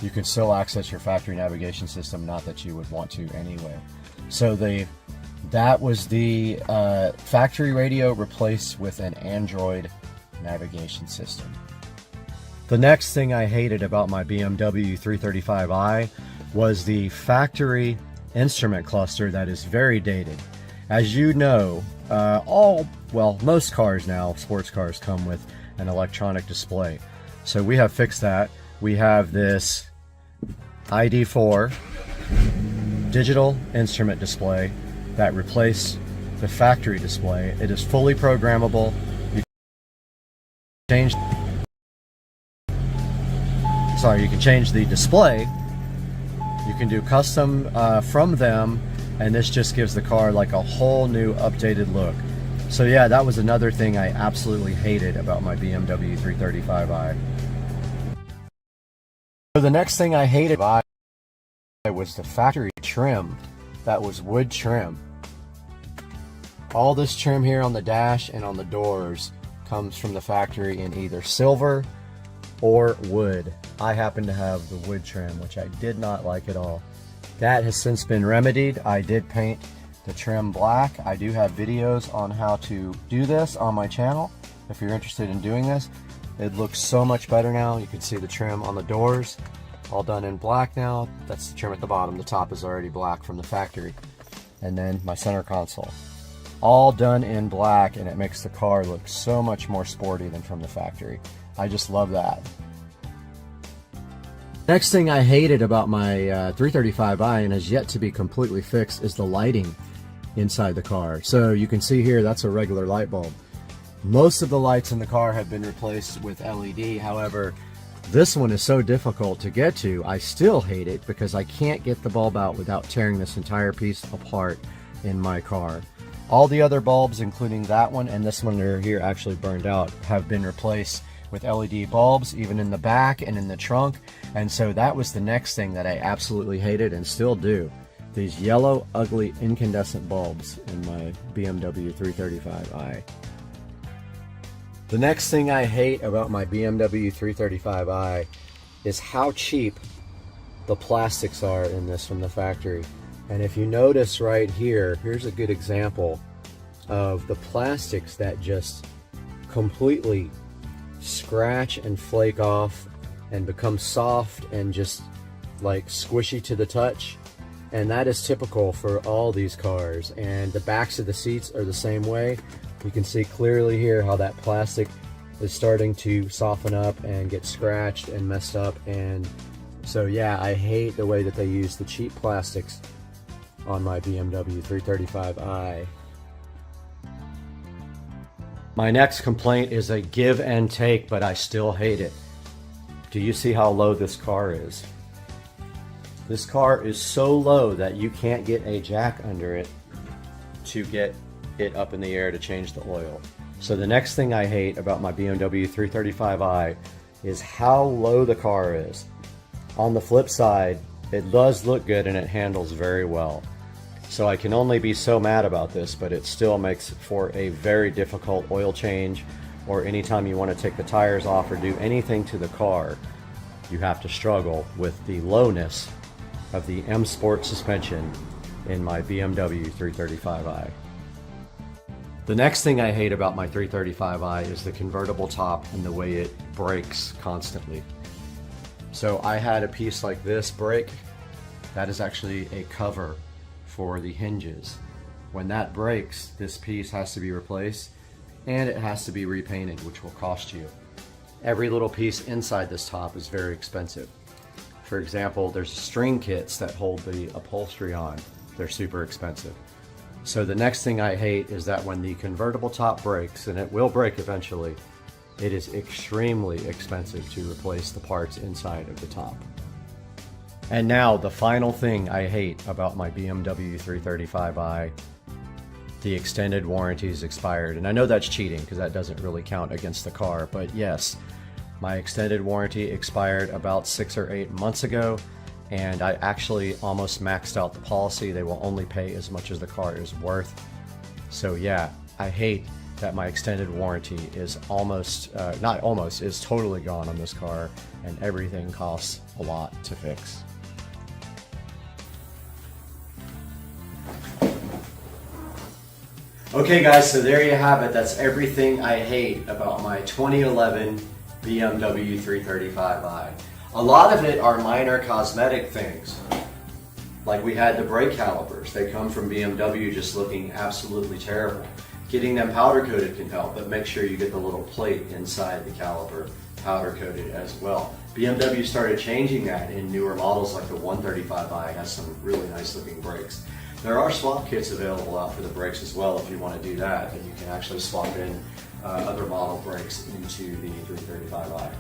you can still access your factory navigation system, not that you would want to anyway. So that was the factory radio replaced with an Android navigation system. The next thing I hated about my BMW 335i was the factory instrument cluster that is very dated. As you know, most cars now, sports cars, come with an electronic display. So we have fixed that. We have this ID4 digital instrument display that replaced the factory display. It is fully programmable. You can change the display. You can do custom from them, and this just gives the car like a whole new updated look. So yeah, that was another thing I absolutely hated about my BMW 335i. So the next thing I hated was the factory trim. That was wood trim. All this trim here on the dash and on the doors comes from the factory in either silver or wood. I happen to have the wood trim, which I did not like at all. That has since been remedied. I did paint the trim black. I do have videos on how to do this on my channel if you're interested in doing this. It looks so much better now. You can see the trim on the doors all done in black now. That's the trim at the bottom. The top is already black from the factory. And then my center console, all done in black, and it makes the car look so much more sporty than from the factory. I just love that. Next thing I hated about my 335i, and has yet to be completely fixed, is the lighting inside the car. So you can see here, that's a regular light bulb. Most of the lights in the car have been replaced with LED. However, this one is so difficult to get to. I still hate it because I can't get the bulb out without tearing this entire piece apart in my car. All the other bulbs, including that one and this one here actually burned out, have been replaced with LED bulbs, even in the back and in the trunk. And so that was the next thing that I absolutely hated and still do. These yellow, ugly, incandescent bulbs in my BMW 335i. The next thing I hate about my BMW 335i is how cheap the plastics are in this from the factory. And if you notice right here, here's a good example of the plastics that just completely scratch and flake off and become soft and just like squishy to the touch. And that is typical for all these cars. And the backs of the seats are the same way. You can see clearly here how that plastic is starting to soften up and get scratched and messed up. And so yeah, I hate the way that they use the cheap plastics on my BMW 335i. My next complaint is a give and take, but I still hate it. Do you see how low this car is? This car is so low that you can't get a jack under it to get it up in the air to change the oil. So the next thing I hate about my BMW 335i is how low the car is. On the flip side, it does look good and it handles very well. So I can only be so mad about this, but it still makes for a very difficult oil change, or anytime you want to take the tires off or do anything to the car, you have to struggle with the lowness of the M Sport suspension in my BMW 335i. The next thing I hate about my 335i is the convertible top and the way it breaks constantly. So I had a piece like this break. That is actually a cover for the hinges. When that breaks, this piece has to be replaced and it has to be repainted, which will cost you. Every little piece inside this top is very expensive. For example, there's string kits that hold the upholstery on. They're super expensive. So the next thing I hate is that when the convertible top breaks, and it will break eventually, it is extremely expensive to replace the parts inside of the top. And now the final thing I hate about my BMW 335i, the extended warranty is expired. And I know that's cheating because that doesn't really count against the car, but yes, my extended warranty expired about 6 or 8 months ago, and I actually almost maxed out the policy. They will only pay as much as the car is worth. So yeah, I hate that my extended warranty is is totally gone on this car, and everything costs a lot to fix. Okay guys, so there you have it. That's everything I hate about my 2011 BMW 335i. A lot of it are minor cosmetic things. Like we had the brake calipers. They come from BMW just looking absolutely terrible. Getting them powder coated can help, but make sure you get the little plate inside the caliper powder coated as well. BMW started changing that in newer models, like the 135i has some really nice looking brakes. There are swap kits available out for the brakes as well if you want to do that, and you can actually swap in other model brakes into the 335i.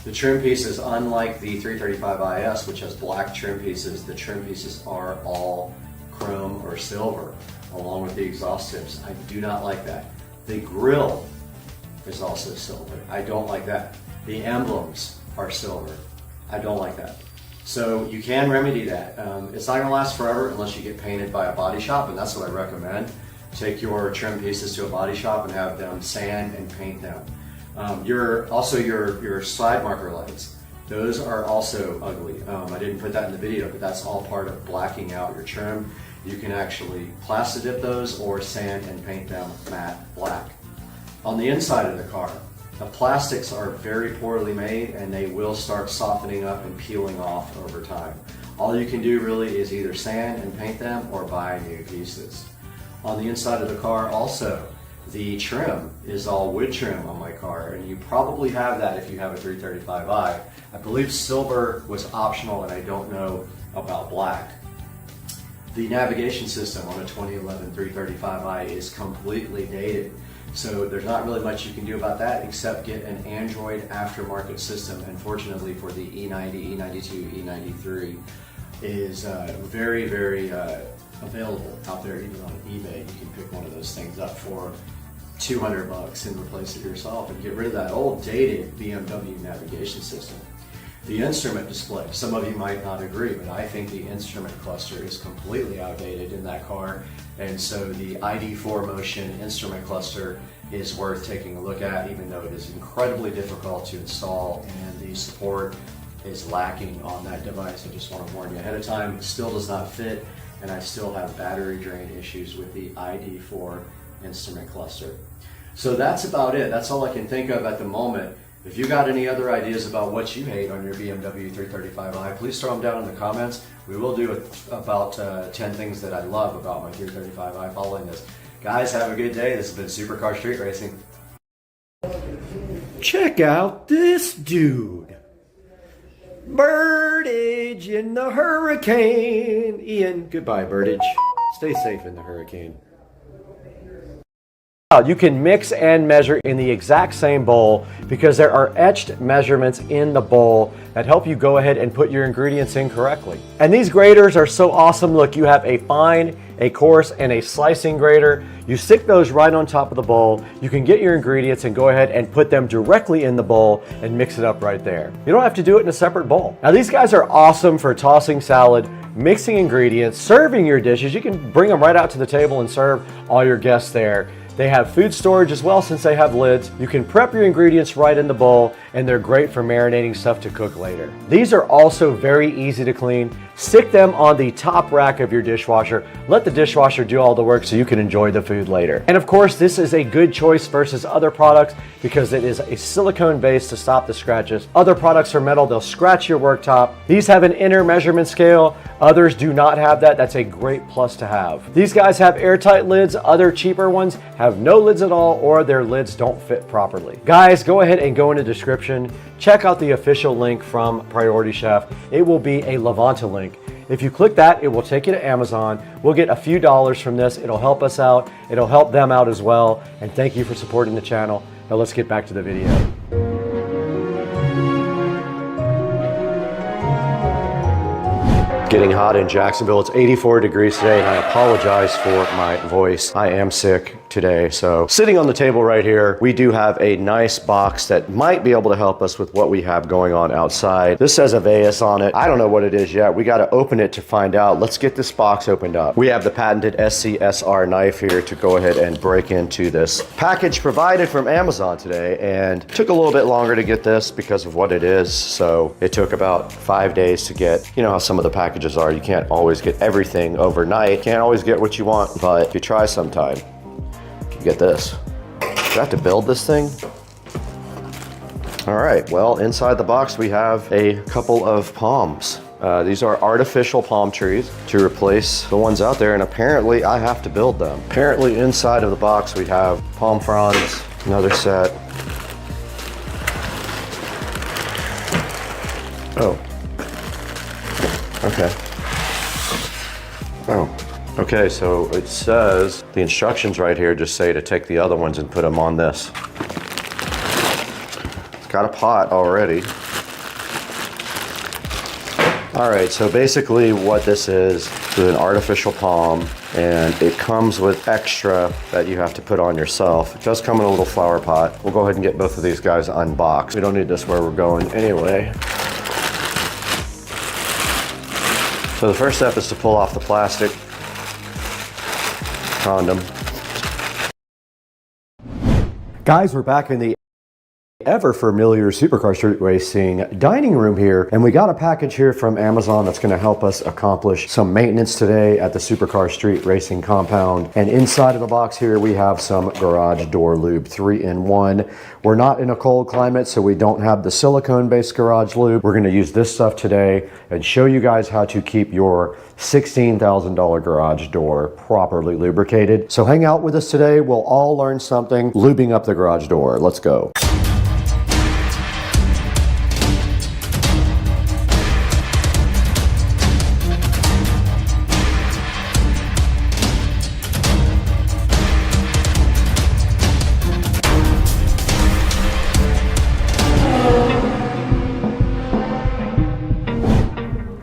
The trim pieces, unlike the 335is, which has black trim pieces, the trim pieces are all chrome or silver, along with the exhaust tips. I do not like that. The grille is also silver. I don't like that. The emblems are silver. I don't like that. So you can remedy that. It's not going to last forever unless you get painted by a body shop, and that's what I recommend. Take your trim pieces to a body shop and have them sand and paint them. Your side marker lights, those are also ugly. I didn't put that in the video, but that's all part of blacking out your trim. You can actually plasti dip those or sand and paint them matte black. On the inside of the car, the plastics are very poorly made and they will start softening up and peeling off over time. All you can do really is either sand and paint them or buy new pieces. On the inside of the car also, the trim is all wood trim on my car, and you probably have that if you have a 335i. I believe silver was optional, and I don't know about black. The navigation system on a 2011 335i is completely dated. So there's not really much you can do about that except get an Android aftermarket system. And fortunately for the E90, E92, E93 is very, very available out there, even on eBay. You can pick one of those things up for $200 and replace it yourself and get rid of that old dated BMW navigation system. The instrument display, some of you might not agree, but I think the instrument cluster is completely outdated in that car, and so the ID4 Motion instrument cluster is worth taking a look at, even though it is incredibly difficult to install and the support is lacking on that device. I just want to warn you ahead of time, it still does not fit, and I still have battery drain issues with the ID4 instrument cluster. So that's about it. That's all I can think of at the moment. If you got any other ideas about what you hate on your BMW 335i, please throw them down in the comments. We will do about 10 things that I love about my 335i following this. Guys, have a good day. This has been Supercar Street Racing. Check out this dude. Birdage in the hurricane. Ian, goodbye, Birdage. Stay safe in the hurricane. You can mix and measure in the exact same bowl because there are etched measurements in the bowl that help you go ahead and put your ingredients in correctly. And these graters are so awesome. Look, you have a fine, a coarse, and a slicing grater. You stick those right on top of the bowl. You can get your ingredients and go ahead and put them directly in the bowl and mix it up right there. You don't have to do it in a separate bowl. Now these guys are awesome for tossing salad, mixing ingredients, serving your dishes. You can bring them right out to the table and serve all your guests there. They have food storage as well since they have lids. You can prep your ingredients right in the bowl, and they're great for marinating stuff to cook later. These are also very easy to clean. Stick them on the top rack of your dishwasher. Let the dishwasher do all the work so you can enjoy the food later. And of course, this is a good choice versus other products because it is a silicone base to stop the scratches. Other products are metal, they'll scratch your worktop. These have an inner measurement scale. Others do not have that. That's a great plus to have. These guys have airtight lids. Other cheaper ones have no lids at all or their lids don't fit properly. Guys, go ahead and go in the description. Check out the official link from Priority Chef. It will be a Levanta link. If you click that, it will take you to Amazon. We'll get a few dollars from this. It'll help us out. It'll help them out as well. And thank you for supporting the channel. Now let's get back to the video. Getting hot in Jacksonville. It's 84 degrees today, and I apologize for my voice. I am sick today. So sitting on the table right here, we do have a nice box that might be able to help us with what we have going on outside. This says a VESA on it. I don't know what it is yet. We got to open it to find out. Let's get this box opened up. We have the patented SCSR knife here to go ahead and break into this package provided from Amazon today, and took a little bit longer to get this because of what it is. So it took about 5 days to get. You know how some of the packages are. You can't always get everything overnight. Can't always get what you want, but if you try sometime, you get this. Do I have to build this thing? All right, well, inside the box we have a couple of palms. These are artificial palm trees to replace the ones out there, and apparently I have to build them. Apparently inside of the box we have palm fronds, another set. Oh. Okay. Oh. Okay, so it says, the instructions right here just say to take the other ones and put them on this. It's got a pot already. All right, so basically what this is an artificial palm, and it comes with extra that you have to put on yourself. It does come in a little flower pot. We'll go ahead and get both of these guys unboxed. We don't need this where we're going anyway. So the first step is to pull off the plastic condom. Guys, we're back in the ever familiar Supercar Street Racing dining room here, and we got a package here from Amazon that's going to help us accomplish some maintenance today at the Supercar Street Racing compound. And inside of the box here we have some garage door lube, 3-in-1. We're not in a cold climate, so we don't have the silicone based garage lube. We're going to use this stuff today and show you guys how to keep your $16,000 garage door properly lubricated. So hang out with us today. We'll all learn something lubing up the garage door. Let's go.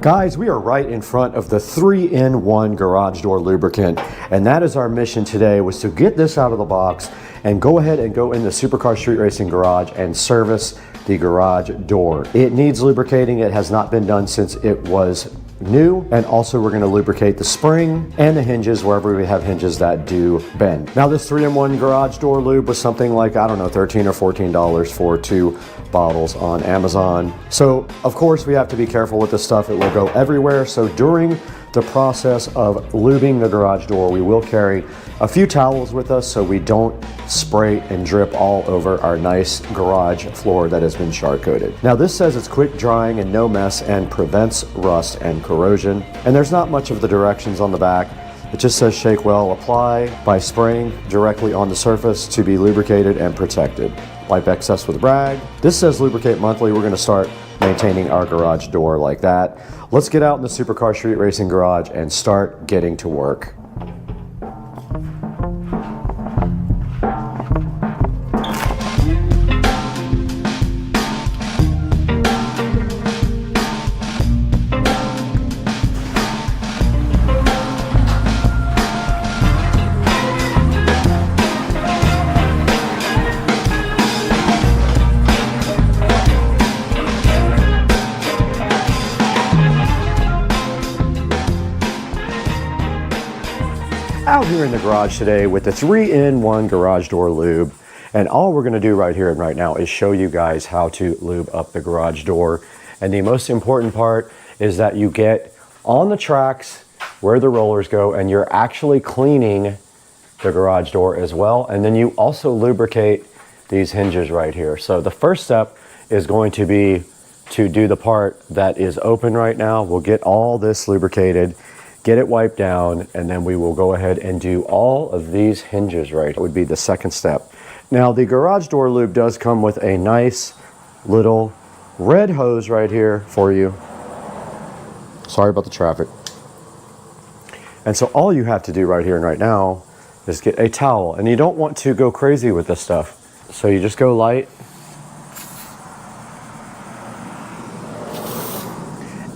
Guys, we are right in front of the 3-in-1 garage door lubricant, and that is our mission today, was to get this out of the box and go ahead and go in the Supercar Street Racing garage and service the garage door. It needs lubricating. It has not been done since it was new, and also we're going to lubricate the spring and the hinges wherever we have hinges that do bend. Now this 3-in-1 garage door lube was something like, I don't know, $13 or $14 for 2 bottles on Amazon. So of course we have to be careful with this stuff. It will go everywhere. So during the process of lubing the garage door, we will carry a few towels with us so we don't spray and drip all over our nice garage floor that has been char coated. Now this says it's quick drying and no mess and prevents rust and corrosion. And there's not much of the directions on the back. It just says shake well, apply by spraying directly on the surface to be lubricated and protected. Wipe excess with a rag. This says lubricate monthly. We're going to start maintaining our garage door like that. Let's get out in the Supercar Street Racing garage and start getting to work. Out here in the garage today with the 3-in-1 garage door lube, and all we're going to do right here and right now is show you guys how to lube up the garage door. And the most important part is that you get on the tracks where the rollers go and you're actually cleaning the garage door as well, and then you also lubricate these hinges right here. So the first step is going to be to do the part that is open right now. We'll get all this lubricated, get it wiped down, and then we will go ahead and do all of these hinges right. That would be the second step. Now the garage door lube does come with a nice little red hose right here for you. Sorry about the traffic. And so all you have to do right here and right now is get a towel, and you don't want to go crazy with this stuff. So you just go light.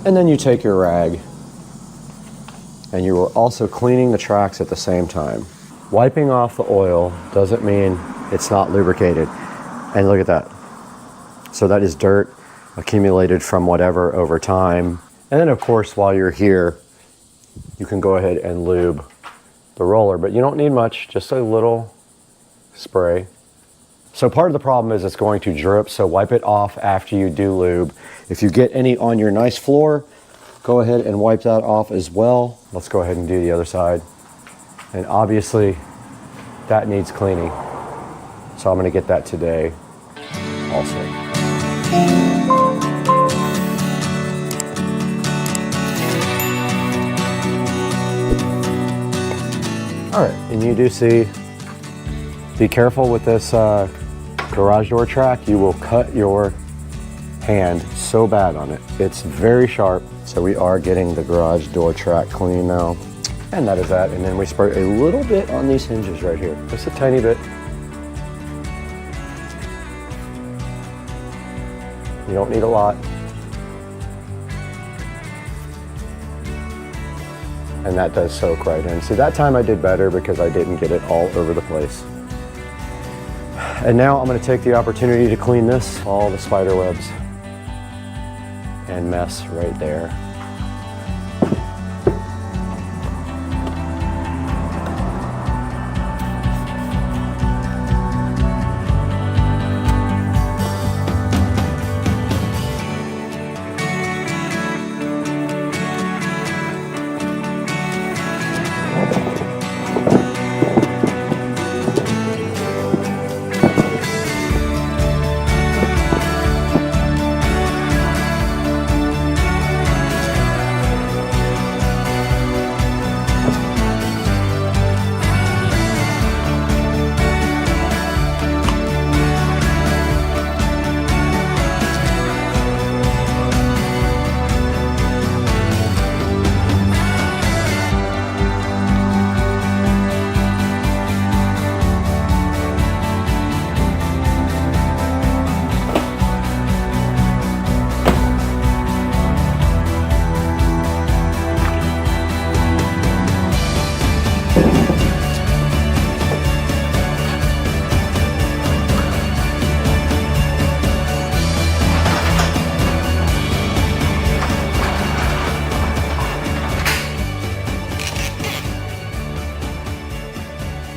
And then you take your rag, and you are also cleaning the tracks at the same time. Wiping off the oil doesn't mean it's not lubricated. And look at that. So that is dirt accumulated from whatever over time. And then of course, while you're here, you can go ahead and lube the roller, but you don't need much, just a little spray. So part of the problem is it's going to drip, so wipe it off after you do lube. If you get any on your nice floor, go ahead and wipe that off as well. Let's go ahead and do the other side. And obviously that needs cleaning. So I'm gonna get that today also. All right, and you do see, be careful with this garage door track. You will cut your hand so bad on it. It's very sharp. So we are getting the garage door track clean now. And that is that. And then we spray a little bit on these hinges right here. Just a tiny bit. You don't need a lot. And that does soak right in. See, that time I did better because I didn't get it all over the place. And now I'm going to take the opportunity to clean this, all the spider webs and mess right there.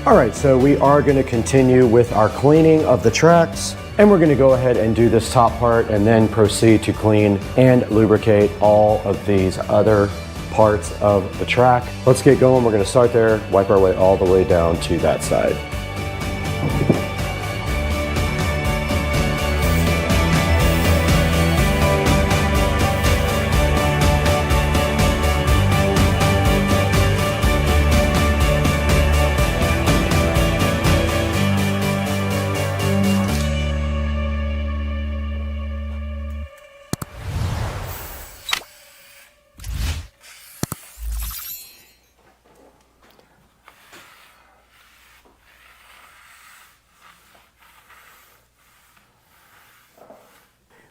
All right, so we are going to continue with our cleaning of the tracks, and we're going to go ahead and do this top part and then proceed to clean and lubricate all of these other parts of the track. Let's get going. We're going to start there, wipe our way all the way down to that side.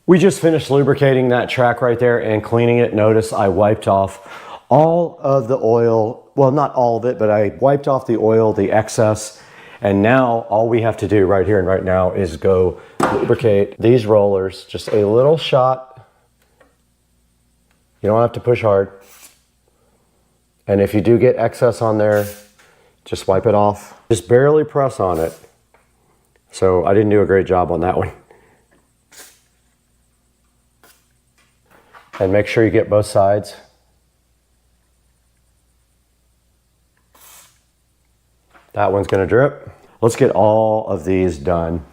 We just finished lubricating that track right there and cleaning it. Notice I wiped off all of the oil. Well, not all of it, but I wiped off the oil, the excess. And now all we have to do right here and right now is go lubricate these rollers. Just a little shot. You don't have to push hard. And if you do get excess on there, just wipe it off. Just barely press on it. So I didn't do a great job on that one. And make sure you get both sides. That one's gonna drip. Let's get all of these done.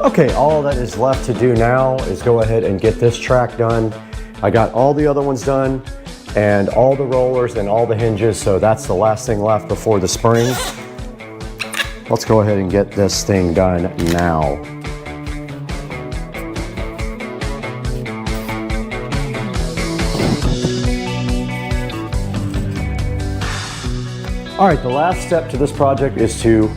Okay, all that is left to do now is go ahead and get this track done. I got all the other ones done and all the rollers and all the hinges, so that's the last thing left before the spring. Let's go ahead and get this thing done now. All right, the last step to this project is to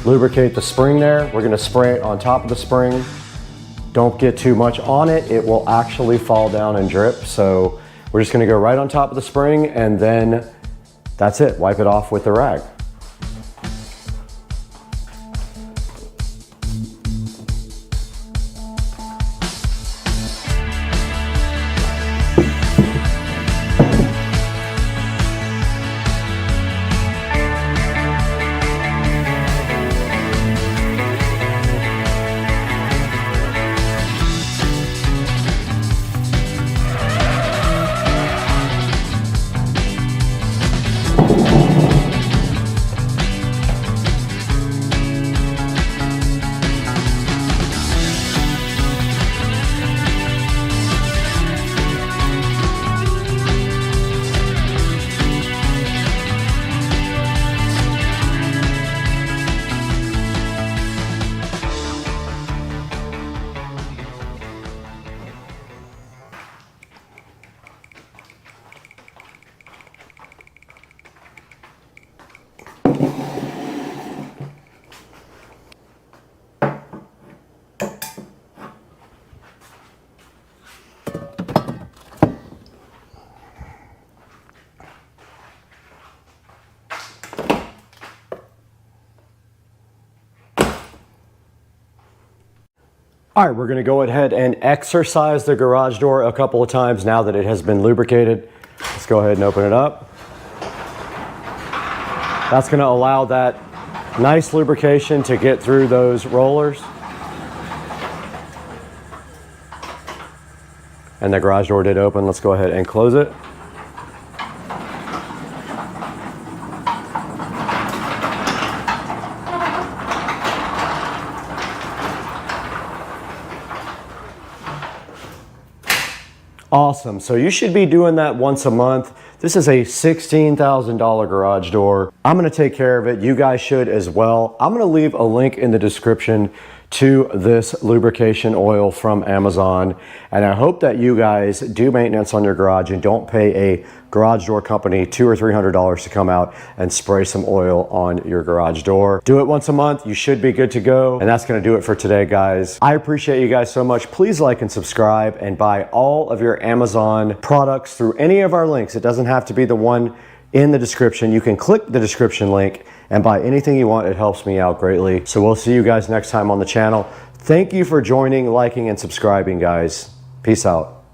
lubricate the spring there. We're gonna spray it on top of the spring. Don't get too much on it. It will actually fall down and drip. So we're just gonna go right on top of the spring and then that's it. Wipe it off with the rag. All right, we're gonna go ahead and exercise the garage door a couple of times now that it has been lubricated. Let's go ahead and open it up. That's gonna allow that nice lubrication to get through those rollers. And the garage door did open. Let's go ahead and close it. Awesome, so you should be doing that once a month. This is a $16,000 garage door. I'm gonna take care of it, you guys should as well. I'm gonna leave a link in the description to this lubrication oil from Amazon. And I hope that you guys do maintenance on your garage and don't pay a garage door company $200 or $300 to come out and spray some oil on your garage door. Do it once a month, you should be good to go. And that's gonna do it for today, guys. I appreciate you guys so much. Please like and subscribe and buy all of your Amazon products through any of our links. It doesn't have to be the one in the description. You can click the description link and buy anything you want. It helps me out greatly. So we'll see you guys next time on the channel. Thank you for joining, liking, and subscribing, guys. Peace out.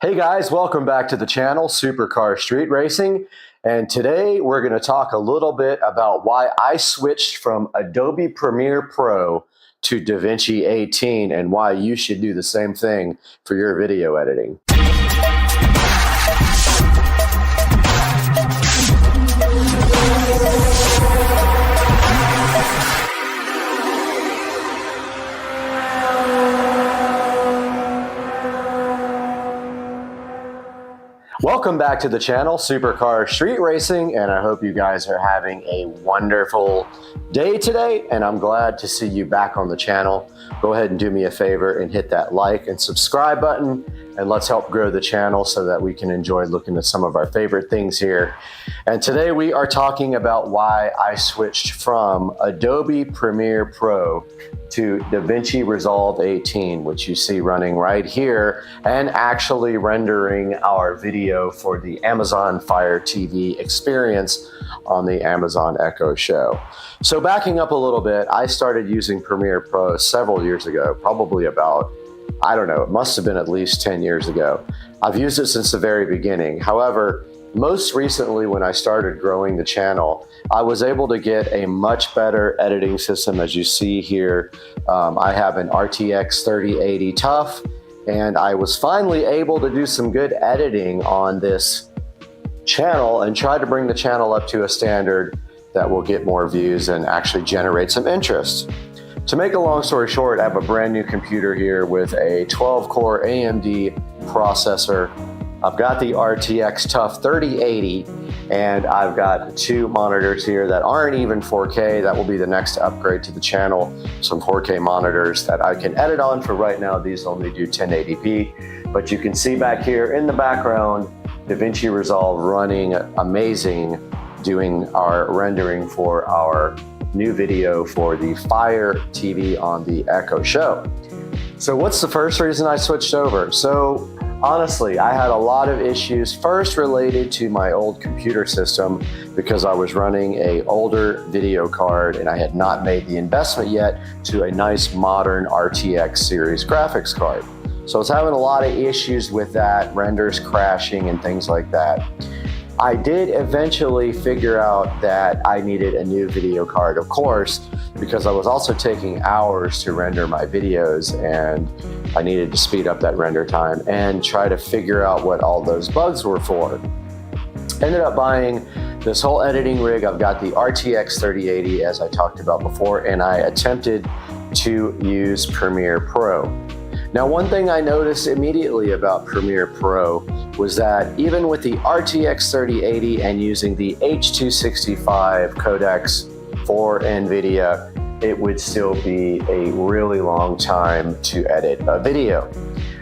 Hey guys, welcome back to the channel, Supercar Street Racing. And today we're gonna talk a little bit about why I switched from Adobe Premiere Pro to DaVinci 18 and why you should do the same thing for your video editing. Welcome back to the channel, Supercar Street Racing, and I hope you guys are having a wonderful day today, and I'm glad to see you back on the channel. Go ahead and do me a favor and hit that like and subscribe button, and let's help grow the channel so that we can enjoy looking at some of our favorite things here. And today we are talking about why I switched from Adobe Premiere Pro to DaVinci Resolve 18, which you see running right here and actually rendering our video for the Amazon Fire TV experience on the Amazon Echo Show. So backing up a little bit, I started using Premiere Pro several years ago, probably about, I don't know, it must have been at least 10 years ago. I've used it since the very beginning. However, most recently when I started growing the channel, I was able to get a much better editing system. As you see here, I have an RTX 3080 TUF, and I was finally able to do some good editing on this channel and try to bring the channel up to a standard that will get more views and actually generate some interest. To make a long story short, I have a brand new computer here with a 12-core AMD processor. I've got the RTX TUF 3080, and I've got 2 monitors here that aren't even 4K. That will be the next upgrade to the channel, some 4K monitors that I can edit on. For right now, these only do 1080p. But you can see back here in the background, DaVinci Resolve running amazing, doing our rendering for our new video for the Fire TV on the Echo Show. So what's the first reason I switched over? So honestly, I had a lot of issues, first related to my old computer system because I was running a older video card and I had not made the investment yet to a nice modern RTX series graphics card. So I was having a lot of issues with that, renders crashing and things like that. I did eventually figure out that I needed a new video card, of course, because I was also taking hours to render my videos and I needed to speed up that render time and try to figure out what all those bugs were for. Ended up buying this whole editing rig. I've got the RTX 3080 as I talked about before, and I attempted to use Premiere Pro. Now, one thing I noticed immediately about Premiere Pro was that even with the RTX 3080 and using the H265 codecs for NVIDIA, it would still be a really long time to edit a video.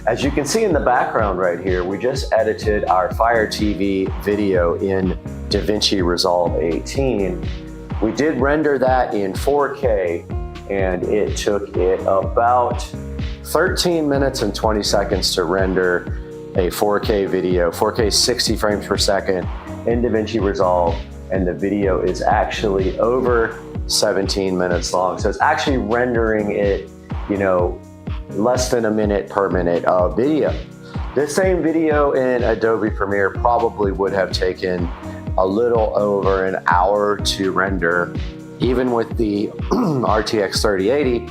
As you can see in the background right here, we just edited our Fire TV video in DaVinci Resolve 18. We did render that in 4K, and it took it about 13 minutes and 20 seconds to render a 4K video, 4K 60 frames per second in DaVinci Resolve, and the video is actually over 17 minutes long. So it's actually rendering it, you know, less than a minute per minute of video. This same video in Adobe Premiere probably would have taken a little over an hour to render, even with the RTX 3080.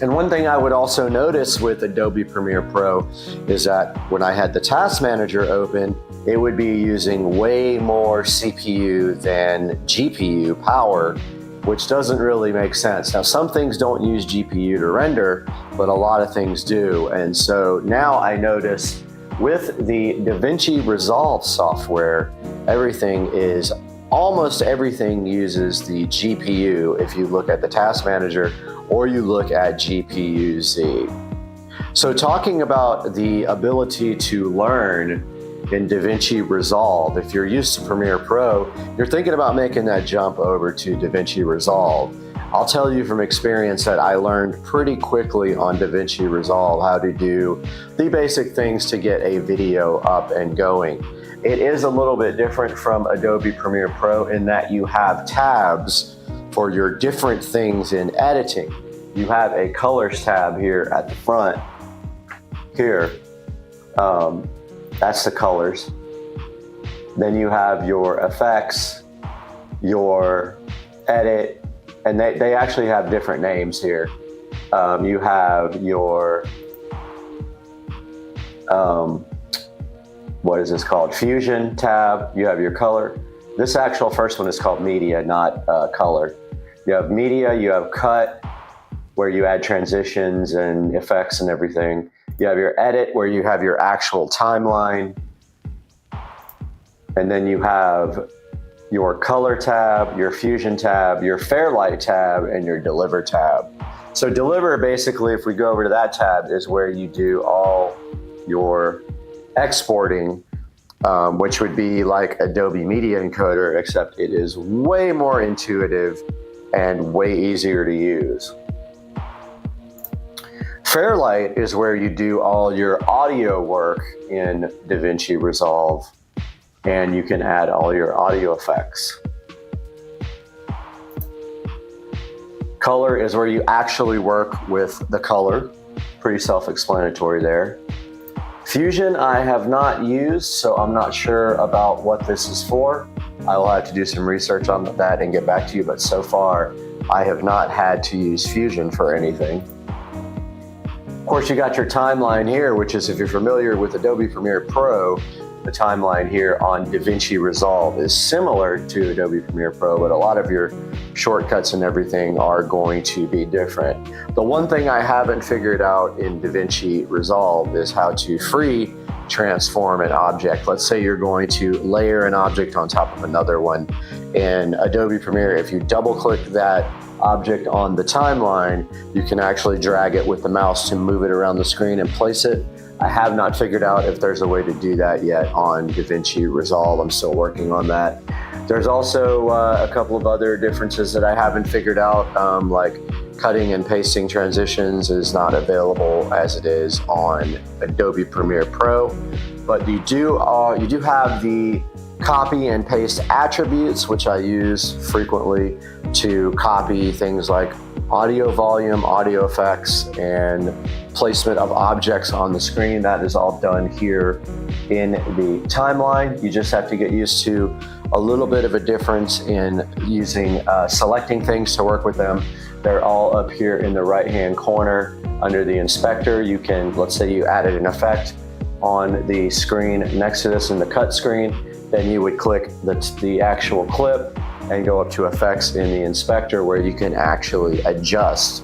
And one thing I would also notice with Adobe Premiere Pro is that when I had the Task Manager open, it would be using way more CPU than GPU power, which doesn't really make sense. Now, some things don't use GPU to render, but a lot of things do. And so now I notice with the DaVinci Resolve software, almost everything uses the GPU if you look at the Task Manager or you look at GPU-Z. So talking about the ability to learn in DaVinci Resolve, if you're used to Premiere Pro, you're thinking about making that jump over to DaVinci Resolve. I'll tell you from experience that I learned pretty quickly on DaVinci Resolve how to do the basic things to get a video up and going. It is a little bit different from Adobe Premiere Pro in that you have tabs for your different things in editing. You have a colors tab here at the front. Here, that's the colors. Then you have your effects, your edit, and they actually have different names here. You have your, what is this called? Fusion tab. You have your color. This actual first one is called media, not color. You have media, you have cut, where you add transitions and effects and everything. You have your edit, where you have your actual timeline. And then you have your color tab, your fusion tab, your Fairlight tab, and your deliver tab. So deliver, basically, if we go over to that tab, is where you do all your exporting, which would be like Adobe Media Encoder, except it is way more intuitive and way easier to use. Fairlight is where you do all your audio work in DaVinci Resolve, and you can add all your audio effects. Color is where you actually work with the color. Pretty self-explanatory there. Fusion I have not used, so I'm not sure about what this is for. I will have to do some research on that and get back to you, but so far I have not had to use Fusion for anything. Of course, you got your timeline here, which is, if you're familiar with Adobe Premiere Pro, the timeline here on DaVinci Resolve is similar to Adobe Premiere Pro, but a lot of your shortcuts and everything are going to be different. The one thing I haven't figured out in DaVinci Resolve is how to free transform an object. Let's say you're going to layer an object on top of another one. In Adobe Premiere, if you double click that object on the timeline, you can actually drag it with the mouse to move it around the screen and place it. I have not figured out if there's a way to do that yet on DaVinci Resolve. I'm still working on that. There's also a couple of other differences that I haven't figured out, like cutting and pasting transitions is not available as it is on Adobe Premiere Pro, but you do have the copy and paste attributes, which I use frequently to copy things like audio volume, audio effects, and placement of objects on the screen. That is all done here in the timeline. You just have to get used to a little bit of a difference in using selecting things to work with them. They're all up here in the right-hand corner under the inspector. You can, let's say you added an effect on the screen next to this in the cut screen, then you would click the actual clip and go up to effects in the inspector where you can actually adjust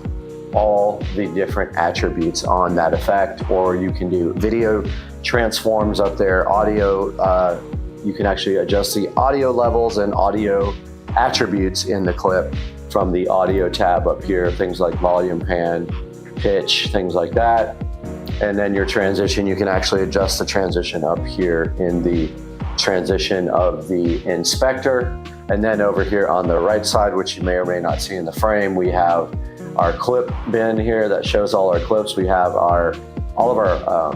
all the different attributes on that effect, or you can do video transforms up there, audio, you can actually adjust the audio levels and audio attributes in the clip from the audio tab up here, things like volume, pan, pitch, things like that. And then your transition, you can actually adjust the transition up here in the transition of the inspector. And then over here on the right side, which you may or may not see in the frame, we have our clip bin here that shows all our clips. We have all of our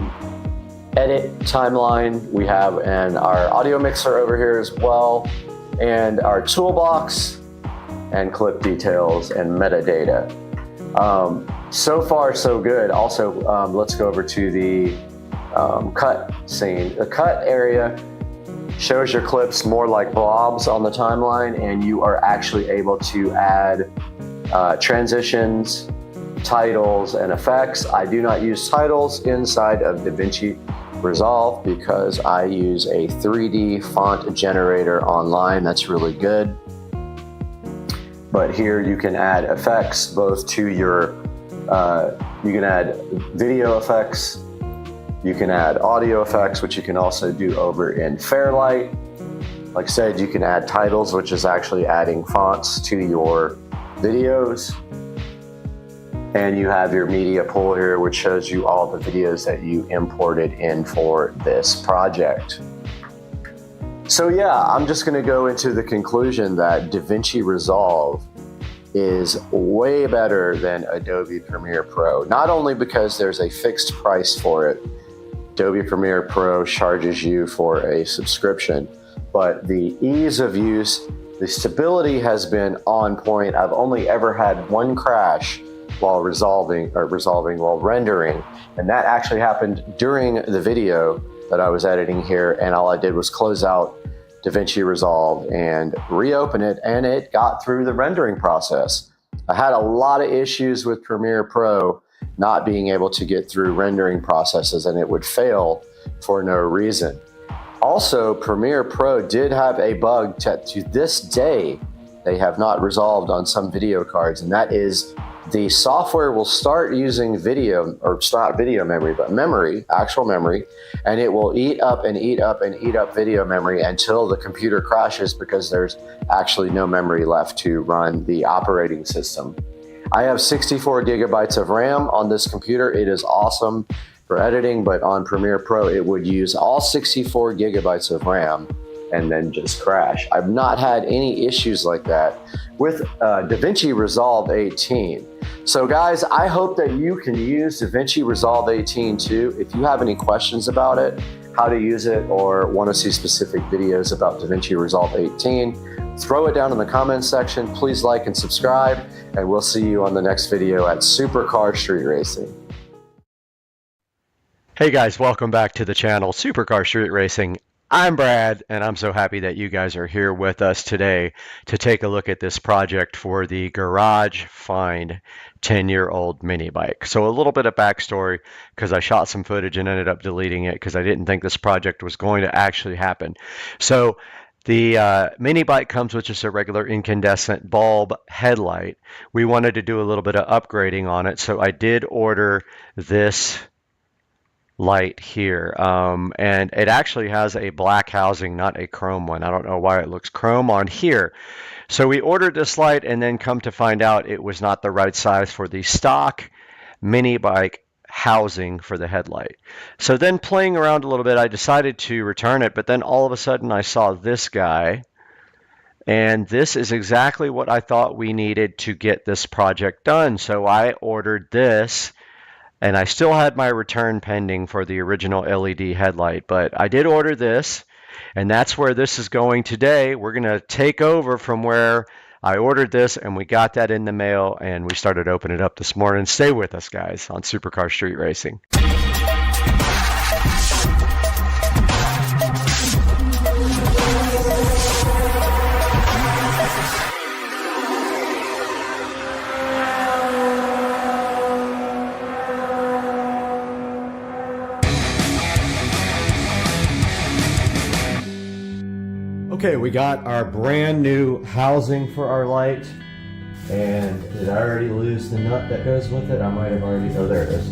edit timeline. We have our audio mixer over here as well, and our toolbox and clip details and metadata. So far, so good. Also, let's go over to the cut scene. The cut area shows your clips more like blobs on the timeline, and you are actually able to add transitions, titles, and effects. I do not use titles inside of DaVinci Resolve because I use a 3D font generator online. That's really good. But here you can add effects both to your, you can add video effects, you can add audio effects, which you can also do over in Fairlight. Like I said, you can add titles, which is actually adding fonts to your videos. And you have your media pool here, which shows you all the videos that you imported in for this project. So yeah, I'm just gonna go into the conclusion that DaVinci Resolve is way better than Adobe Premiere Pro. Not only because there's a fixed price for it, Adobe Premiere Pro charges you for a subscription, but the ease of use, the stability has been on point. I've only ever had one crash while while rendering, and that actually happened during the video that I was editing here, and all I did was close out DaVinci Resolve and reopen it, and it got through the rendering process. I had a lot of issues with Premiere Pro not being able to get through rendering processes, and it would fail for no reason. Also, Premiere Pro did have a bug to this day they have not resolved on some video cards, and that is the software will start using video, or not video memory, but memory, actual memory, and it will eat up and eat up and eat up video memory until the computer crashes because there's actually no memory left to run the operating system. I have 64 gigabytes of RAM on this computer. It is awesome for editing, but on Premiere Pro, it would use all 64 gigabytes of RAM and then just crash. I've not had any issues like that with DaVinci Resolve 18. So guys, I hope that you can use DaVinci Resolve 18 too. If you have any questions about it, how to use it, or want to see specific videos about DaVinci Resolve 18, throw it down in the comments section. Please like and subscribe, and we'll see you on the next video at Supercar Street Racing. Hey guys, welcome back to the channel Supercar Street Racing. I'm Brad, and I'm so happy that you guys are here with us today to take a look at this project for the Garage Find 10-year-old mini bike. So a little bit of backstory, because I shot some footage and ended up deleting it because I didn't think this project was going to actually happen. So the mini bike comes with just a regular incandescent bulb headlight. We wanted to do a little bit of upgrading on it, so I did order this light here, and it actually has a black housing, not a chrome one. I don't know why it looks chrome on here. So we ordered this light, and then come to find out it was not the right size for the stock mini bike housing for the headlight. So then playing around a little bit, I decided to return it, but then all of a sudden I saw this guy, and this is exactly what I thought we needed to get this project done. So I ordered this, and I still had my return pending for the original LED headlight, but I did order this, and that's where this is going today. We're going to take over from where I ordered this, and we got that in the mail, and we started opening it up this morning. Stay with us, guys, on Supercar Street Racing. Okay, we got our brand new housing for our light, and did I already lose the nut that goes with it? I might have already, oh there it is.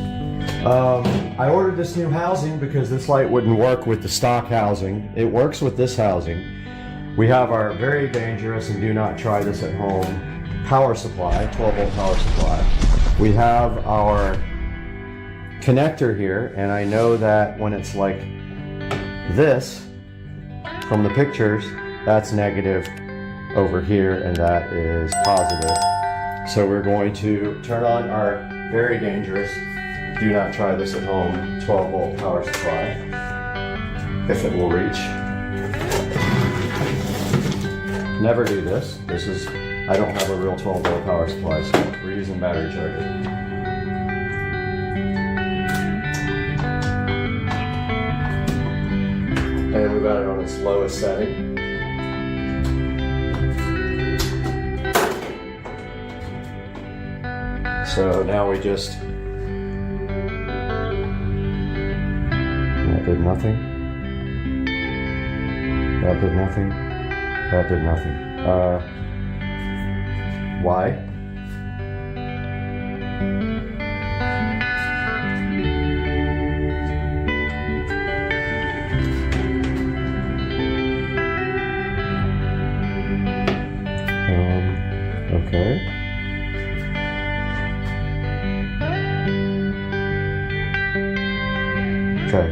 I ordered this new housing because this light wouldn't work with the stock housing. It works with this housing. We have our very dangerous, and do not try this at home, power supply, 12 volt power supply. We have our connector here, and I know that when it's like this, from the pictures, that's negative over here, and that is positive. So we're going to turn on our very dangerous, do not try this at home, 12 volt power supply, if it will reach. Never do this. This is, I don't have a real 12 volt power supply, so we're using battery charger. And we got it on its lowest setting. So now we just, that did nothing. That did nothing. That did nothing. Why? Okay. Okay.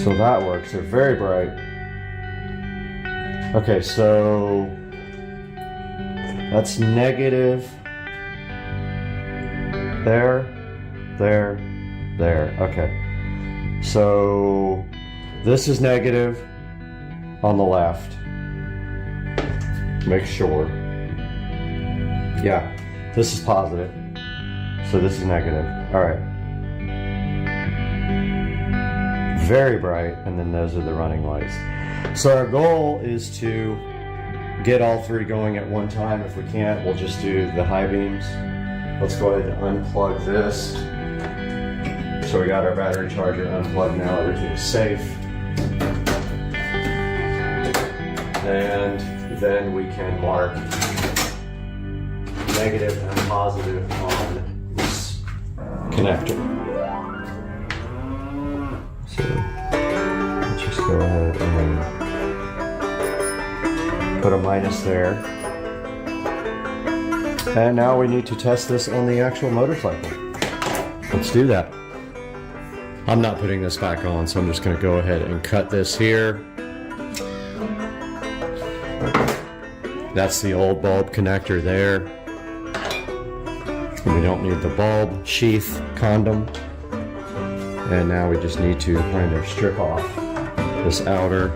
So that works. They're very bright. Okay, so that's negative. There. Okay. So this is negative on the left. Make sure. Yeah, this is positive, so this is negative. All right. Very bright, and then those are the running lights. So our goal is to get all three going at one time. If we can't, we'll just do the high beams. Let's go ahead and unplug this. So we got our battery charger unplugged now, everything's safe. And then we can mark negative and positive on this connector. So let's just go ahead and put a minus there. And now we need to test this on the actual motorcycle. Let's do that. I'm not putting this back on, so I'm just going to go ahead and cut this here. That's the old bulb connector there. We don't need the bulb sheath condom. And now we just need to kind of strip off this outer.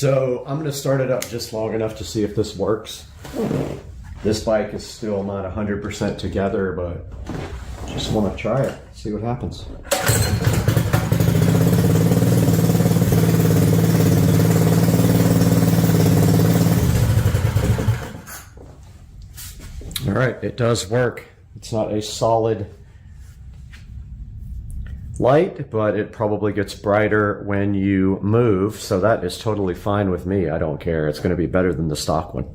So I'm going to start it up just long enough to see if this works. This bike is still not 100% together, but just want to try it, see what happens. All right, it does work. It's not a solid light, but it probably gets brighter when you move, so that is totally fine with me. I don't care. It's going to be better than the stock one.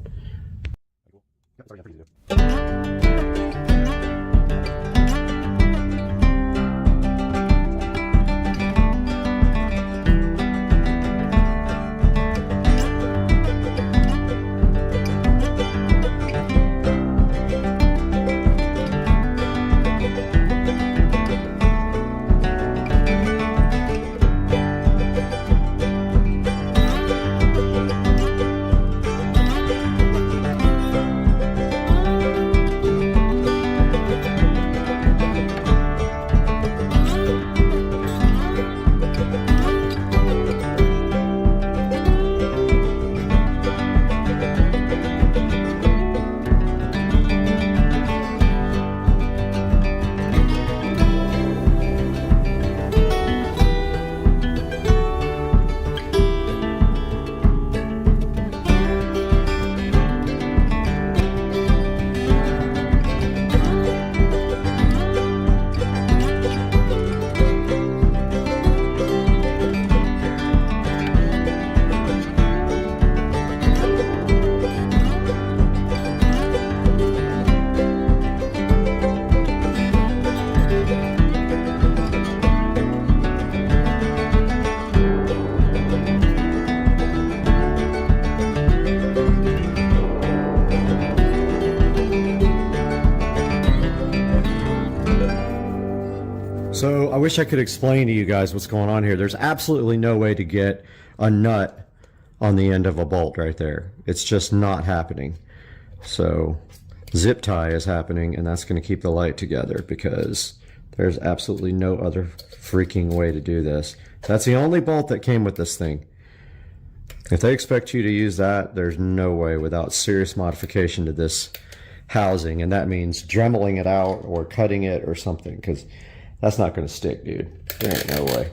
So I wish I could explain to you guys what's going on here. There's absolutely no way to get a nut on the end of a bolt right there. It's just not happening. So zip tie is happening, and that's going to keep the light together because there's absolutely no other freaking way to do this. That's the only bolt that came with this thing. If they expect you to use that, there's no way without serious modification to this housing, and that means dremeling it out or cutting it or something, because that's not going to stick, dude. There ain't no way.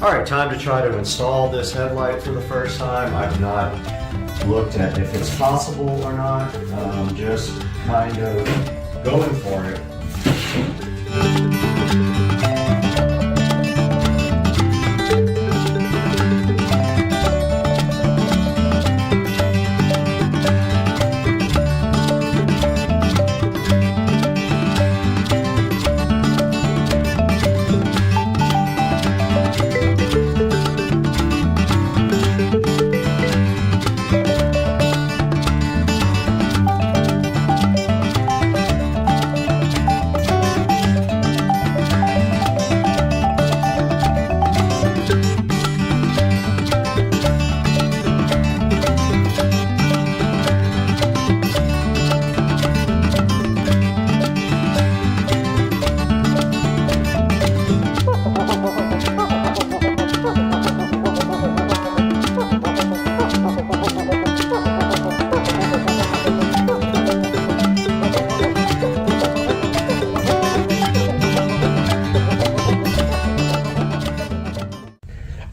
All right, time to try to install this headlight for the first time. I've not looked at if it's possible or not. I'm just kind of going for it.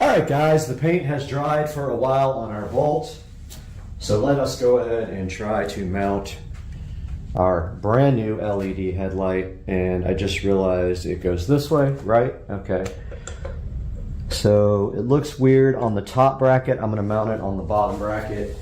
Alright guys, the paint has dried for a while on our bolt, so let us go ahead and try to mount our brand new LED headlight. And I just realized it goes this way, right? Okay. So it looks weird on the top bracket. I'm going to mount it on the bottom bracket.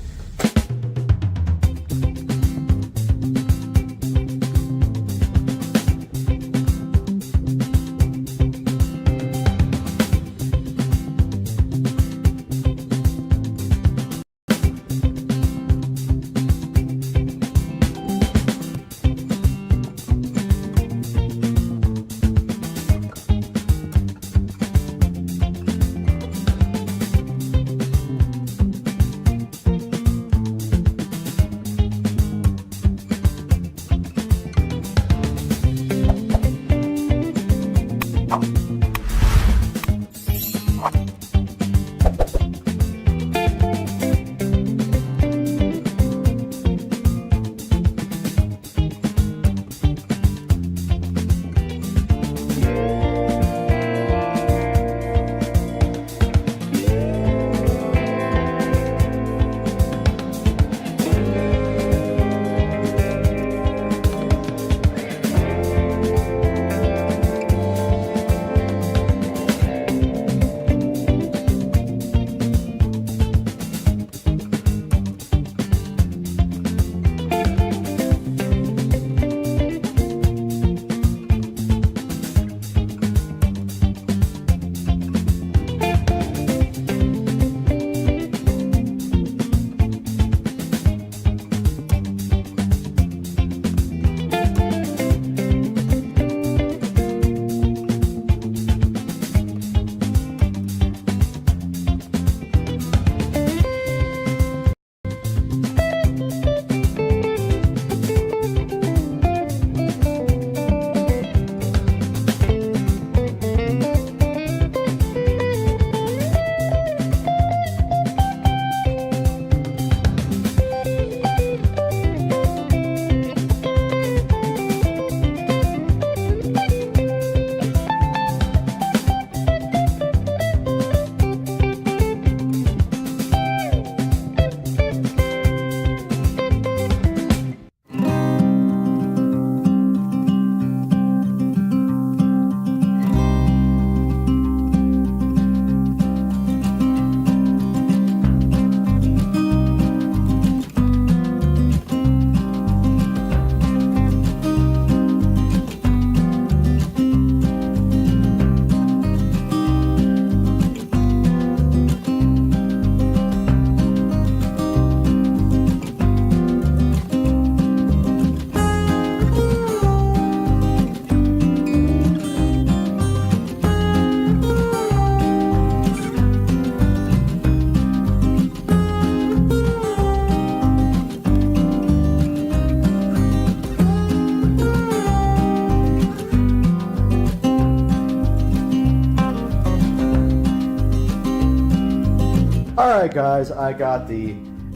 right, guys, I got the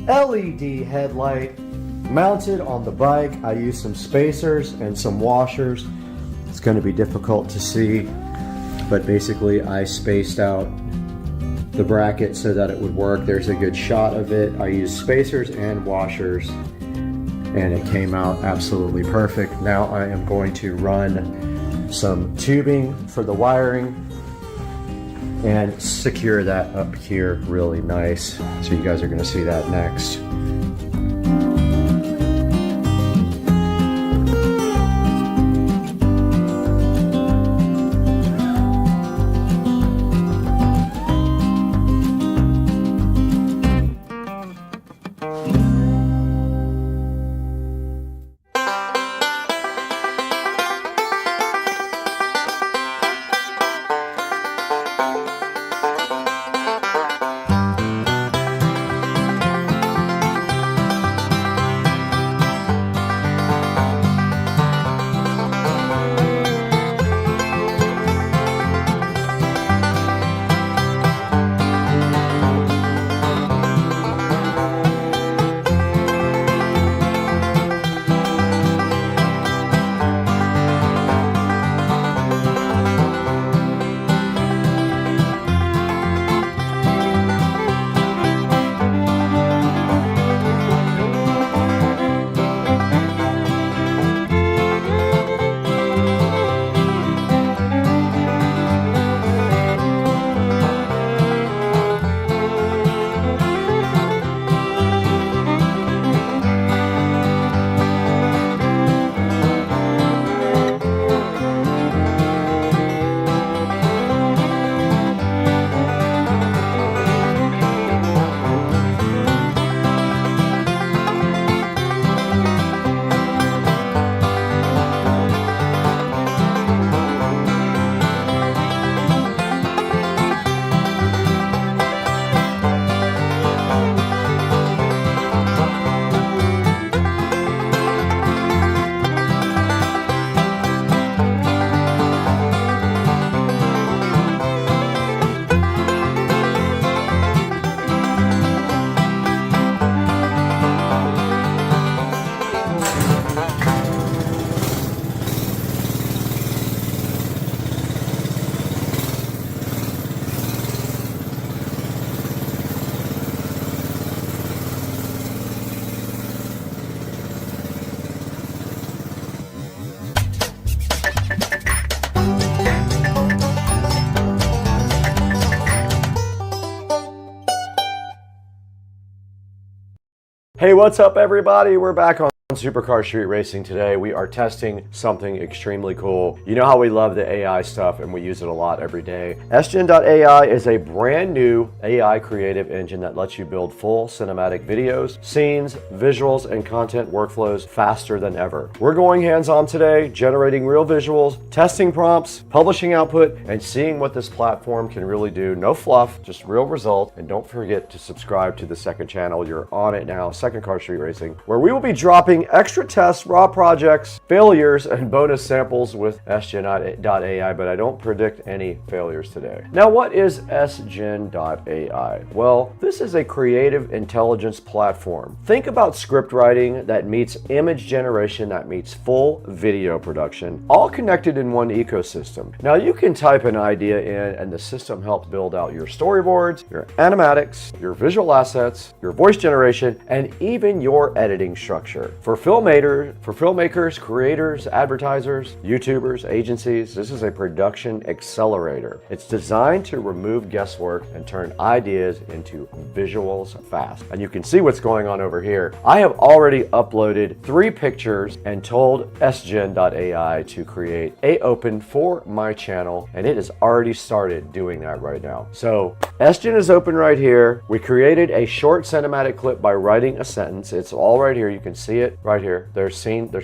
LED headlight mounted on the bike. I used some spacers and some washers. It's going to be difficult to see, but basically I spaced out the bracket so that it would work. There's a good shot of it. I used spacers and washers and it came out absolutely perfect. Now I am going to run some tubing for the wiring and secure that up here really nice. So you guys are going to see that next. Hey, what's up everybody? We're back on Supercar Street Racing today. We are testing something extremely cool. You know how we love the AI stuff and we use it a lot every day. SGen.ai is a brand new AI creative engine that lets you build full cinematic videos, scenes, visuals, and content workflows faster than ever. We're going hands-on today, generating real visuals, testing prompts, publishing output, and seeing what this platform can really do. No fluff, just real results. And don't forget to subscribe to the second channel. You're on it now, Second Car Street Racing, where we will be dropping extra tests, raw projects, failures, and bonus samples with SGen.ai, but I don't predict any failures today. Now, what is SGen.ai? Well, this is a creative intelligence platform. Think about script writing that meets image generation, that meets full video production, all connected in one ecosystem. Now, you can type an idea in and the system helps build out your storyboards, your animatics, your visual assets, your voice generation, and even your editing structure. For filmmakers, creators, advertisers, YouTubers, agencies, this is a production accelerator. It's designed to remove guesswork and turn ideas into visuals fast. And you can see what's going on over here. I have already uploaded 3 pictures and told SGen.ai to create a open for my channel, and it has already started doing that right now. So SGen is open right here. We created a short cinematic clip by writing a sentence. It's all right here. You can see it right here. There's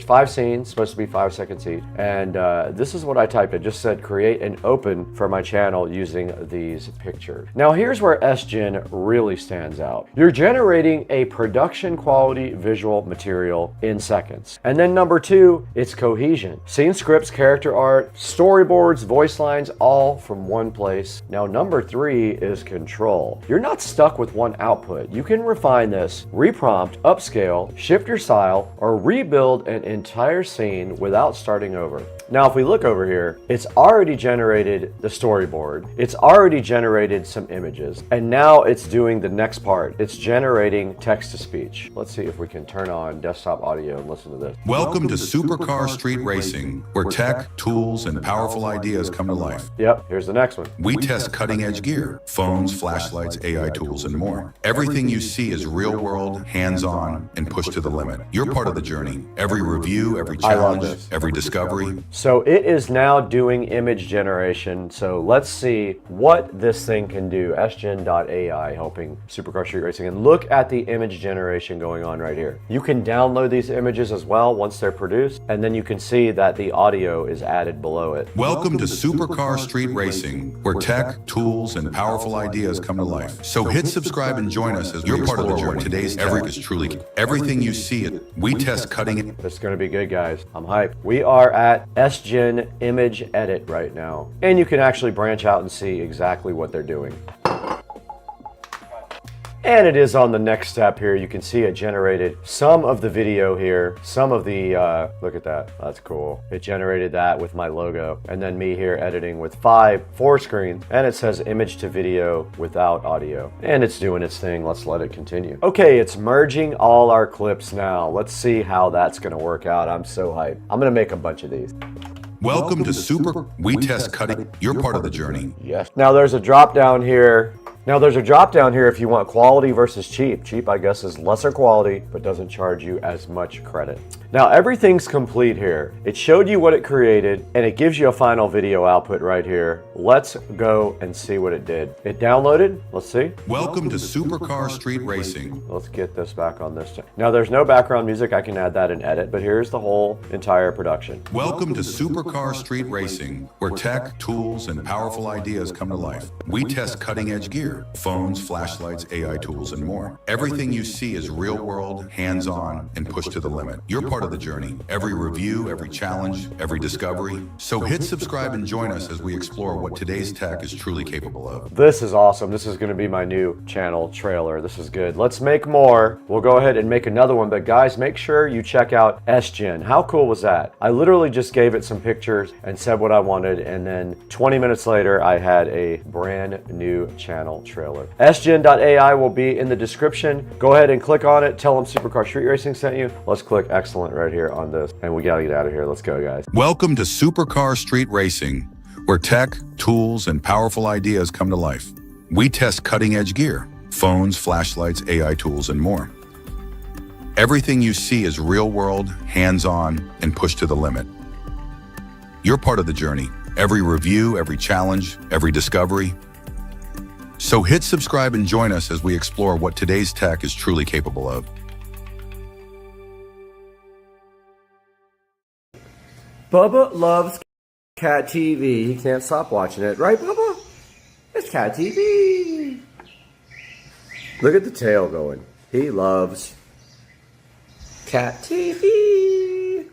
5 scenes, supposed to be 5 seconds each. And this is what I typed. It just said create an open for my channel using these pictures. Now here's where SGen really stands out. You're generating a production quality visual material in seconds. And then number 2, it's cohesion. Scene scripts, character art, storyboards, voice lines, all from one place. Now number 3 is control. You're not stuck with one output. You can refine this, reprompt, upscale, shift your style, or rebuild an entire scene without starting over. Now, if we look over here, it's already generated the storyboard. It's already generated some images. And now it's doing the next part. It's generating text-to-speech. Let's see if we can turn on desktop audio and listen to this. Welcome to Supercar Street Racing, where tech, tools, and powerful ideas come to life. Yep, here's the next one. We test cutting-edge gear, phones, flashlights, AI tools, and more. Everything you see is real-world, hands-on, and pushed to the limit. You're part of the journey. Every review, every challenge, every discovery. So it is now doing image generation. So let's see what this thing can do. SGen.ai helping Supercar Street Racing. And look at the image generation going on right here. You can download these images as well once they're produced, and then you can see that the audio is added below it. Welcome to Supercar Street Racing, where tech, tools, and powerful ideas come to life. So hit subscribe and join us as you're part of the journey. Today's tech is truly everything you see. We test cutting. This is going to be good, guys. I'm hyped. We are at SGen Image Edit right now, and you can actually branch out and see exactly what they're doing. And it is on the next step here. You can see it generated some of the video here, some of the, look at that, that's cool. It generated that with my logo, and then me here editing with 4 screens, and it says image to video without audio. And it's doing its thing, let's let it continue. Okay, it's merging all our clips now. Let's see how that's gonna work out. I'm so hyped. I'm gonna make a bunch of these. Welcome to We test cutting. You're part of the journey. Yes. Now there's a drop down here. If you want quality versus cheap. Cheap, I guess, is lesser quality, but doesn't charge you as much credit. Now everything's complete here. It showed you what it created, and it gives you a final video output right here. Let's go and see what it did. It downloaded, let's see. Welcome to Supercar Street Racing. Let's get this back on this. Now there's no background music, I can add that in edit, but here's the whole entire production. Welcome to Supercar Street Racing, where tech, tools, and powerful ideas come to life. We test cutting-edge gear, phones, flashlights, AI tools, and more. Everything you see is real-world, hands-on, and pushed to the limit. You're part of the journey. Every review, every challenge, every discovery. So hit subscribe and join us as we explore what today's tech is truly capable of. This is awesome. This is going to be my new channel trailer. This is good. Let's make more. We'll go ahead and make another one, but guys, make sure you check out SGen. How cool was that? I literally just gave it some pictures and said what I wanted, and then 20 minutes later, I had a brand new channel trailer. SGen.ai will be in the description. Go ahead and click on it. Tell them Supercar Street Racing sent you. Let's click excellent right here on this, and we gotta get out of here. Let's go, guys. Welcome to Supercar Street Racing, where tech, tools, and powerful ideas come to life. We test cutting-edge gear, phones, flashlights, AI tools, and more. Everything you see is real-world, hands-on, and pushed to the limit. You're part of the journey. Every review, every challenge, every discovery. So hit subscribe and join us as we explore what today's tech is truly capable of. Bubba loves Cat TV. He can't stop watching it. Right, Bubba? It's Cat TV. Look at the tail going. He loves Cat TV.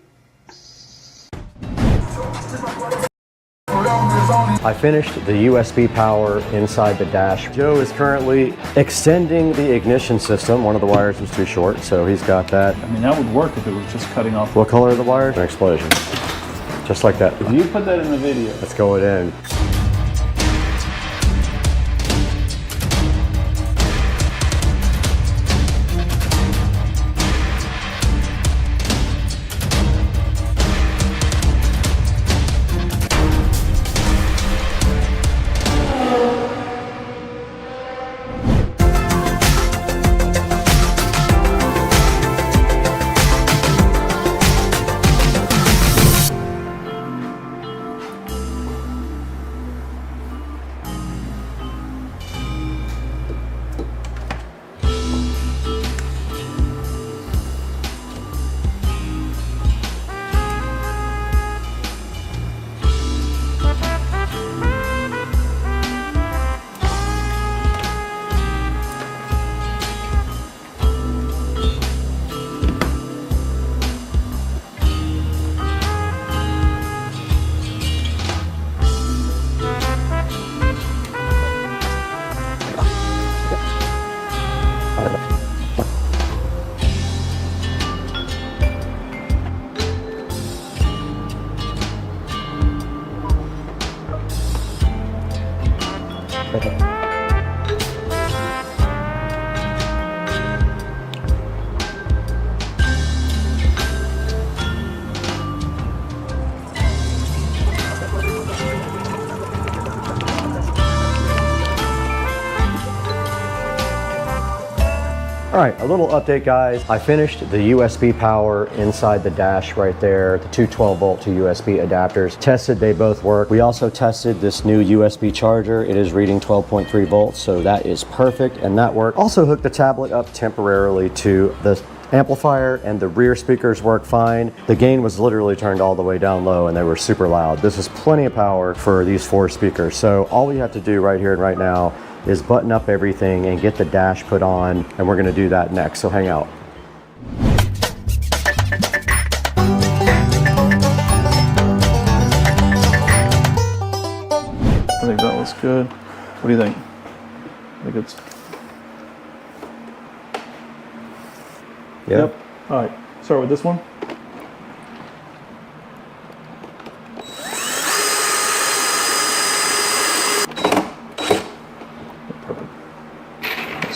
I finished the USB power inside the dash. Joe is currently extending the ignition system. One of the wires was too short, so he's got that. I mean, that would work if it was just cutting off. What color are the wires? An explosion. Just like that. If you put that in the video. Let's go it in. All right, a little update, guys. I finished the USB power inside the dash right there, the two 12-volt to USB adapters. Tested, they both work. We also tested this new USB charger. It is reading 12.3 volts, so that is perfect, and that worked. Also hooked the tablet up temporarily to the amplifier, and the rear speakers work fine. The gain was literally turned all the way down low, and they were super loud. This is plenty of power for these 4 speakers. So all we have to do right here and right now is button up everything and get the dash put on, and we're gonna do that next, so hang out. I think that looks good. What do you think? I think it's... Yep. All right, start with this one.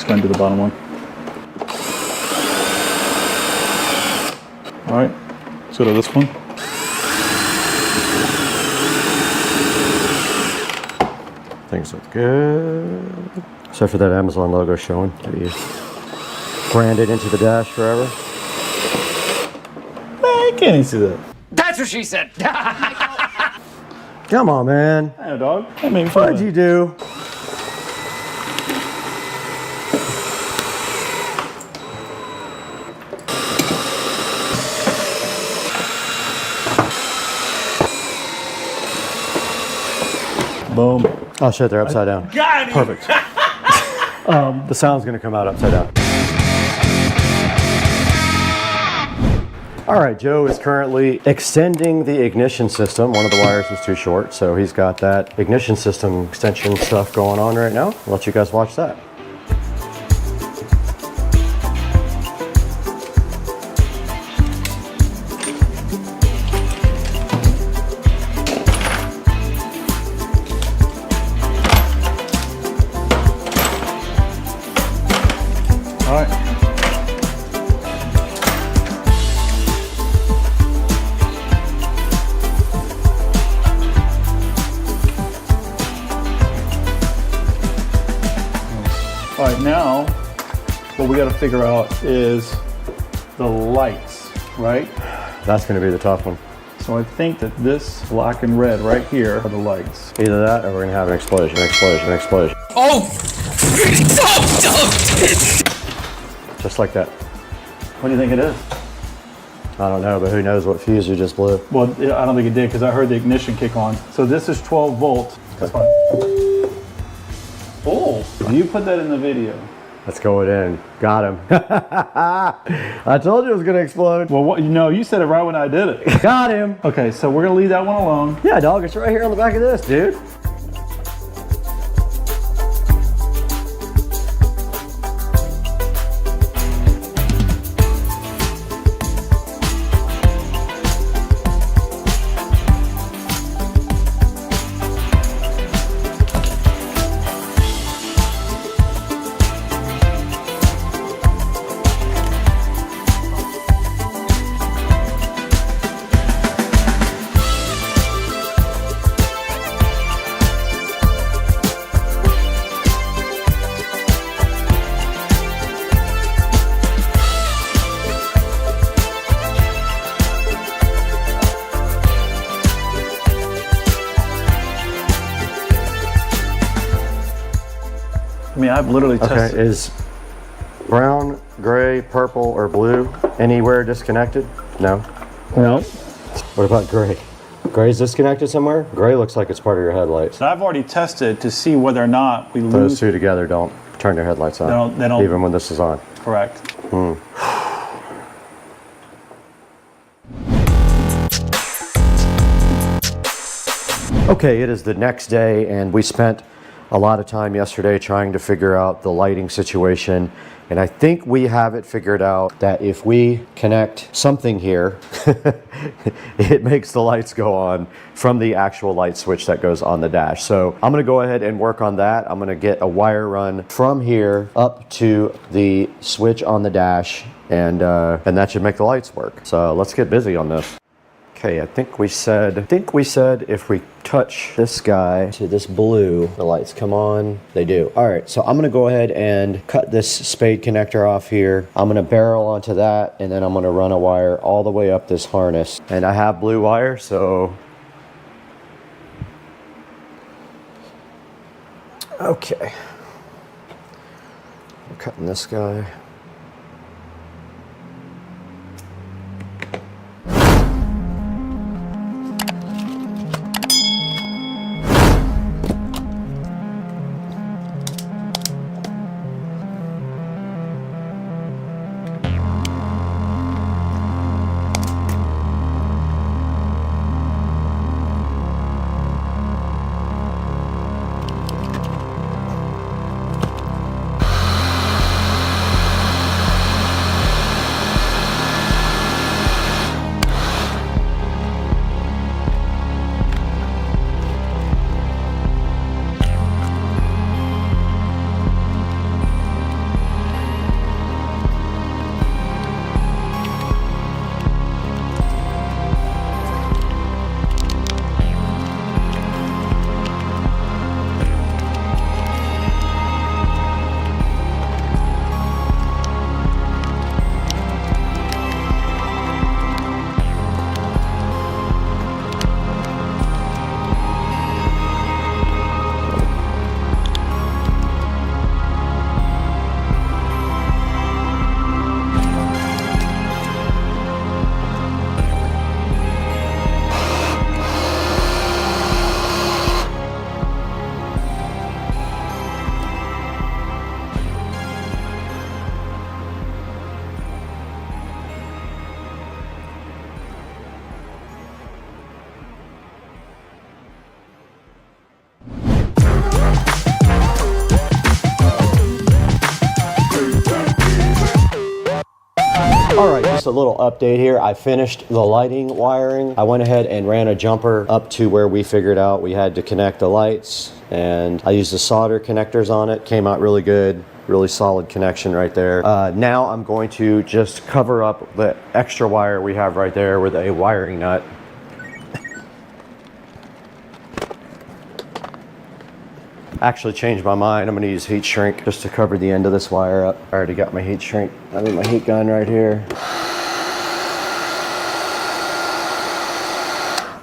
Going to the bottom one. All right, let's go to this one. Things look good. Except for that Amazon logo showing. Be branded into the dash forever. Man, you can't even see that. That's what she said. Come on, man. Hey, dog. That made me feel What'd you do? Boom. Oh shit, they're upside down. Got it. Perfect. The sound's gonna come out upside down. All right, Joe is currently extending the ignition system. One of the wires was too short, so he's got that ignition system extension stuff going on right now. I'll let you guys watch that. All right, now what we got to figure out is the lights, right? That's going to be the tough one. So I think that this black and red right here are the lights. Either that or we're going to have an explosion, explosion, explosion. Oh! Just like that. What do you think it is? I don't know, but who knows what fuse you just blew. Well, I don't think it did because I heard the ignition kick on. So this is 12 volt. That's fine. Oh, you put that in the video. Let's go it in. Got him. I told you it was going to explode. Well, what, no, you said it right when I did it. Got him. Okay, so we're going to leave that one alone. Yeah, dog, it's right here on the back of this, dude. I mean, I've literally tested. Okay, is brown, gray, purple, or blue anywhere disconnected? No. No. What about gray? Gray's disconnected somewhere? Gray looks like it's part of your headlights. I've already tested to see whether or not we lose. Those two together don't turn your headlights on. They don't. Even when this is on. Correct. Okay, it is the next day, and we spent a lot of time yesterday trying to figure out the lighting situation. And I think we have it figured out that if we connect something here, it makes the lights go on from the actual light switch that goes on the dash. So I'm gonna go ahead and work on that. I'm gonna get a wire run from here up to the switch on the dash, and that should make the lights work. So let's get busy on this. Okay, I think we said if we touch this guy to this blue, the lights come on. They do. All right, so I'm gonna go ahead and cut this spade connector off here. I'm gonna barrel onto that, and then I'm gonna run a wire all the way up this harness. And I have blue wire, so okay. I'm cutting this guy. All right, just a little update here. I finished the lighting wiring. I went ahead and ran a jumper up to where we figured out we had to connect the lights, and I used the solder connectors on it. Came out really good, really solid connection right there. Now I'm going to just cover up the extra wire we have right there with a wiring nut. Actually changed my mind. I'm gonna use heat shrink just to cover the end of this wire up. I already got my heat shrink. I mean my heat gun right here.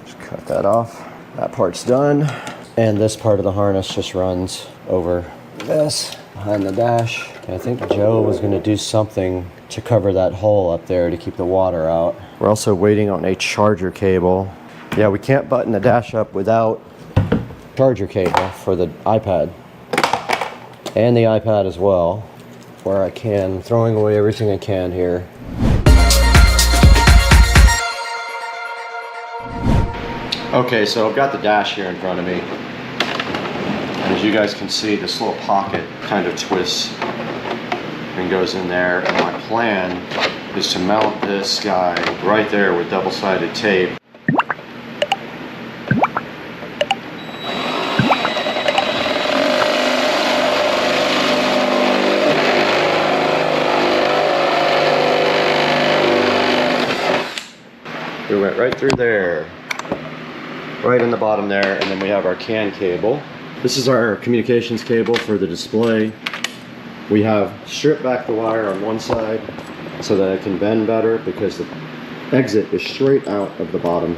Just cut that off. That part's done. And this part of the harness just runs over this behind the dash. And I think Joe was gonna do something to cover that hole up there to keep the water out. We're also waiting on a charger cable. Yeah, we can't button the dash up without charger cable for the iPad and the iPad as well, where I can, throwing away everything I can here. Okay, so I've got the dash here in front of me. And as you guys can see, this little pocket kind of twists and goes in there. And my plan is to mount this guy right there with double-sided tape. We went right through there, right in the bottom there, and then we have our CAN cable. This is our communications cable for the display. We have stripped back the wire on one side so that it can bend better because the exit is straight out of the bottom.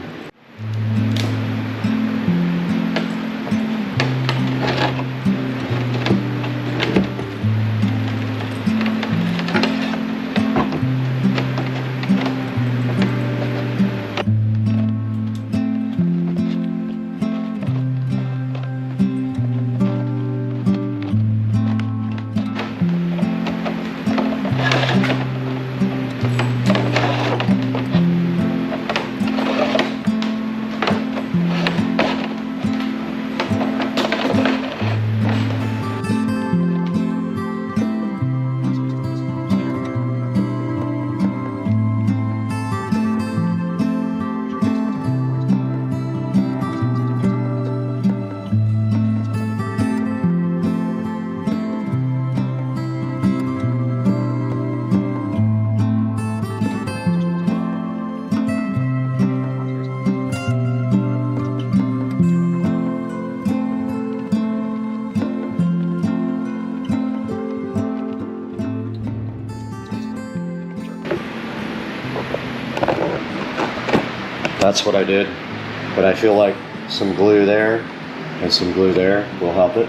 That's what I did. But I feel like some glue there and some glue there will help it.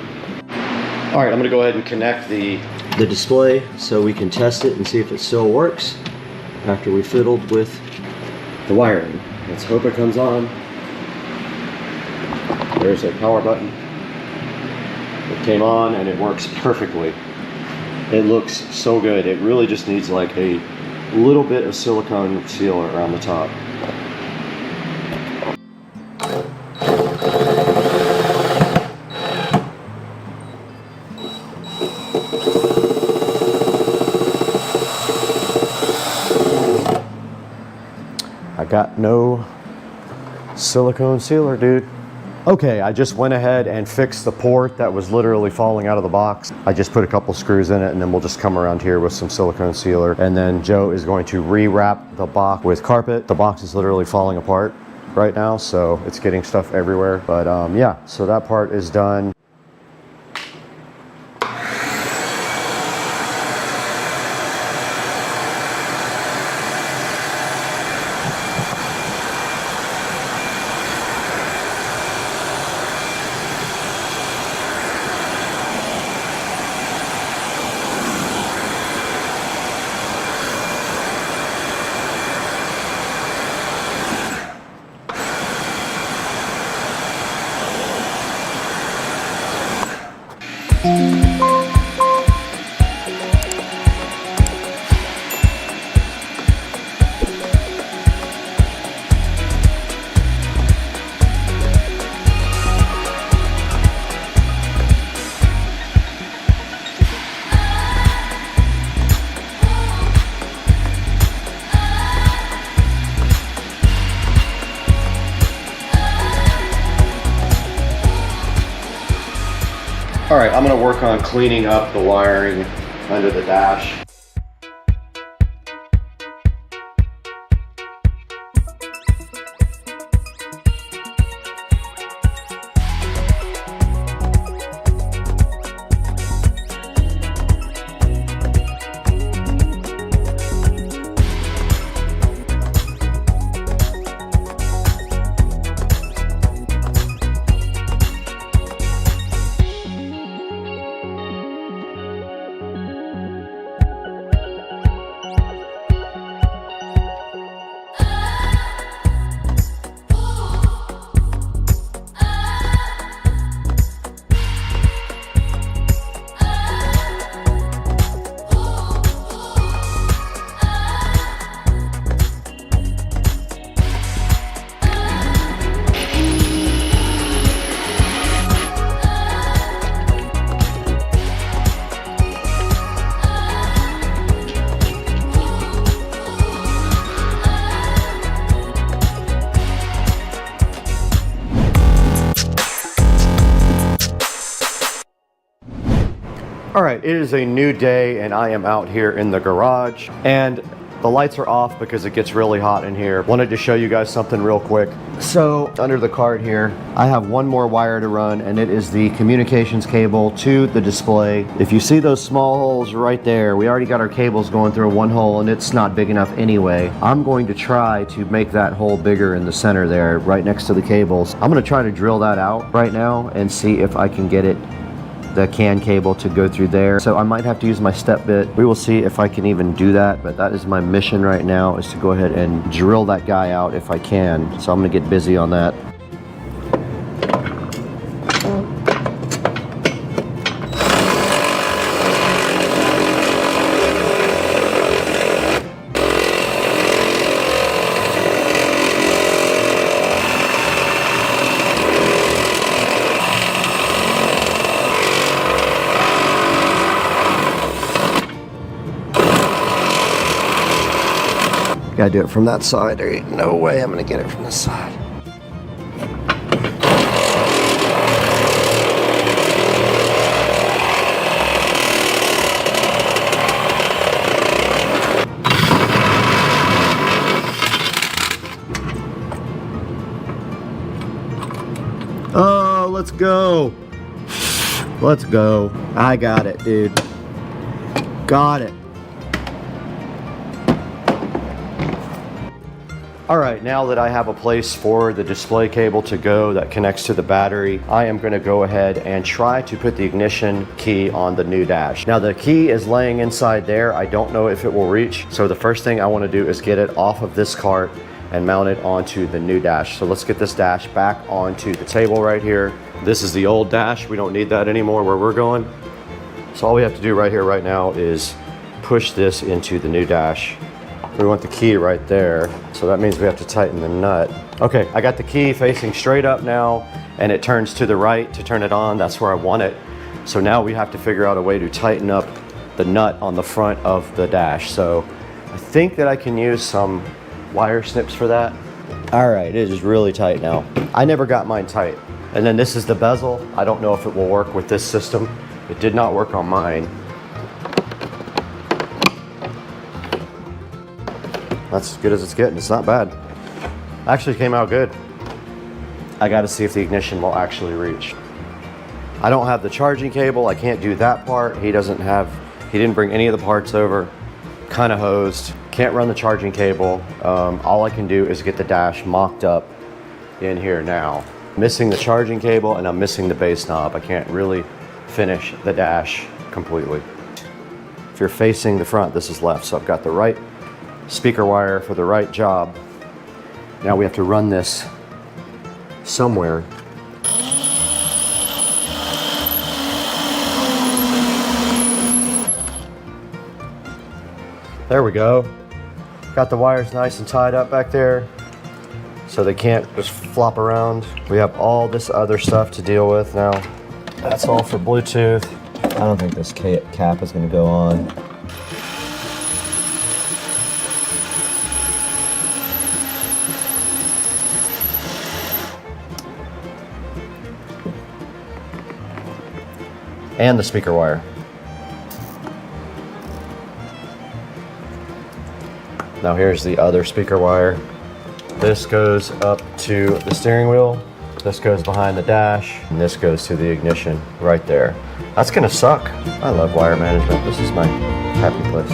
All right, I'm gonna go ahead and connect the display so we can test it and see if it still works after we fiddled with the wiring. Let's hope it comes on. There's a power button. It came on and it works perfectly. It looks so good. It really just needs like a little bit of silicone sealer around the top. I got no silicone sealer, dude. Okay, I just went ahead and fixed the port that was literally falling out of the box. I just put a couple screws in it and then we'll just come around here with some silicone sealer. And then Joe is going to rewrap the box with carpet. The box is literally falling apart right now, so it's getting stuff everywhere. But yeah, so that part is done. All right, I'm gonna work on cleaning up the wiring under the dash. All right, it is a new day and I am out here in the garage and the lights are off because it gets really hot in here. Wanted to show you guys something real quick. So under the card here, I have one more wire to run and it is the communications cable to the display. If you see those small holes right there, we already got our cables going through one hole and it's not big enough anyway. I'm going to try to make that hole bigger in the center there, right next to the cables. I'm gonna try to drill that out right now and see if I can get the CAN cable to go through there. So I might have to use my step bit. We will see if I can even do that, but that is my mission right now, is to go ahead and drill that guy out if I can. So I'm gonna get busy on that. Gotta do it from that side. There ain't no way I'm gonna get it from this side. Oh, let's go. Let's go. I got it, dude. Got it. All right, now that I have a place for the display cable to go that connects to the battery, I am gonna go ahead and try to put the ignition key on the new dash. Now the key is laying inside there. I don't know if it will reach. So the first thing I wanna do is get it off of this cart and mount it onto the new dash. So let's get this dash back onto the table right here. This is the old dash. We don't need that anymore where we're going. So all we have to do right here, right now is push this into the new dash. We want the key right there, so that means we have to tighten the nut. Okay, I got the key facing straight up now, and it turns to the right to turn it on. That's where I want it. So now we have to figure out a way to tighten up the nut on the front of the dash. So I think that I can use some wire snips for that. All right, it is really tight now. I never got mine tight. And then this is the bezel. I don't know if it will work with this system. It did not work on mine. That's as good as it's getting. It's not bad. Actually came out good. I got to see if the ignition will actually reach. I don't have the charging cable. I can't do that part. He didn't bring any of the parts over. Kind of hosed. Can't run the charging cable. All I can do is get the dash mocked up in here now. Missing the charging cable and I'm missing the base knob. I can't really finish the dash completely. If you're facing the front, this is left. So I've got the right speaker wire for the right job. Now we have to run this somewhere. There we go. Got the wires nice and tied up back there so they can't just flop around. We have all this other stuff to deal with now. That's all for Bluetooth. I don't think this cap is going to go on. And the speaker wire. Now here's the other speaker wire. This goes up to the steering wheel. This goes behind the dash. And this goes to the ignition right there. That's gonna suck. I love wire management. This is my happy place.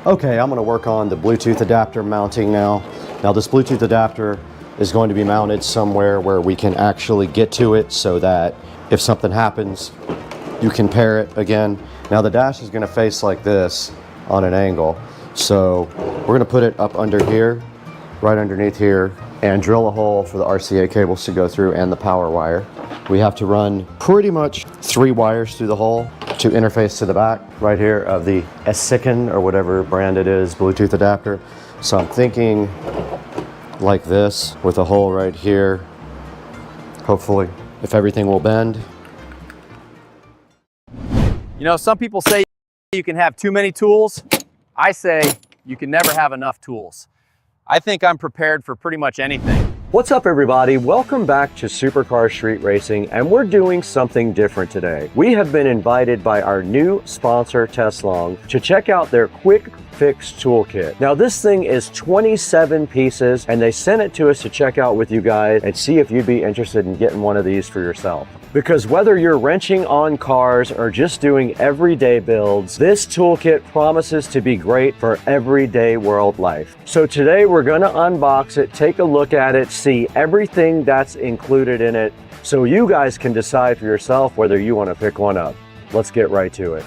Okay, I'm gonna work on the Bluetooth adapter mounting now. Now this Bluetooth adapter is going to be mounted somewhere where we can actually get to it so that if something happens, you can pair it again. Now the dash is gonna face like this on an angle. So we're gonna put it up under here, right underneath here, and drill a hole for the RCA cables to go through and the power wire. We have to run pretty much 3 wires through the hole to interface to the back right here of the Elecan or whatever brand it is Bluetooth adapter. So I'm thinking like this with a hole right here. Hopefully, if everything will bend. You know, some people say you can have too many tools. I say you can never have enough tools. I think I'm prepared for pretty much anything. What's up everybody? Welcome back to Supercar Street Racing, and we're doing something different today. We have been invited by our new sponsor, Tesla, to check out their quick fix toolkit. Now this thing is 27 pieces and they sent it to us to check out with you guys and see if you'd be interested in getting one of these for yourself. Because whether you're wrenching on cars or just doing everyday builds, this toolkit promises to be great for everyday world life. So today we're gonna unbox it, take a look at it, see everything that's included in it, so you guys can decide for yourself whether you wanna pick one up. Let's get right to it.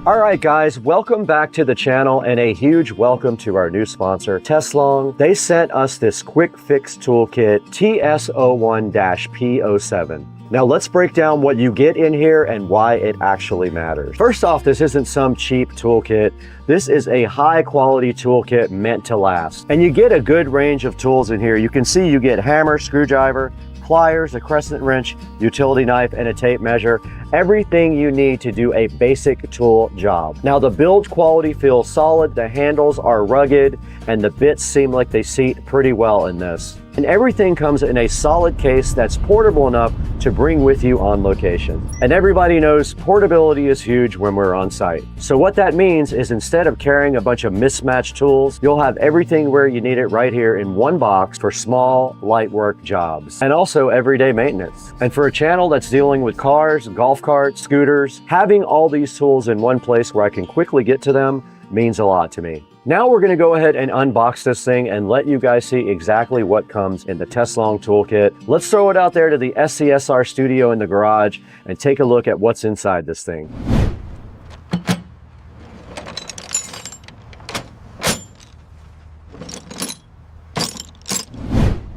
All right, guys, welcome back to the channel and a huge welcome to our new sponsor, Tesslong. They sent us this quick fix toolkit, TS01-P07. Now let's break down what you get in here and why it actually matters. First off, this isn't some cheap toolkit. This is a high quality toolkit meant to last. And you get a good range of tools in here. You can see you get hammer, screwdriver, pliers, a crescent wrench, utility knife, and a tape measure. Everything you need to do a basic tool job. Now the build quality feels solid, the handles are rugged, and the bits seem like they seat pretty well in this. And everything comes in a solid case that's portable enough to bring with you on location. And everybody knows portability is huge when we're on site. So what that means is instead of carrying a bunch of mismatched tools, you'll have everything where you need it right here in one box for small, light work jobs, and also everyday maintenance. And for a channel that's dealing with cars, golf carts, scooters, having all these tools in one place where I can quickly get to them means a lot to me. Now we're going to go ahead and unbox this thing and let you guys see exactly what comes in the Tesslong toolkit. Let's throw it out there to the SCSR studio in the garage and take a look at what's inside this thing.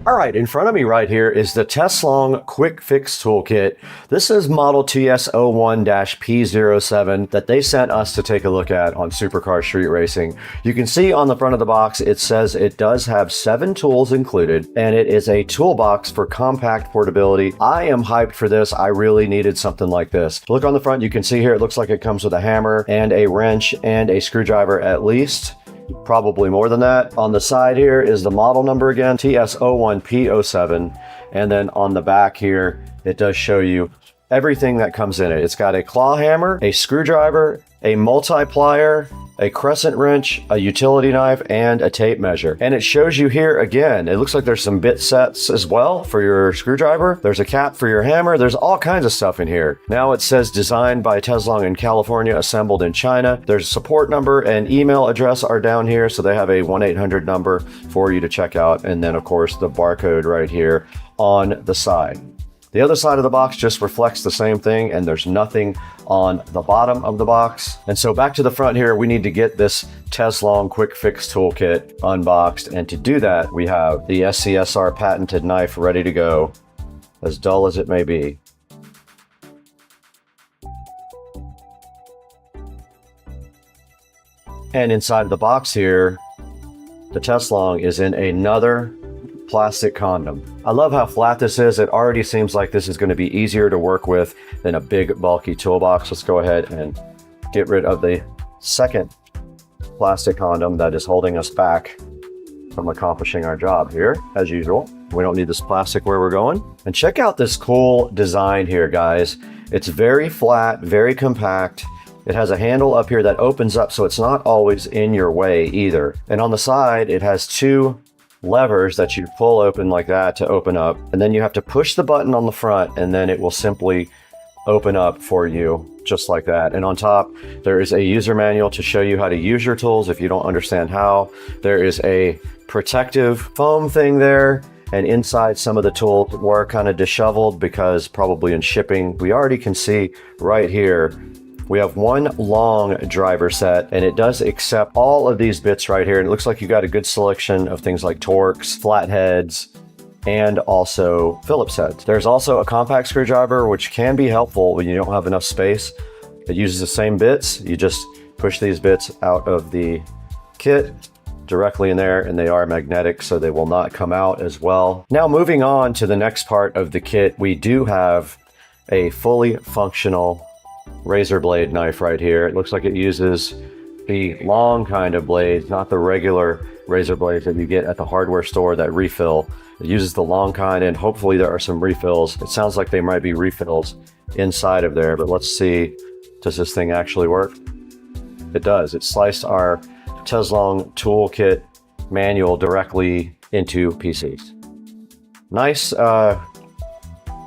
All right, in front of me right here is the Tesslong Quick Fix Toolkit. This is model TS01-P07 that they sent us to take a look at on Supercar Street Racing. You can see on the front of the box, it says it does have 7 tools included, and it is a toolbox for compact portability. I am hyped for this. I really needed something like this. Look on the front, you can see here, it looks like it comes with a hammer and a wrench and a screwdriver at least. Probably more than that. On the side here is the model number again, TS01P07. And then on the back here, it does show you everything that comes in it. It's got a claw hammer, a screwdriver, a multi-plier, a crescent wrench, a utility knife, and a tape measure. And it shows you here again, it looks like there's some bit sets as well for your screwdriver. There's a cap for your hammer. There's all kinds of stuff in here. Now it says designed by Tesslong in California, assembled in China. There's a support number and email address are down here. So they have a 1-800 number for you to check out. And then of course the barcode right here on the side. The other side of the box just reflects the same thing, and there's nothing on the bottom of the box. And so back to the front here, we need to get this Tesslong Quick Fix Toolkit unboxed. And to do that, we have the SCSR patented knife ready to go, as dull as it may be. And inside the box here, the Tesslong is in another plastic condom. I love how flat this is. It already seems like this is going to be easier to work with than a big bulky toolbox. Let's go ahead and get rid of the second plastic condom that is holding us back from accomplishing our job here, as usual. We don't need this plastic where we're going. And check out this cool design here, guys. It's very flat, very compact. It has a handle up here that opens up so it's not always in your way either. And on the side, it has 2 levers that you pull open like that to open up, and then you have to push the button on the front and then it will simply open up for you just like that. And on top there is a user manual to show you how to use your tools if you don't understand how. There is a protective foam thing there, and inside some of the tools were kind of disheveled because probably in shipping. We already can see right here we have one long driver set, and it does accept all of these bits right here. And it looks like you got a good selection of things like Torx, flatheads, and also Phillips heads. There's also a compact screwdriver, which can be helpful when you don't have enough space. It uses the same bits. You just push these bits out of the kit directly in there, and they are magnetic, so they will not come out as well. Now moving on to the next part of the kit, we do have a fully functional razor blade knife right here. It looks like it uses the long kind of blades, not the regular razor blades that you get at the hardware store that refill. It uses the long kind, and hopefully there are some refills. It sounds like they might be refills inside of there, but let's see, does this thing actually work? It does. It sliced our Tesslong toolkit manual directly into PCs. Nice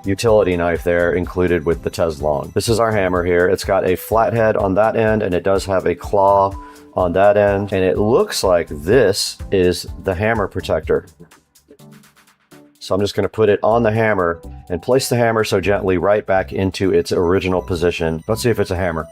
utility knife there included with the Tesslong. This is our hammer here. It's got a flathead on that end, and it does have a claw on that end, and it looks like this is the hammer protector. So I'm just going to put it on the hammer and place the hammer so gently right back into its original position. Let's see if it's a hammer.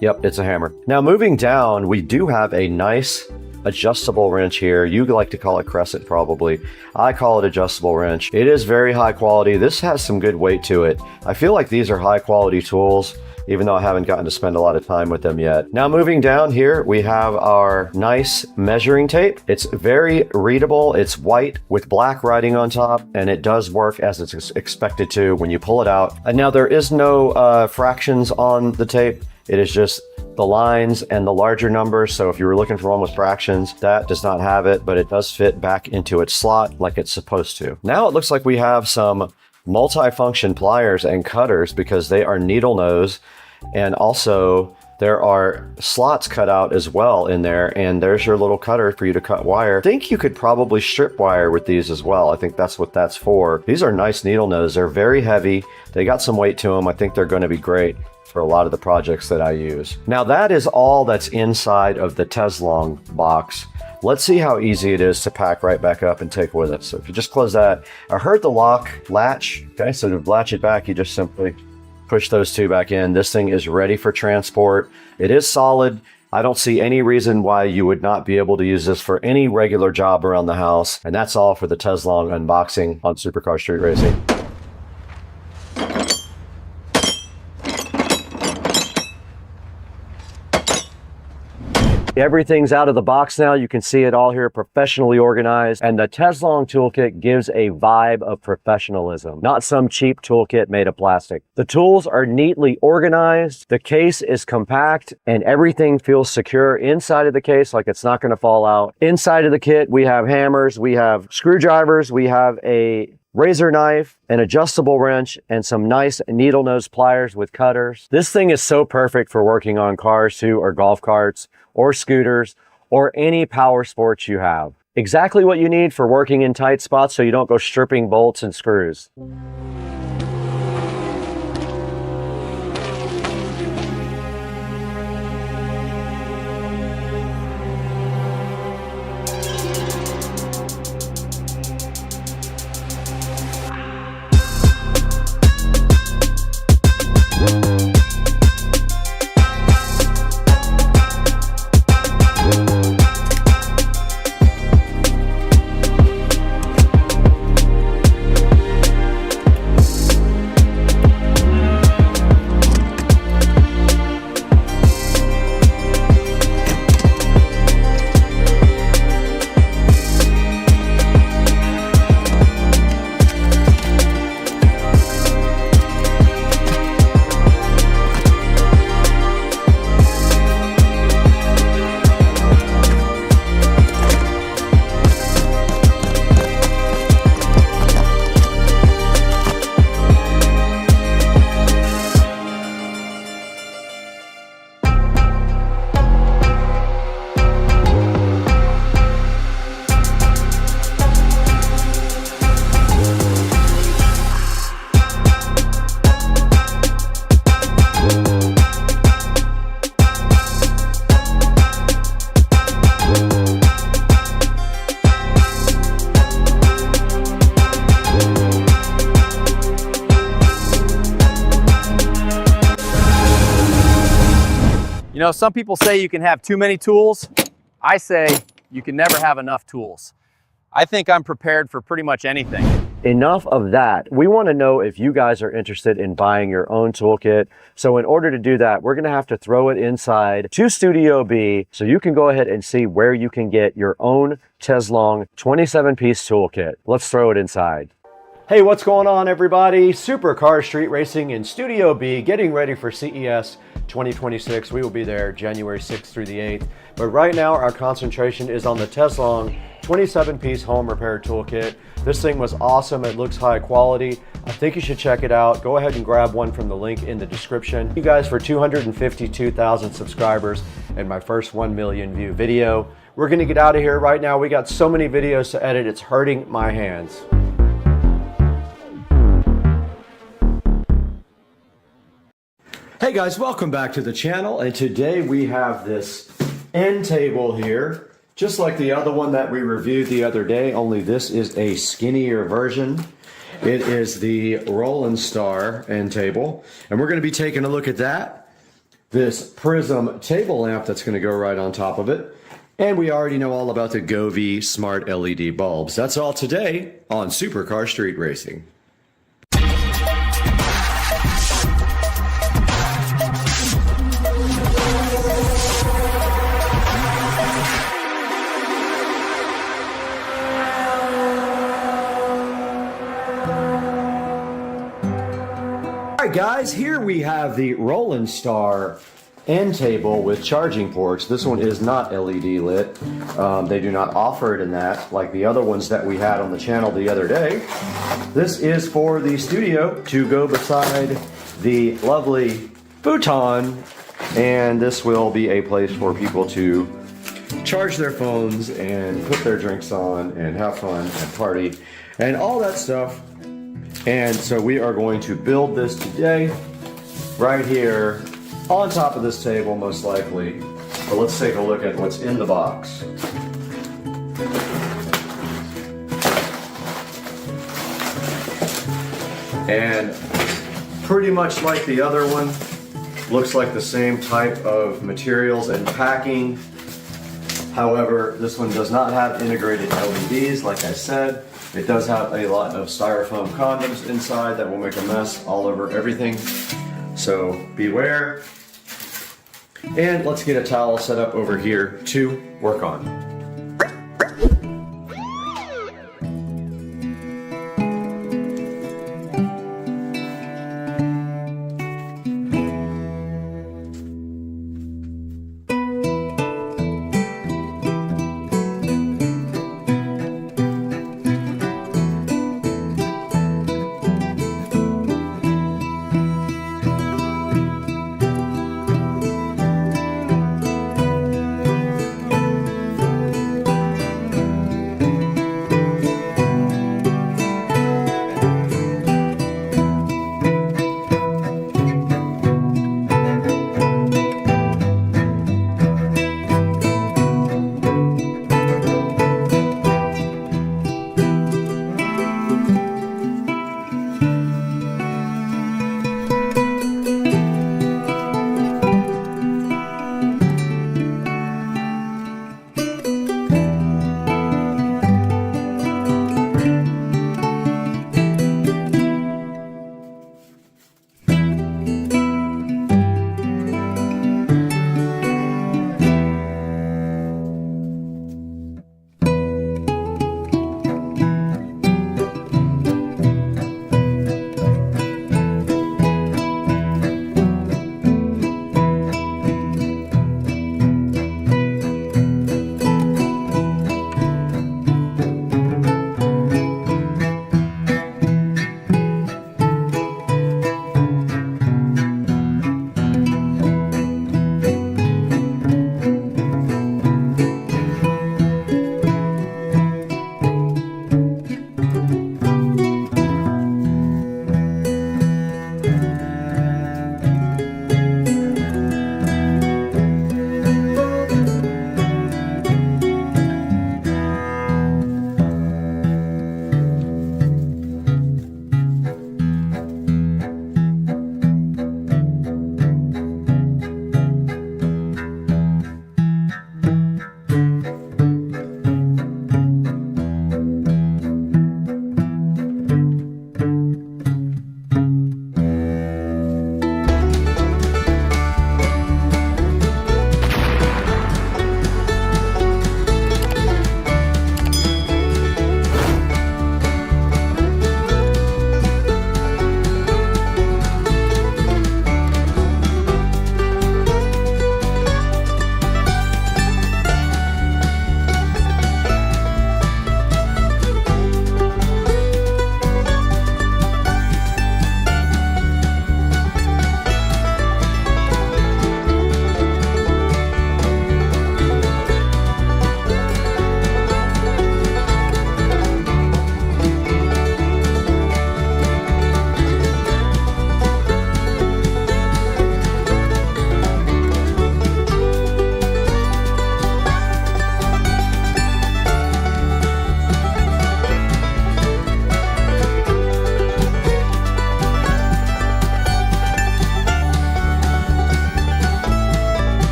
Yep, it's a hammer. Now moving down, we do have a nice adjustable wrench here. You like to call it crescent probably. I call it adjustable wrench. It is very high quality. This has some good weight to it. I feel like these are high quality tools, even though I haven't gotten to spend a lot of time with them yet. Now moving down here, we have our nice measuring tape. It's very readable. It's white with black writing on top, and it does work as it's expected to when you pull it out. And now there is no fractions on the tape. It is just the lines and the larger numbers. So if you were looking for one with fractions, that does not have it, but it does fit back into its slot like it's supposed to. Now it looks like we have some multi-function pliers and cutters because they are needle nose, and also there are slots cut out as well in there, and there's your little cutter for you to cut wire. I think you could probably strip wire with these as well. I think that's what that's for. These are nice needle nose. They're very heavy. They got some weight to them. I think they're going to be great for a lot of the projects that I use. Now that is all that's inside of the Teslong box. Let's see how easy it is to pack right back up and take with us. So if you just close that, I heard the lock latch. Okay, so to latch it back, you just simply push those two back in. This thing is ready for transport. It is solid. I don't see any reason why you would not be able to use this for any regular job around the house. And that's all for the Teslong unboxing on Supercar Street Racing. Everything's out of the box now. You can see it all here professionally organized, and the Teslong toolkit gives a vibe of professionalism, not some cheap toolkit made of plastic. The tools are neatly organized, the case is compact, and everything feels secure inside of the case, like it's not going to fall out. Inside of the kit, we have hammers, we have screwdrivers, we have a razor knife, an adjustable wrench, and some nice needle nose pliers with cutters. This thing is so perfect for working on cars too, or golf carts, or scooters, or any power sports you have. Exactly what you need for working in tight spots so you don't go stripping bolts and screws. You know, some people say you can have too many tools. I say you can never have enough tools. I think I'm prepared for pretty much anything. Enough of that. We want to know if you guys are interested in buying your own toolkit. So in order to do that, we're going to have to throw it inside to Studio B so you can go ahead and see where you can get your own Teslong 27-piece toolkit. Let's throw it inside. Hey, what's going on, everybody? Supercar Street Racing in Studio B, getting ready for CES 2026. We will be there January 6th through the 8th. But right now, our concentration is on the Teslong 27-piece home repair toolkit. This thing was awesome. It looks high quality. I think you should check it out. Go ahead and grab one from the link in the description. Thank you guys for 252,000 subscribers and my first 1 million view video. We're gonna get out of here right now. We got so many videos to edit, it's hurting my hands. Hey guys, welcome back to the channel, and today we have this end table here, just like the other one that we reviewed the other day, only this is a skinnier version. It is the Roland Star end table, and we're going to be taking a look at that. this prism table lamp that's going to go right on top of it. And we already know all about the Govee smart LED bulbs. That's all today on Supercar Street Racing. Alright guys, here we have the Roland Star end table with charging ports. This one is not LED lit. They do not offer it in that like the other ones that we had on the channel the other day. This is for the studio to go beside the lovely futon, and this will be a place for people to charge their phones and put their drinks on and have fun and party and all that stuff. And so we are going to build this today right here on top of this table, most likely. But let's take a look at what's in the box. And pretty much like the other one, looks like the same type of materials and packing. However, this one does not have integrated LEDs, like I said. It does have a lot of styrofoam condoms inside that will make a mess all over everything. So beware. And let's get a towel set up over here to work on.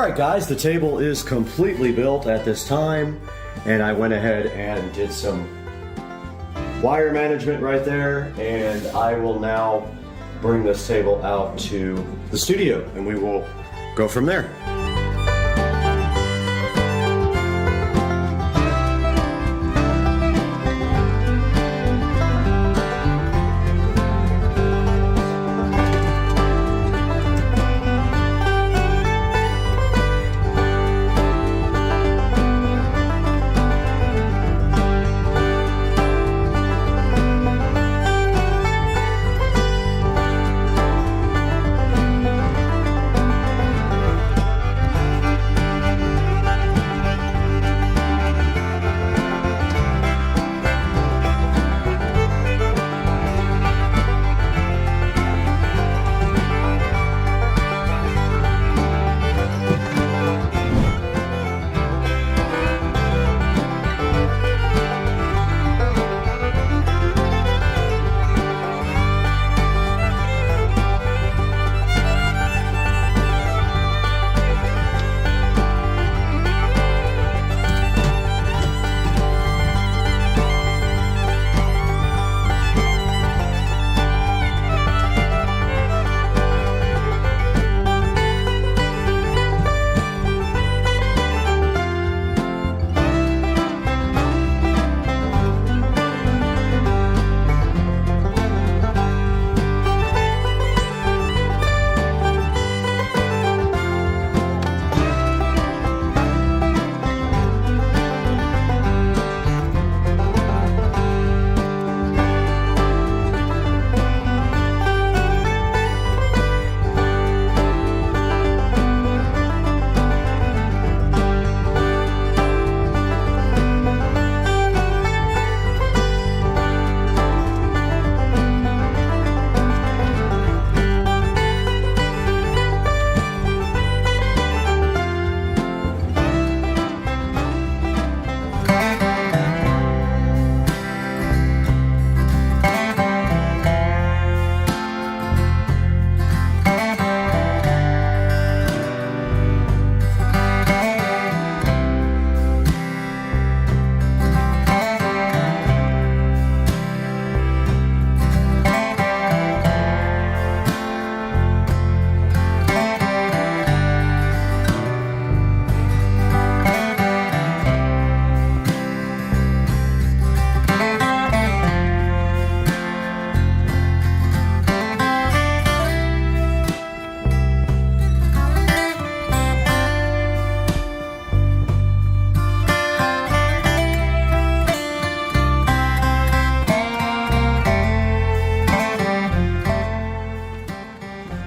right, guys, the table is completely built at this time, and I went ahead and did some wire management right there, and I will now bring this table out to the studio, and we will go from there.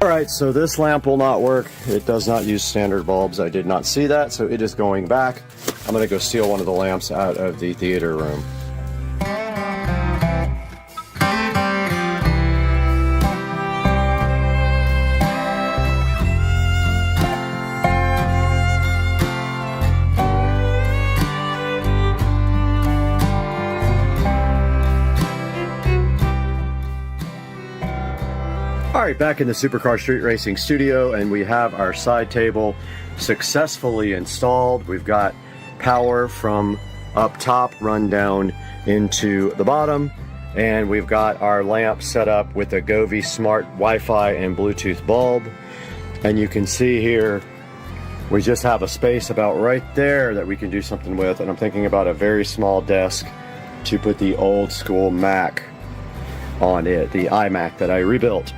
Alright, so this lamp will not work. It does not use standard bulbs. I did not see that, so it is going back. I'm going to go steal one of the lamps out of the theater room. Alright, back in the Supercar Street Racing studio, and we have our side table successfully installed. We've got power from up top run down into the bottom, and we've got our lamp set up with a Govee Smart Wi-Fi and Bluetooth bulb. And you can see here we just have a space about right there that we can do something with, and I'm thinking about a very small desk to put the old school Mac on it, the iMac that I rebuilt.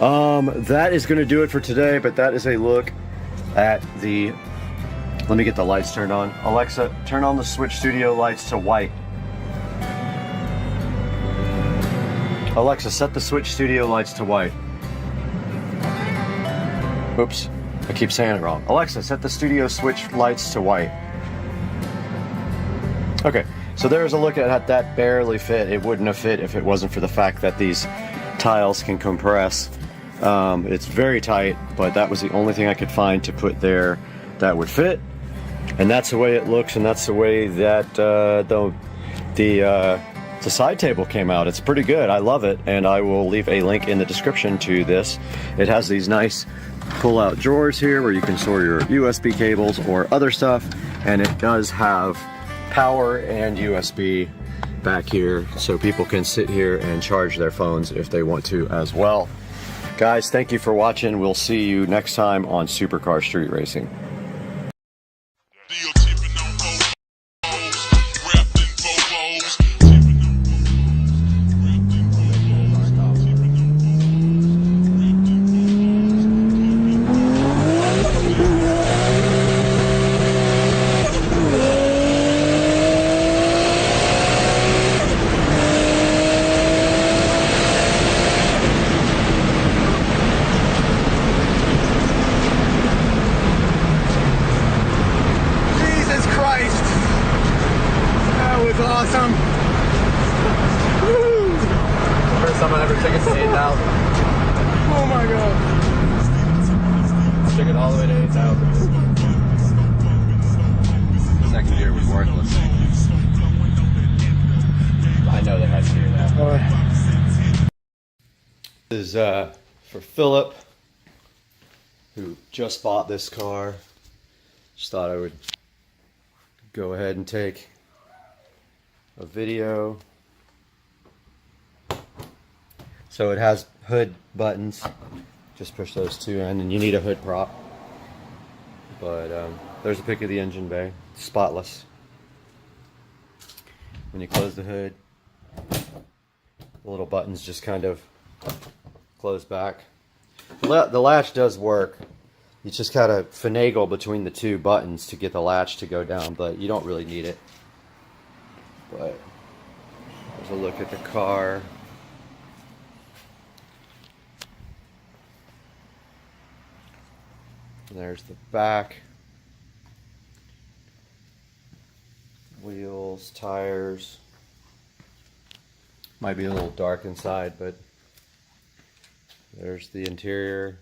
That is going to do it for today, but that is a look at the... Let me get the lights turned on. Alexa, turn on the Switch Studio lights to white. Alexa, set the Switch Studio lights to white. Oops, I keep saying it wrong. Alexa, set the Studio Switch lights to white. Okay, so there's a look at that barely fit. It wouldn't have fit if it wasn't for the fact that these tiles can compress. It's very tight, but that was the only thing I could find to put there that would fit. And that's the way it looks, and that's the way that the the side table came out. It's pretty good. I love it, and I will leave a link in the description to this. It has these nice pull-out drawers here where you can store your USB cables or other stuff, and it does have power and USB back here, so people can sit here and charge their phones if they want to as well. Guys, thank you for watching. We'll see you next time on Supercar Street Racing. Awesome. Woo. First time I ever took it to 8,000. Oh my god. Took it all the way to 8,000. Second gear was worthless. I know they had to do that. This is for Philip, who just bought this car. Just thought I would go ahead and take a video. So it has hood buttons. Just push those two in, and you need a hood prop. But there's a pic of the engine bay, spotless. When you close the hood, the little buttons just kind of close back. The latch does work. You just gotta finagle between the two buttons to get the latch to go down, but you don't really need it. But there's a look at the car. And there's the back. Wheels, tires. Might be a little dark inside, but there's the interior.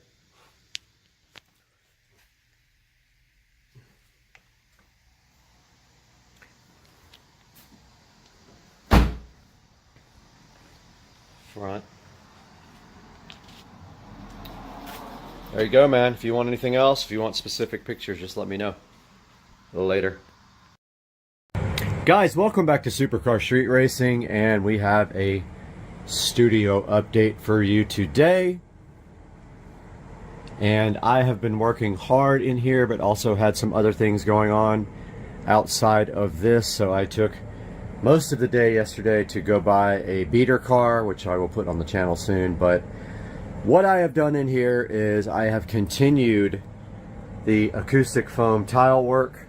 Front. There you go, man. If you want anything else, if you want specific pictures, just let me know. A little later. Guys, welcome back to Supercar Street Racing, and we have a studio update for you today. And I have been working hard in here, but also had some other things going on outside of this, so I took most of the day yesterday to go buy a beater car, which I will put on the channel soon. But what I have done in here is I have continued the acoustic foam tile work,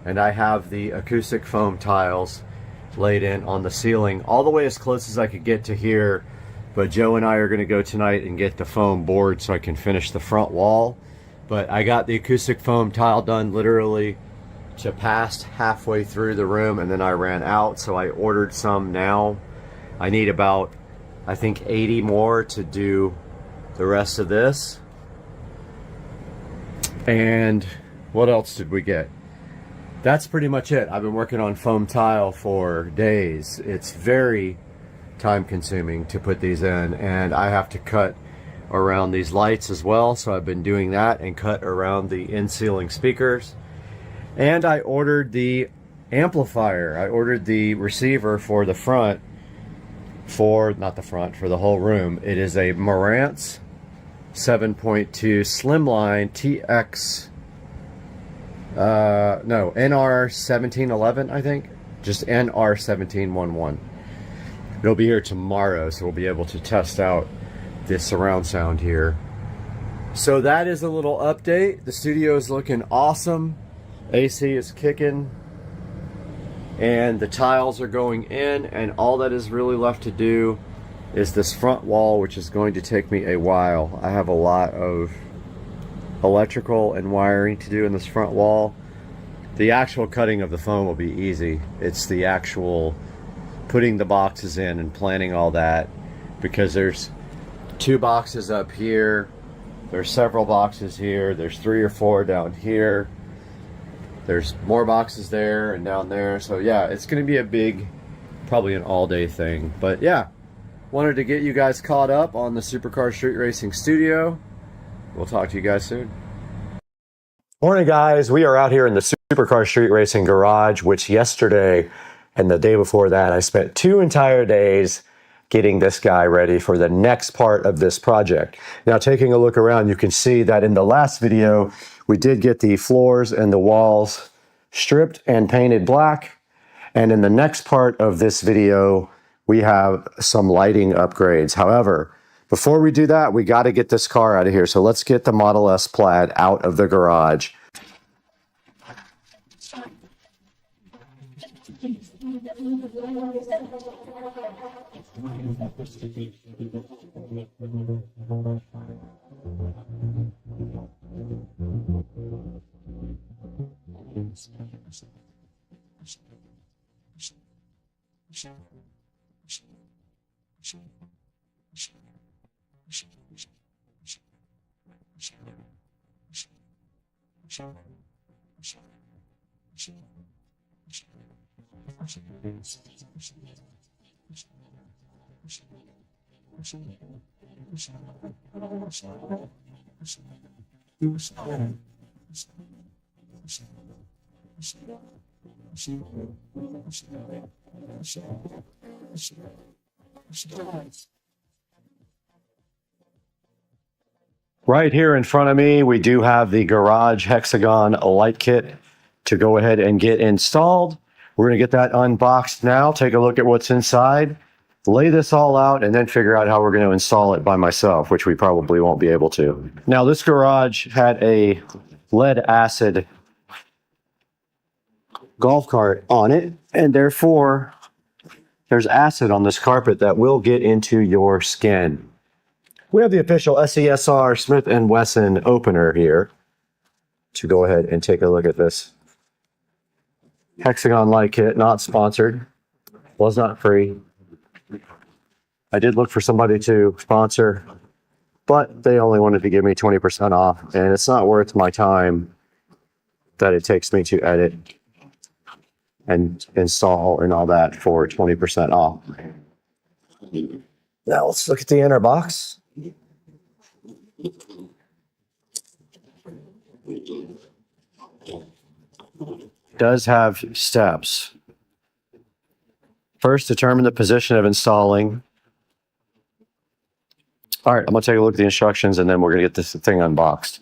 and I have the acoustic foam tiles laid in on the ceiling all the way as close as I could get to here. But Joe and I are going to go tonight and get the foam board so I can finish the front wall. But I got the acoustic foam tile done literally to past halfway through the room, and then I ran out, so I ordered some now. I need about, I think, 80 more to do the rest of this. And what else did we get? That's pretty much it. I've been working on foam tile for days. It's very time consuming to put these in, and I have to cut around these lights as well, so I've been doing that, and cut around the in-ceiling speakers. And I ordered the amplifier. I ordered the receiver for the front, for the whole room. It is a Marantz 7.2 Slimline TX, no, NR1711, I think. Just NR1711. It'll be here tomorrow, so we'll be able to test out this surround sound here. So that is a little update. The studio is looking awesome. AC is kicking, and the tiles are going in, and all that is really left to do is this front wall, which is going to take me a while. I have a lot of electrical and wiring to do in this front wall. The actual cutting of the foam will be easy. It's the actual putting the boxes in and planning all that, because there's 2 boxes up here, there's several boxes here, there's 3 or 4 down here, there's more boxes there and down there. So yeah, it's going to be a big probably an all-day thing. But yeah, wanted to get you guys caught up on the Supercar Street Racing studio. We'll talk to you guys soon. Morning, guys. We are out here in the Supercar Street Racing garage, which yesterday and the day before that, I spent 2 entire days getting this guy ready for the next part of this project. Now, taking a look around, you can see that in the last video, we did get the floors and the walls stripped and painted black. And in the next part of this video, we have some lighting upgrades. However, before we do that, we got to get this car out of here. So let's get the Model S Plaid out of the garage. Right here in front of me, we do have the garage hexagon light kit to go ahead and get installed. We're going to get that unboxed now, take a look at what's inside, lay this all out, and then figure out how we're going to install it by myself, which we probably won't be able to. Now, this garage had a lead acid golf cart on it, and therefore there's acid on this carpet that will get into your skin. We have the official SCSR Smith & Wesson opener here to go ahead and take a look at this hexagon light kit. Not sponsored, was not free. I did look for somebody to sponsor, but they only wanted to give me 20% off, and it's not worth my time that it takes me to edit and install and all that for 20% off. Now let's look at the inner box. Does have steps. First, determine the position of installing. All right, I'm going to take a look at the instructions, and then we're going to get this thing unboxed.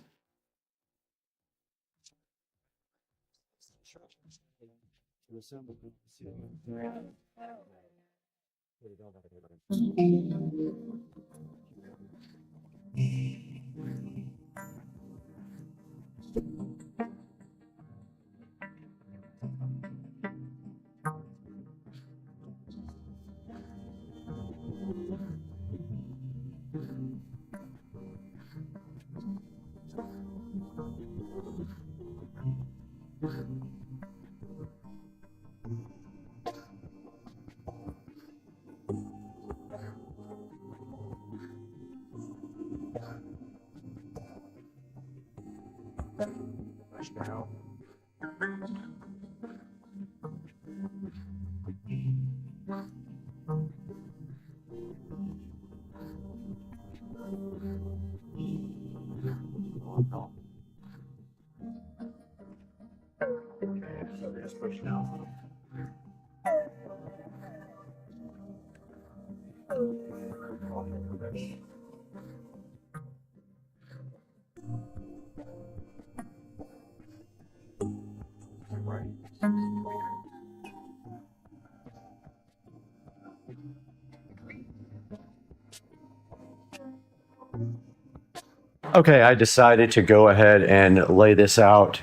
Okay, I decided to go ahead and lay this out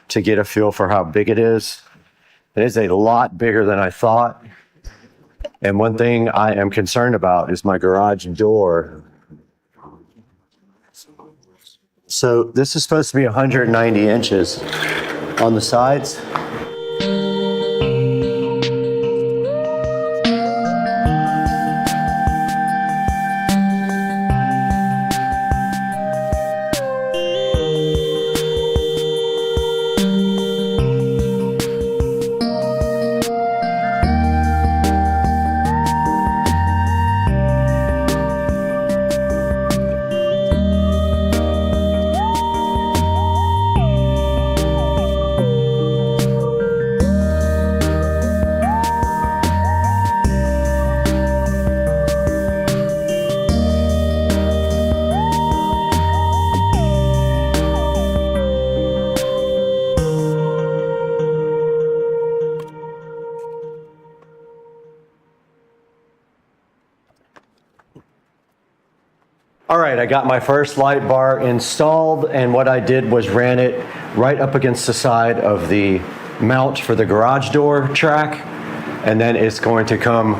to get a feel for how big it is. It is a lot bigger than I thought. And one thing I am concerned about is my garage door. So this is supposed to be 190 inches on the sides. All right, I got my first light bar installed, and what I did was ran it right up against the side of the mount for the garage door track, and then it's going to come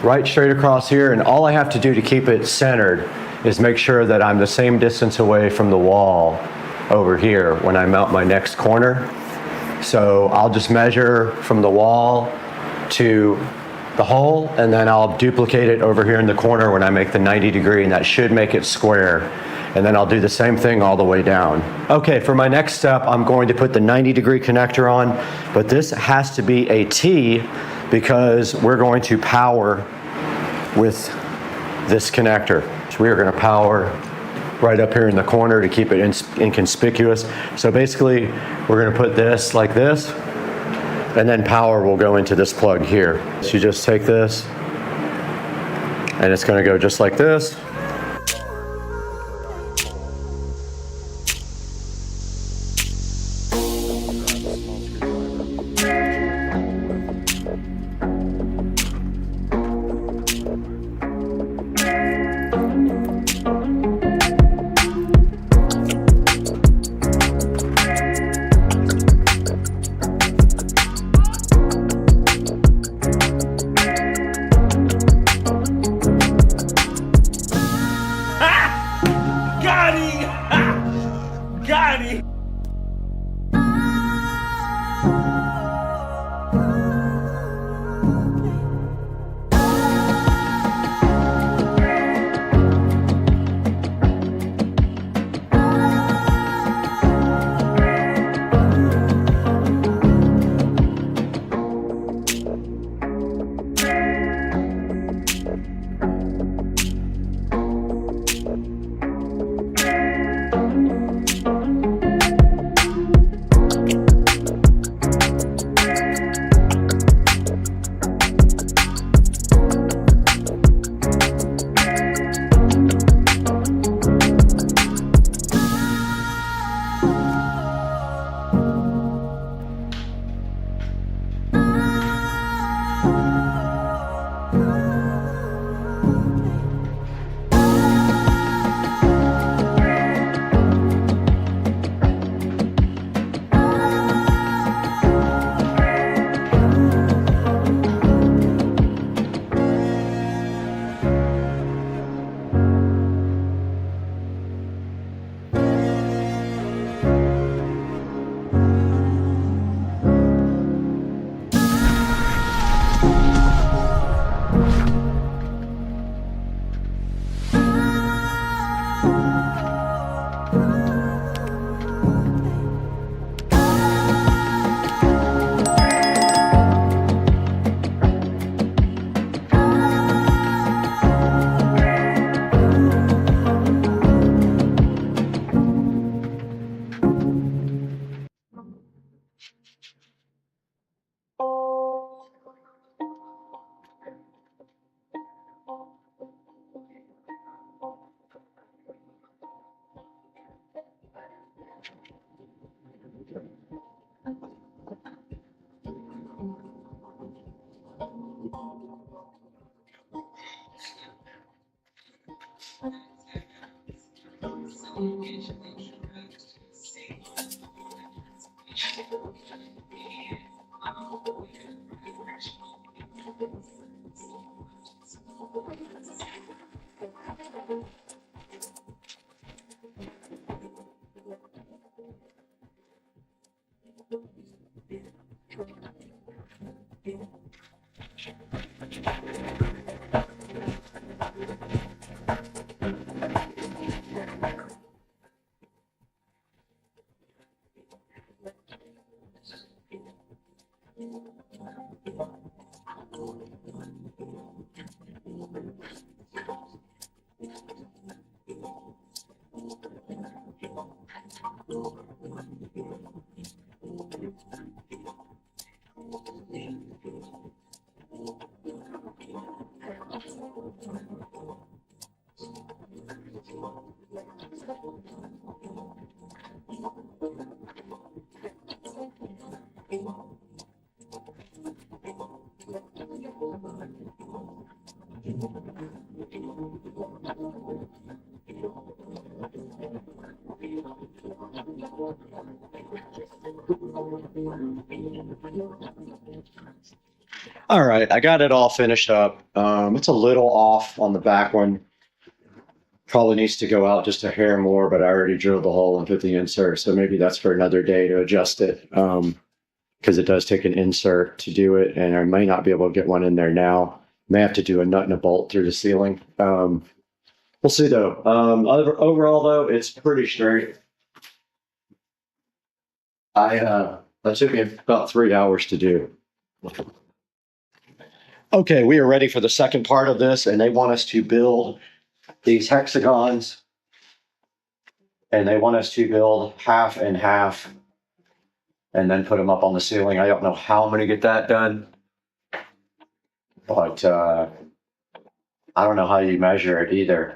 right straight across here, and all I have to do to keep it centered is make sure that I'm the same distance away from the wall over here when I mount my next corner. So I'll just measure from the wall to the hole, and then I'll duplicate it over here in the corner when I make the 90 degree, and that should make it square. And then I'll do the same thing all the way down. Okay, for my next step, I'm going to put the 90 degree connector on, but this has to be a T because we're going to power with this connector. So we are going to power right up here in the corner to keep it inconspicuous. So basically, we're going to put this like this, and then power will go into this plug here. So you just take this, and it's going to go just like this. All right, I got it all finished up. It's a little off on the back one. Probably needs to go out just a hair more, but I already drilled the hole and put the insert, so maybe that's for another day to adjust it, because it does take an insert to do it, and I may not be able to get one in there now. May have to do a nut and a bolt through the ceiling. We'll see though. Overall though, it's pretty straight. That took me about 3 hours to do. Okay, we are ready for the second part of this, and they want us to build these hexagons, and they want us to build half and half, and then put them up on the ceiling. I don't know how I'm going to get that done, but I don't know how you measure it either.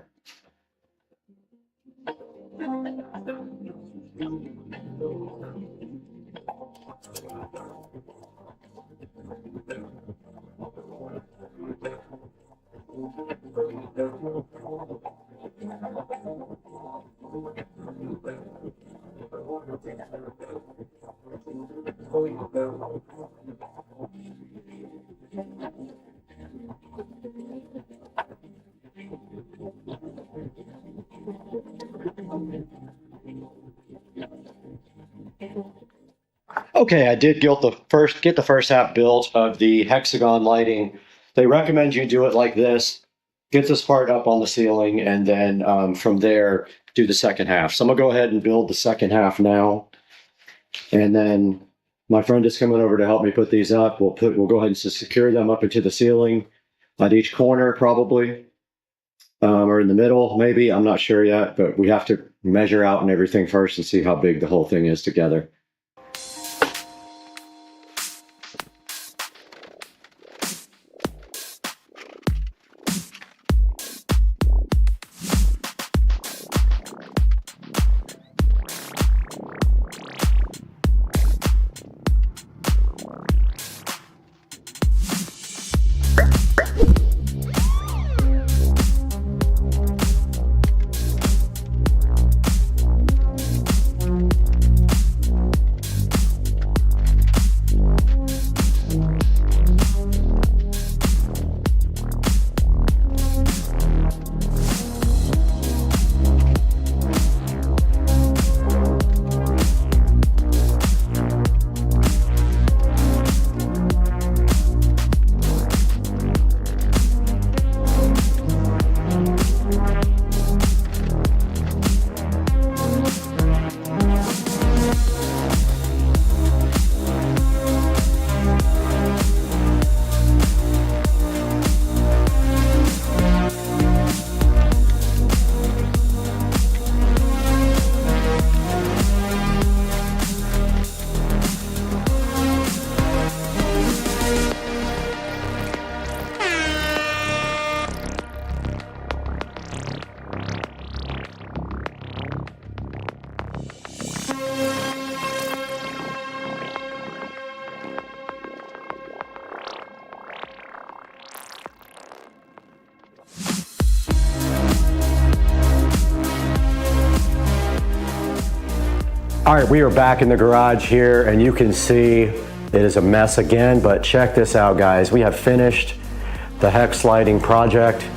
Okay, I did get the first half built of the hexagon lighting. They recommend you do it like this. Get this part up on the ceiling, and then from there, do the second half. So I'm gonna go ahead and build the second half now. And then my friend is coming over to help me put these up. We'll go ahead and secure them up into the ceiling at each corner probably, or in the middle maybe. I'm not sure yet, but we have to measure out and everything first and see how big the whole thing is together. All right, we are back in the garage here, and you can see it is a mess again, but check this out, guys. We have finished the hex lighting project.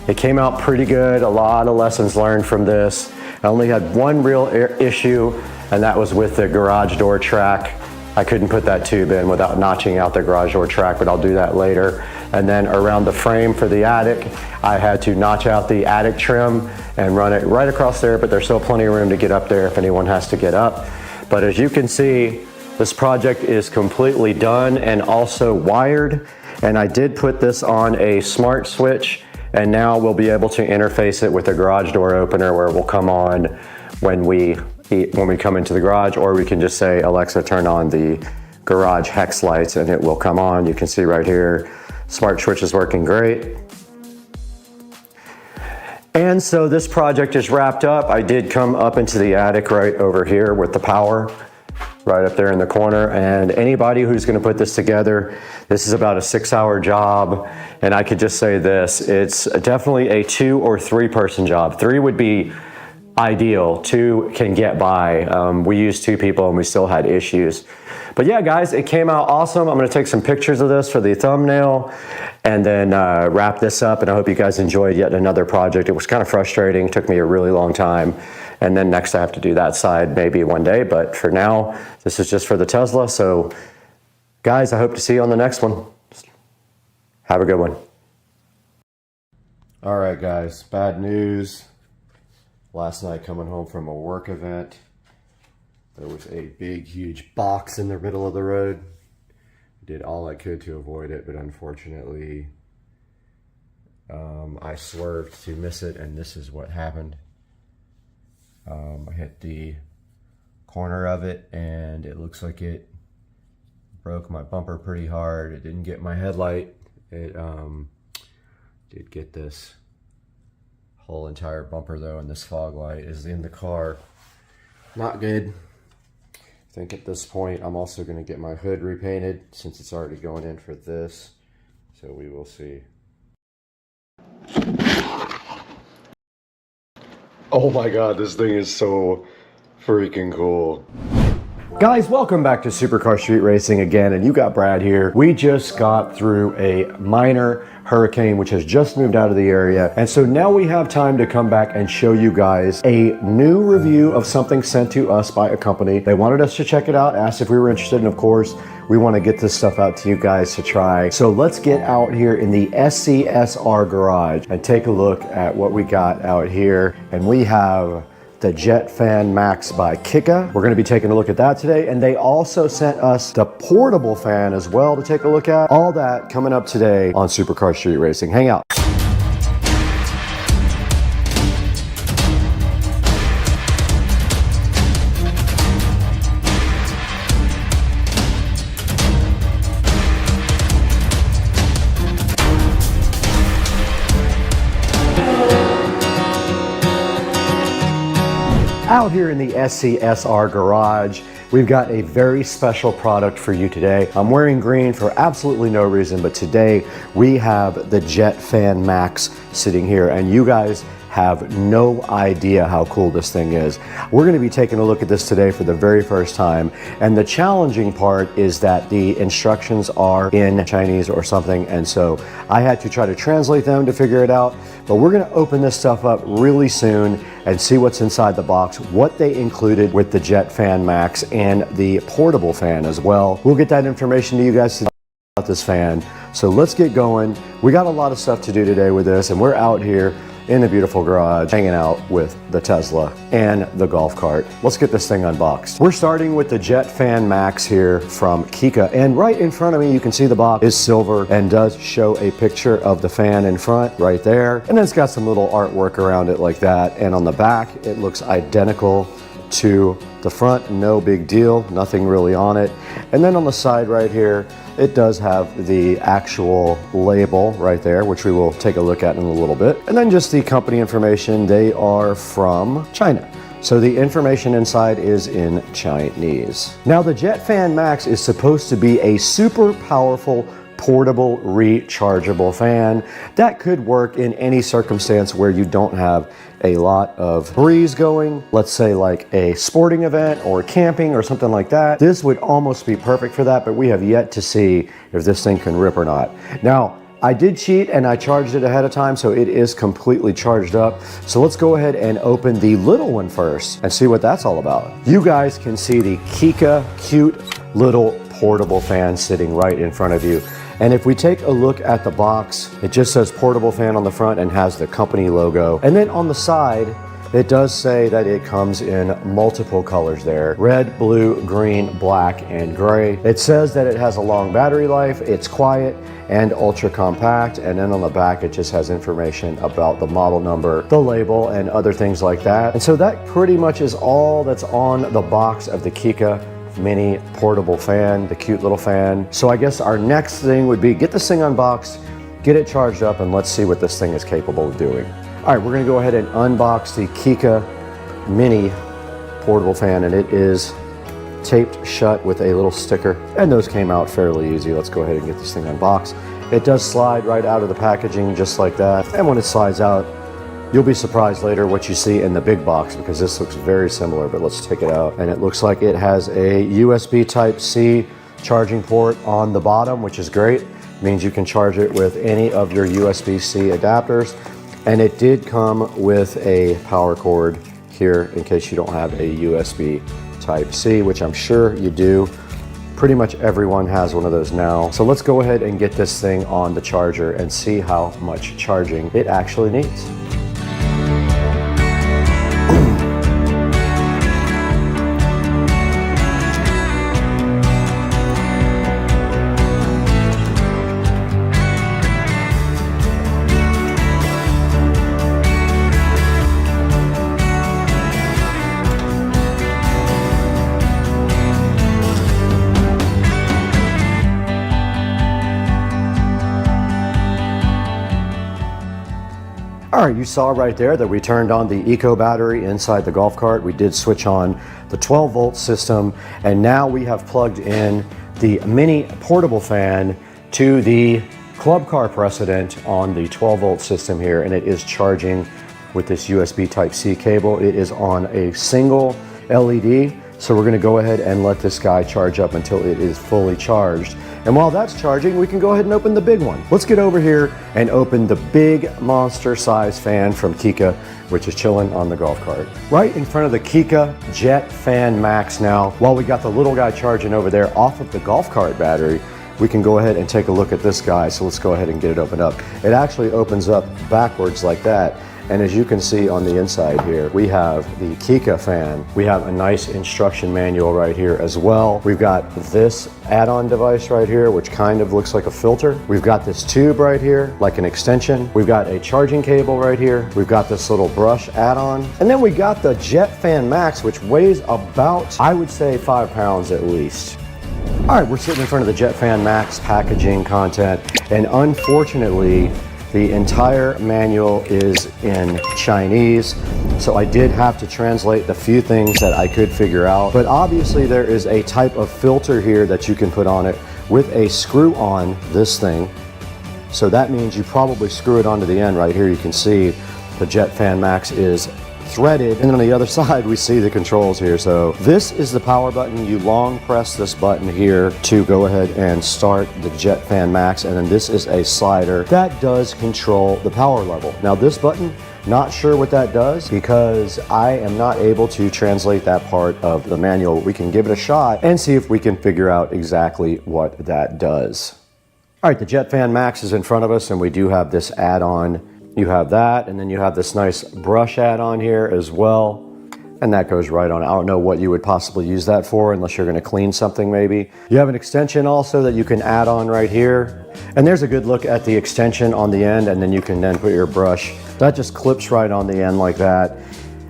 It came out pretty good, a lot of lessons learned from this. I only had one real issue, and that was with the garage door track. I couldn't put that tube in without notching out the garage door track, but I'll do that later. And then around the frame for the attic, I had to notch out the attic trim and run it right across there, but there's still plenty of room to get up there if anyone has to get up. But as you can see, this project is completely done and also wired. And I did put this on a smart switch, and now we'll be able to interface it with a garage door opener where it will come on when we come into the garage, or we can just say, Alexa, turn on the garage hex lights, and it will come on. You can see right here, smart switch is working great. And so this project is wrapped up. I did come up into the attic right over here with the power. right up there in the corner. And anybody who's gonna put this together, this is about a 6-hour job. And I could just say this, it's definitely a 2 or 3 person job. 3 would be ideal, 2 can get by. We used 2 people and we still had issues. But yeah, guys, it came out awesome. I'm gonna take some pictures of this for the thumbnail and then wrap this up. And I hope you guys enjoyed yet another project. It was kind of frustrating, it took me a really long time. And then next I have to do that side maybe one day, but for now, this is just for the Tesla. So guys, I hope to see you on the next one. Have a good one. All right, guys, bad news. Last night coming home from a work event, there was a big, huge box in the middle of the road. Did all I could to avoid it, but unfortunately, I swerved to miss it, and this is what happened. I hit the corner of it, and it looks like it broke my bumper pretty hard. It didn't get my headlight. It did get this whole entire bumper though, and this fog light is in the car. Not good. I think at this point I'm also going to get my hood repainted since it's already going in for this. So we will see. Oh my god, this thing is so freaking cool. Guys, welcome back to Supercar Street Racing again, and you got Brad here. We just got through a minor hurricane which has just moved out of the area, and so now we have time to come back and show you guys a new review of something sent to us by a company. They wanted us to check it out, asked if we were interested, and of course we want to get this stuff out to you guys to try. So let's get out here in the SCSR garage and take a look at what we got out here. And we have the Jet Fan Max by Kika. We're gonna be taking a look at that today. And they also sent us the portable fan as well to take a look at. All that coming up today on Supercar Street Racing. Hang out. Out here in the SCSR garage, we've got a very special product for you today. I'm wearing green for absolutely no reason, but today we have the Jet Fan Max sitting here, and you guys have no idea how cool this thing is. We're going to be taking a look at this today for the very first time, and the challenging part is that the instructions are in Chinese or something, and so I had to try to translate them to figure it out. But we're going to open this stuff up really soon and see what's inside the box, what they included with the Jet Fan Max and the portable fan as well. We'll get that information to you guys today about this fan. So let's get going. We got a lot of stuff to do today with this, and we're out here in the beautiful garage hanging out with the Tesla and the golf cart. Let's get this thing unboxed. We're starting with the Jet Fan Max here from Kika, and right in front of me you can see the box is silver and does show a picture of the fan in front right there, and then it's got some little artwork around it like that, and on the back it looks identical to the front. No big deal, nothing really on it. And then on the side right here, it does have the actual label right there, which we will take a look at in a little bit. And then just the company information. They are from China, so the information inside is in Chinese. Now the Jet Fan Max is supposed to be a super powerful portable rechargeable fan that could work in any circumstance where you don't have a lot of breeze going, let's say like a sporting event or camping or something like that. This would almost be perfect for that, but we have yet to see if this thing can rip or not. Now, I did cheat and I charged it ahead of time, so it is completely charged up. So let's go ahead and open the little one first and see what that's all about. You guys can see the Kika cute little portable fan sitting right in front of you. And if we take a look at the box, it just says portable fan on the front and has the company logo. And then on the side, it does say that it comes in multiple colors there: red, blue, green, black, and gray. It says that it has a long battery life, it's quiet and ultra compact, and then on the back it just has information about the model number, the label, and other things like that. And so that pretty much is all that's on the box of the Kika mini portable fan, the cute little fan. So I guess our next thing would be get this thing unboxed, get it charged up, and let's see what this thing is capable of doing. All right, we're gonna go ahead and unbox the Kika mini portable fan, and it is taped shut with a little sticker, and those came out fairly easy. Let's go ahead and get this thing unboxed. It does slide right out of the packaging just like that, and when it slides out, you'll be surprised later what you see in the big box, because this looks very similar. But let's take it out, and it looks like it has a USB Type-C charging port on the bottom, which is great. It means you can charge it with any of your USB-C adapters, and it did come with a power cord here in case you don't have a USB Type-C, which I'm sure you do. Pretty much everyone has one of those now. So let's go ahead and get this thing on the charger and see how much charging it actually needs. All right, you saw right there that we turned on the Eco battery inside the golf cart. We did switch on the 12-volt system, and now we have plugged in the mini portable fan to the club car precedent on the 12-volt system here, and it is charging with this USB Type-C cable. It is on a single LED, so we're gonna go ahead and let this guy charge up until it is fully charged. And while that's charging, we can go ahead and open the big one. Let's get over here and open the big monster size fan from Kika, which is chilling on the golf cart. Right in front of the Kika Jet Fan Max now, while we got the little guy charging over there off of the golf cart battery, we can go ahead and take a look at this guy. So let's go ahead and get it opened up. It actually opens up backwards like that. And as you can see on the inside here, we have the Kika fan. We have a nice instruction manual right here as well. We've got this add-on device right here, which kind of looks like a filter. We've got this tube right here, like an extension. We've got a charging cable right here. We've got this little brush add-on. And then we got the Jet Fan Max, which weighs about, I would say, 5 pounds at least. All right, we're sitting in front of the Jet Fan Max packaging content, and unfortunately, the entire manual is in Chinese, so I did have to translate the few things that I could figure out. But obviously there is a type of filter here that you can put on it with a screw on this thing. So that means you probably screw it onto the end right here. You can see the Jet Fan Max is threaded, and then on the other side we see the controls here. So this is the power button. You long press this button here to go ahead and start the Jet Fan Max, and then this is a slider that does control the power level. Now this button, not sure what that does because I am not able to translate that part of the manual. We can give it a shot and see if we can figure out exactly what that does. All right, the Jet Fan Max is in front of us, and we do have this add-on. You have that, and then you have this nice brush add-on here as well, and that goes right on. I don't know what you would possibly use that for unless you're going to clean something maybe. You have an extension also that you can add on right here, and there's a good look at the extension on the end, and then you can then put your brush. That just clips right on the end like that,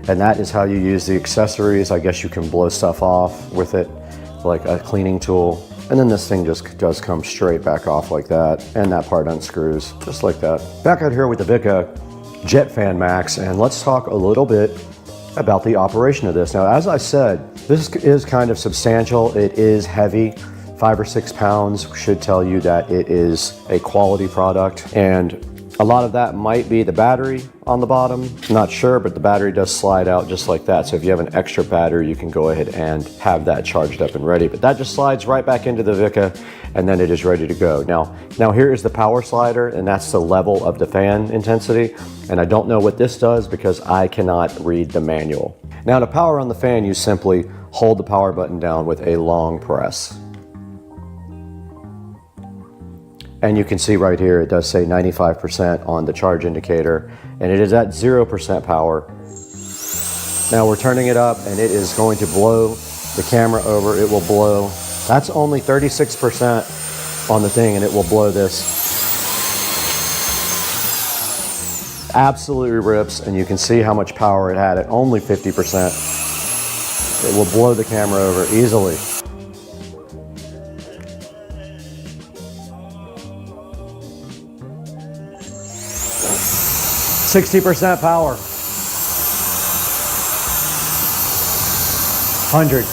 and that is how you use the accessories. I guess you can blow stuff off with it like a cleaning tool. And then this thing just does come straight back off like that, and that part unscrews just like that. Back out here with the VESA Jet Fan Max, and let's talk a little bit about the operation of this. Now, as I said, this is kind of substantial. It is heavy. 5 or 6 pounds should tell you that it is a quality product, and a lot of that might be the battery on the bottom. I'm not sure, but the battery does slide out just like that. So if you have an extra battery, you can go ahead and have that charged up and ready. But that just slides right back into the VESA, and then it is ready to go. Now here is the power slider, and that's the level of the fan intensity. And I don't know what this does because I cannot read the manual. Now to power on the fan, you simply hold the power button down with a long press. And you can see right here, it does say 95% on the charge indicator, and it is at 0% power. Now we're turning it up, and it is going to blow the camera over. It will blow. That's only 36% on the thing, and it will blow this. Absolutely rips, and you can see how much power it had at only 50%. It will blow the camera over easily. 60% power. 100.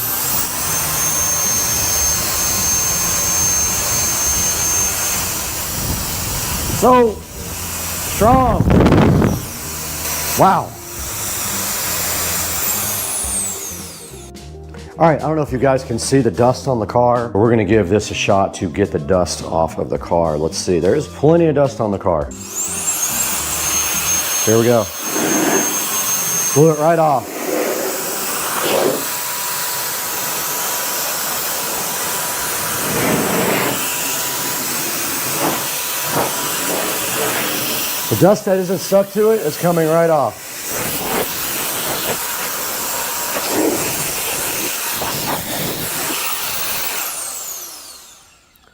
So strong. Wow. All right, I don't know if you guys can see the dust on the car. We're gonna give this a shot to get the dust off of the car. Let's see, there's plenty of dust on the car. Here we go. Blew it right off. The dust that isn't stuck to it is coming right off.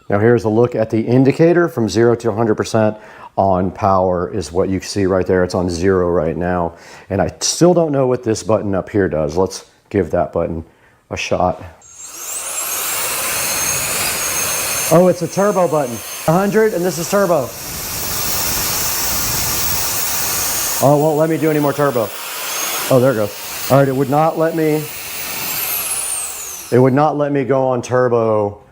Now here's a look at the indicator from 0 to 100% on power is what you see right there. It's on 0 right now. And I still don't know what this button up here does. Let's give that button a shot. Oh, it's a turbo button. 100 and this is turbo. Oh, it won't let me do any more turbo. Oh, there it goes. All right, it would not let me go on turbo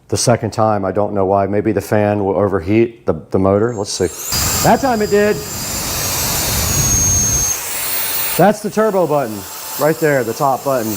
the second time. I don't know why. Maybe the fan will overheat the motor. Let's see. That time it did. That's the turbo button right there, the top button.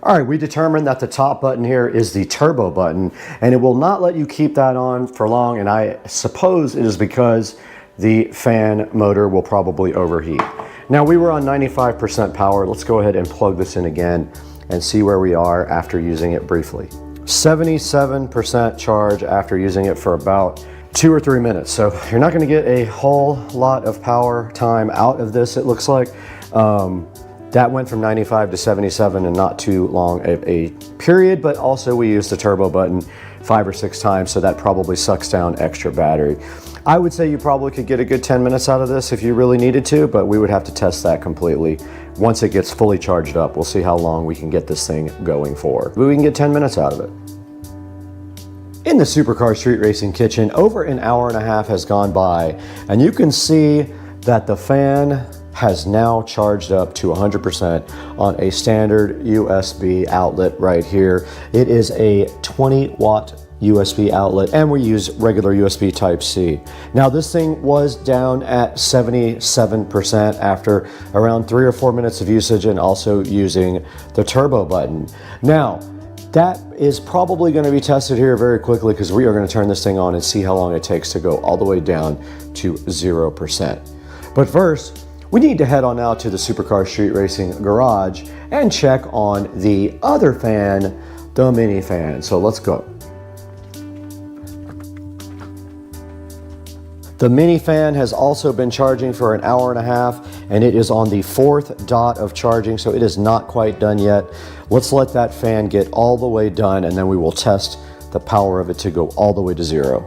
All right, we determined that the top button here is the turbo button, and it will not let you keep that on for long, and I suppose it is because the fan motor will probably overheat. Now we were on 95% power. Let's go ahead and plug this in again and see where we are after using it briefly. 77% charge after using it for about 2 or 3 minutes. So you're not gonna get a whole lot of power time out of this, it looks like. That went from 95 to 77 in not too long a period, but also we used the turbo button 5 or 6 times, so that probably sucks down extra battery. I would say you probably could get a good 10 minutes out of this if you really needed to, but we would have to test that completely. Once it gets fully charged up, we'll see how long we can get this thing going for. But we can get 10 minutes out of it. In the Supercar Street Racing kitchen, over an hour and a half has gone by, and you can see that the fan has now charged up to 100% on a standard USB outlet right here. It is a 20-watt USB outlet, and we use regular USB Type-C. Now this thing was down at 77% after around 3 or 4 minutes of usage and also using the turbo button. Now, that is probably going to be tested here very quickly because we are going to turn this thing on and see how long it takes to go all the way down to 0%. But first, we need to head on out to the Supercar Street Racing garage and check on the other fan, the mini fan. So let's go. The mini fan has also been charging for an hour and a half, and it is on the 4th dot of charging, so it is not quite done yet. Let's let that fan get all the way done, and then we will test the power of it to go all the way to 0.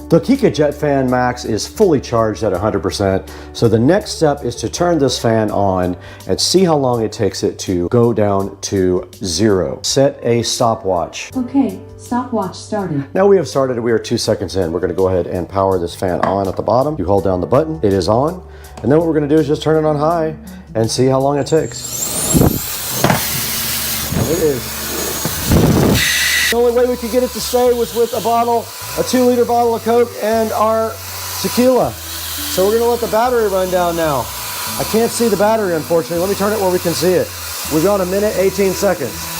The Kika Jet Fan Max is fully charged at 100%, so the next step is to turn this fan on and see how long it takes it to go down to 0. Set a stopwatch. Okay, stopwatch started. Now we have started, we are 2 seconds in. We're gonna go ahead and power this fan on at the bottom. You hold down the button, it is on, and then what we're gonna do is just turn it on high and see how long it takes. And it is. The only way we could get it to stay was with a 2-liter bottle of Coke and our tequila. So we're gonna let the battery run down now. I can't see the battery, unfortunately. Let me turn it where we can see it. We've got 1 minute, 18 seconds.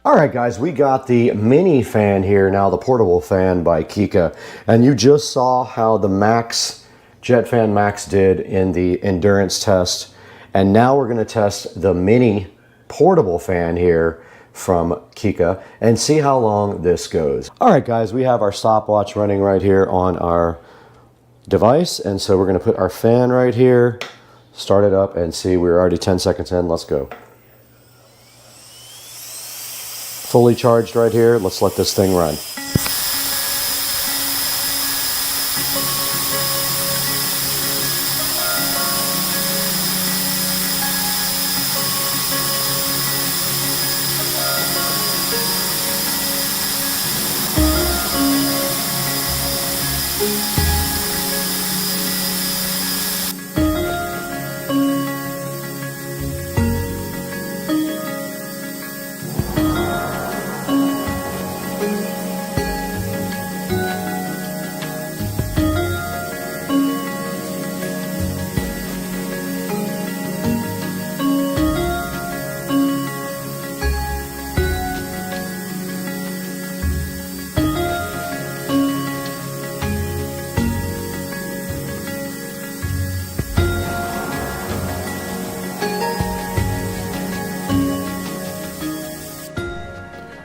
All right, guys, we got the mini fan here now, the portable fan by Kika, and you just saw how the Max, Jet Fan Max did in the endurance test, and now we're gonna test the mini portable fan here from Kika and see how long this goes. All right, guys, we have our stopwatch running right here on our device. And so we're going to put our fan right here, start it up, and see we're already 10 seconds in. Let's go. Fully charged right here. Let's let this thing run.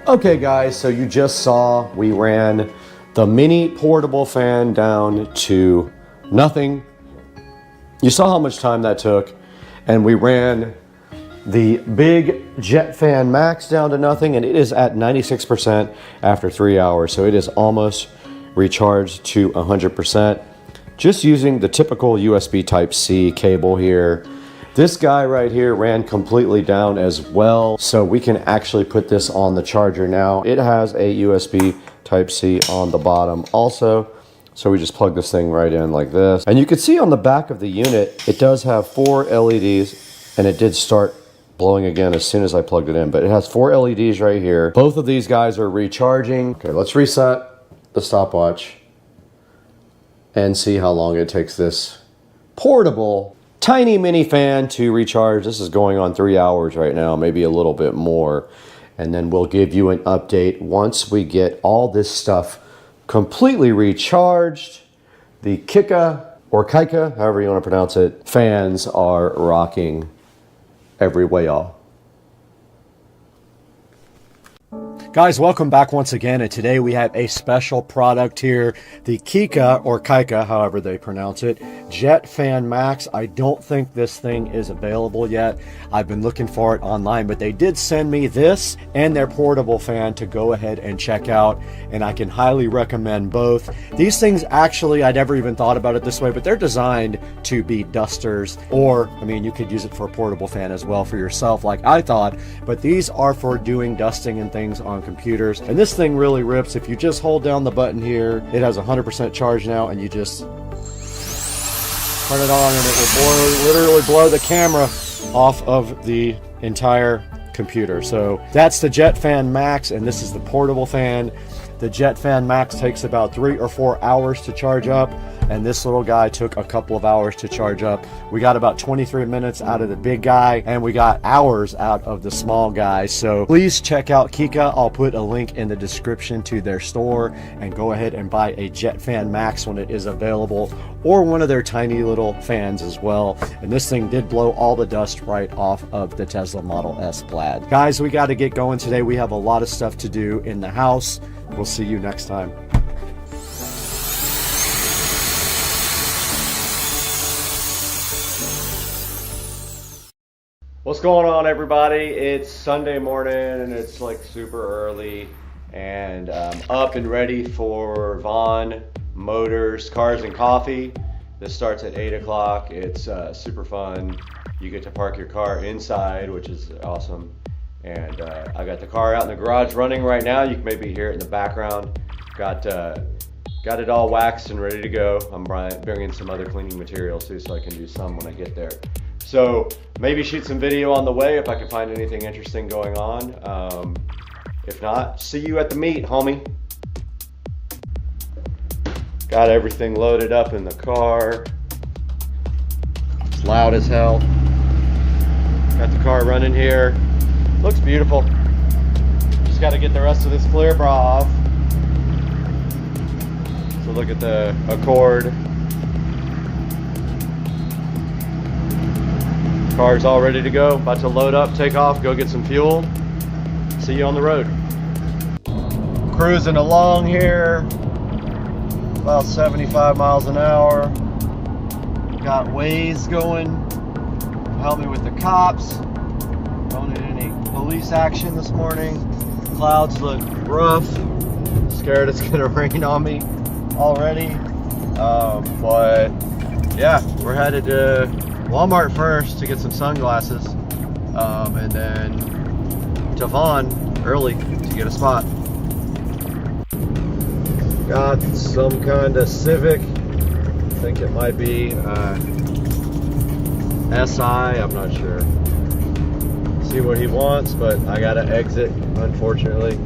Okay guys, so you just saw we ran the mini portable fan down to nothing. You saw how much time that took, and we ran the big jet fan max down to nothing, and it is at 96% after 3 hours. So it is almost recharged to 100%. Just using the typical USB Type-C cable here. This guy right here ran completely down as well, so we can actually put this on the charger now. It has a USB Type-C on the bottom also, so we just plug this thing right in like this. And you can see on the back of the unit, it does have 4 LEDs, and it did start blowing again as soon as I plugged it in, but it has 4 LEDs right here. Both of these guys are recharging. Okay, let's reset the stopwatch and see how long it takes this portable tiny mini fan to recharge. This is going on 3 hours right now, maybe a little bit more. And then we'll give you an update once we get all this stuff completely recharged. The Kika, or Kika, however you want to pronounce it, fans are rocking every way, y'all. Guys, welcome back once again, and today we have a special product here, the Kika, or Kika, however they pronounce it, Jet Fan Max. I don't think this thing is available yet. I've been looking for it online, but they did send me this and their portable fan to go ahead and check out, and I can highly recommend both. These things actually, I never even thought about it this way, but they're designed to be dusters, or, I mean, you could use it for a portable fan as well for yourself, like I thought, but these are for doing dusting and things on computers. And this thing really rips. If you just hold down the button here, it has 100% charge now, and you just turn it on and it will literally blow the camera off of the entire computer. So that's the Jet Fan Max, and this is the portable fan. The Jet Fan Max takes about 3 or 4 hours to charge up, and this little guy took a couple of hours to charge up. We got about 23 minutes out of the big guy, and we got hours out of the small guy. So please check out Kika. I'll put a link in the description to their store, and go ahead and buy a Jet Fan Max when it is available, or one of their tiny little fans as well. And this thing did blow all the dust right off of the Tesla Model S Plaid. Guys, we got to get going today. We have a lot of stuff to do in the house. We'll see you next time. What's going on, everybody? It's Sunday morning and it's like super early, and I'm up and ready for Vaughn Motors Cars and Coffee. This starts at 8 o'clock. It's super fun. You get to park your car inside, which is awesome. And I got the car out in the garage running right now. You can maybe hear it in the background. Got it all waxed and ready to go. I'm bringing some other cleaning materials too, so I can do some when I get there. So maybe shoot some video on the way if I can find anything interesting going on. If not, see you at the meet, homie. Got everything loaded up in the car. It's loud as hell. Got the car running here. Looks beautiful. Just got to get the rest of this clear bra off. So look at the Accord. Car's all ready to go. About to load up, take off, go get some fuel. See you on the road. Cruising along here, about 75 miles an hour. Got Waze going, help me with the cops. Don't need any police action this morning. Clouds look rough. Scared it's gonna rain on me already. But yeah, we're headed to Walmart first to get some sunglasses, and then to Vaughn early to get a spot. Got some kind of Civic. I think it might be SI, I'm not sure. See what he wants, but I gotta exit, unfortunately.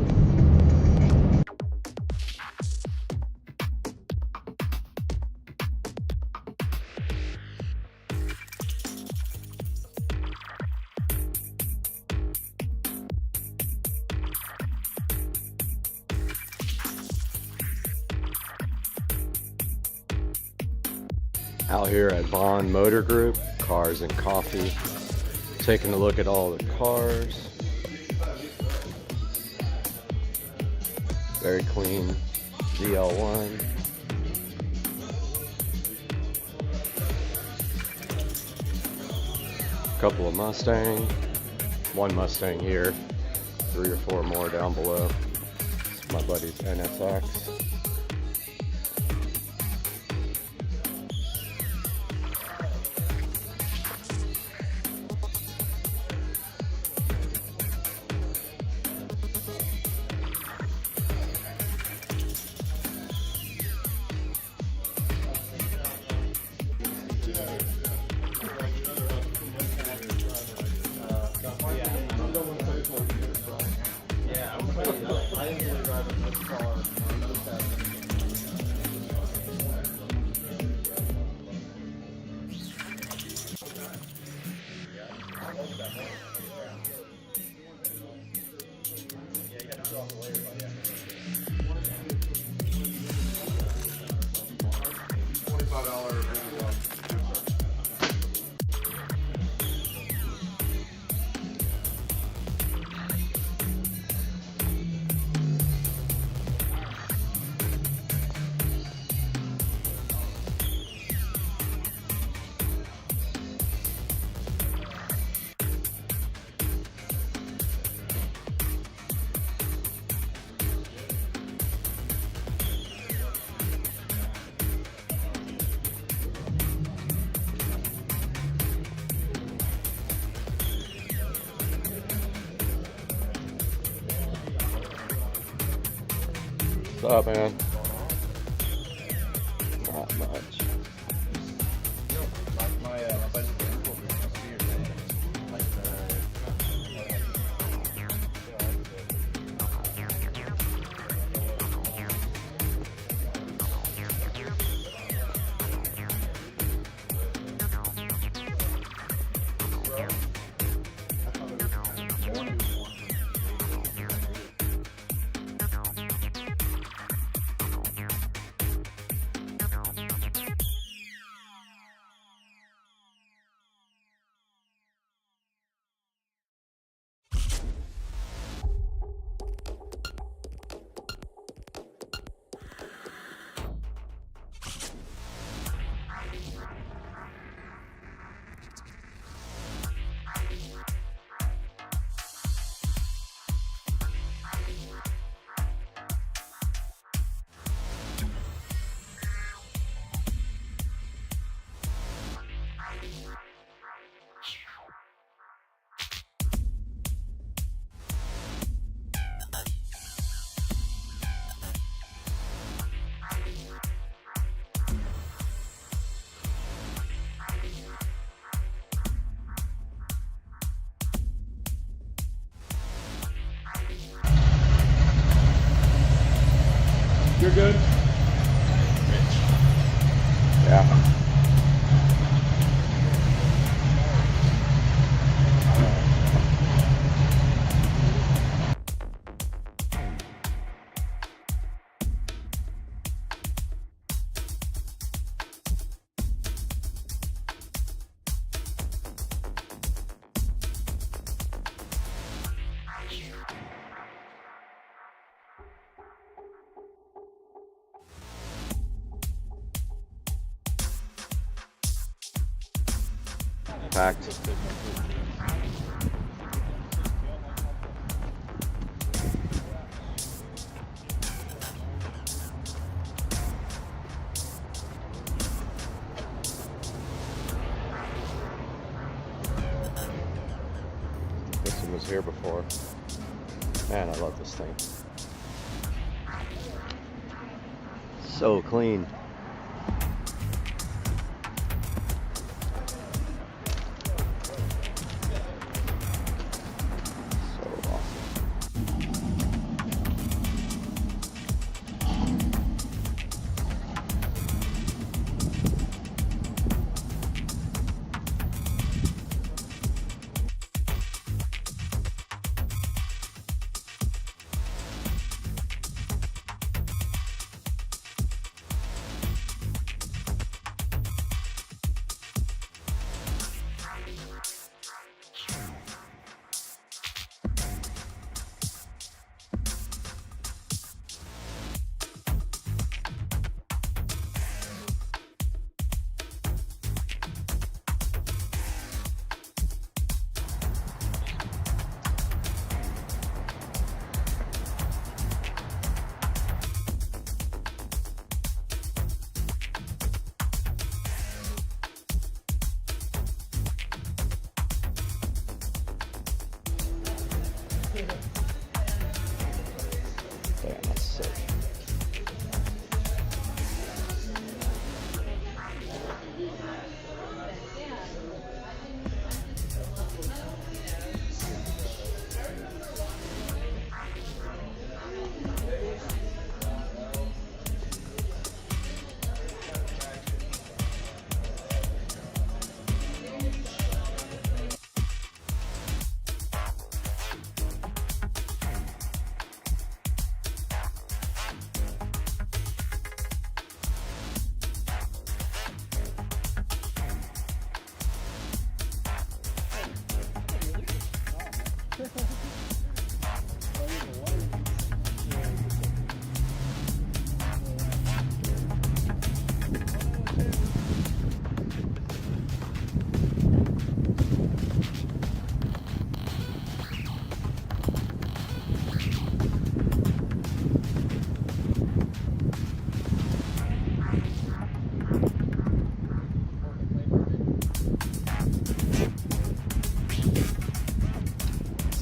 Out here at Vaughn Motor Group, Cars and Coffee, taking a look at all the cars. Very clean ZL1. Couple of Mustang, one Mustang here, 3 or 4 more down below. It's my buddy's NSX. What's up, man? Not much. You're good? Yeah. packed. This one was here before. Man, I love this thing. So clean. Damn, that's sick.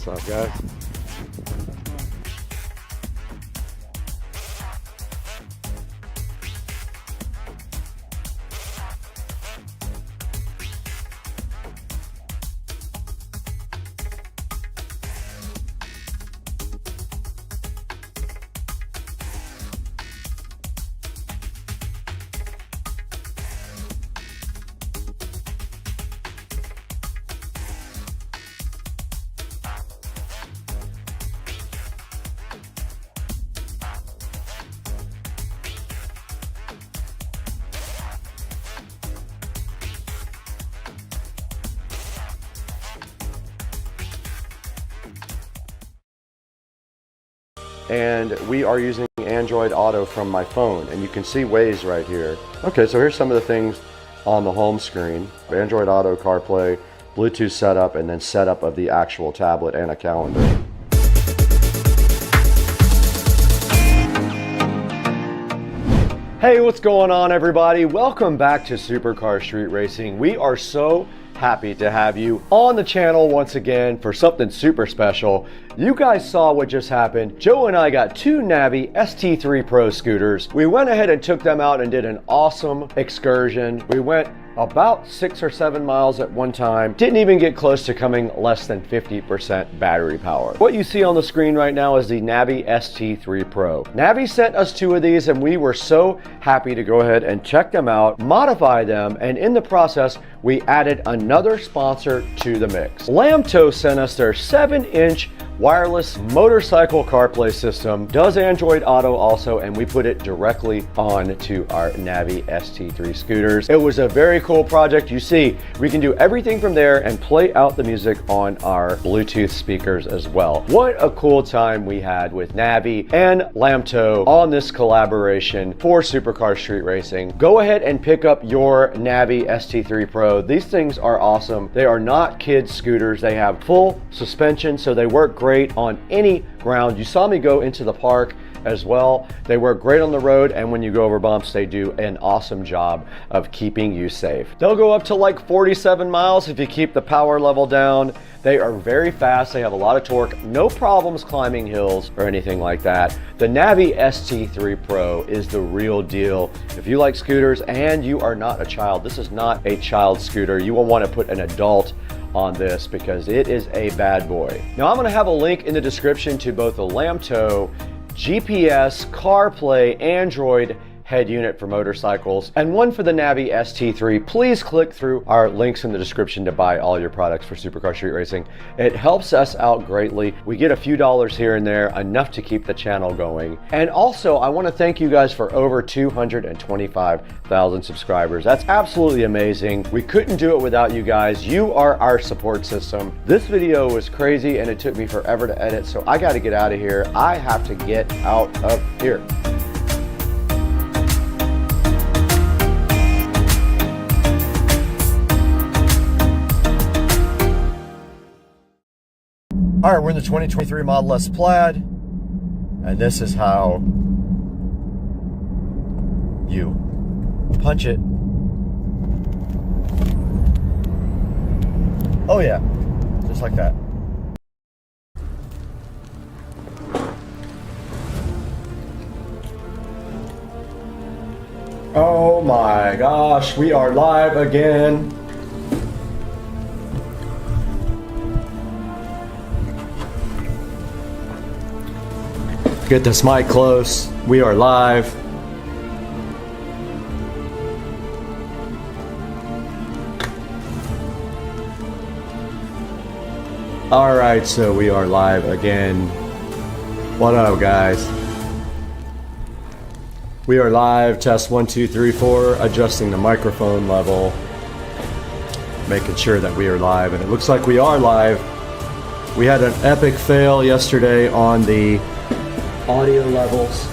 What's up, guys? And we are using Android Auto from my phone, and you can see Waze right here. Okay, so here's some of the things on the home screen. Android Auto, CarPlay, Bluetooth setup, and then setup of the actual tablet and a calendar. Hey, what's going on, everybody? Welcome back to Supercar Street Racing. We are so happy to have you on the channel once again for something super special. You guys saw what just happened. Joe and I got two Navi ST3 Pro scooters. We went ahead and took them out and did an awesome excursion. We went about 6 or 7 miles at one time. Didn't even get close to coming less than 50% battery power. What you see on the screen right now is the Navi ST3 Pro. Navi sent us two of these and we were so happy to go ahead and check them out, modify them, and in the process, we added another sponsor to the mix. Lamto sent us their 7-inch wireless motorcycle CarPlay system. Does Android Auto also, and we put it directly onto our Navi ST3 scooters. It was a very cool project. You see, we can do everything from there and play out the music on our Bluetooth speakers as well. What a cool time we had with Navi and Lamto on this collaboration for Supercar Street Racing. Go ahead and pick up your Navi ST3 Pro. These things are awesome. They are not kids scooters. They have full suspension, so they work great on any ground. You saw me go into the park as well. They work great on the road, and when you go over bumps, they do an awesome job of keeping you safe. They'll go up to like 47 miles if you keep the power level down. They are very fast. They have a lot of torque. No problems climbing hills or anything like that. The Navi ST3 Pro is the real deal. If you like scooters and you are not a child, this is not a child scooter. You will want to put an adult on this because it is a bad boy. Now I'm going to have a link in the description to both the Lamto GPS, CarPlay, Android head unit for motorcycles, and one for the Navi ST3. Please click through our links in the description to buy all your products for Supercar Street Racing. It helps us out greatly. We get a few dollars here and there, enough to keep the channel going. And also, I want to thank you guys for over 225,000 subscribers. That's absolutely amazing. We couldn't do it without you guys. You are our support system. This video was crazy and it took me forever to edit, so I got to get out of here. I have to get out of here. All right, we're in the 2023 Model S Plaid, and this is how you punch it. Oh yeah, just like that. Oh my gosh, we are live again. Get this mic close. We are live. All right, so we are live again. What up, guys? We are live. Test 1, 2, 3, 4. Adjusting the microphone level. Making sure that we are live, and it looks like we are live. We had an epic fail yesterday on the audio levels,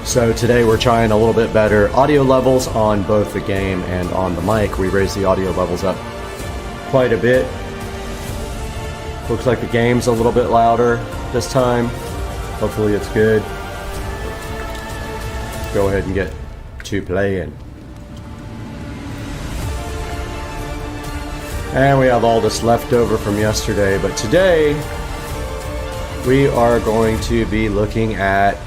so today we're trying a little bit better audio levels on both the game and on the mic. We raised the audio levels up quite a bit. Looks like the game's a little bit louder this time. Hopefully it's good. Go ahead and get to playing. And we have all this left over from yesterday, but today we are going to be looking at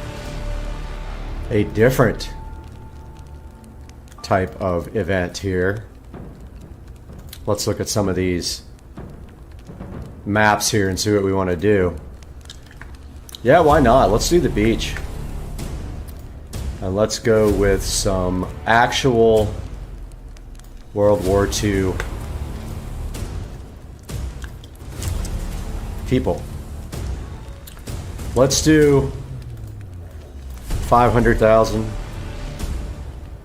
a different type of event here. Let's look at some of these maps here and see what we want to do. Yeah, why not? Let's do the beach. And let's go with some actual World War II people. Let's do 500,000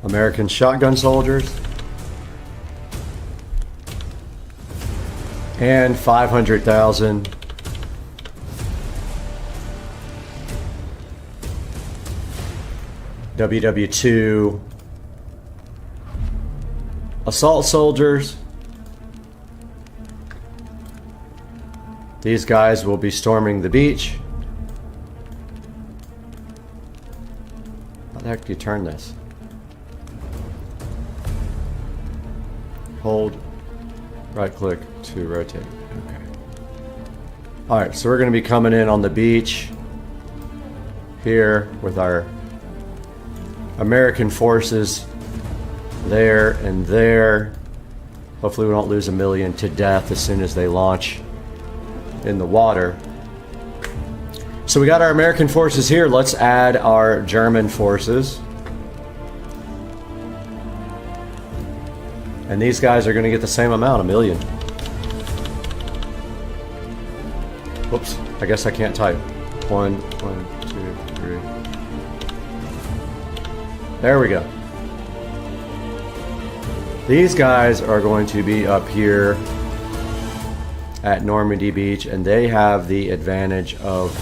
American shotgun soldiers and 500,000 WW2 assault soldiers. These guys will be storming the beach. How the heck do you turn this? Hold right click to rotate. Okay. Alright, so we're going to be coming in on the beach here with our American forces there and there. Hopefully we don't lose 1 million to death as soon as they launch in the water. So we got our American forces here. Let's add our German forces. And these guys are going to get the same amount, 1 million. I guess I can't type. 1, 2, 3. There we go. These guys are going to be up here at Normandy Beach, and they have the advantage of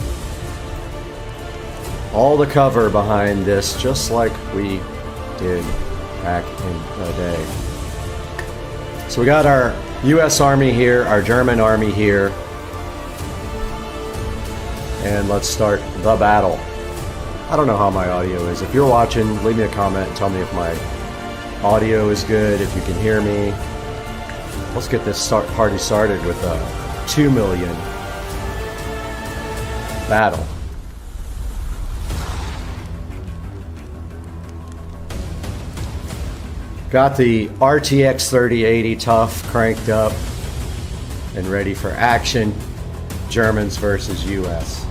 all the cover behind this, just like we did back in the day. So we got our US Army here, our German Army here, and let's start the battle. I don't know how my audio is. If you're watching, leave me a comment and tell me if my audio is good, if you can hear me. Let's get this party started with a 2 million battle. Got the RTX 3080 Tough cranked up and ready for action. Germans versus US.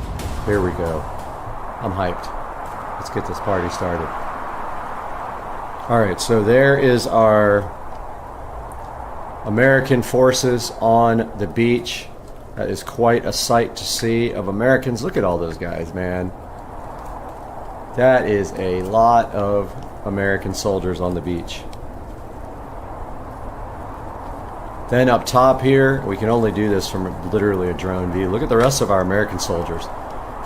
Here we go. I'm hyped. Let's get this party started. Alright, so there is our American forces on the beach. That is quite a sight to see of Americans. Look at all those guys, man. That is a lot of American soldiers on the beach. Then up top here, we can only do this from literally a drone view. Look at the rest of our American soldiers.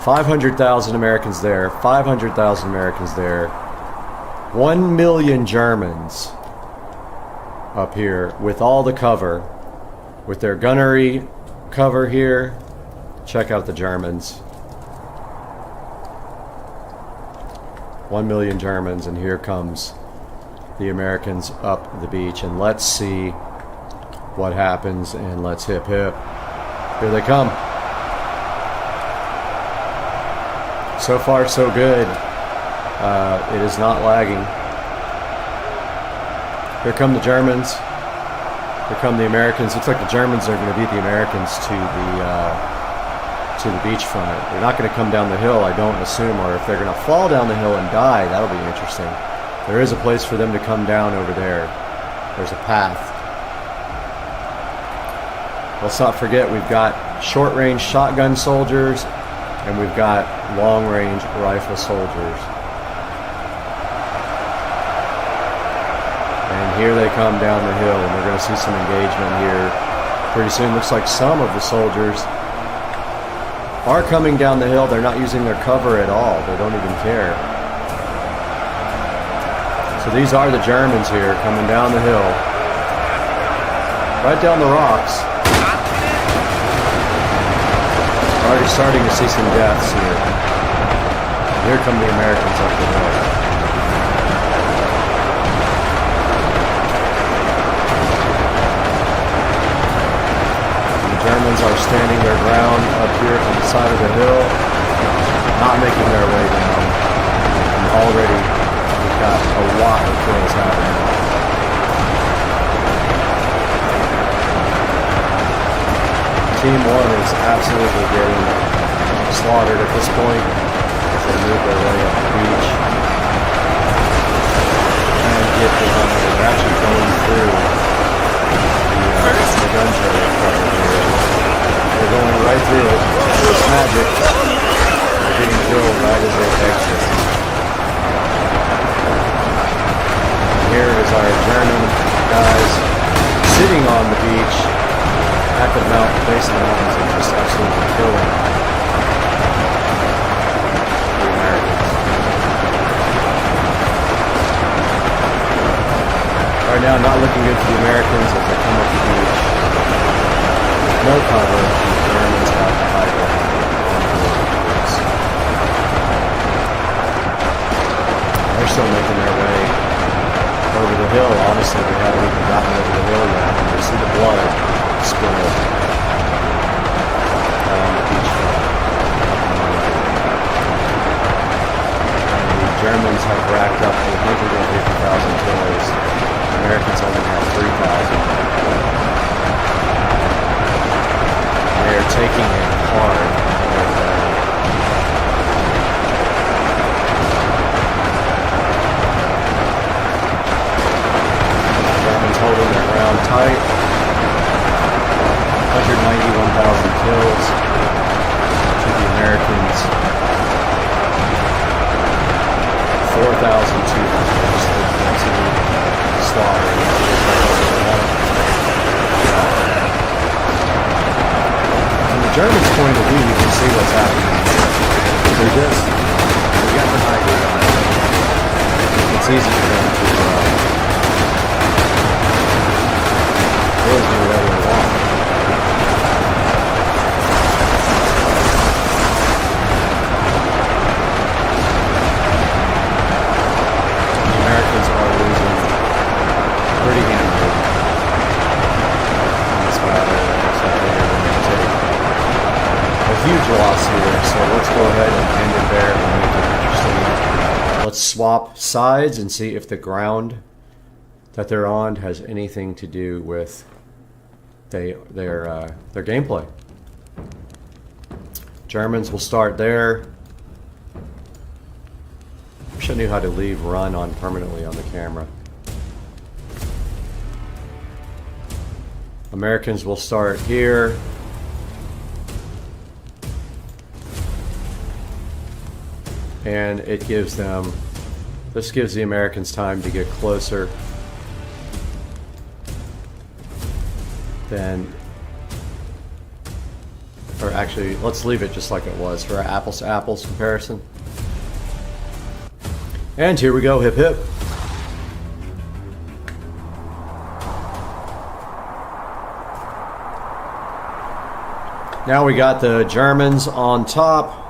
500,000 Americans there, 500,000 Americans there. 1 million Germans up here with all the cover, with their gunnery cover here. Check out the Germans. 1 million Germans, and here comes the Americans up the beach, and let's see what happens, and let's hip hip. Here they come. So far so good. It is not lagging. Here come the Germans. Here come the Americans. Looks like the Germans are going to beat the Americans to the beachfront. They're not going to come down the hill, I don't assume, or if they're going to fall down the hill and die, that'll be interesting. There is a place for them to come down over there. There's a path. Let's not forget, we've got short-range shotgun soldiers, and we've got long-range rifle soldiers. And here they come down the hill, and we're going to see some engagement here pretty soon. Looks like some of the soldiers are coming down the hill. They're not using their cover at all. They don't even care. So these are the Germans here coming down the hill, right down the rocks. Already starting to see some deaths here. Here come the Americans up the hill. The Germans are standing their ground up here on the side of the hill, not making their way down. And already we've got a lot of kills happening. Team 1 is absolutely getting slaughtered at this point as they move their way up the beach and get behind it. They're actually going through the gun turret cover here. They're going right through it. It's magic. They're getting killed right as they exit. And here is our German guys sitting on the beach at the mountain, base of the mountains, and just absolutely killing the Americans. Right now, not looking good for the Americans as they come up the beach. No cover, and the Germans have the high ground on the beach. They're still making their way over the hill. Honestly, they haven't even gotten over the hill yet, and you see the blood spill on the beachfront. And the Germans have racked up 150,000 kills. The Americans only have 3,000. They are taking it hard. The Germans holding their ground tight. 191,000 kills. swap. From the Germans' point of view, you can see what's happening. They got the high ground. It's easy for them to really do whatever they want. The Americans are losing pretty handily in this battle. It looks like they're going to take a huge loss here, so let's go ahead and end it there and make it interesting. Let's swap sides and see if the ground that they're on has anything to do with their gameplay. Germans will start there. Wish I knew how to leave run on permanently on the camera. Americans will start here. And it gives them, this gives the Americans time to get closer. Then, or actually, let's leave it just like it was for our apples to apples comparison. And here we go, hip hip. Now we got the Germans on top.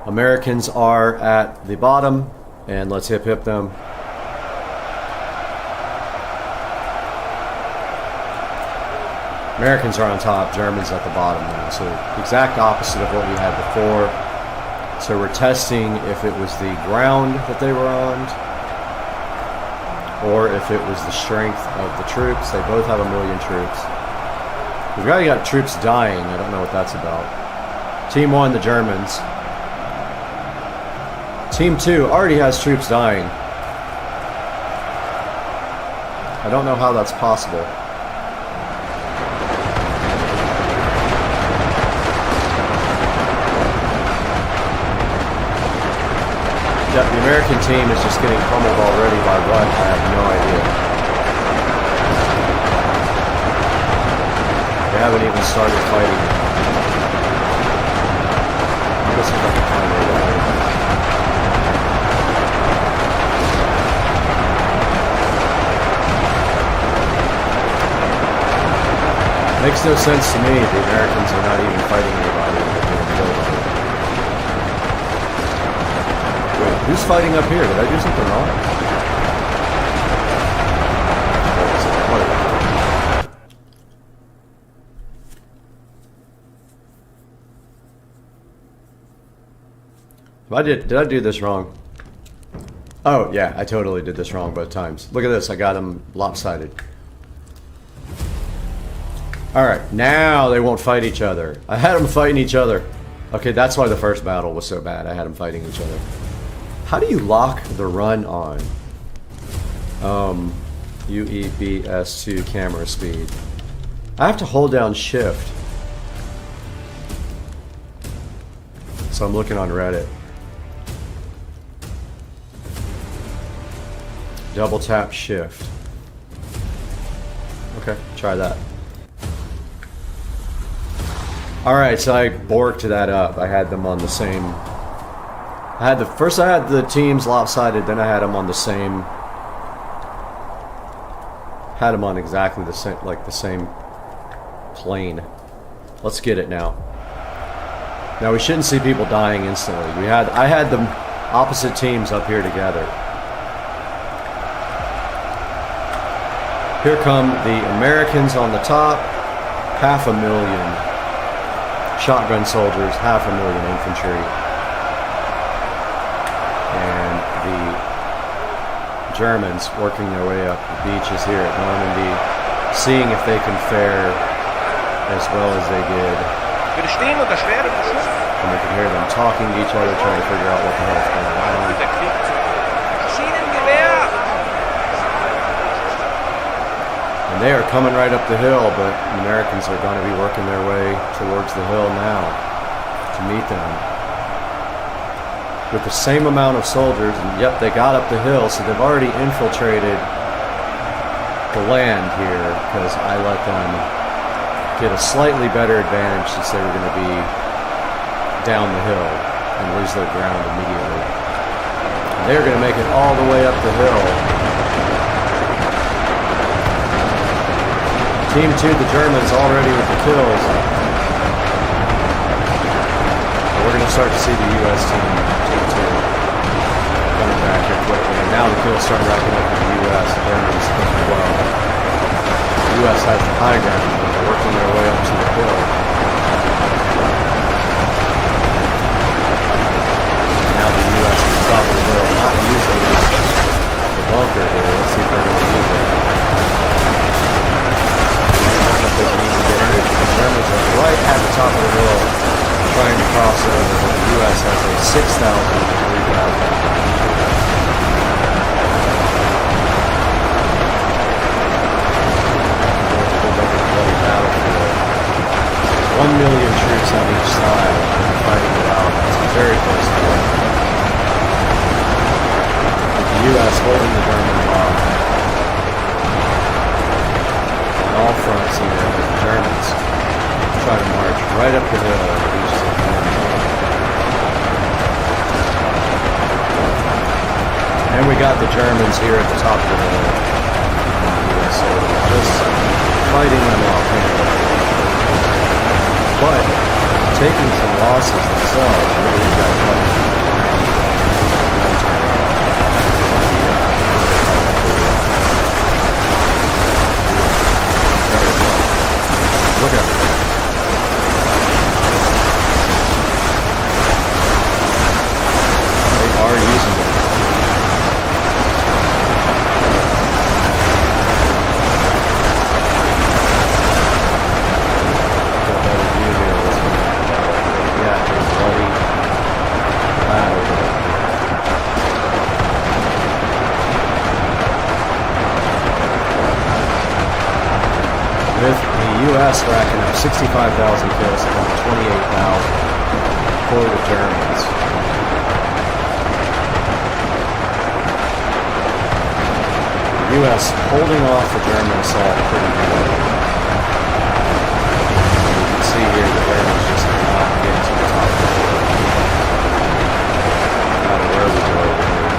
Americans are at the bottom, and let's hip hip them. Americans are on top, Germans at the bottom now. So exact opposite of what we had before. So we're testing if it was the ground that they were on, or if it was the strength of the troops. They both have 1 million troops. We've already got troops dying. I don't know what that's about. Team 1, the Germans. Team 2 already has troops dying. I don't know how that's possible. Yeah, the American team is just getting pummeled already by what? I have no idea. They haven't even started fighting. I guess if I can find a way. Makes no sense to me. The Americans are not even fighting anybody. They're getting killed. Wait, who's fighting up here? Did I do something wrong? Did I do this wrong? Oh, yeah, I totally did this wrong both times. Look at this, I got them lopsided. Alright, now they won't fight each other. I had them fighting each other. Okay, that's why the first battle was so bad. I had them fighting each other. How do you lock the run on? UEBS2 camera speed. I have to hold down shift. So I'm looking on Reddit. Double tap shift. Okay, try that. Alright, so I borked that up. I had them on the same... First I had the teams lopsided, then I had them on the same... Had them on exactly the same, like the same plane. Let's get it now. Now we shouldn't see people dying instantly. I had them opposite teams up here together. Here come the Americans on the top, 500,000 shotgun soldiers, 500,000 infantry, and the Germans working their way up the beaches here at Normandy, seeing if they can fare as well as they did. And we can hear them talking to each other, trying to figure out what the hell is going on. And they are coming right up the hill, but the Americans are going to be working their way towards the hill now to meet them. with the same amount of soldiers, and yep, they got up the hill, so they've already infiltrated the land here, because I let them get a slightly better advantage since they were going to be down the hill and lose their ground immediately. And they're going to make it all the way up the hill. Team 2, the Germans, already with the kills. We're going to start to see the U.S. team 2 coming back here quickly. And now the kills start racking up for the U.S. The Germans as well. The U.S. has the high ground. They're working their way up to the hill. And now the U.S. is top of the hill, not using the bunker here. Let's see if they're going to use it. The Germans are right at the top of the hill trying to cross over, but the U.S. has a 6,000 to 3,000. 1 million troops on each side fighting it out. It's very close to it. The U.S. holding the Germans off. All fronts here, but the Germans try to march right up the hill and reach the front. And we got the Germans here at the top of the hill. So just fighting them off here. But taking some losses themselves, really got punished. Look at it. They are using it. Yeah, there's bloody battle. With the U.S. racking up 65,000 kills and 28,000 for the Germans. The U.S. holding off the German assault pretty good. You can see here the Germans just cannot get to the top of the hill. No matter where we go over here.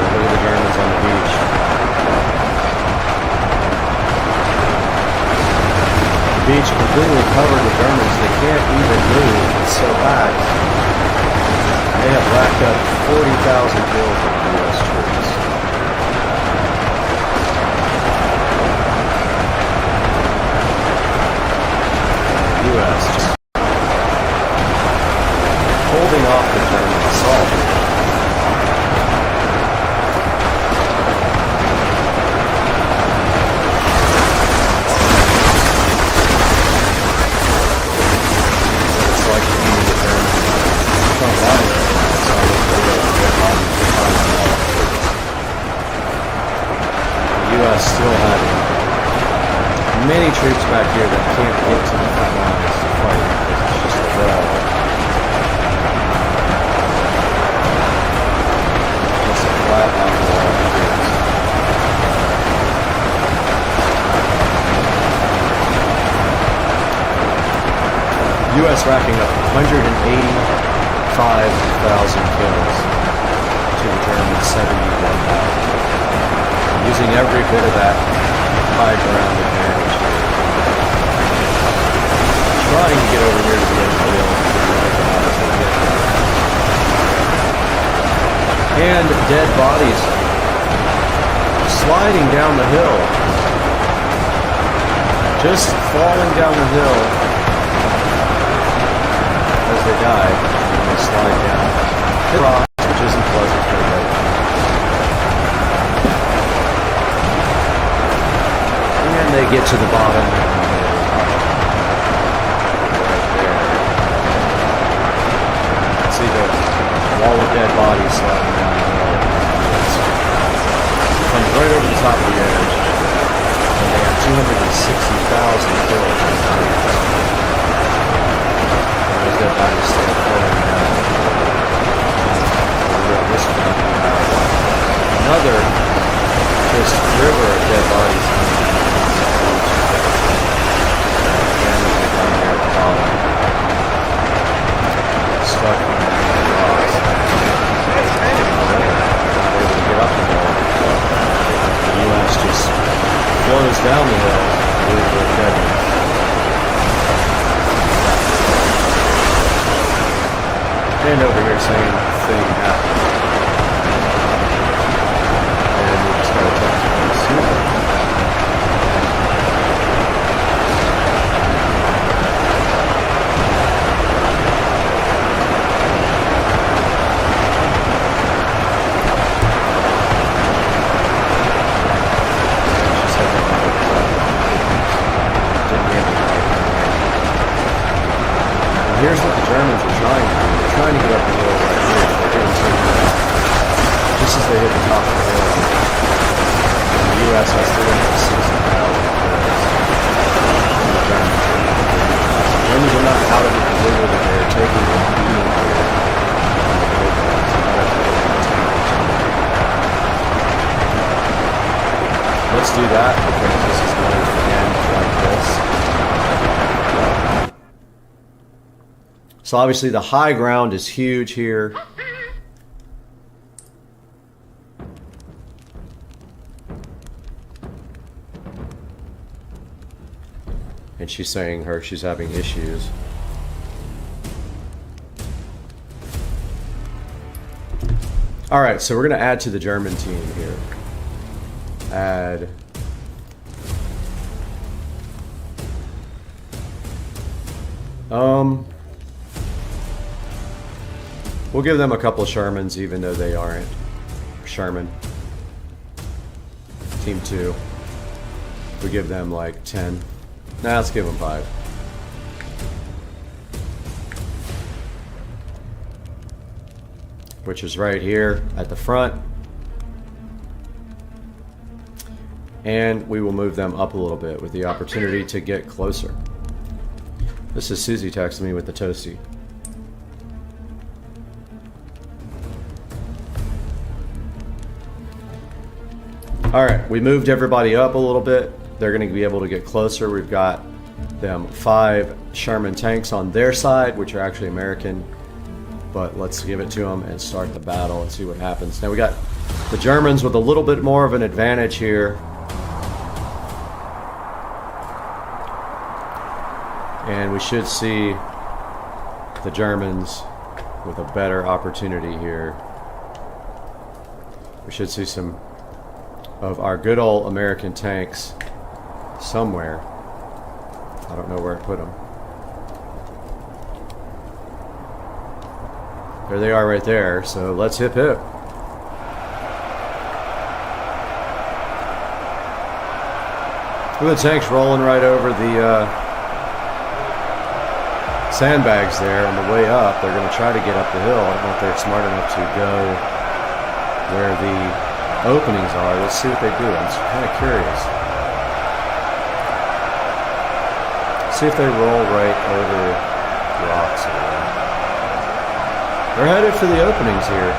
Look at the Germans on the beach. The beach completely covered with Germans. They can't even move. It's so packed. They have racked up 40,000 kills with the U.S. troops. The U.S. just holding off the German assault. Still having many troops back here that can't get to the front lines to fight because it's just a wall. It's a flat out wall of troops. U.S. racking up 185,000 kills to the German 71,000. Using every bit of that high ground advantage here. Trying to get over here to the edge of the hill. And dead bodies sliding down the hill. Just falling down the hill as they die. And they slide down. Hit rocks, which isn't pleasant for anybody. And they get to the bottom. Right there. See the wall of dead bodies sliding down the hill. It comes right over the top of the edge. And they have 260,000 kills. very same thing happened. And we just got a text from Susan. Here's what the Germans are trying to do. They're trying to get up the hill right here. They're getting taken out. Just as they hit the top of the hill. And the U.S. has 360,000 kills. And the Germans are not. The Germans are not out of it completely, but they're taking a beating here. On the Barebones. Let's do that because this is going to end like this. So obviously the high ground is huge here. And she's saying she's having issues. All right, so we're gonna add to the German team here. Add. We'll give them a couple of Shermans even though they aren't Sherman. Team 2. We give them like 10. Nah, let's give them 5. Which is right here at the front. And we will move them up a little bit with the opportunity to get closer. This is Susie texting me with the toasty. Alright, we moved everybody up a little bit. They're going to be able to get closer. We've got them 5 Sherman tanks on their side, which are actually American. But let's give it to them and start the battle and see what happens. Now we got the Germans with a little bit more of an advantage here. And we should see the Germans with a better opportunity here. We should see some of our good old American tanks somewhere. I don't know where I put them. There they are right there, so let's hip hip. Look at the tanks rolling right over the sandbags there on the way up. They're going to try to get up the hill. I don't know if they're smart enough to go where the openings are. Let's see what they do. I'm kind of curious. See if they roll right over rocks. They're headed for the openings here.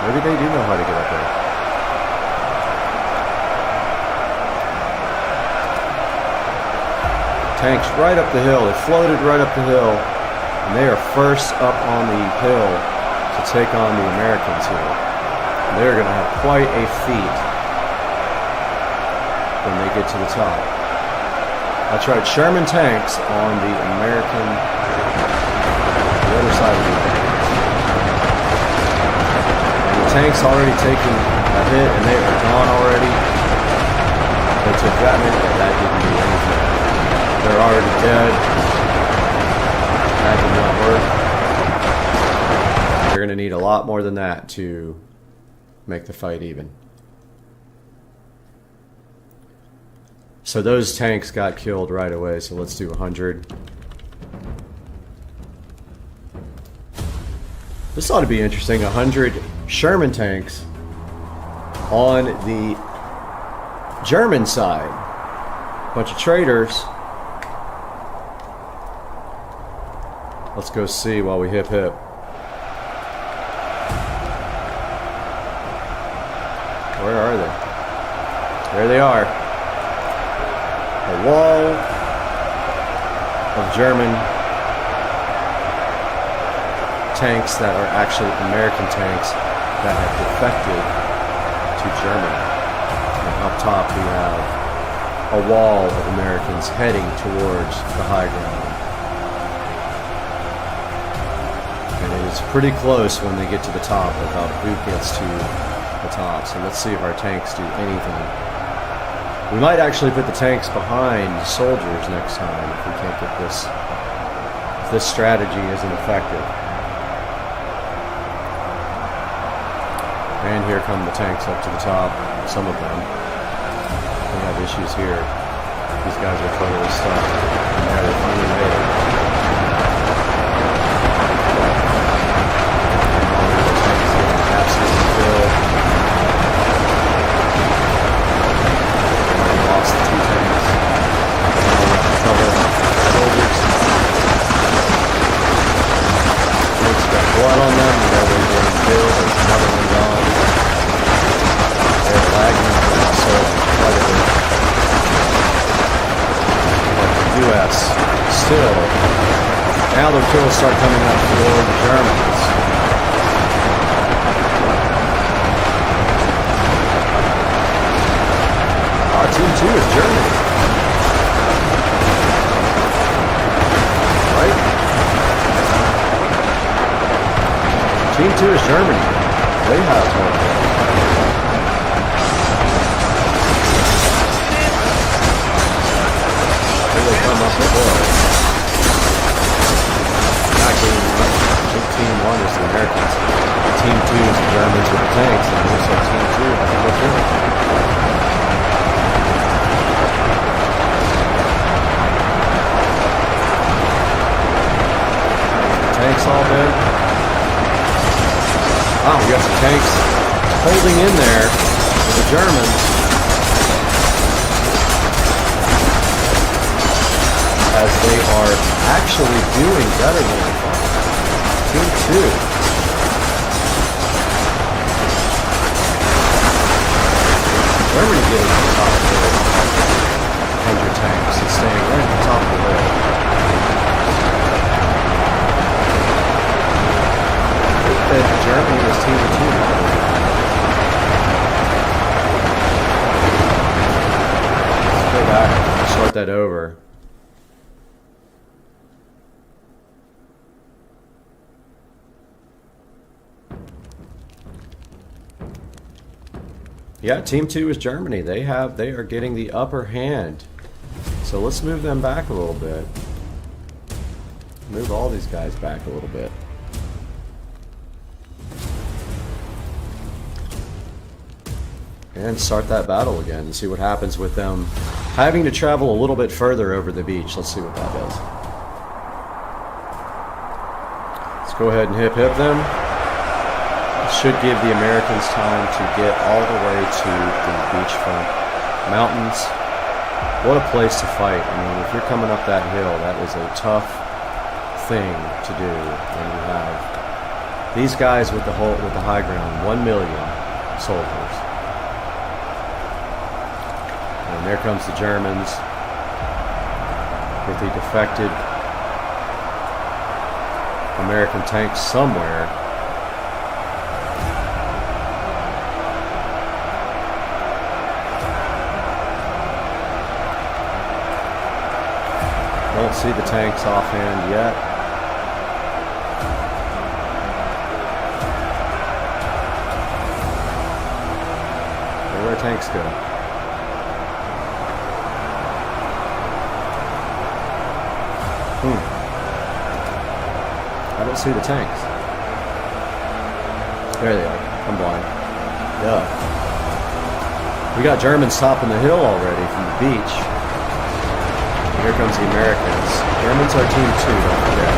Maybe they do know how to get up there. Tanks right up the hill. They floated right up the hill. And they are first up on the hill to take on the Americans here. They're going to have quite a feat when they get to the top. That's right, Sherman tanks on the American, the other side of the tanks. And the tank's already taken a hit and they are gone already. They took that hit, but that didn't do anything. They're already dead. That did not work. They're going to need a lot more than that to make the fight even. So those tanks got killed right away, so let's do 100. This ought to be interesting. 100 Sherman tanks on the German side. Bunch of traitors. Let's go see while we hip hip. Where are they? There they are. A wall of German tanks that are actually American tanks that have defected to Germany. And up top we have a wall of Americans heading towards the high ground. And it is it's pretty close when they get to the top about who gets to the top. So let's see if our tanks do anything. We might actually put the tanks behind soldiers next time if we can't get this. If this strategy isn't effective. And here come the tanks up to the top. Some of them. We have issues here. These guys are totally stuck. Yeah, they finally made it. Absolutely killed. Already lost the 2 tanks. Trouble. Soldiers. Tanks got blood on them. You know they're getting killed. There's another one gone. They're lagging also quite a bit. But the US still. Now the kills start coming up for the Germans. Team 2 is Germany. Right? Team 2 is Germany. They have more kills. Here they come up the hill. Actually, Team 1 is the Americans. Team 2 is the Germans with the tanks. And it looks like Team 2 has to go through. Tanks all dead. Oh, we got some tanks holding in there with the Germans. As they are actually doing better than we thought. Team 2. Germany getting to the top of the 100 tanks and staying right at the top of the list. Germany was Team 2. Let's go back and start that over. Yeah, Team 2 is Germany. They are getting the upper hand. So let's move them back a little bit. Move all these guys back a little bit. And start that battle again and see what happens with them having to travel a little bit further over the beach. Let's see what that does. Let's go ahead and hip them. It should give the Americans time to get all the way to the beachfront mountains. What a place to fight. I mean, if you're coming up that hill, that is a tough thing to do when you have these guys with the high ground, 1 million soldiers. And there comes the Germans with the defected American tanks somewhere. Don't see the tanks offhand yet. Where do our tanks go? I don't see the tanks. There they are. I'm blind. Yeah. We got Germans topping the hill already from the beach. Here comes the Americans. Germans are Team 2, don't forget.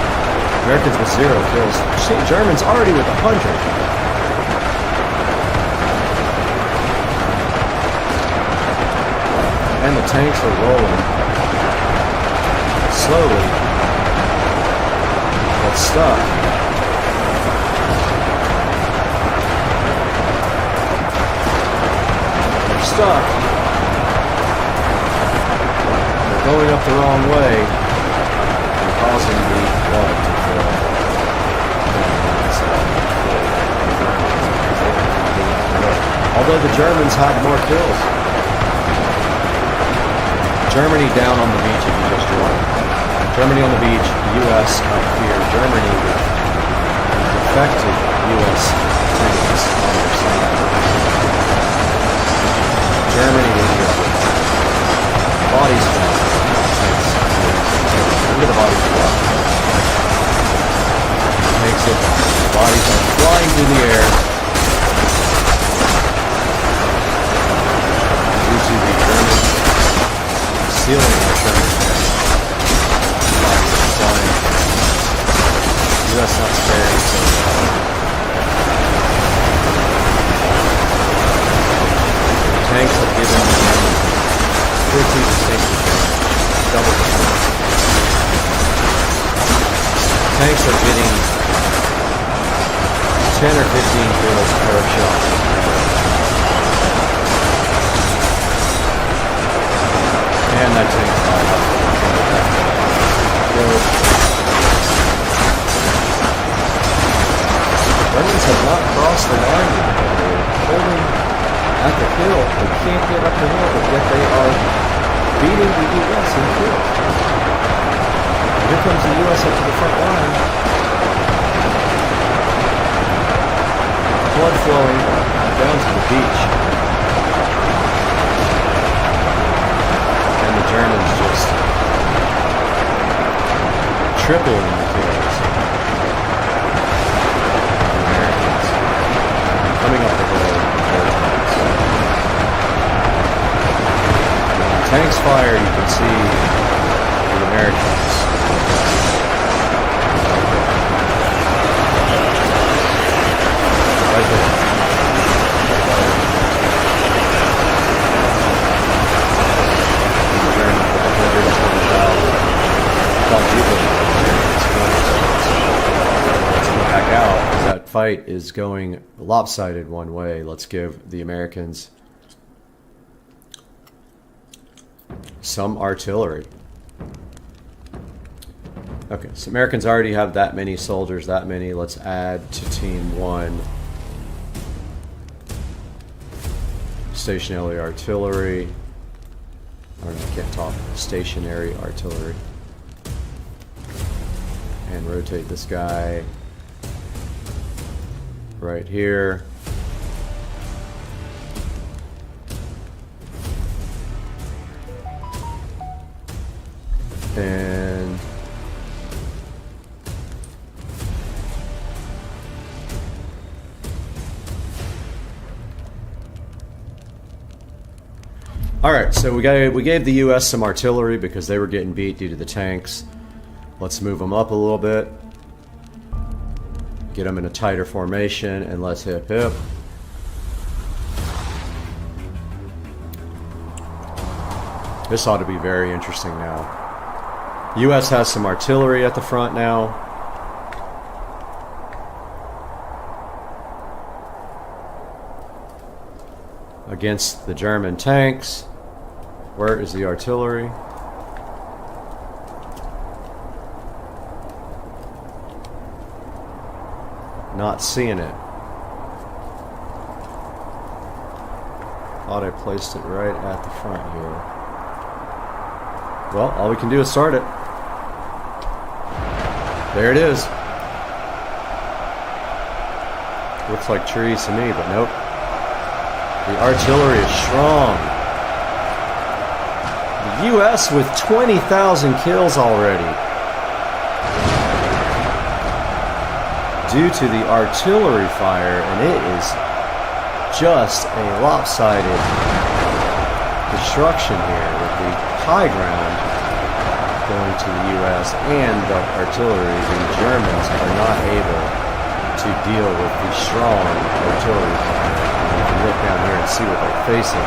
Americans with 0 kills. Germans already with 100. And the tanks are rolling. Slowly. But stuck. They're stuck. Going up the wrong way and causing the blood to flow. Although the Germans had more kills. Germany down on the beach if you just joined. Germany on the beach, the US up here. Germany with effective U.S. tanks on their side. Germany is just bodies flying. Look at the bodies flying. Takes it. Bodies are flying through the air. Due to the German sealing the German tanks. Bodies are flying. U.S. not sparing. Tanks have given the Germans 50% double the points. Tanks are getting 10 or 15 kills per shot. And that tank died up. Germans have not crossed the line yet. They're holding at the hill. They can't get up the hill, but yet they are beating the U.S. in kills. Here comes the U.S. up to the front line. Blood flowing down to the beach. And the Germans just tripling the kills. The Americans coming up the hill. When tanks fire, you can see the Americans. Right there. The Germans with 120,000 quadrupling. Let's go back out because that fight is going lopsided one way. Let's give the Americans some artillery. Okay, so Americans already have that many soldiers, that many. Let's add to Team 1 stationary artillery. I can't talk. Stationary artillery. And rotate this guy right here. And all right, so we gave the U.S. some artillery because they were getting beat due to the tanks. Let's move them up a little bit. Get them in a tighter formation, and let's hip hip. This ought to be very interesting now. U.S. has some artillery at the front now. Against the German tanks. Where is the artillery? Not seeing it. Thought I placed it right at the front here. Well, all we can do is start it. There it is. Looks like trees to me, but nope. The artillery is strong. The U.S. with 20,000 kills already. Due to the artillery fire, and it is just a lopsided destruction here with the high ground going to the U.S. and the artillery. The Germans are not able to deal with the strong artillery fire. And you can look down here and see what they're facing.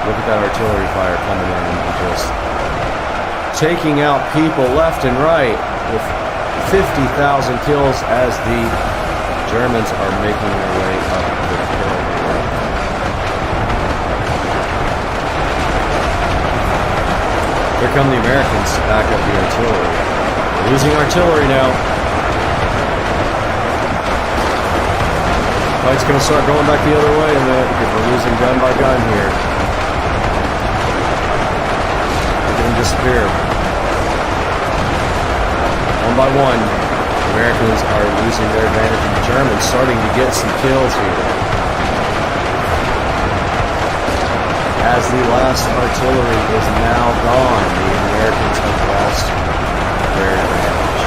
Look at that artillery fire coming in and just taking out people left and right with 50,000 kills as the Germans are making their way up the hill. Here come the Americans to back up the artillery. We're losing artillery now. Fight's going to start going back the other way in a minute because we're losing gun by gun here. Look at them disappear. One by one. Americans are losing their advantage, and the Germans starting to get some kills here. As the last artillery is now gone, the Americans have lost their advantage.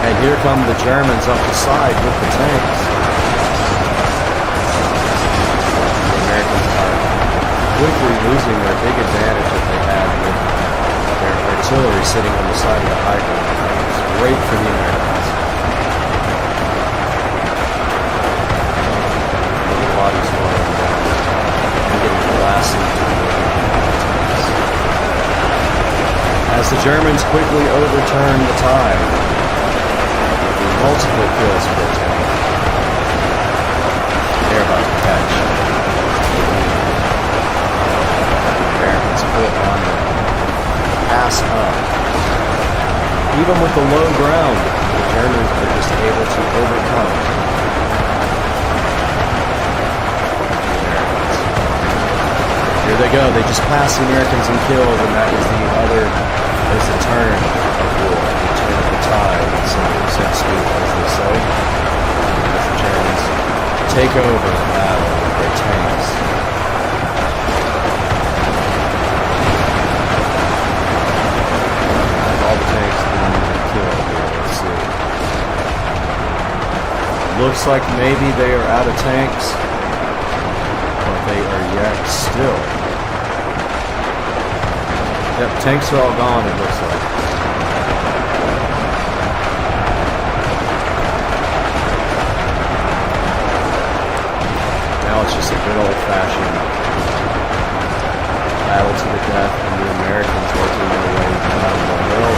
And here come the Germans up the side with the tanks. The Americans are quickly losing their big advantage that they had with their artillery sitting on the side of the high ground. It's great for the Americans. The bodies falling down and getting blasted. As the Germans quickly overturn the tide, with multiple kills per tank, they're about to catch. Americans put on them. Pass up. Even with the low ground, the Germans are just able to overcome the Americans. Here they go. They just pass the Americans and killed, and that is the other, is the turn of war, the turn of the tide, so to speak, as they say. As the Germans take over the battle with their tanks. Looks like maybe they are out of tanks, but they are yet still. Yep, tanks are all gone, it looks like. Now it's just a good old-fashioned battle to the death, and the Americans working their way down the hill,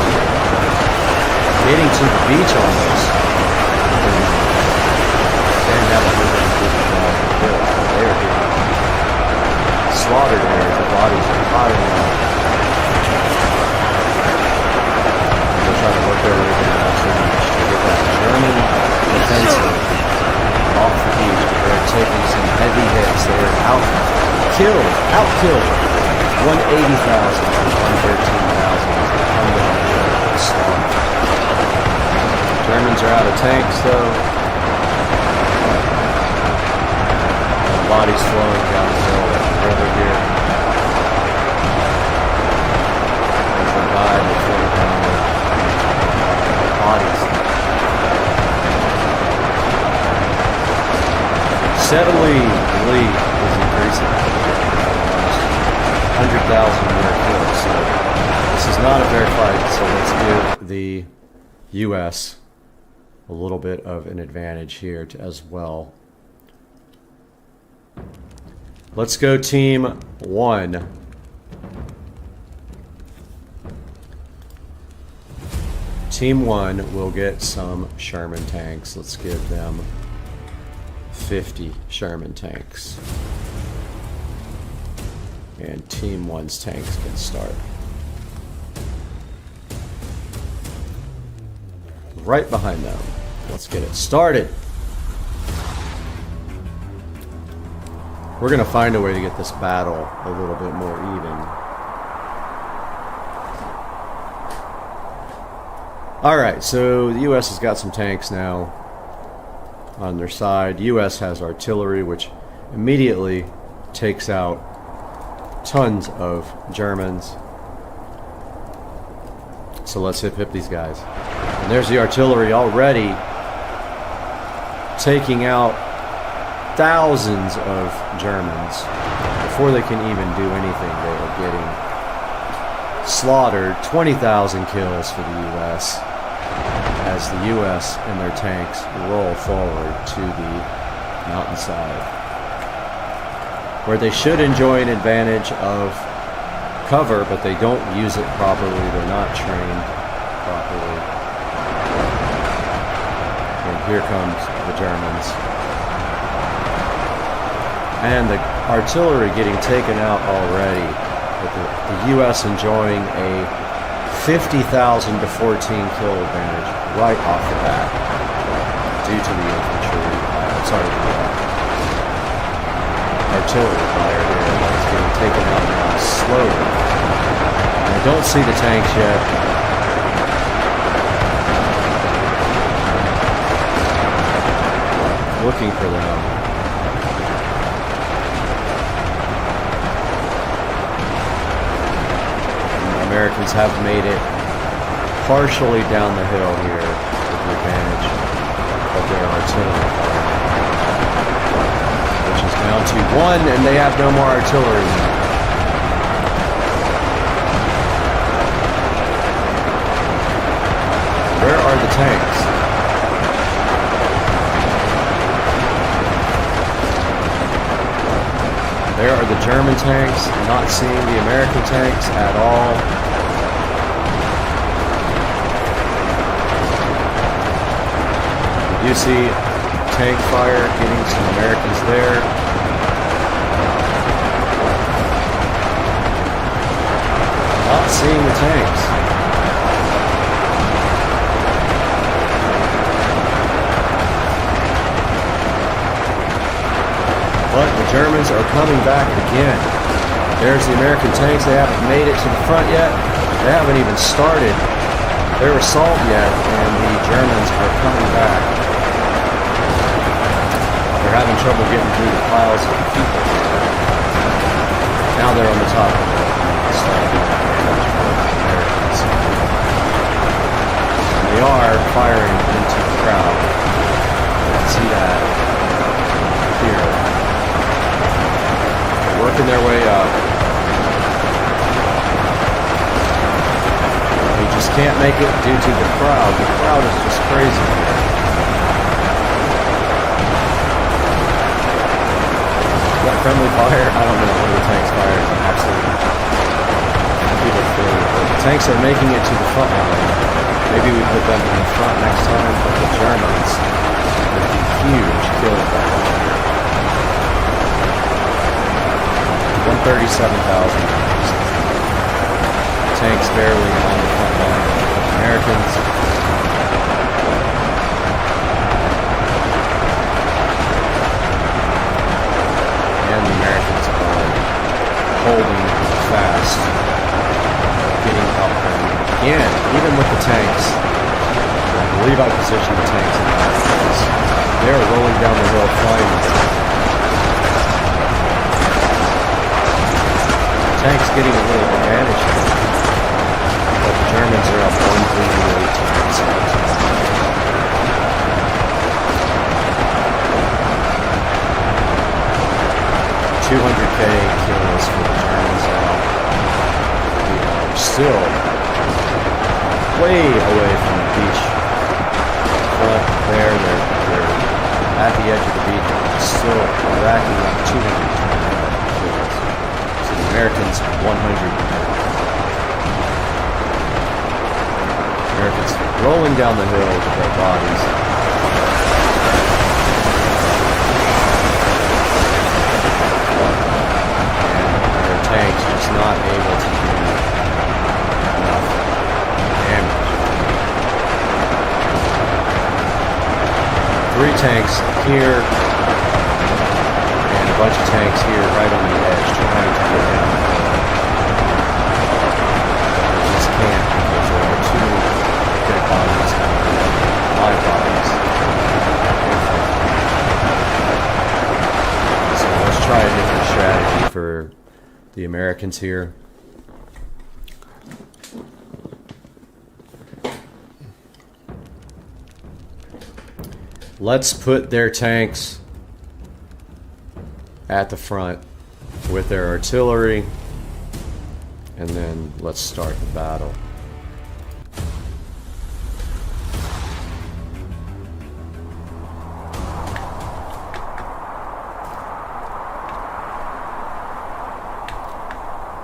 getting to the beach almost. They are getting slaughtered there. The bodies are piling up. They're trying to work their way down to get that German defensive off the beach. They're taking some heavy hits. They are outkilled. 180,000 to 113,000 as they come down the slaughter. Germans are out of tanks though. Bodies flowing down the hill like the river here. As they die, they flow down the bodies. Steadily, the lead is increasing. 100,000 more kills. So this is not a fair fight. So let's give the U.S. a little bit of an advantage here as well. Let's go team 1. Team 1 will get some Sherman tanks. Let's give them 50 Sherman tanks. And team 1's tanks can start. Right behind them. Let's get it started. We're going to find a way to get this battle a little bit more even. Alright, so the US has got some tanks now on their side. US has artillery, which immediately takes out tons of Germans. So let's hip these guys. And there's the artillery already taking out thousands of Germans. Before they can even do anything, they are getting slaughtered. 20,000 kills for the U.S. as the U.S. and their tanks roll forward to the mountainside, where they should enjoy an advantage of cover, but they don't use it properly. They're not trained properly. And here comes the Germans. And the artillery getting taken out already, with the U.S. enjoying a 50,000 to 14 kill advantage right off the bat due to the infantry, artillery fire here that's getting taken out now slowly. And I don't see the tanks yet. Looking for them. The Americans have made it partially down the hill here with the advantage of their artillery fire, which is down to 1, and they have no more artillery now. Where are the tanks? There are the German tanks, not seeing the American tanks at all. You see tank fire getting some Americans there. Not seeing the tanks. But the Germans are coming back again. There's the American tanks. They haven't made it to the front yet. They haven't even started their assault yet, and the Germans are coming back. They're having trouble getting through the piles of people. Now they're on the top of the Americans. And they are firing into the crowd. You can see that here. They're working their way up. They just can't make it due to the crowd. The crowd is just crazy here. Friendly fire? I don't know what the tanks fire. Absolutely. People feel it. The tanks are making it to the front line. Maybe we put them in the front next time, but the Germans with the huge kill advantage here. 137,000. Tanks barely on the front line. The Americans. And the Americans are holding fast, getting up again, even with the tanks. I believe I positioned the tanks in that place. They are rolling down the hill flying. The tanks getting a little advantage here, but the Germans are up 138 tanks. 200K kills for the Germans now. We are still way away from the beach front there. They're at the edge of the beach, still racking up 200 kills. So the Americans, 100. Americans rolling down the hill with their bodies. Tanks just not able to do enough damage. 3 tanks here and a bunch of tanks here right on the edge trying to get down. They just can't because there are 2 dead bodies and 5 bodies. So let's try a different strategy for the Americans here. Let's put their tanks at the front with their artillery, and then let's start the battle.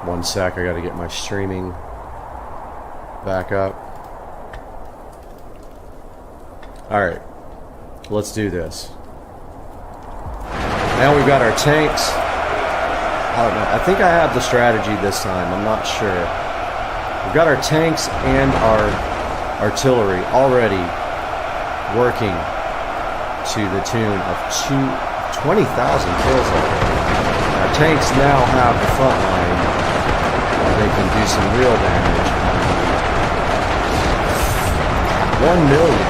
One sec, I gotta get my streaming back up. Alright, let's do this. Now we've got our tanks. I don't know, I think I have the strategy this time, I'm not sure. We've got our tanks and our artillery already working to the tune of 20,000 kills already. Our tanks now have the front line they can do some real damage. 1 million.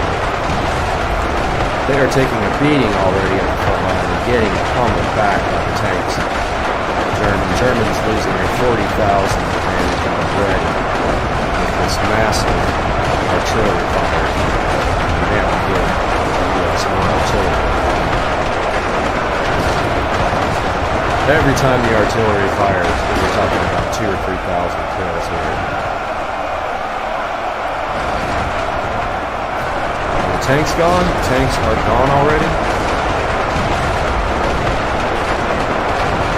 They are taking a beating already at the front line and getting pummeled back by the tanks. Germans losing a 40,000 advantage already with this massive artillery fire. And now we get US more artillery. Every time the artillery fires, we're talking about 2,000 or 3,000 kills here. Are the tanks gone? The tanks are gone already?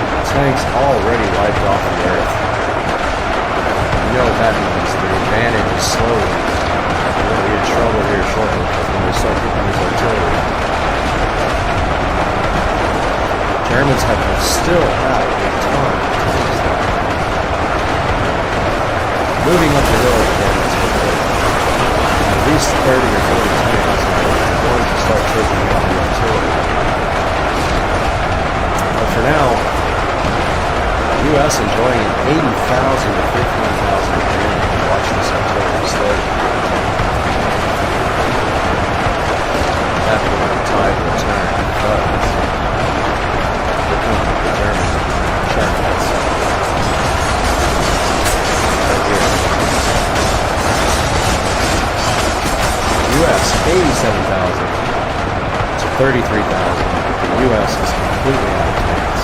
The tanks already wiped off the earth. You know what that means. The advantage is slowly. We're going to be in trouble here shortly when we start getting this artillery. Germans still have a ton of tanks there. Moving up the hill again, at least 30 or 40 tanks are going to start taking out the artillery. But for now, the U.S. enjoying an 80,000 to 15,000 advantage. Watch this artillery slowly. After the tide will turn, but the German Sharks. Right here. US 87,000 to 33,000. The US is completely out of tanks.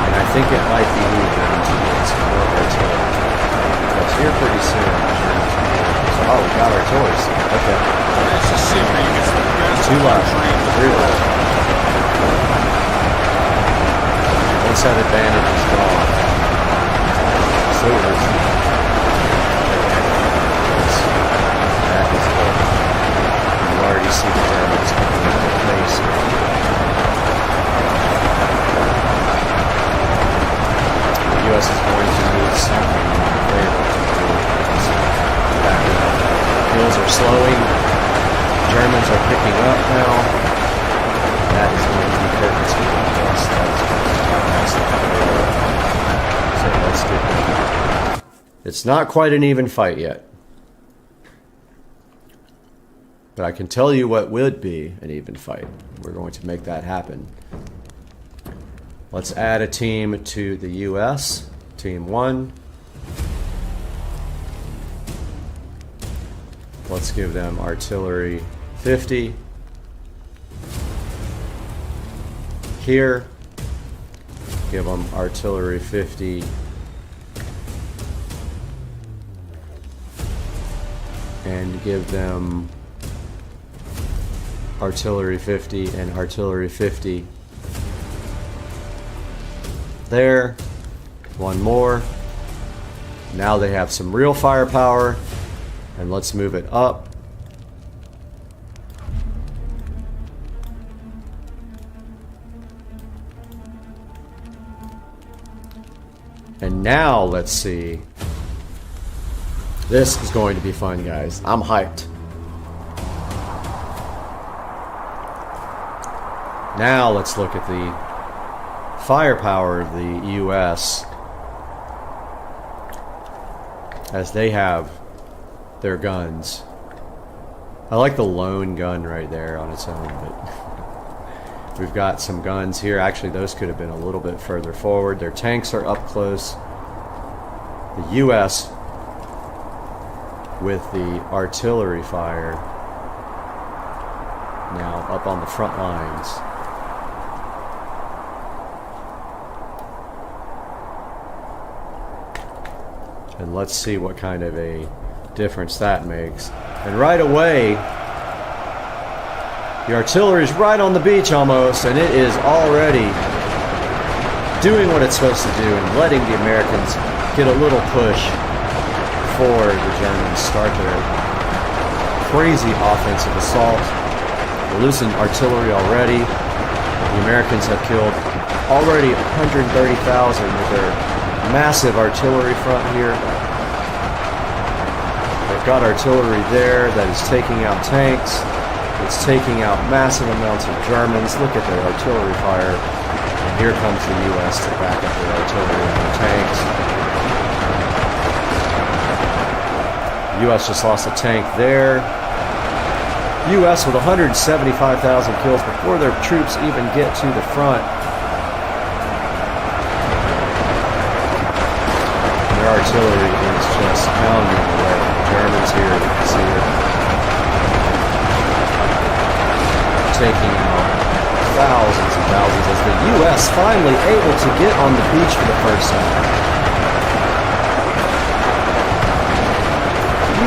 And I think it might be moving to get some more artillery. Because here pretty soon, so, oh, we got artillery. Okay. Two left. Three left. Once that advantage is gone, so is that is good. You already see the Germans coming into place here. The U.S. is going to need something in their favor to back it up. Hills are slowing. Germans are picking up now. That is going to be curtains for the U.S. That is going to be so let's get that. It's not quite an even fight yet. But I can tell you what would be an even fight. We're going to make that happen. Let's add a team to the U.S. Team 1. Let's give them artillery 50. Here. Give them artillery 50. And give them artillery 50 and artillery 50. There. One more. Now they have some real firepower. And let's move it up. And now let's see. This is going to be fun, guys. I'm hyped. Now let's look at the firepower of the US as they have their guns. I like the lone gun right there on its own, but we've got some guns here. Actually, those could have been a little bit further forward. Their tanks are up close. The US with the artillery fire now up on the front lines. And let's see what kind of a difference that makes. And right away, the artillery is right on the beach almost, and it is already doing what it's supposed to do and letting the Americans get a little push before the Germans start their crazy offensive assault. They're losing artillery already. The Americans have killed already 130,000 with their massive artillery front here. They've got artillery there that is taking out tanks. It's taking out massive amounts of Germans. Look at their artillery fire. And here comes the U.S. to back up their artillery on the tanks. U.S. just lost a tank there. U.S. with 175,000 kills before their troops even get to the front. Their artillery is just pounding away. The Germans here, you can see it, taking out thousands and thousands as the U.S. finally able to get on the beach for the first time.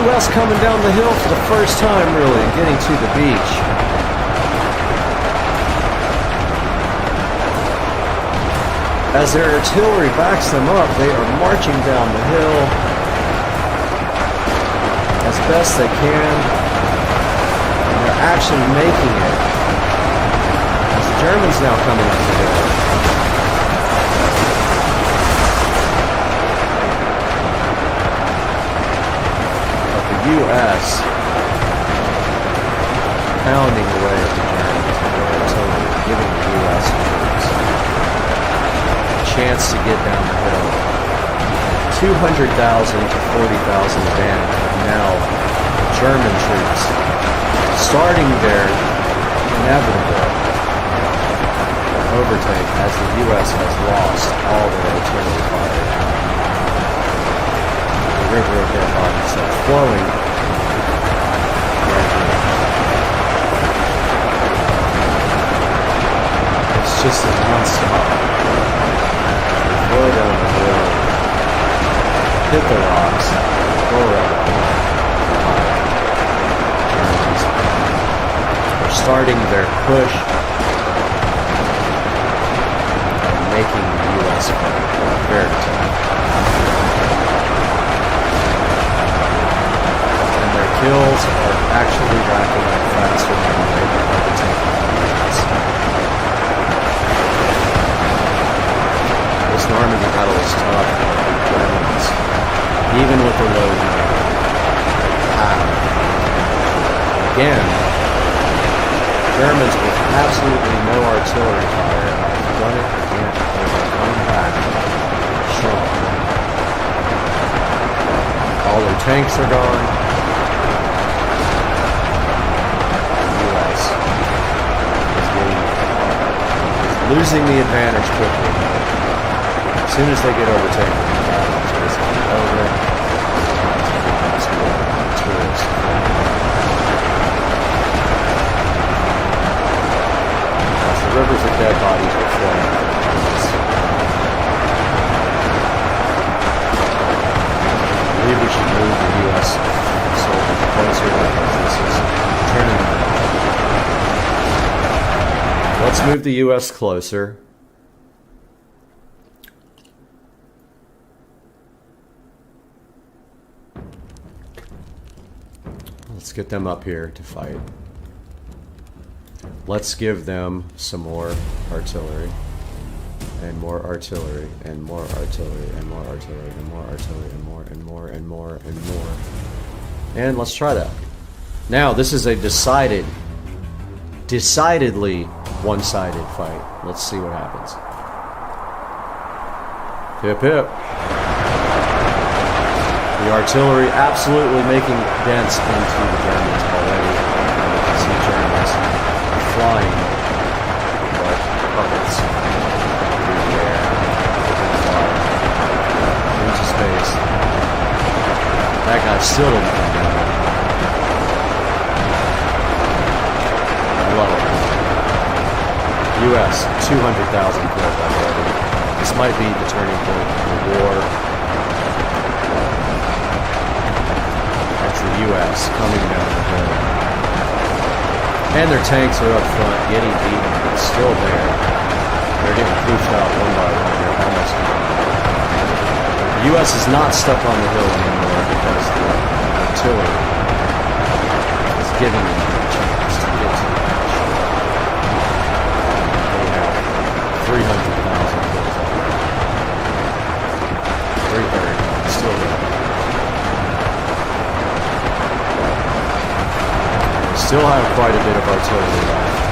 U.S. coming down the hill for the first time, really, and getting to the beach. As their artillery backs them up, they are marching down the hill as best they can. And they're actually making it. As the Germans now coming up the hill. U.S. pounding away at the Germans with their artillery, giving the U.S. troops a chance to get down the hill. 200,000 to 40,000 advantage. Now, German troops starting their inevitable overtake as the U.S. has lost all their artillery fire. River of dead bodies are flowing right here. It's just a non-stop. They flow down the hill, hit the rocks, go around the hill. Germans are starting their push and making the U.S. fight very tough. Kills are actually racking up faster than they were overtaking the U.S. This Normandy battle is tough for the Germans, even with the low number. Again, Germans with absolutely no artillery fire have done it again. They have come back strong. All their tanks are gone. Losing the advantage quickly. As soon as they get overtaken, the battle is basically over. Toolless. As the rivers of dead bodies are flowing. I believe we should move the U.S. soldiers closer because this is turning. Let's move the U.S. closer. Let's get them up here to fight. Let's give them some more artillery. And more artillery. And more artillery. And more artillery. And more artillery. And more and more and more and more. And let's try that. Now, this is a decidedly one-sided fight. Let's see what happens. Hip hip. The artillery absolutely making dents into the Germans already. You can see Germans flying like puppets through the air, into space. That guy still didn't come down. I love it. U.S. 200,000 killed already. This might be the turning point of the war. That's the U.S. coming down the hill. And their tanks are up front, getting beaten, but still there. They're getting pushed out one by one. They're almost gone. The U.S. is not stuck on the hill anymore because the artillery is giving them a chance to get to the beach. They have 300,000 kills already. 330, still there. They still have quite a bit of artillery left.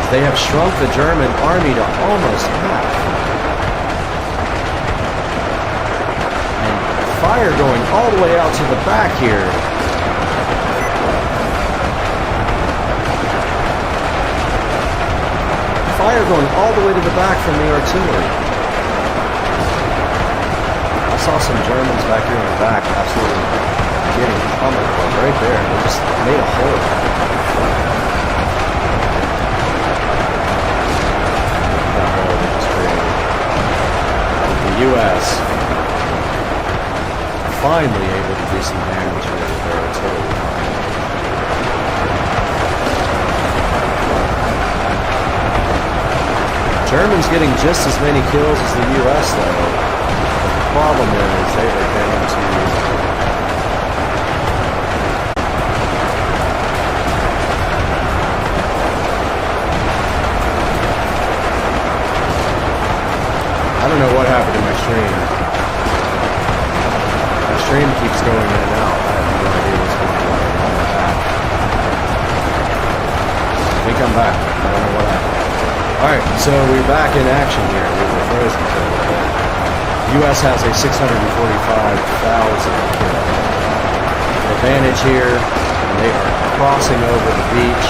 As they have shrunk the German army to almost half. fire going all the way out to the back here. Fire going all the way to the back from the artillery. I saw some Germans back here in the back absolutely getting pummeled right there. They just made a hole. That hole they just created. The U.S. finally able to do some damage with their artillery. Germans getting just as many kills as the U.S. though. The problem is they are down to I don't know what happened to my stream. My stream keeps going in and out. I have no idea what's going on. I'm back. I think I'm back. I don't know what happened. Alright, so we're back in action here. We were frozen for a little bit. The U.S. has a 645,000 kill advantage here, and they are crossing over the beach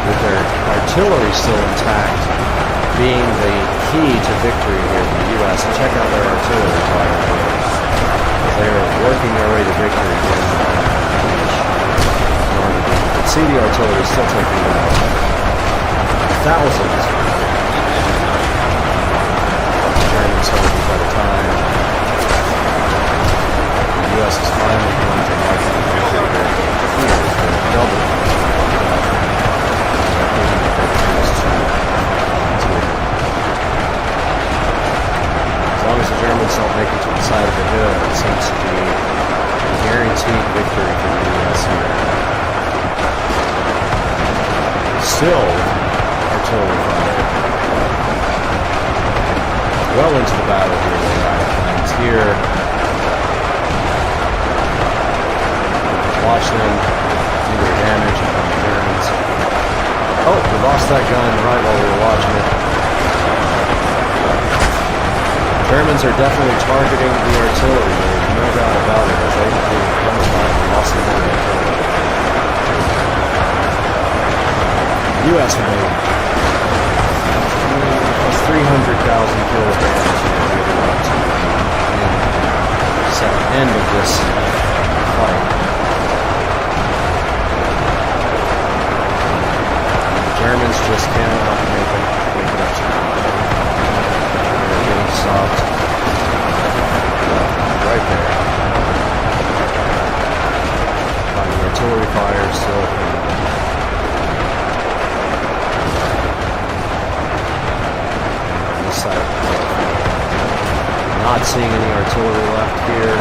with their artillery still intact, being the key to victory here for the U.S. And check out their artillery fire here, as they are working their way to victory here on the beach. You can see the artillery still taking out thousands. German soldiers at a time. The U.S. is finally going to march on the victory here. They're double. As long as the Germans don't make it to the side of the hill, it seems to be a guaranteed victory for the U.S. here. Still, artillery fire. Well into the battle here, they got planes here. Watch them do their damage on the Germans. Oh, we lost that gun right while we were watching it. Germans are definitely targeting the artillery. There's no doubt about it. As they come by, we lost some more artillery. U.S. made 300,000 kill advantage here leading up to the end of this fight. The Germans just cannot make it up to them. They're getting stopped right there by the artillery fire still. Not seeing any artillery left here.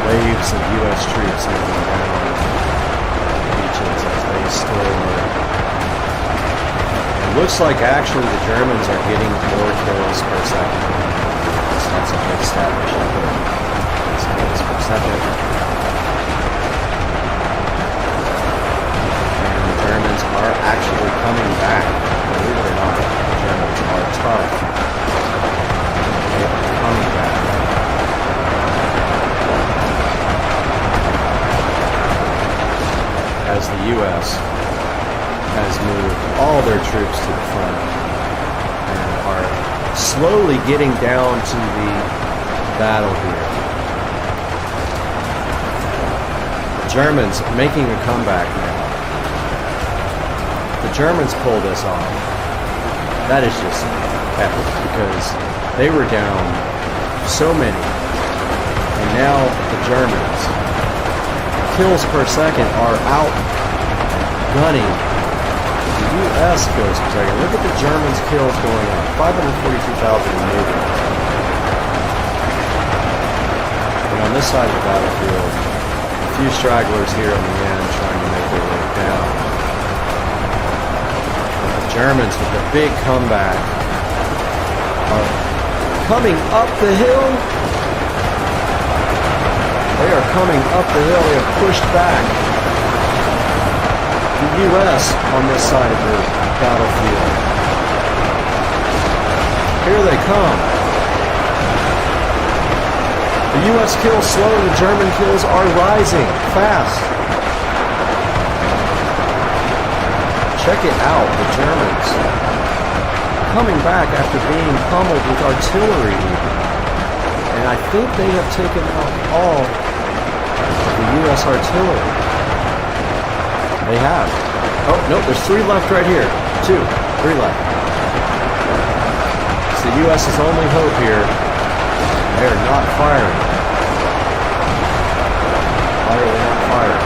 Waves of U.S. troops moving down the beaches as they store. It looks like actually the Germans are getting more kills per second. So that's a good stat we should put. That's kills per second. And the Germans are actually coming back. Believe it or not, the Germans are tough. They are coming back. As the U.S. has moved all their troops to the front and are slowly getting down to the battle here. The Germans making a comeback now. The Germans pull this off. That is just epic because they were down so many, and now the Germans, kills per second, are out gunning the U.S. kills per second. Look at the Germans' kills going up, 542,000 moving. And on this side of the battlefield, a few stragglers here on the end trying to make their way down. Germans with the big comeback are coming up the hill. They are coming up the hill. They have pushed back the U.S. on this side of the battlefield. Here they come. The U.S. kills slow, the German kills are rising fast. Check it out, the Germans coming back after being pummeled with artillery. And I think they have taken out all of the U.S. artillery. They have. Oh, no, there's 3 left right here. 2, 3 left. It's the U.S.'s only hope here. They are not firing. Why are they not firing?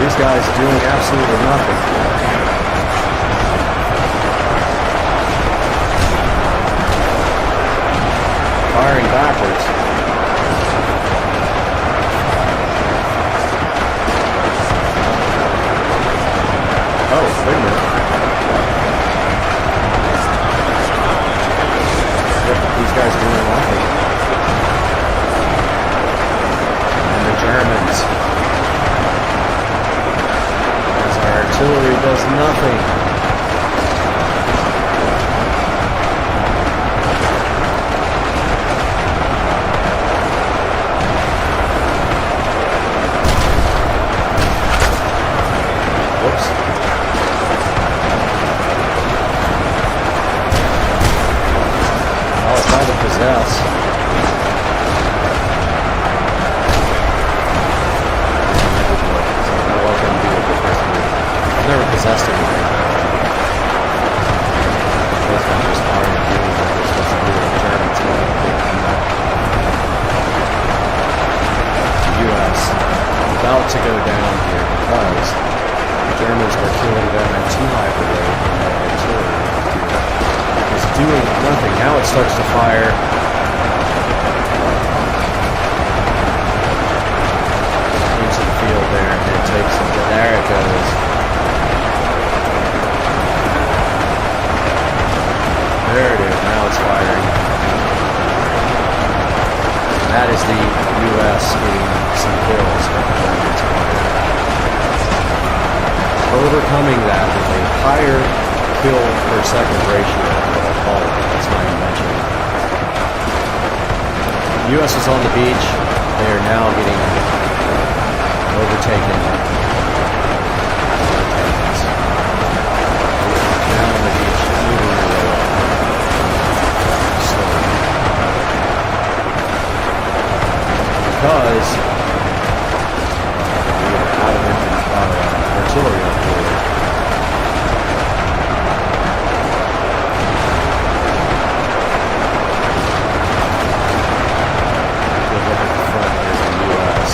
These guys doing absolutely nothing. Firing backwards. Oh, wait a minute. These guys doing nothing. And the Germans. As our artillery does nothing. Whoops. Oh, trying to possess. I've never possessed anything. Those guys just firing at you like they're supposed to do with the Germans. The U.S. about to go down here because the Germans were killing them at too high of a rate and their artillery is doing nothing. Now it starts to fire. Into the field there, and it takes them. There it goes. There it is. Now it's firing. And that is the U.S. getting some kills from the Germans. Overcoming that with a higher kill per second ratio, what I call it. That's my invention. The U.S. is on the beach. They are now getting overtaken. Down on the beach, moving their way up. Slowly. Because we are out of artillery up here. Good look at the front here of the U.S.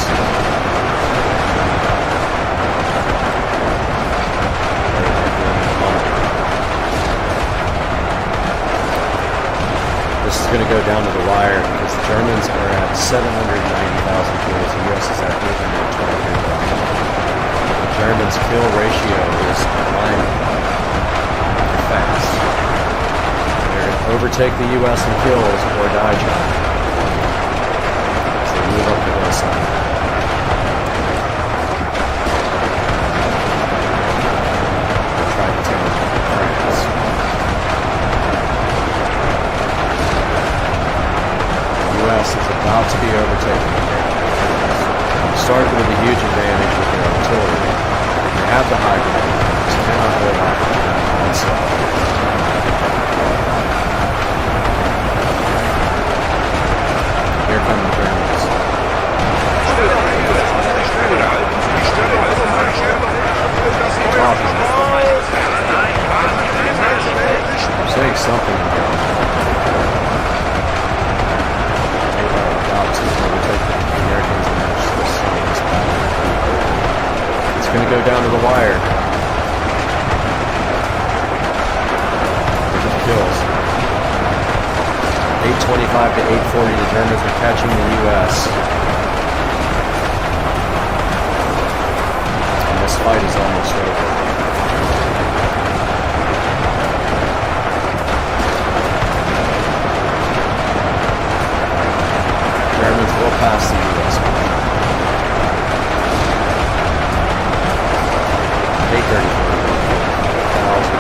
This is going to go down to the wire because the Germans are at 790,000 kills. The U.S. is at 823,000. The Germans' kill ratio is climbing fast. They're going to overtake the U.S. in kills or die trying. So they move up the hillside. They'll try to take France. The U.S. is about to be overtaken. They started with a huge advantage with their artillery. They have the high ground. They cannot hold off the German onslaught. Here come the Germans. I'm saying something about to overtake the Americans and match this battle. It's going to go down to the wire. Look at the kills. 825 to 840, the Germans are catching the U.S. And this fight is almost over. Germans will pass the U.S. 834,000.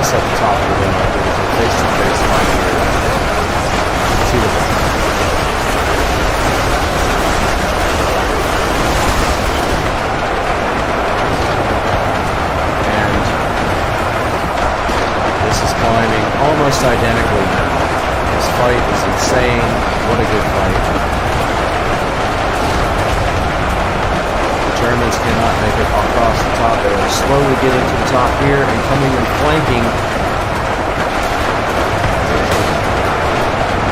U.S. at the top of the hill. It was a face-to-face fight here. See what and this is climbing almost identically now. This fight is insane. What a good fight. Germans cannot make it across the top. They are slowly getting to the top here and coming and flanking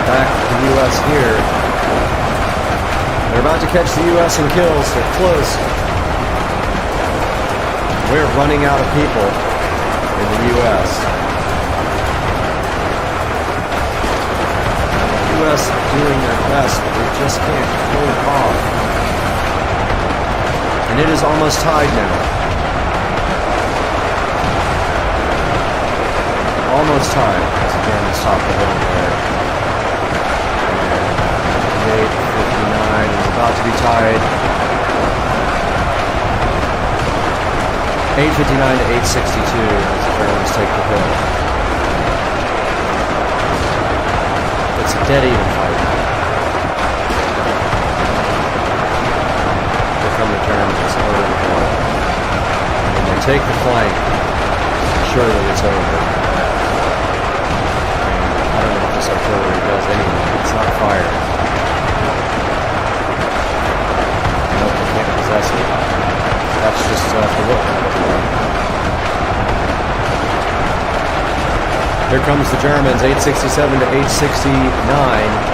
back the U.S. here. They're about to catch the U.S. in kills. They're close. We're running out of people in the U.S. The U.S. doing their best, but they just can't pull it off. And it is almost tied now. Almost tied as the Germans top the hill there. And 58-59 is about to be tied. 8:59 to 8:62 as the Germans take the hill. It's a dead even fight. From the Germans over the hill. When they take the flank, surely it's over. And I don't know if this artillery does anything. It's not firing. Nope, they can't possess it. That's just the look. Here comes the Germans, 8:67 to 8:69.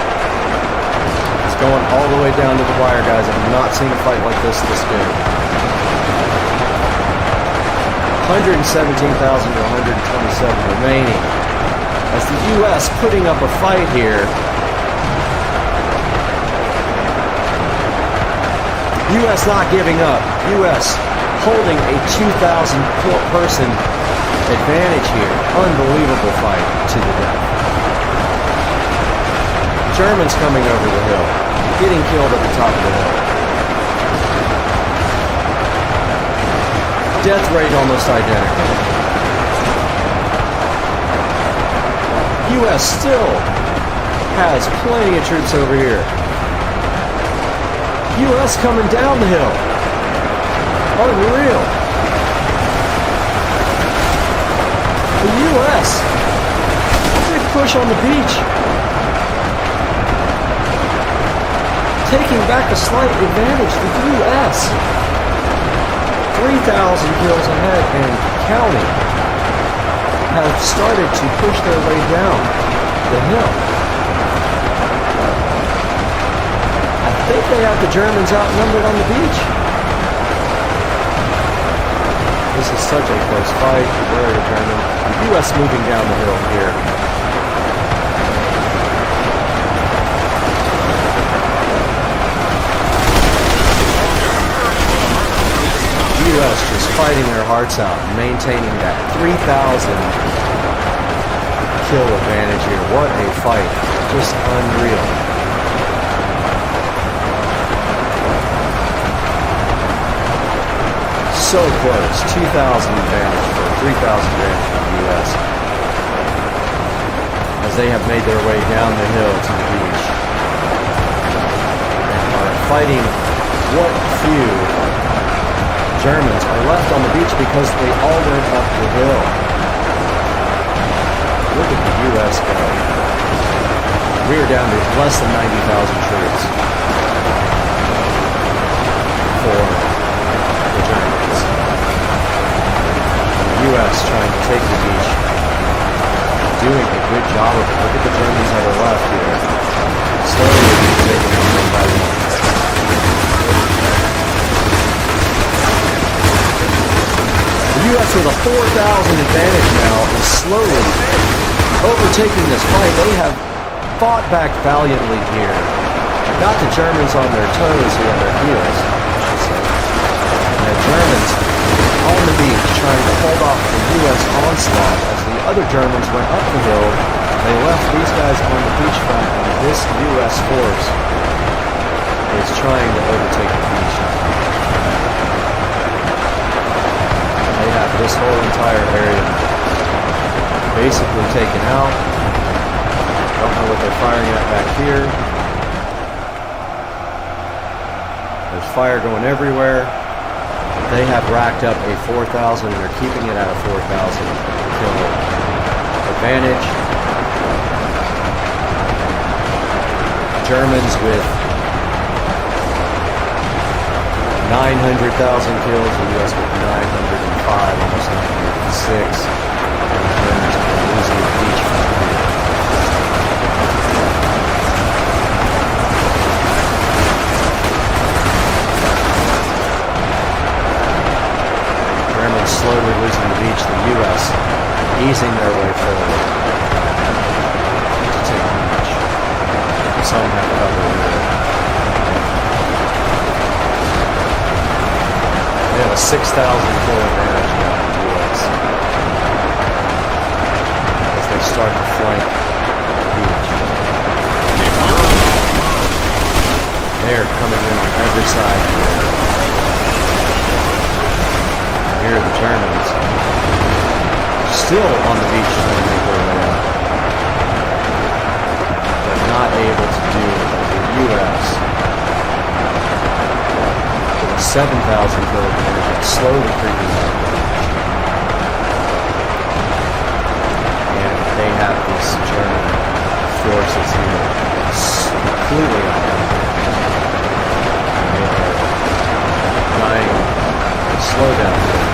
Going all the way down to the wire, guys. I've not seen a fight like this good. 117,000 to 127 remaining. As the U.S. putting up a fight here. U.S. not giving up. U.S. holding a 2,000 person advantage here. Unbelievable fight to the death. Germans coming over the hill, getting killed at the top of the hill. Death rate almost identical. U.S. still has plenty of troops over here. U.S. coming down the hill. Unreal. The U.S. Big push on the beach. Taking back a slight advantage, the U.S. 3,000 kills ahead and counting have started to push their way down the hill. I think they have the Germans outnumbered on the beach. This is such a close fight. Where are the Germans? The U.S. moving down the hill here. U.S. just fighting their hearts out, maintaining that 3,000 kill advantage here. What a fight. Just unreal. So close. 2,000 advantage for 3,000 advantage for the U.S. as they have made their way down the hill to the beach and are fighting what few Germans are left on the beach because they all went up the hill. Look at the U.S. go. We are down to less than 90,000 troops for the Germans. And the U.S. trying to take the beach, doing a good job of it. Look at the Germans that are left here. Slowly taking them one by one. The U.S. with a 4,000 advantage now is slowly overtaking this fight. They have fought back valiantly here. Got the Germans on their toes here, on their heels, I should say. And the Germans on the beach trying to hold off the U.S. onslaught as the other Germans went up the hill. They left these guys on the beachfront, and this U.S. force is trying to overtake the beach. They have this whole entire area basically taken out. Don't know what they're firing at back here. There's fire going everywhere. They have racked up a 4,000 and they're keeping it at a 4,000 kill advantage. Germans with 900,000 kills, the US with 905, almost 906. And the Germans are losing each from here. Germans slowly losing the beach, the US easing their way forward to take the beach. Some have cover here. They have a 6,000 kill advantage now in the US as they start to flank the beach. They are coming in on every side here. Here are the Germans still on the beach trying to make their way up, but not able to do the US. 7,000 kill advantage, slowly creeping up. And they have these German forces here completely outnumbered. They are dying. Slow down here.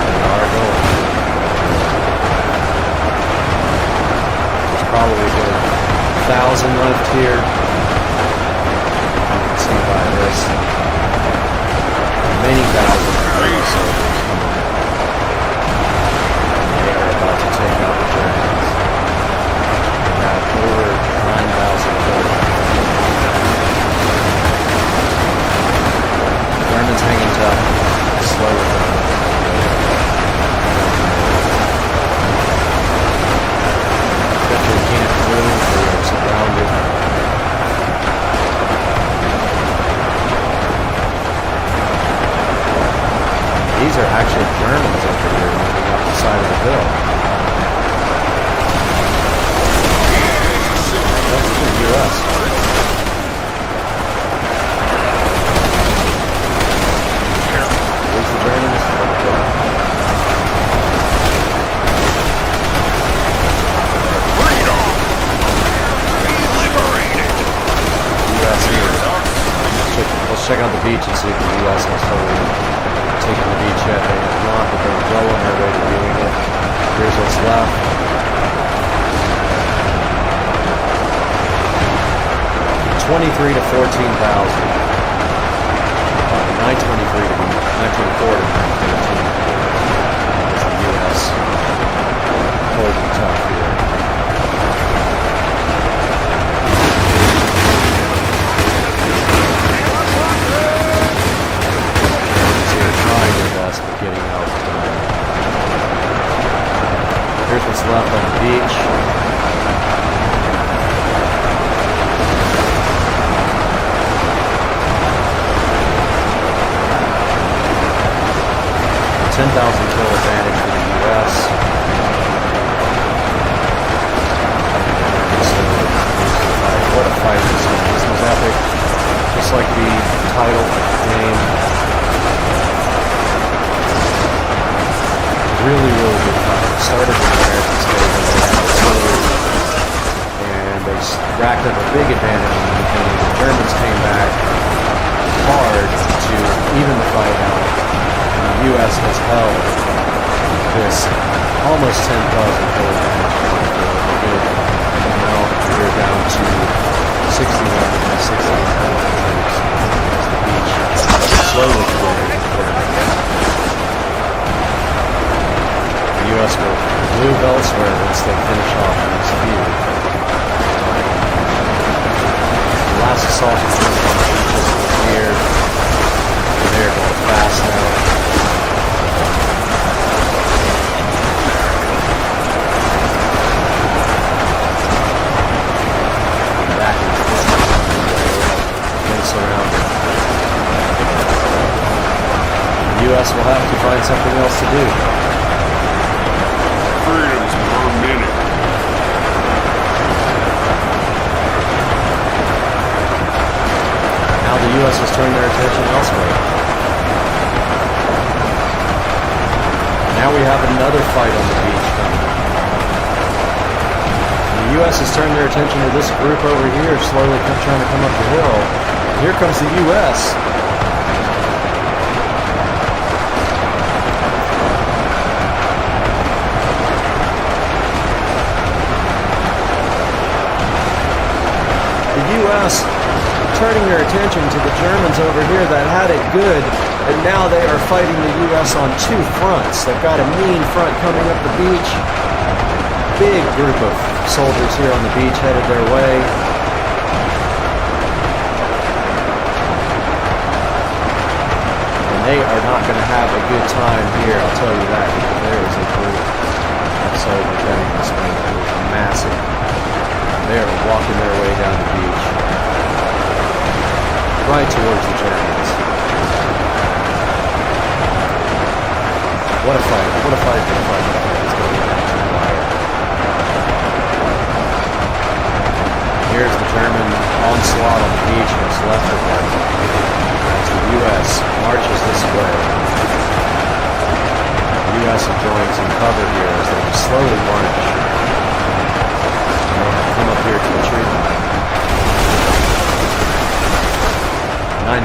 They are going. There's probably a good 1,000 left here. You can see by this. Many thousands of soldiers coming in. They are about to take out the Germans. They have over 9,000 killed. Germans hanging tough, slower down. They can't move, they are surrounded. These are actually Germans over here moving up the side of the hill. That's the US. There's the Germans. US here. Let's check out the beach and see if the US has totally taken the beach yet. They have not, but they're well on their way to doing it. Here's what's left. $23,000 to $14,000. 923 to 924 to 913 as the U.S. holding tough here. They're trying their best, but getting out. Here's what's left on the beach. $10,000 kill advantage for the U.S. What a fight this was. This was epic. Just like the title game. Really, really good fight. It started with the Americans and they racked up a big advantage in the beginning. The Germans came back hard to even the fight out. The U.S. has held this almost 10,000 kill advantage for a good amount. We're down to 61 and 68 troops as the beach slowly clearing. The U.S. will move elsewhere once they finish off this feud. The last assault is on the beaches here. They are going fast now. Surrounded. The U.S. U.S. will have to find something else to do. Frames per minute. Now the U.S. has turned their attention elsewhere. Now we have another fight on the beach coming. The U.S. has turned their attention to this group over here, slowly trying to come up the hill. Here comes the U.S. The U.S. turning their attention to the Germans over here that had it good, and now they are fighting the U.S. on two fronts. They've got a mean front coming up the beach. Big group of soldiers here on the beach headed their way. And they are not going to have a good time here, I'll tell you that, because there is a group of soldiers heading this way that is massive. They are walking their way down the beach, right towards the Germans. What a fight, what a fight, what a fight, what a fight. It's going to be down to the wire. Here's the German onslaught on the beach, what's left of them. As the U.S. marches this way. The U.S. enjoying some cover here as they slowly march. Come up here to the treatment line.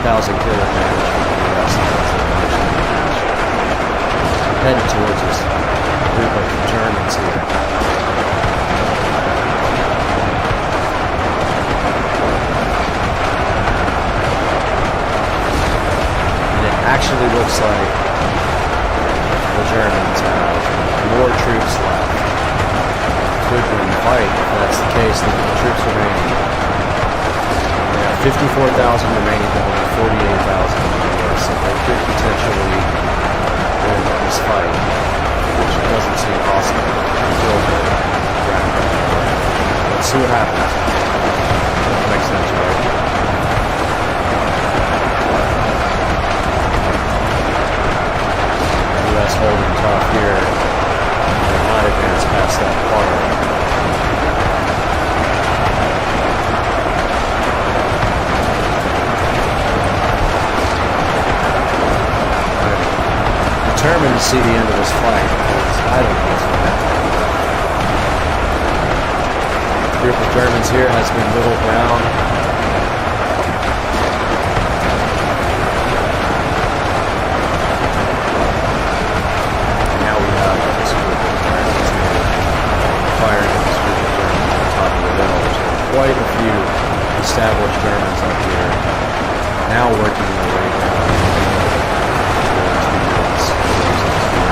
9,000 killer damage from the U.S. Heading towards this group of Germans here. And it actually looks like the Germans have more troops left. Could win the fight. If that's the case, then the troops remaining. They have 54,000 remaining to only 48,000 in the U.S. So they could potentially win this fight, which doesn't seem possible until the ground. Let's see what happens. That makes sense, right? The U.S. holding tough here. They might advance past that part. Determined to see the end of this fight because I don't know what's going to happen. The group of Germans here has been whittled down. And now we have this group of Germans here firing at this group of Germans on top of the hill. There's quite a few established Germans up here now working their way down.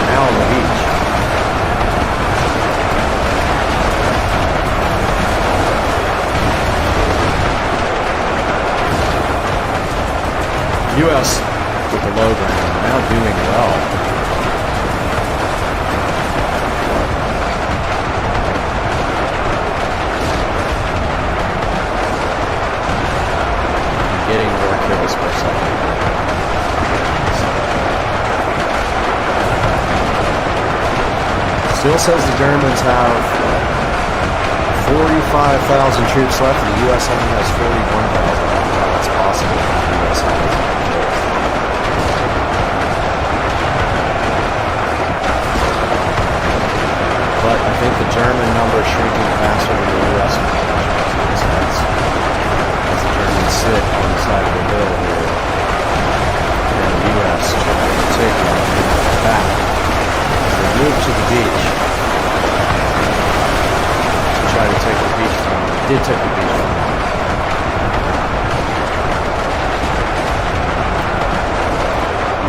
Now on the beach. U.S. with the low ground, now doing well. Getting more kills per second. Still says the Germans have 45,000 troops left, and the U.S. only has 41,000. That's possible. The U.S. has. But I think the German number is shrinking faster than the U.S. as the Germans sit on the side of the hill here, and the U.S. trying to take them back. They moved to the beach to try to take the beach from them. They did take the beach from them.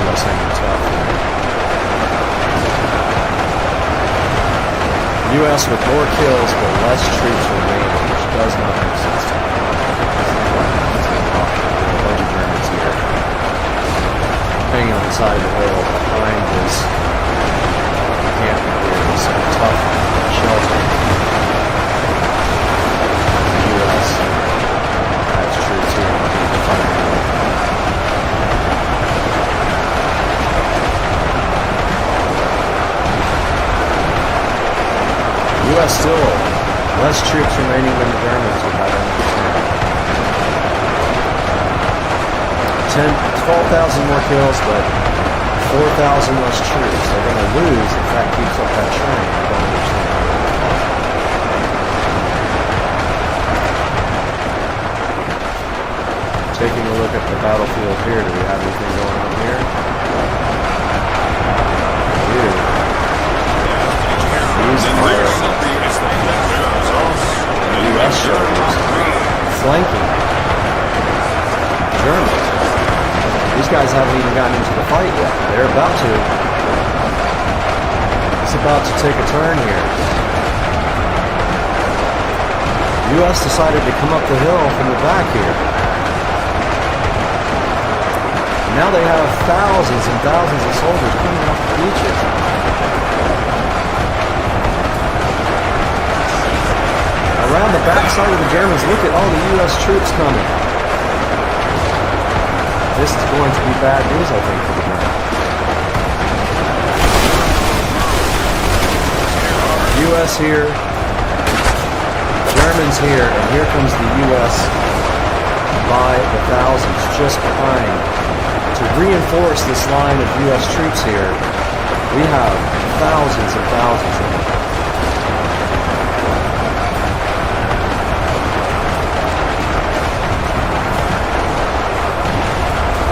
U.S. hanging tough here. U.S. with more kills but less troops remaining, which does not make sense to me. A bunch of Germans here hanging on the side of the hill behind this camp here, this tough shelter. The U.S. has troops here on the firing. U.S. troops remaining than the Germans would have understand. 12,000 more kills, but 4,000 less troops. They're going to lose if that keeps up that trend. I don't understand. Taking a look at the battlefield here. Do we have anything going on here? These are U.S. soldiers flanking Germans. These guys haven't even gotten into the fight yet. They're about to. It's about to take a turn here. U.S. decided to come up the hill from the back here. Now they have thousands and thousands of soldiers coming off the beaches. Around the backside of the Germans, look at all the U.S. troops coming. This is going to be bad news, I think, for the Germans. U.S. here, Germans here, and here comes the U.S. by the thousands just behind. To reinforce this line of U.S. troops here, we have thousands and thousands of them.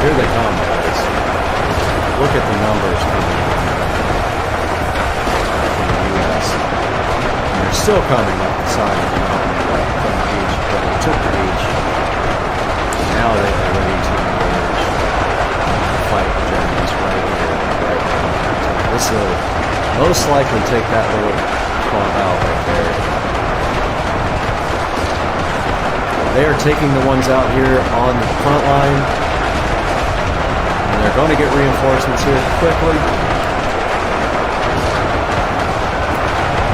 Here they come, guys. Look at the numbers coming from the U.S. And they're still coming up the side of the mountain from the beach, but they took the beach. Now they are ready to fight the Germans right here, right now. This will most likely take that little clump out right there. They are taking the ones out here on the front line, and they're going to get reinforcements here quickly.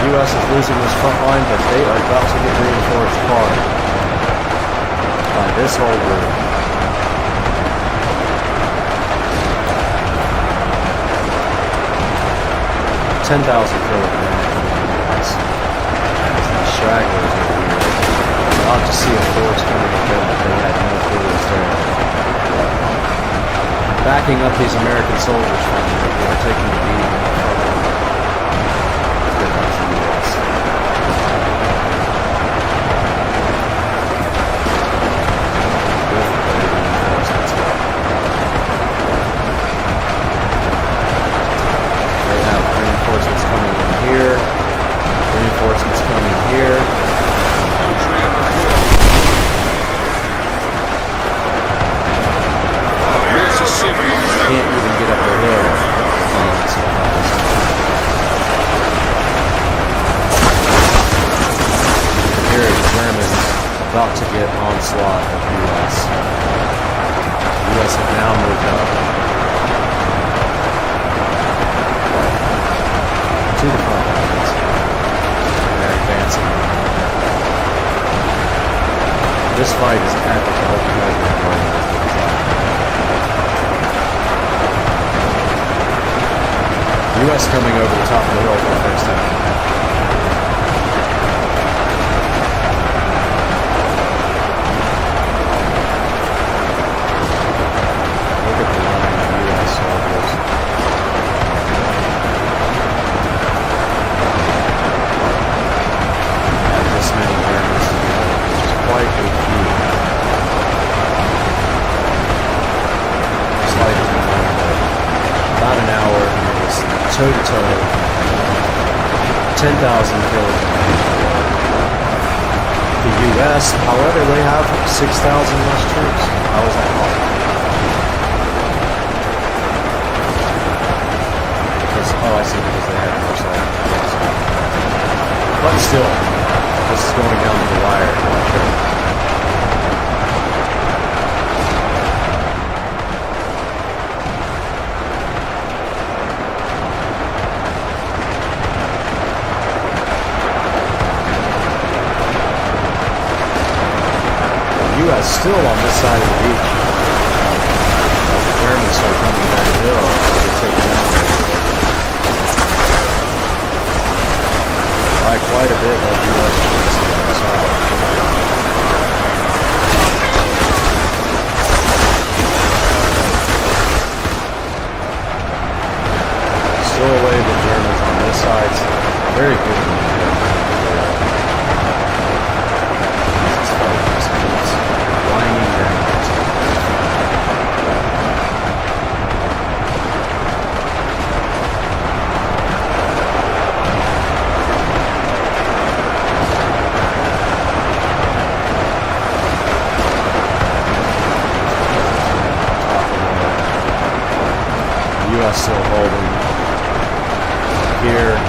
The U.S. is losing this front line, but they are about to get reinforced hard by this whole group. 10,000 kilograms. These stragglers over here. I'll have to see a force coming up there, but they had no clue it was there. Backing up these American soldiers from here. They are taking the beating. Here comes the U.S. Reinforcements coming in here. Reinforcements coming here. Can't even get up the hill. Here are the Germans about to get onslaught of the U.S. The U.S. have now moved up to the front lines. They're advancing. This fight is epic. I hope you guys are enjoying it. U.S. coming over the top of the hill for the first time. Look at the line of U.S. soldiers. This many Germans together, which is quite a few. Slightly more, but about an hour, and it was toe-to-toe, 10,000 killed. The U.S., however, they have 6,000 less troops. How is that possible? Because, oh, I see, because they had more soldiers. But still, this is going down to the wire. The U.S. still on this side of the beach. The Germans start coming down the hill. They're taking out by quite a bit of U.S. troops. U.S. still holding. Here,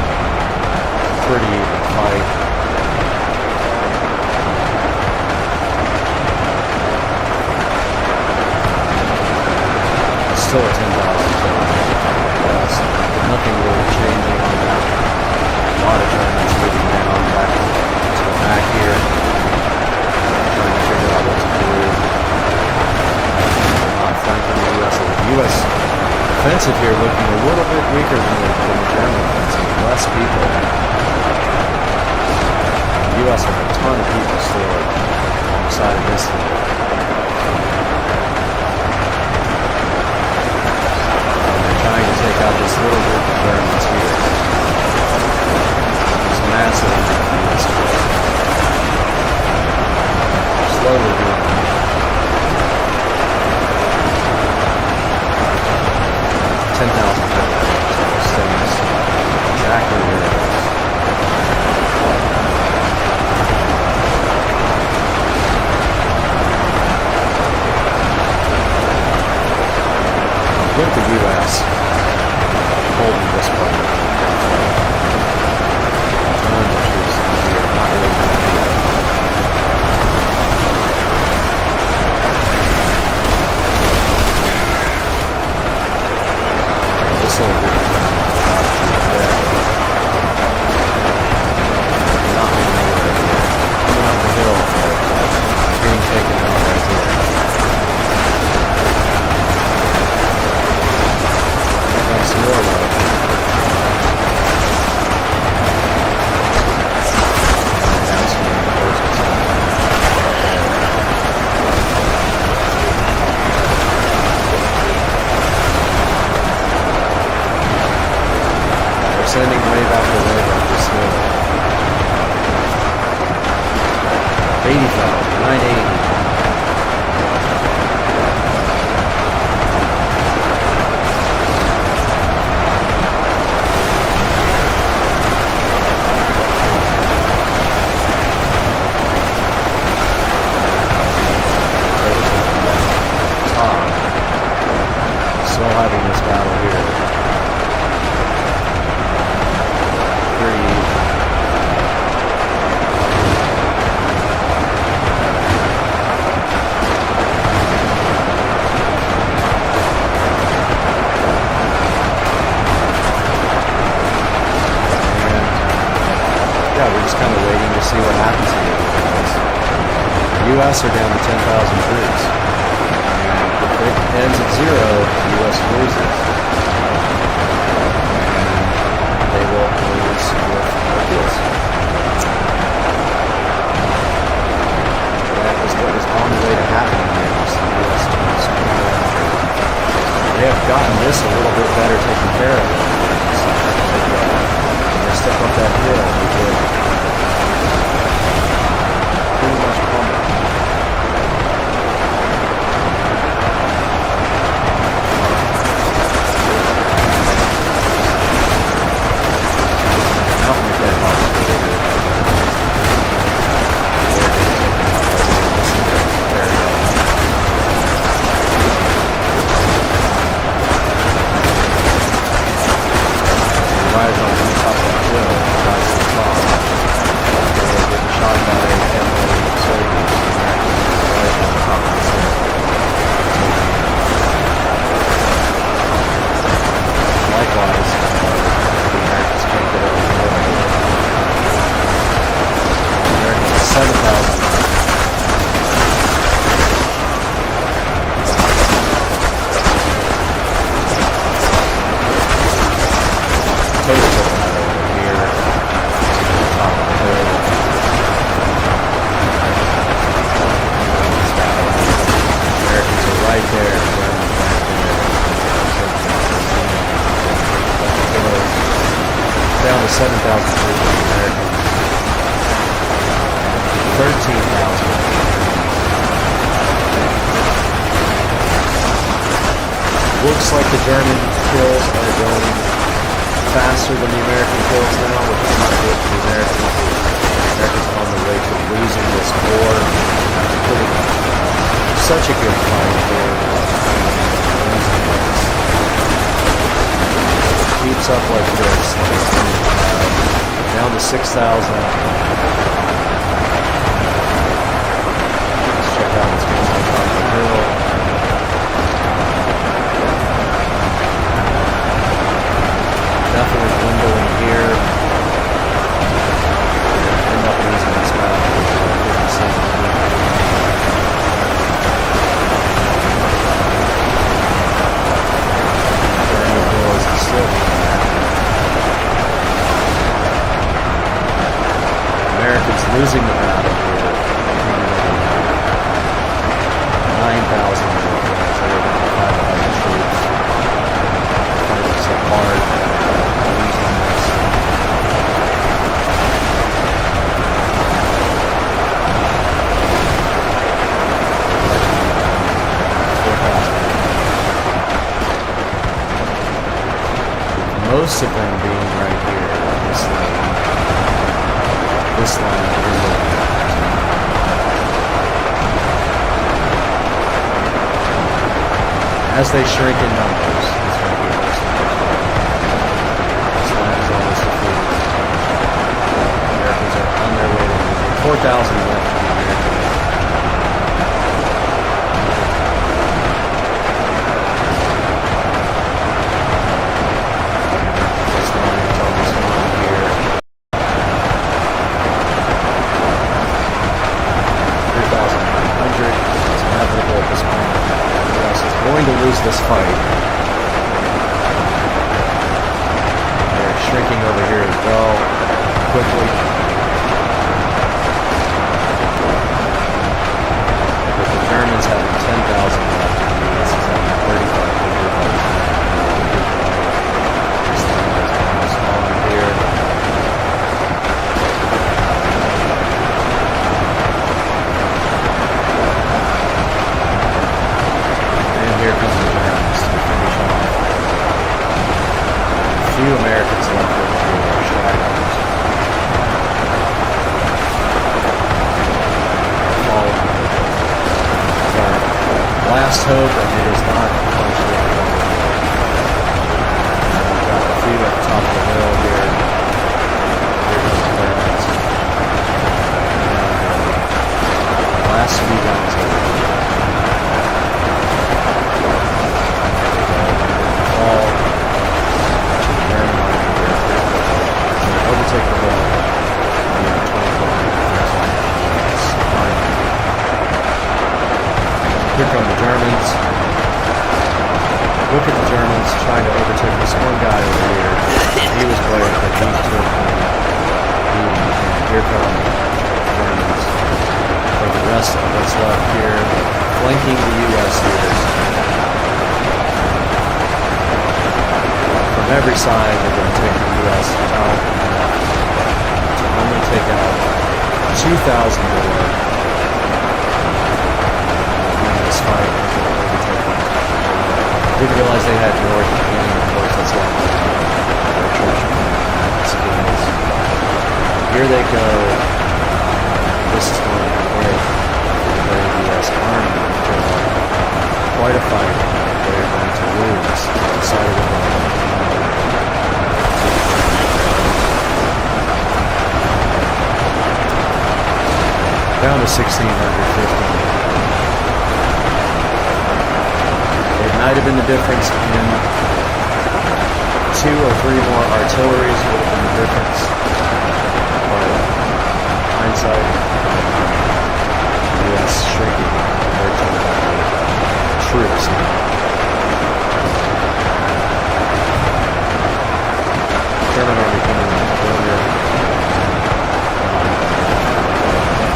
pretty even fight. It's still a 10,000 US. Nothing really changing on that. A lot of Germans moving down back to the back here. Trying to figure out what to do. Not flanking the U.S. The U.S. offensive here looking a little bit weaker than the German offensive. Less people. The U.S. has a ton of people still alongside of this thing. And they're trying to take out this little group of Germans here. It's massive in this place. Slowly doing it. 10,000 stays exactly where it is. With the U.S. holding this part, tons of troops in here, not really doing anything. This little group is there. Not moving anywhere here. Coming up the hill, being taken out right here. Some more love. They're sending wave after wave up this hill. 85, 980. Having this battle here. Pretty easy. And yeah, we're just kind of waiting to see what happens here. The U.S. are down to 10,000 troops. If it ends at 0, the U.S. loses. And they will lose with more kills. That is what is on the way to happening here. The U.S. troops. They have gotten this a little bit better taken care of. They step up that hill. They get pretty much pummeled. Down to 7,000 troops in American. 13,000. Looks like the German kills are going faster than the American kills now, which is not good for the Americans. The Americans are on the way to losing this war after putting such a good fight for keeps up like this, down to 6,000. Let's check out what's going on top of the hill. Definitely dwindling here. End up losing this map. 57. Americans losing the battle here. 9,000 Americans, over 5,000 troops. Fighting so hard, losing this. Most of them being right here on this line. This line here. As they shrink in numbers, it's right here. This line is almost defeated. Americans are on their way to 4,000 left in the Americans. Going to lose this fight. They're shrinking over here as well, quickly. With the Germans having 10,000 left, the US is having 3,500. This line is almost on here. Here comes the Germans to finish off. A few Americans left over here are stragglers. Falling. It's our last hope, and it is not functioning. We've got a few at the top of the hill here. Here comes the Germans. Last few guys over here. Overtake the hill. Here come the Germans. Look at the Germans trying to overtake this one guy over here. He was playing for these two. Here come the Germans. For the rest of what's left here, flanking the US here. From every side, they're going to take the US out. To only take out 2,000 more. In this fight, didn't realize they had more at the beginning. Of course, that's why their attrition skills. Here they go. This is going to be it for the US Army. Quite a fight. They're going to lose on the side of the battle. Down to 1,650. It might have been the difference in 2 or 3 more artilleries would have been the difference. But hindsight, US shrinking compared to the troops now. German army coming in earlier.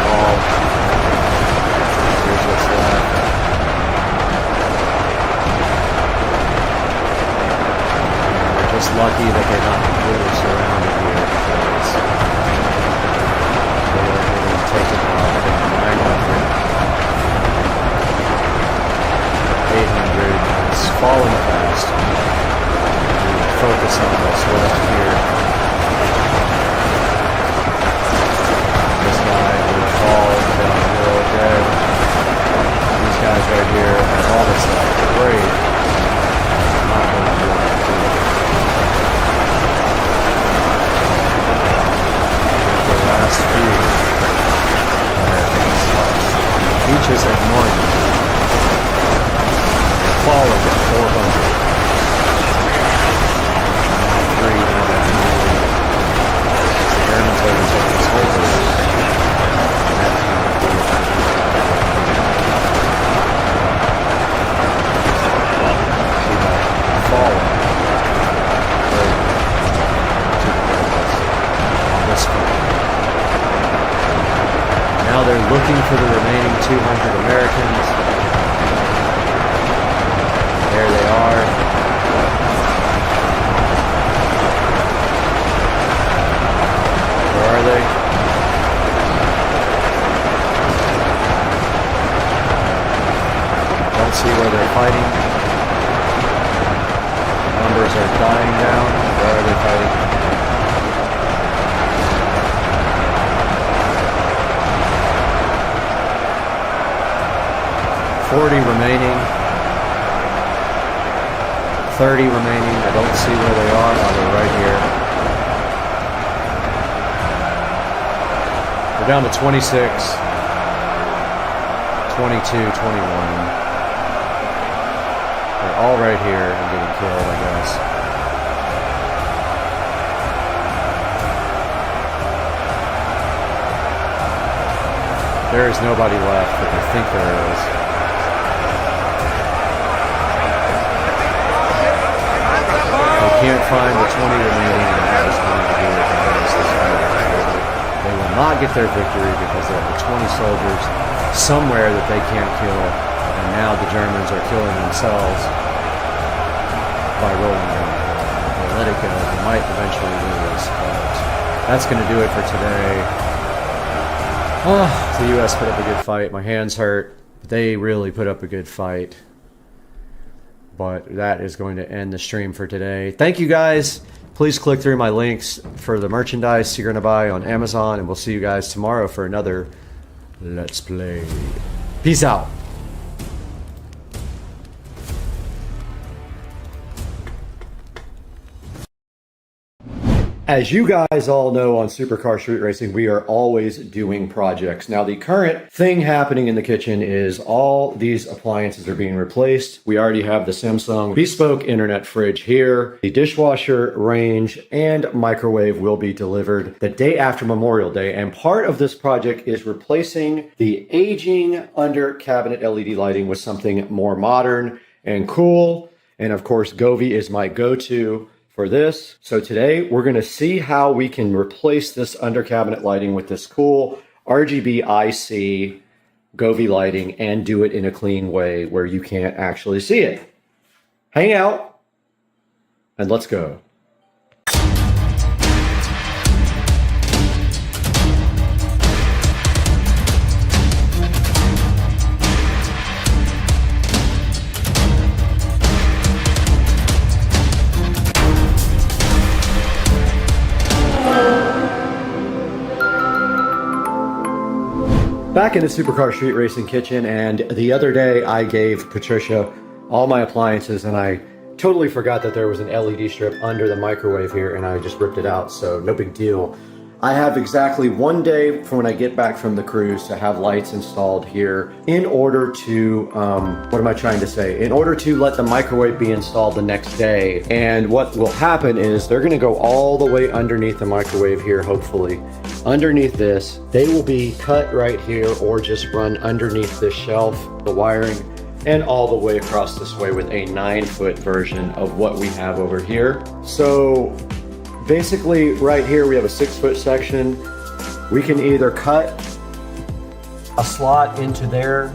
All. Here's what's left. They're just lucky that they're not completely surrounded here because they were getting taken out at 900. 800 is falling fast. Focus on what's left here. This guy will fall down the hill dead. These guys right here and all this left. Great. Not going to do it. inches at 90. Falling at 400. 300. Germans overtook this whole thing. Falling. Now they're looking for the remaining 200 Americans. There they are. Where are they? Don't see where they're fighting. Numbers are dying down. Where are they fighting? 40 remaining. 30 remaining. I don't see where they are. Oh, they're right here. We're down to 26, 22, 21. They're all right here and getting killed, I guess. There is nobody left, but I think there is. Can't find the 20 remaining, and that is going to do it. They will not get their victory because there are 20 soldiers somewhere that they can't kill, and now the Germans are killing themselves by rolling down the hill. If they let it go, they might eventually lose, but that's going to do it for today. Oh, the U.S. put up a good fight. My hands hurt, but they really put up a good fight. But that is going to end the stream for today. Thank you guys. Please click through my links for the merchandise you're going to buy on Amazon. And we'll see you guys tomorrow for another Let's Play. Peace out. As you guys all know, on Supercar Street Racing, we are always doing projects. Now, the current thing happening in the kitchen is all these appliances are being replaced. We already have the Samsung bespoke internet fridge here. The dishwasher, range, and microwave will be delivered the day after Memorial Day. And part of this project is replacing the aging under cabinet LED lighting with something more modern and cool. And of course, Govee is my go-to for this. So today we're going to see how we can replace this under cabinet lighting with this cool RGB IC Govee lighting and do it in a clean way where you can't actually see it. Hang out and let's go. Back in the Supercar Street Racing kitchen, and the other day I gave Patricia all my appliances and I totally forgot that there was an LED strip under the microwave here and I just ripped it out, so no big deal. I have exactly one day from when I get back from the cruise to have lights installed here in order to, what am I trying to say? In order to let the microwave be installed the next day. And what will happen is they're gonna go all the way underneath the microwave here, hopefully. Underneath this, they will be cut right here or just run underneath this shelf, the wiring, and all the way across this way with a 9-foot version of what we have over here. So basically right here we have a 6-foot section. We can either cut a slot into there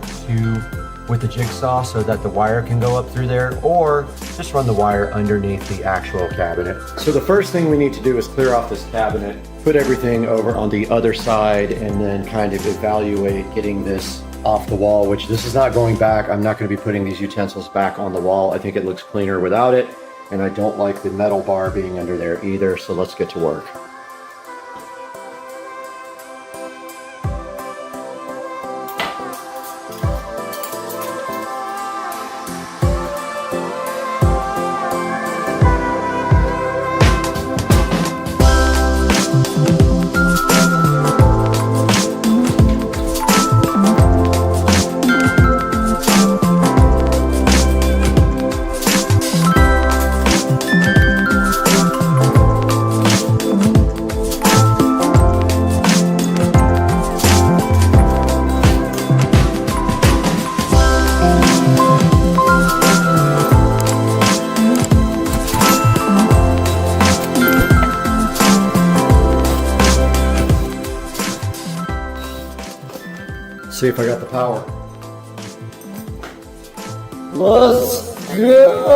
with the jigsaw so that the wire can go up through there, or just run the wire underneath the actual cabinet. So the first thing we need to do is clear off this cabinet, put everything over on the other side, and then kind of evaluate getting this off the wall, which this is not going back. I'm not going to be putting these utensils back on the wall. I think it looks cleaner without it, and I don't like the metal bar being under there either, so let's get to work. See if I got the power. Let's go!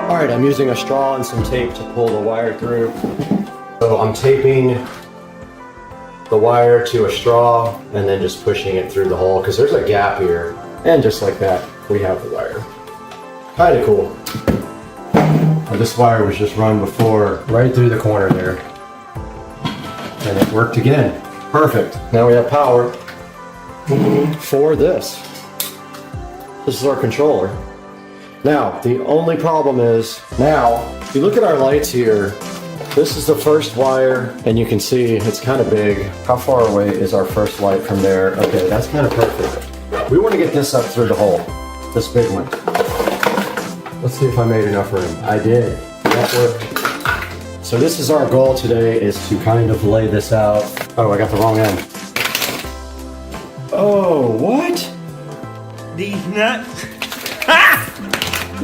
Alright, I'm using a straw and some tape to pull the wire through. So I'm taping the wire to a straw and then just pushing it through the hole because there's a gap here. And just like that, we have the wire. Kinda cool. And this wire was just run before, right through the corner there. And it worked again. Perfect. Now we have power for this. This is our controller. Now, the only problem is, now, if you look at our lights here, this is the first wire, and you can see it's kind of big. How far away is our first light from there? Okay, that's kind of perfect. We want to get this up through the hole, this big one. Let's see if I made enough room. I did. That worked. So this is our goal today, is to kind of lay this out. Oh, I got the wrong end. Oh, what? These nuts.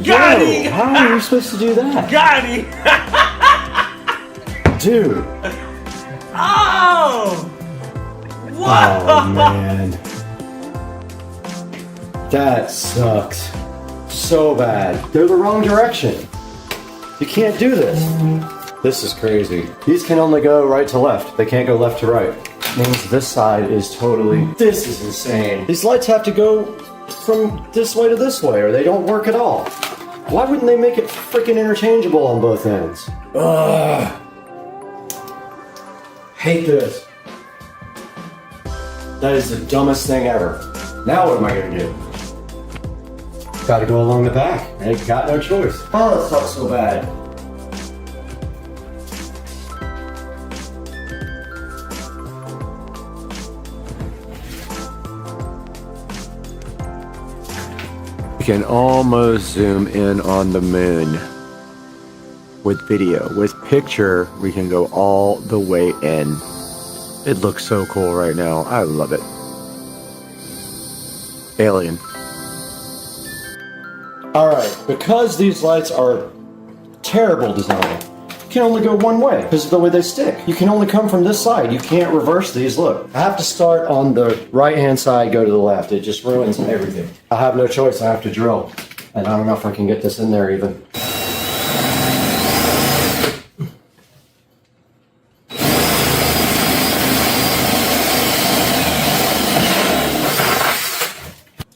Got him! How are you supposed to do that? Got him! Dude! Oh! What? Oh man. That sucks. So bad. They're the wrong direction. You can't do this. This is crazy. These can only go right to left. They can't go left to right. Means this side is totally... This is insane. These lights have to go from this way to this way or they don't work at all. Why wouldn't they make it freaking interchangeable on both ends? Ugh. Hate this. That is the dumbest thing ever. Now what am I gonna do? Gotta go along the back. I got no choice. Oh, that sucks so bad. You can almost zoom in on the moon with video. With picture, we can go all the way in. It looks so cool right now. I love it. Alien. Alright, because these lights are terrible design, you can only go one way because of the way they stick. You can only come from this side. You can't reverse these. Look, I have to start on the right-hand side, go to the left. It just ruins everything. I have no choice. I have to drill. And I don't know if I can get this in there even.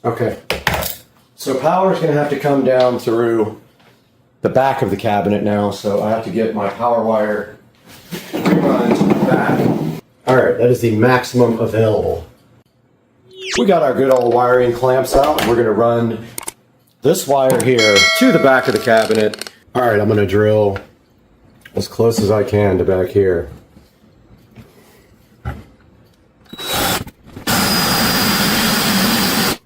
Okay. So power is going to have to come down through the back of the cabinet now, so I have to get my power wire run to the back. Alright, that is the maximum available. We got our good old wiring clamps out. We're going to run this wire here to the back of the cabinet. Alright, I'm going to drill as close as I can to back here.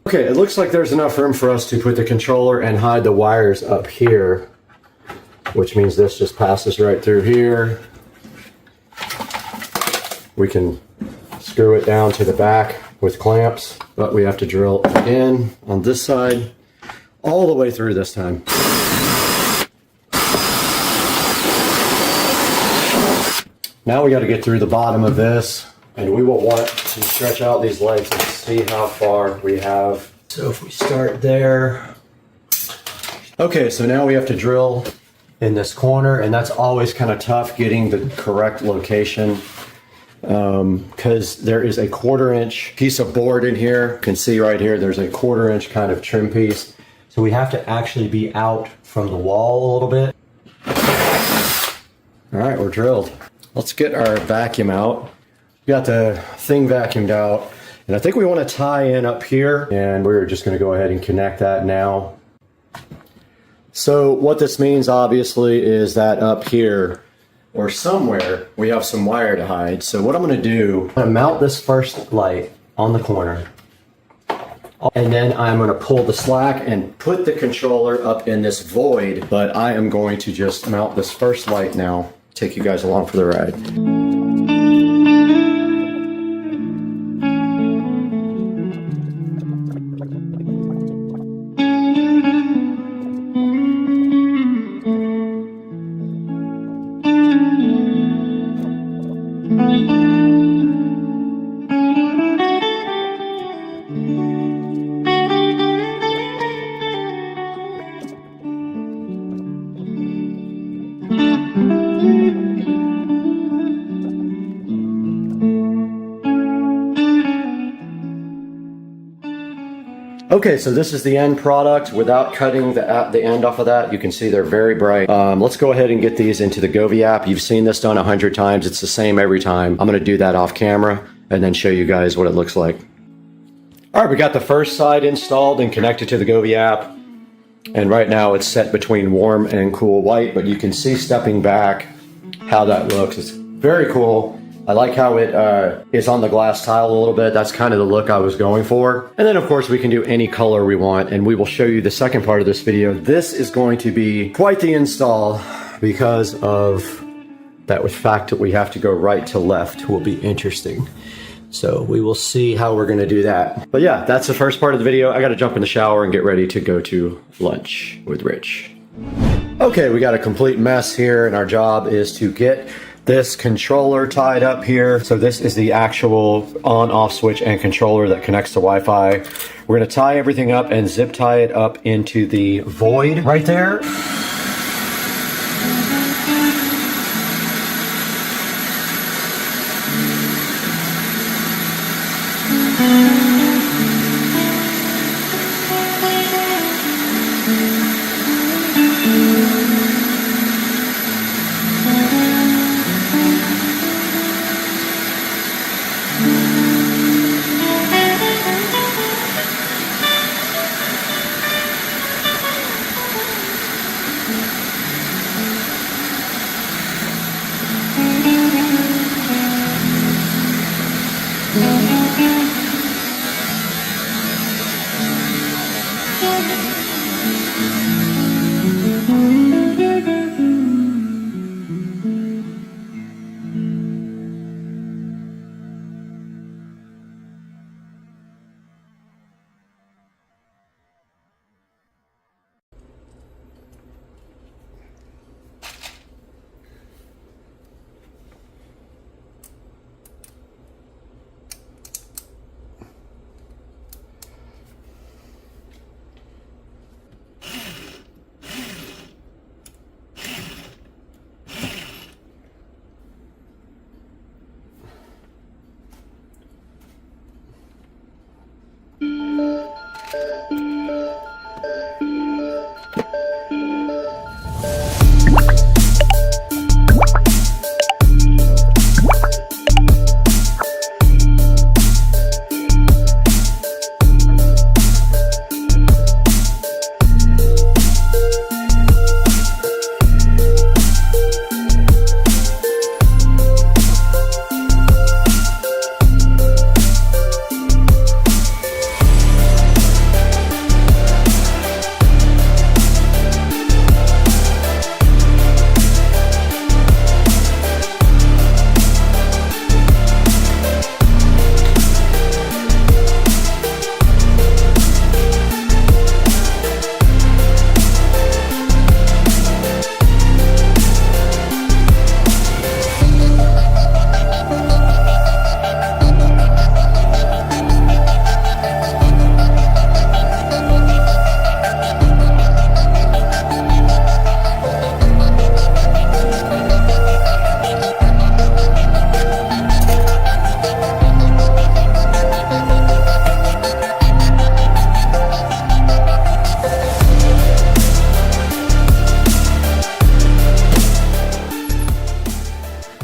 Okay, it looks like there's enough room for us to put the controller and hide the wires up here, which means this just passes right through here. We can screw it down to the back with clamps, but we have to drill again on this side all the way through this time. Now we got to get through the bottom of this, and we will want to stretch out these lights and see how far we have. So if we start there. Okay, so now we have to drill in this corner, and that's always kind of tough getting the correct location because there is a 1/4 inch piece of board in here. You can see right here, there's a 1/4 inch kind of trim piece. So we have to actually be out from the wall a little bit. All right, we're drilled. Let's get our vacuum out. We got the thing vacuumed out, and I think we want to tie in up here, and we're just going to go ahead and connect that now. So what this means obviously is that up here or somewhere we have some wire to hide. So what I'm going to do, I'm going to mount this first light on the corner, and then I'm going to pull the slack and put the controller up in this void, but I am going to just mount this first light now, take you guys along for the ride. Okay, so this is the end product. Without cutting the end off of that, you can see they're very bright. Let's go ahead and get these into the Govee app. You've seen this done 100 times. It's the same every time. I'm gonna do that off camera and then show you guys what it looks like. All right, we got the first side installed and connected to the Govee app. And right now it's set between warm and cool white, but you can see stepping back how that looks. It's very cool. I like how it is on the glass tile a little bit. That's kind of the look I was going for. And then of course we can do any color we want, and we will show you the second part of this video. This is going to be quite the install because of that fact that we have to go right to left will be interesting. So we will see how we're gonna do that. But yeah, that's the first part of the video. I gotta jump in the shower and get ready to go to lunch with Rich. Okay, we got a complete mess here, and our job is to get this controller tied up here. So this is the actual on-off switch and controller that connects to Wi-Fi. We're gonna tie everything up and zip tie it up into the void right there.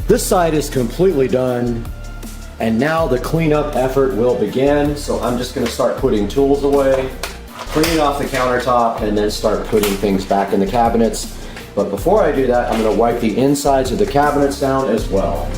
This side is completely done, and now the cleanup effort will begin. So I'm just gonna start putting tools away, cleaning off the countertop, and then start putting things back in the cabinets. But before I do that, I'm gonna wipe the insides of the cabinets down as well.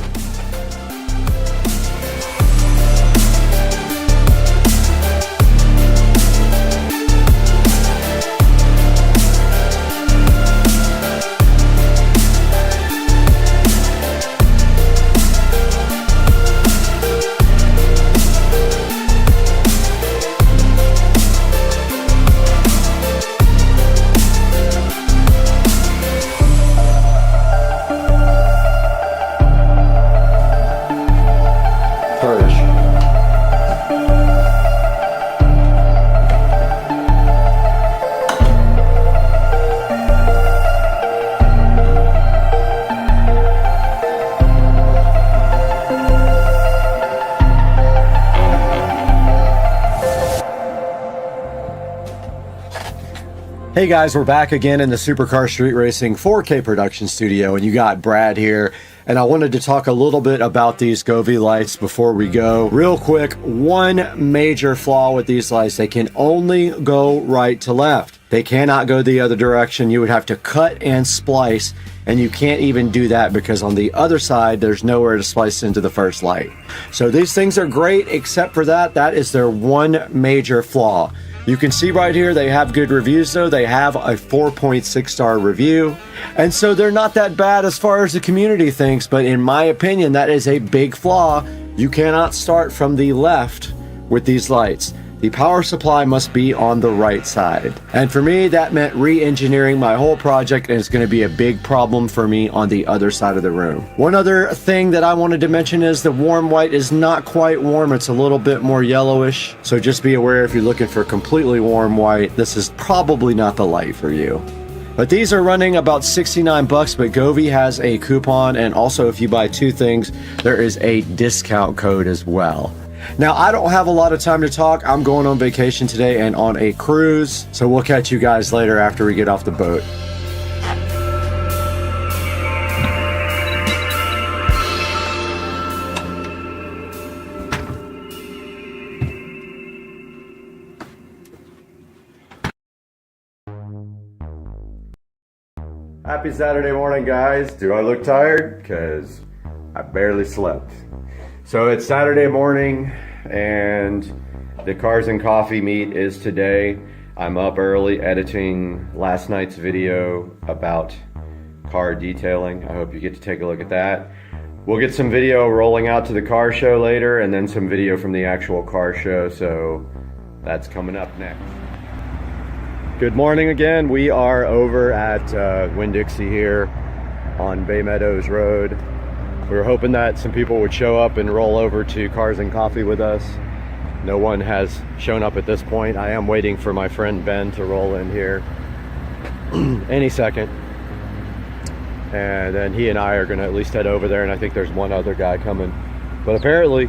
Hey guys, we're back again in the Supercar Street Racing 4K production studio, and you got Brad here, and I wanted to talk a little bit about these Govee lights before we go. Real quick, one major flaw with these lights: they can only go right to left. They cannot go the other direction. You would have to cut and splice, and you can't even do that because on the other side, there's nowhere to splice into the first light. So these things are great, except for that. That is their one major flaw. You can see right here, they have good reviews though. They have a 4.6 star review. And so they're not that bad as far as the community thinks, but in my opinion, that is a big flaw. You cannot start from the left with these lights. The power supply must be on the right side. And for me, that meant re-engineering my whole project, and it's going to be a big problem for me on the other side of the room. One other thing that I wanted to mention is the warm white is not quite warm. It's a little bit more yellowish. So just be aware if you're looking for completely warm white, this is probably not the light for you. But these are running about 69 bucks, but Govee has a coupon, and also if you buy two things, there is a discount code as well. Now, I don't have a lot of time to talk. I'm going on vacation today and on a cruise, so we'll catch you guys later after we get off the boat. Happy Saturday morning, guys. Do I look tired? Because I barely slept. So it's Saturday morning and the Cars and Coffee meet is today. I'm up early editing last night's video about car detailing. I hope you get to take a look at that. We'll get some video rolling out to the car show later, and then some video from the actual car show, so that's coming up next. Good morning again. We are over at Winn-Dixie here on Bay Meadows Road. We were hoping that some people would show up and roll over to Cars and Coffee with us. No one has shown up at this point. I am waiting for my friend Ben to roll in here any second. And then he and I are gonna at least head over there, and I think there's one other guy coming. But apparently,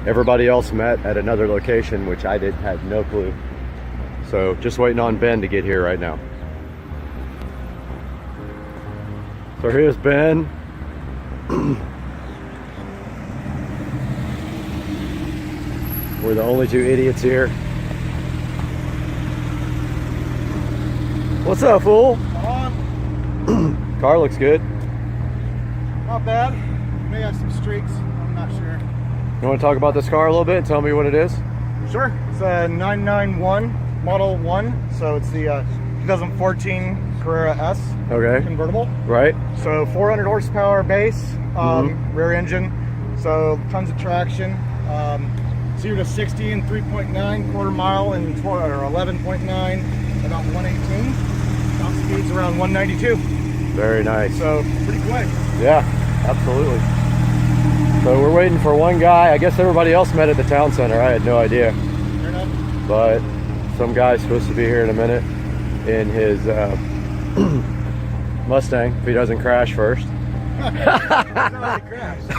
everybody else met at another location, which I had no clue. So just waiting on Ben to get here right now. So here's Ben. We're the only two idiots here. What's up, fool? Car looks good. Not bad. May have some streaks. I'm not sure. You want to talk about this car a little bit? Tell me what it is? Sure. It's a 991 Model 1. So it's the 2014 Carrera S convertible. Right. So 400 horsepower base, rear engine. So tons of traction. 0 to 60 in 3.9, quarter mile in 11.9, about 118. Top speed's around 192. Very nice. So pretty quick. Yeah, absolutely. So we're waiting for one guy. I guess everybody else met at the town center. I had no idea. Fair enough. But some guy's supposed to be here in a minute in his Mustang, if he doesn't crash first. He's already crashed.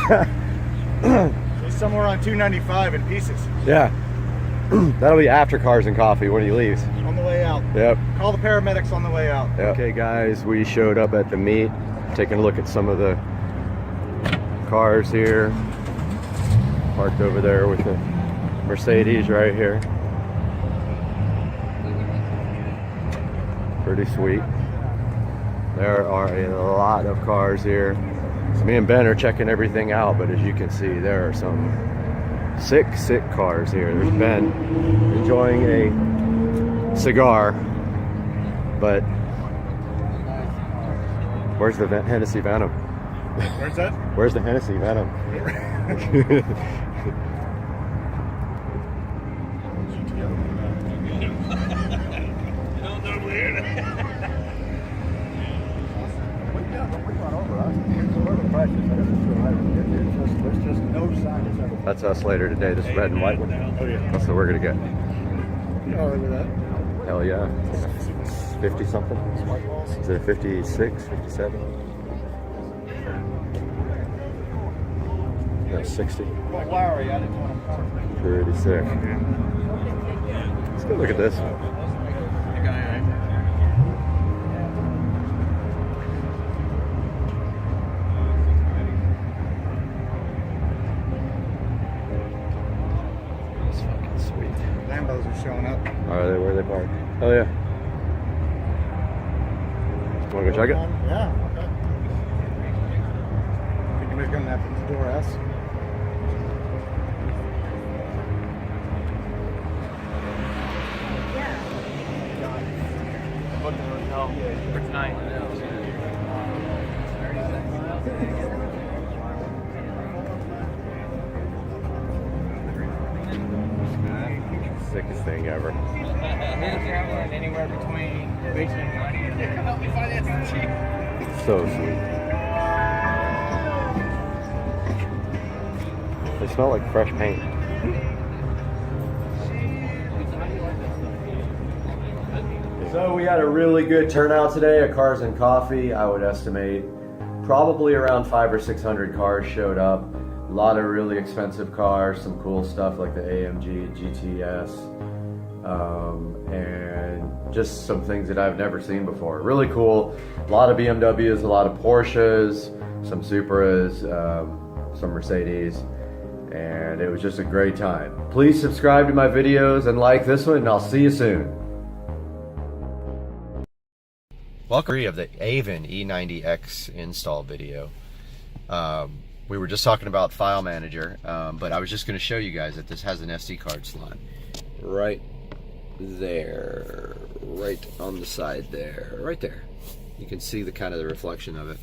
He's somewhere on 295 in pieces. Yeah. That'll be after Cars and Coffee when he leaves. On the way out. Yep. Call the paramedics on the way out. Yep. Okay, guys, we showed up at the meet, taking a look at some of the cars here. Parked over there with the Mercedes right here. Pretty sweet. There are a lot of cars here. So me and Ben are checking everything out, but as you can see, there are some sick cars here. There's Ben enjoying a cigar, but where's the Hennessy Venom? Where's that? Where's the Hennessy Venom? That's us later today, this red and white one. Oh yeah. That's what we're gonna get. Oh, look at that. Hell yeah. 50 something? Is it 56, 57? No, 60. Pretty sick. Let's go look at this. Are they where they park? Oh yeah. Want to go check it? Yeah, okay. I think we're gonna have to door S. For tonight. Sickest thing ever. Anywhere between basement and 90. Help me finance the cheap. So sweet. They smell like fresh paint. So we had a really good turnout today at Cars and Coffee. I would estimate probably around 500 or 600 cars showed up. A lot of really expensive cars, some cool stuff like the AMG GTS, and just some things that I've never seen before. Really cool. A lot of BMWs, a lot of Porsches, some Supras, some Mercedes, and it was just a great time. Please subscribe to my videos and like this one, and I'll see you soon. Welcome of the Avon E90X install video. We were just talking about File Manager, but I was just going to show you guys that this has an SD card slot right there, right on the side there, right there. You can see the kind of the reflection of it.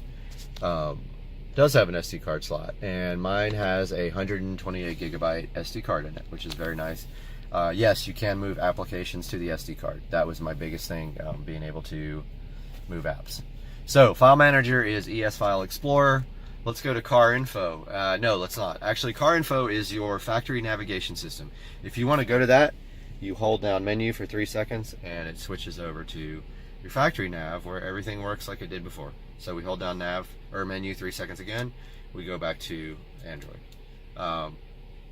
Does have an SD card slot, and mine has a 128 gigabyte SD card in it, which is very nice. Yes, you can move applications to the SD card. That was my biggest thing, being able to move apps. So File Manager is ES File Explorer. Let's go to Car Info. No, let's not. Actually, Car Info is your factory navigation system. If you want to go to that, you hold down menu for 3 seconds and it switches over to your factory nav where everything works like it did before. So we hold down nav or menu 3 seconds again, we go back to Android.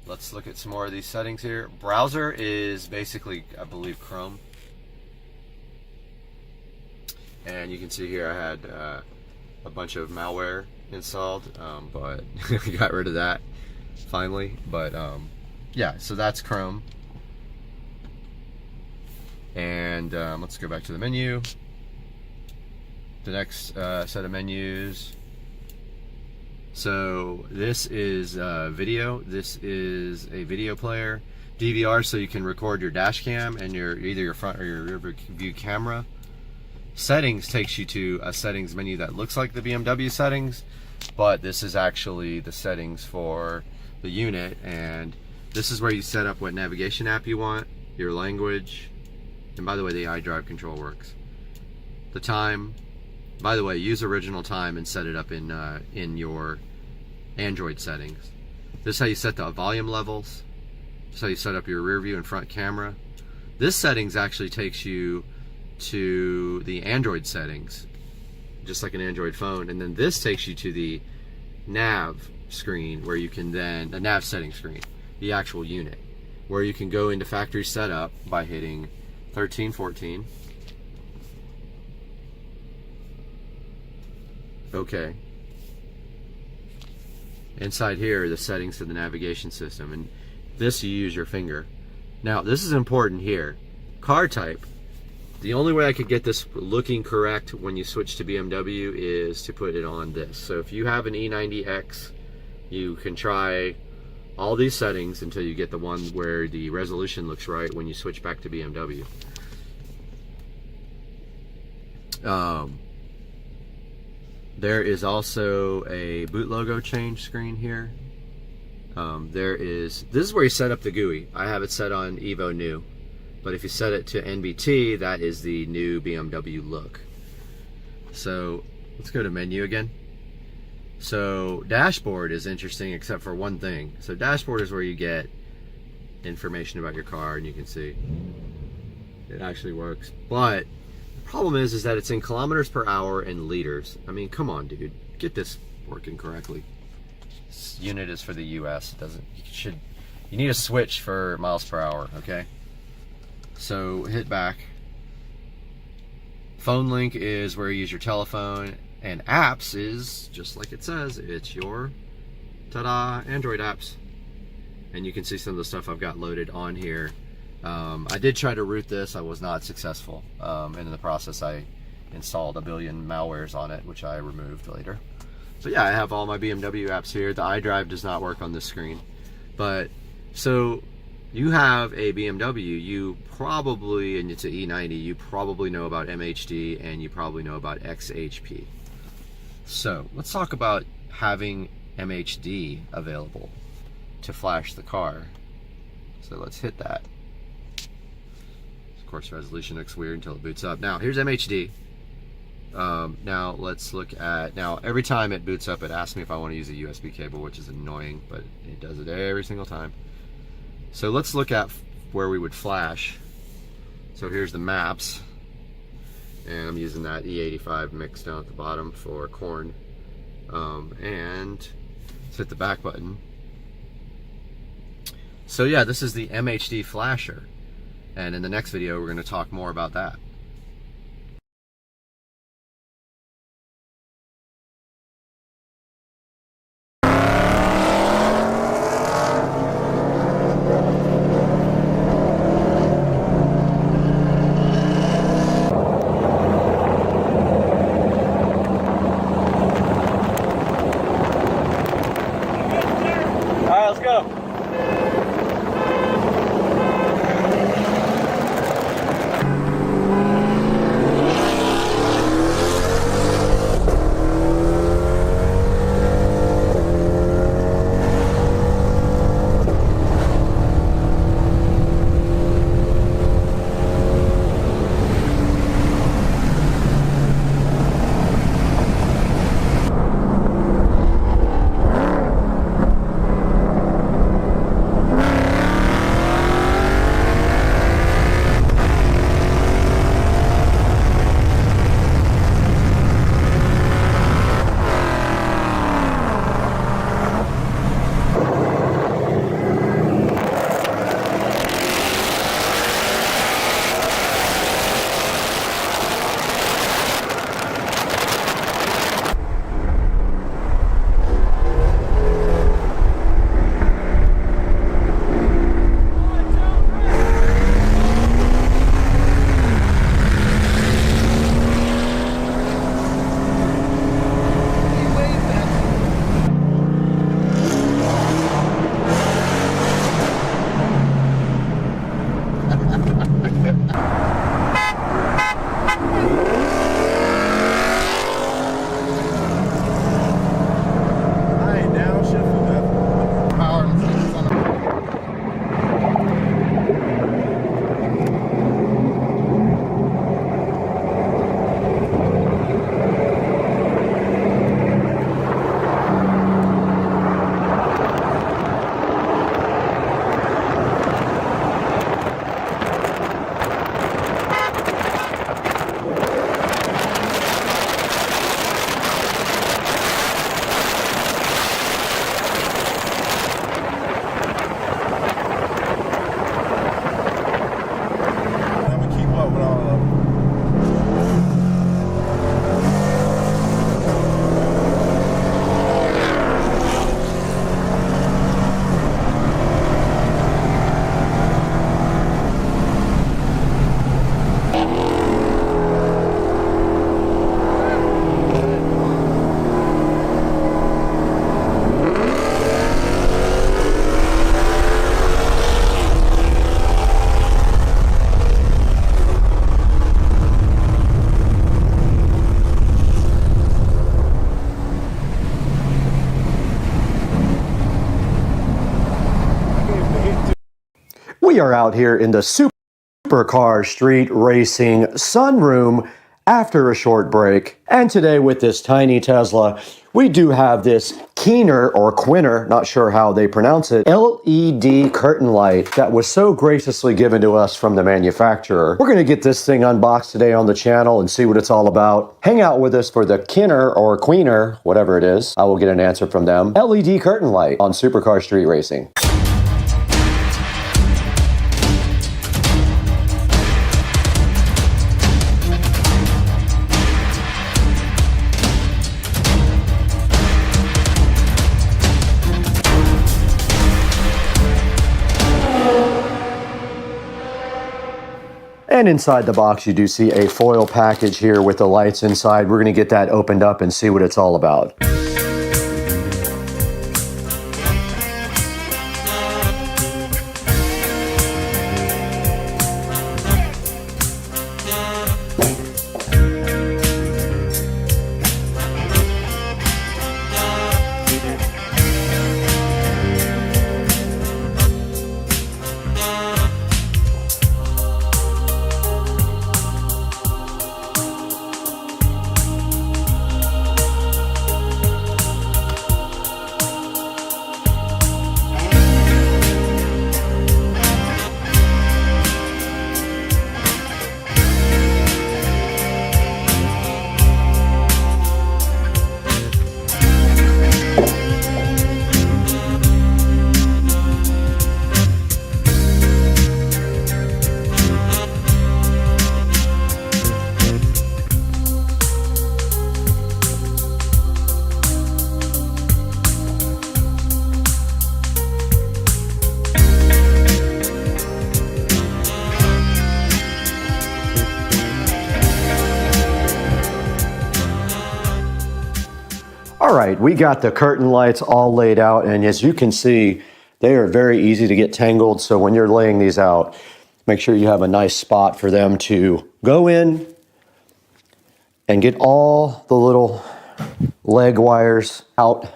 Let's look at some more of these settings here. Browser is basically, I believe, Chrome. And you can see here I had a bunch of malware installed, but we got rid of that finally. But yeah, so that's Chrome. And let's go back to the menu. The next set of menus. So this is video. This is a video player. DVR, so you can record your dash cam and either your front or your rear view camera. Settings takes you to a settings menu that looks like the BMW settings, but this is actually the settings for the unit, and this is where you set up what navigation app you want, your language, and by the way, the iDrive control works. The time, by the way, use original time and set it up in your Android settings. This is how you set the volume levels. This is how you set up your rear view and front camera. This settings actually takes you to the Android settings, just like an Android phone, and then this takes you to the nav screen where you can then, the nav setting screen, the actual unit, where you can go into factory setup by hitting 1314. Okay. Inside here are the settings to the navigation system, and this you use your finger. Now this is important here. Car type. The only way I could get this looking correct when you switch to BMW is to put it on this. So if you have an E90X, you can try all these settings until you get the one where the resolution looks right when you switch back to BMW. There is also a boot logo change screen here. This is where you set up the GUI. I have it set on Evo New. But if you set it to NBT, that is the new BMW look. So let's go to menu again. So dashboard is interesting except for one thing. So dashboard is where you get information about your car, and you can see it actually works. But the problem is that it's in kilometers per hour and liters. I mean, come on, dude, get this working correctly. This unit is for the US. It doesn't. You need a switch for miles per hour. Okay. So hit back. Phone link is where you use your telephone, and apps is just like it says, it's your ta-da Android apps. And you can see some of the stuff I've got loaded on here I did try to root this. I was not successful. And in the process, I installed a billion malwares on it, which I removed later. So yeah, I have all my BMW apps here. The iDrive does not work on this screen. But, so you have a BMW, you probably, and it's an E90, you probably know about MHD and you probably know about XHP. So let's talk about having MHD available to flash the car. So let's hit that. Of course, resolution looks weird until it boots up. Now, here's MHD. Now, let's look at, now every time it boots up, it asks me if I want to use a USB cable, which is annoying, but it does it every single time. So let's look at where we would flash. So here's the maps. And I'm using that E85 mix down at the bottom for corn. And let's hit the back button. So yeah, this is the MHD flasher. And in the next video, we're going to talk more about that. We are out here in the Supercar Street Racing sunroom after a short break. And today with this tiny Tesla, we do have this Keener or Quinner, not sure how they pronounce it, LED curtain light that was so graciously given to us from the manufacturer. We're going to get this thing unboxed today on the channel and see what it's all about. Hang out with us for the Keener or Queener, whatever it is. I will get an answer from them. LED curtain light on Supercar Street Racing. And inside the box, you do see a foil package here with the lights inside. We're gonna get that opened up and see what it's all about. All right, we got the curtain lights all laid out, and as you can see, they are very easy to get tangled. So when you're laying these out, make sure you have a nice spot for them to go in and get all the little leg wires out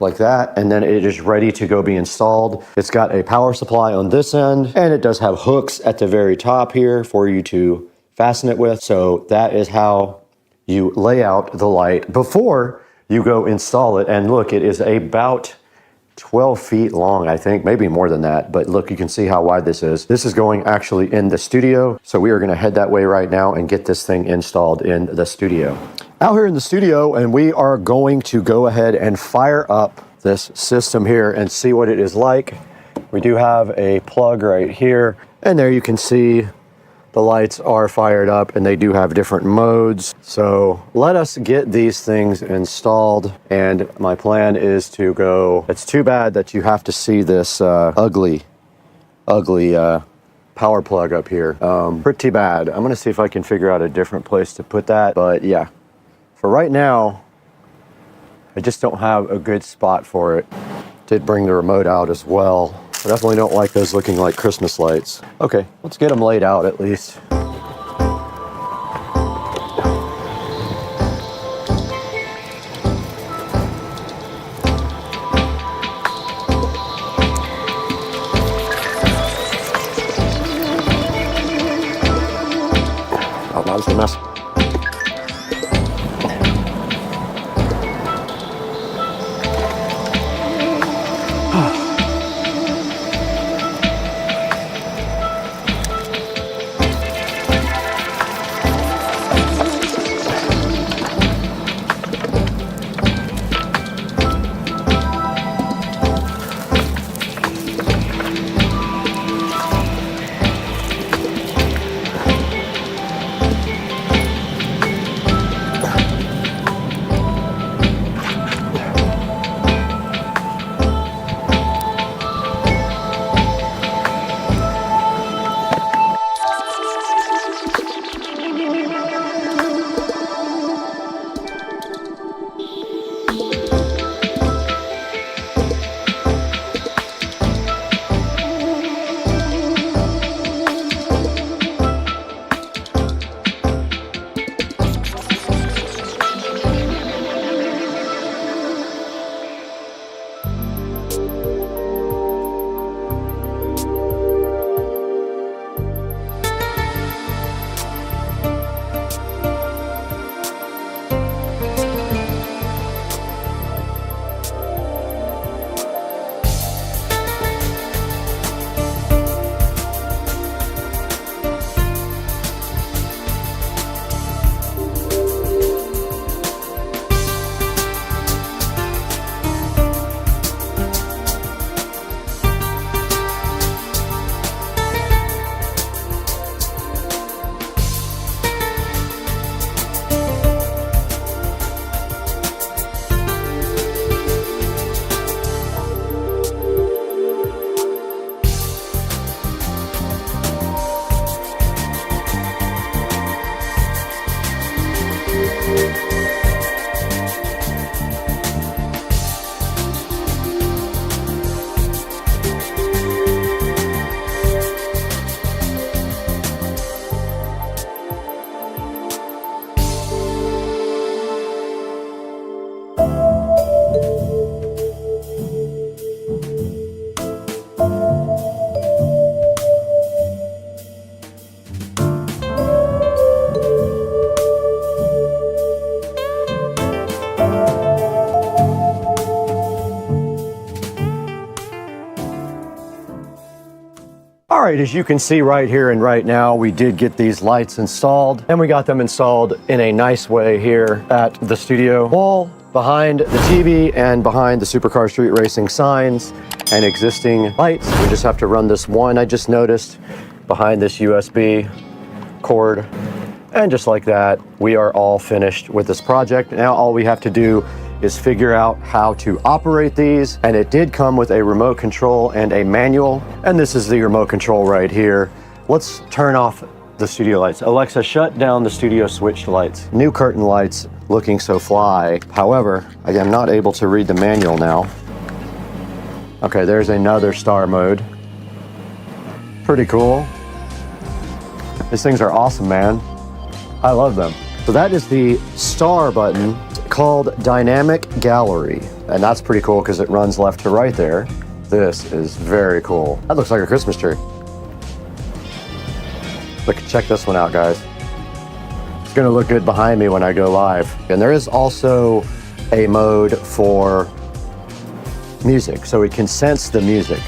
like that, and then it is ready to go be installed. It's got a power supply on this end, and it does have hooks at the very top here for you to fasten it with. So that is how you lay out the light before you go install it. And look, it is about 12 feet long, I think, maybe more than that. But look, you can see how wide this is. This is going actually in the studio. So we are gonna head that way right now and get this thing installed in the studio. Out here in the studio, and we are going to go ahead and fire up this system here and see what it is like. We do have a plug right here, and there you can see the lights are fired up, and they do have different modes. So let us get these things installed, and my plan is to go. It's too bad that you have to see this ugly power plug up here. Pretty bad. I'm gonna see if I can figure out a different place to put that, but yeah. For right now, I just don't have a good spot for it. Did bring the remote out as well. I definitely don't like those looking like Christmas lights. Okay, let's get them laid out at least. Oh, that was a mess. All right, as you can see right here and right now, we did get these lights installed, and we got them installed in a nice way here at the studio wall, behind the TV and behind the Supercar Street Racing signs and existing lights. We just have to run this one, I just noticed, behind this USB cord. And just like that, we are all finished with this project. Now all we have to do is figure out how to operate these. And it did come with a remote control and a manual. And this is the remote control right here. Let's turn off the studio lights. Alexa, shut down the studio switched lights. New curtain lights, looking so fly. However, I am not able to read the manual now. Okay, there's another star mode. Pretty cool. These things are awesome, man. I love them. So that is the star button called Dynamic Gallery. And that's pretty cool because it runs left to right there. This is very cool. That looks like a Christmas tree. Look, check this one out, guys. It's gonna look good behind me when I go live. And there is also a mode for music, so it can sense the music.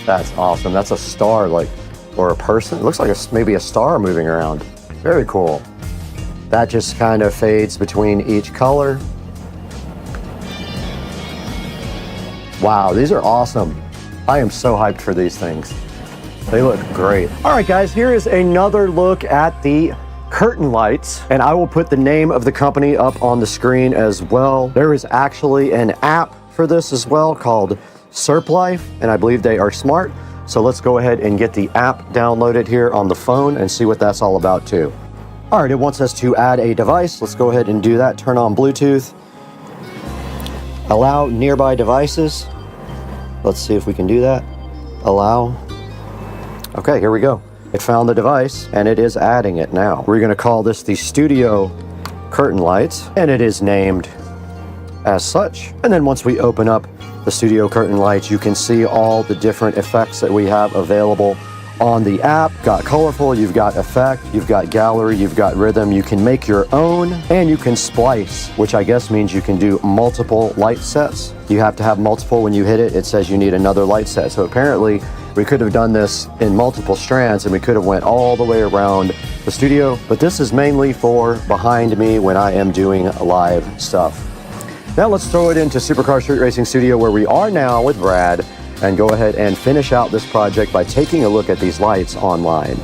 That's awesome. That's a star, like, or a person. It looks like maybe a star moving around. Very cool. That just kind of fades between each color. Wow, these are awesome. I am so hyped for these things. They look great. All right, guys, here is another look at the curtain lights, and I will put the name of the company up on the screen as well. There is actually an app for this as well called SerpLife, and I believe they are smart. So let's go ahead and get the app downloaded here on the phone and see what that's all about too. All right, it wants us to add a device. Let's go ahead and do that. Turn on Bluetooth. Allow nearby devices. Let's see if we can do that. Allow. Okay, here we go. It found the device and it is adding it now. We're gonna call this the Studio Curtain Lights, and it is named as such. And then once we open up the Studio Curtain Lights, you can see all the different effects that we have available on the app. Got colorful, you've got effect, you've got gallery, you've got rhythm. You can make your own, and you can splice, which I guess means you can do multiple light sets. You have to have multiple. When you hit it, it says you need another light set. So apparently we could have done this in multiple strands and we could have went all the way around the studio, but this is mainly for behind me when I am doing live stuff. Now let's throw it into Supercar Street Racing Studio, where we are now with Brad, and go ahead and finish out this project by taking a look at these lights online.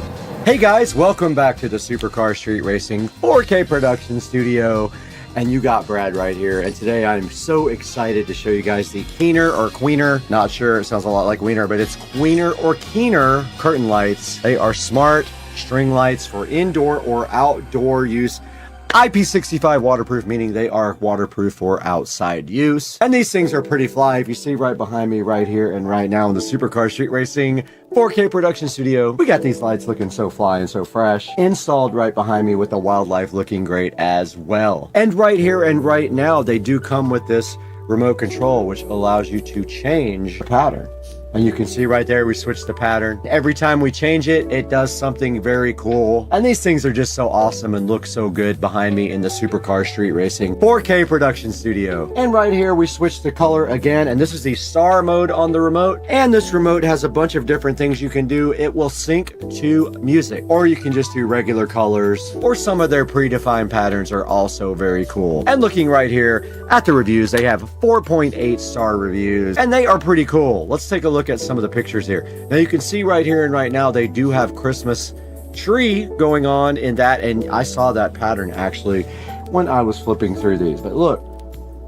Hey guys, welcome back to the Supercar Street Racing 4K production studio. And you got Brad right here. And today I'm so excited to show you guys the Keener or Queener. Not sure, it sounds a lot like Wiener, but it's Queener or Keener curtain lights. They are smart string lights for indoor or outdoor use. IP65 waterproof, meaning they are waterproof for outside use. And these things are pretty fly. If you see right behind me right here and right now in the Supercar Street Racing 4K production studio, we got these lights looking so fly and so fresh, installed right behind me with the wildlife looking great as well. And right here and right now, they do come with this remote control, which allows you to change the pattern. And you can see right there, we switched the pattern. Every time we change it, it does something very cool. And these things are just so awesome and look so good behind me in the Supercar Street Racing 4K production studio. And right here, we switched the color again. And this is the star mode on the remote. And this remote has a bunch of different things you can do. It will sync to music, or you can just do regular colors, or some of their predefined patterns are also very cool. And looking right here at the reviews, they have 4.8 star reviews, and they are pretty cool. Let's take a look at some of the pictures here. Now you can see right here and right now, they do have Christmas tree going on in that, and I saw that pattern actually when I was flipping through these. But look,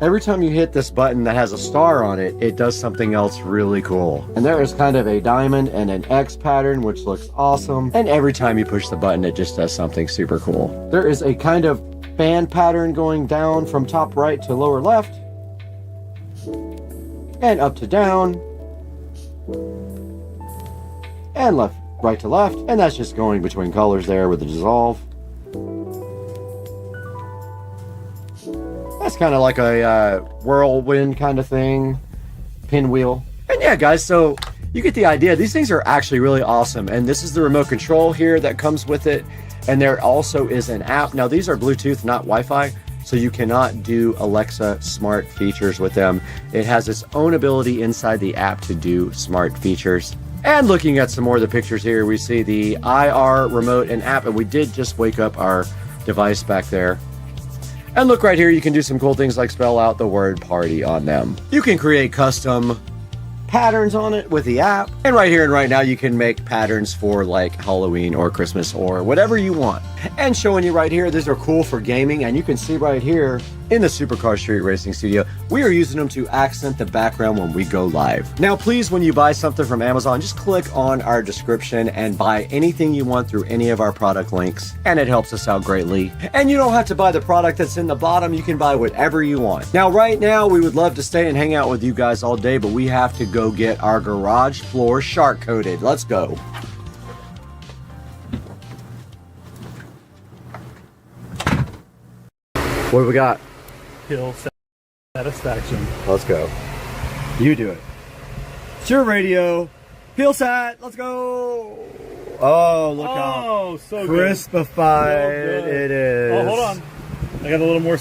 every time you hit this button that has a star on it, it does something else really cool. And there is kind of a diamond and an X pattern, which looks awesome. And every time you push the button, it just does something super cool. There is a kind of fan pattern going down from top right to lower left, and up to down, and left, right to left, and that's just going between colors there with the dissolve. That's kind of like a whirlwind kind of thing, pinwheel. And yeah, guys, so you get the idea. These things are actually really awesome, and this is the remote control here that comes with it, and there also is an app. Now these are Bluetooth, not Wi-Fi, so you cannot do Alexa smart features with them. It has its own ability inside the app to do smart features. And looking at some more of the pictures here, we see the IR remote and app, and we did just wake up our device back there. And look right here, you can do some cool things like spell out the word party on them. You can create custom patterns on it with the app. And right here and right now, you can make patterns for like Halloween or Christmas or whatever you want. And showing you right here, these are cool for gaming. And you can see right here in the Supercar Street Racing Studio, we are using them to accent the background when we go live. Now, please, when you buy something from Amazon, just click on our description and buy anything you want through any of our product links. And it helps us out greatly. And you don't have to buy the product that's in the bottom. You can buy whatever you want. Now, right now, we would love to stay and hang out with you guys all day, but we have to go get our garage floor shark coated. Let's go. What do we got? Hill satisfaction. Let's go. You do it. It's your radio. Hillsat, let's go. Oh, look how so crispified it is. Oh, hold on. I got a little more.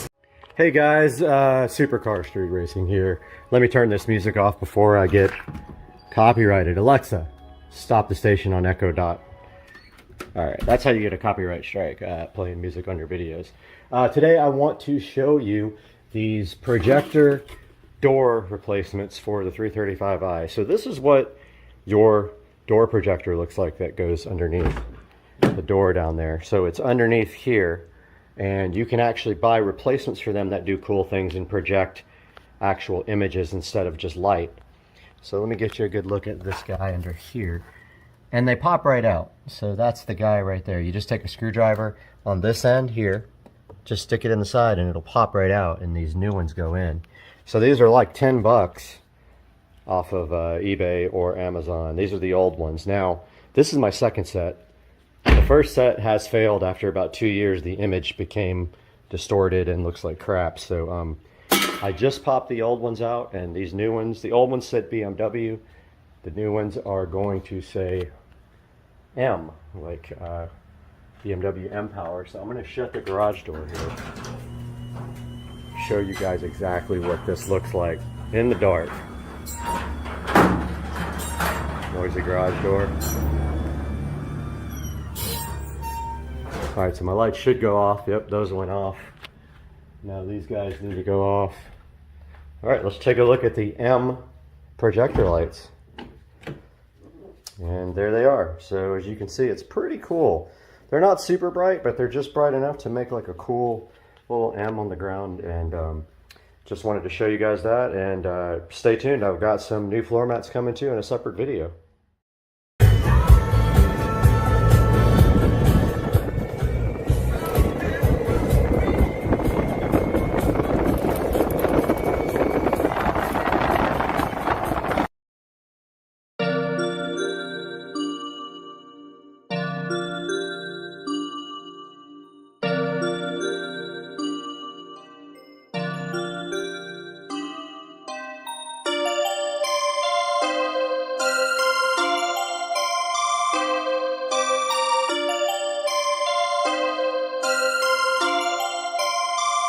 Hey guys, Supercar Street Racing here. Let me turn this music off before I get copyrighted. Alexa, stop the station on Echo Dot. Alright, that's how you get a copyright strike, playing music on your videos. Today I want to show you these projector door replacements for the 335i. So this is what your door projector looks like that goes underneath the door down there. So it's underneath here, and you can actually buy replacements for them that do cool things and project actual images instead of just light. So let me get you a good look at this guy under here. And they pop right out. So that's the guy right there. You just take a screwdriver on this end here, just stick it in the side and it'll pop right out, and these new ones go in. So these are like 10 bucks off of eBay or Amazon. These are the old ones. Now, this is my second set. The first set has failed after about 2 years. The image became distorted and looks like crap. So I just popped the old ones out, and these new ones, the old ones said BMW. The new ones are going to say M, like BMW M Power. So I'm going to shut the garage door here. Show you guys exactly what this looks like in the dark. Noisy garage door. Alright, so my lights should go off. Yep, those went off. Now these guys need to go off. Alright, let's take a look at the M projector lights. And there they are. So as you can see, it's pretty cool. They're not super bright, but they're just bright enough to make like a cool little M on the ground. And just wanted to show you guys that. And stay tuned. I've got some new floor mats coming too in a separate video.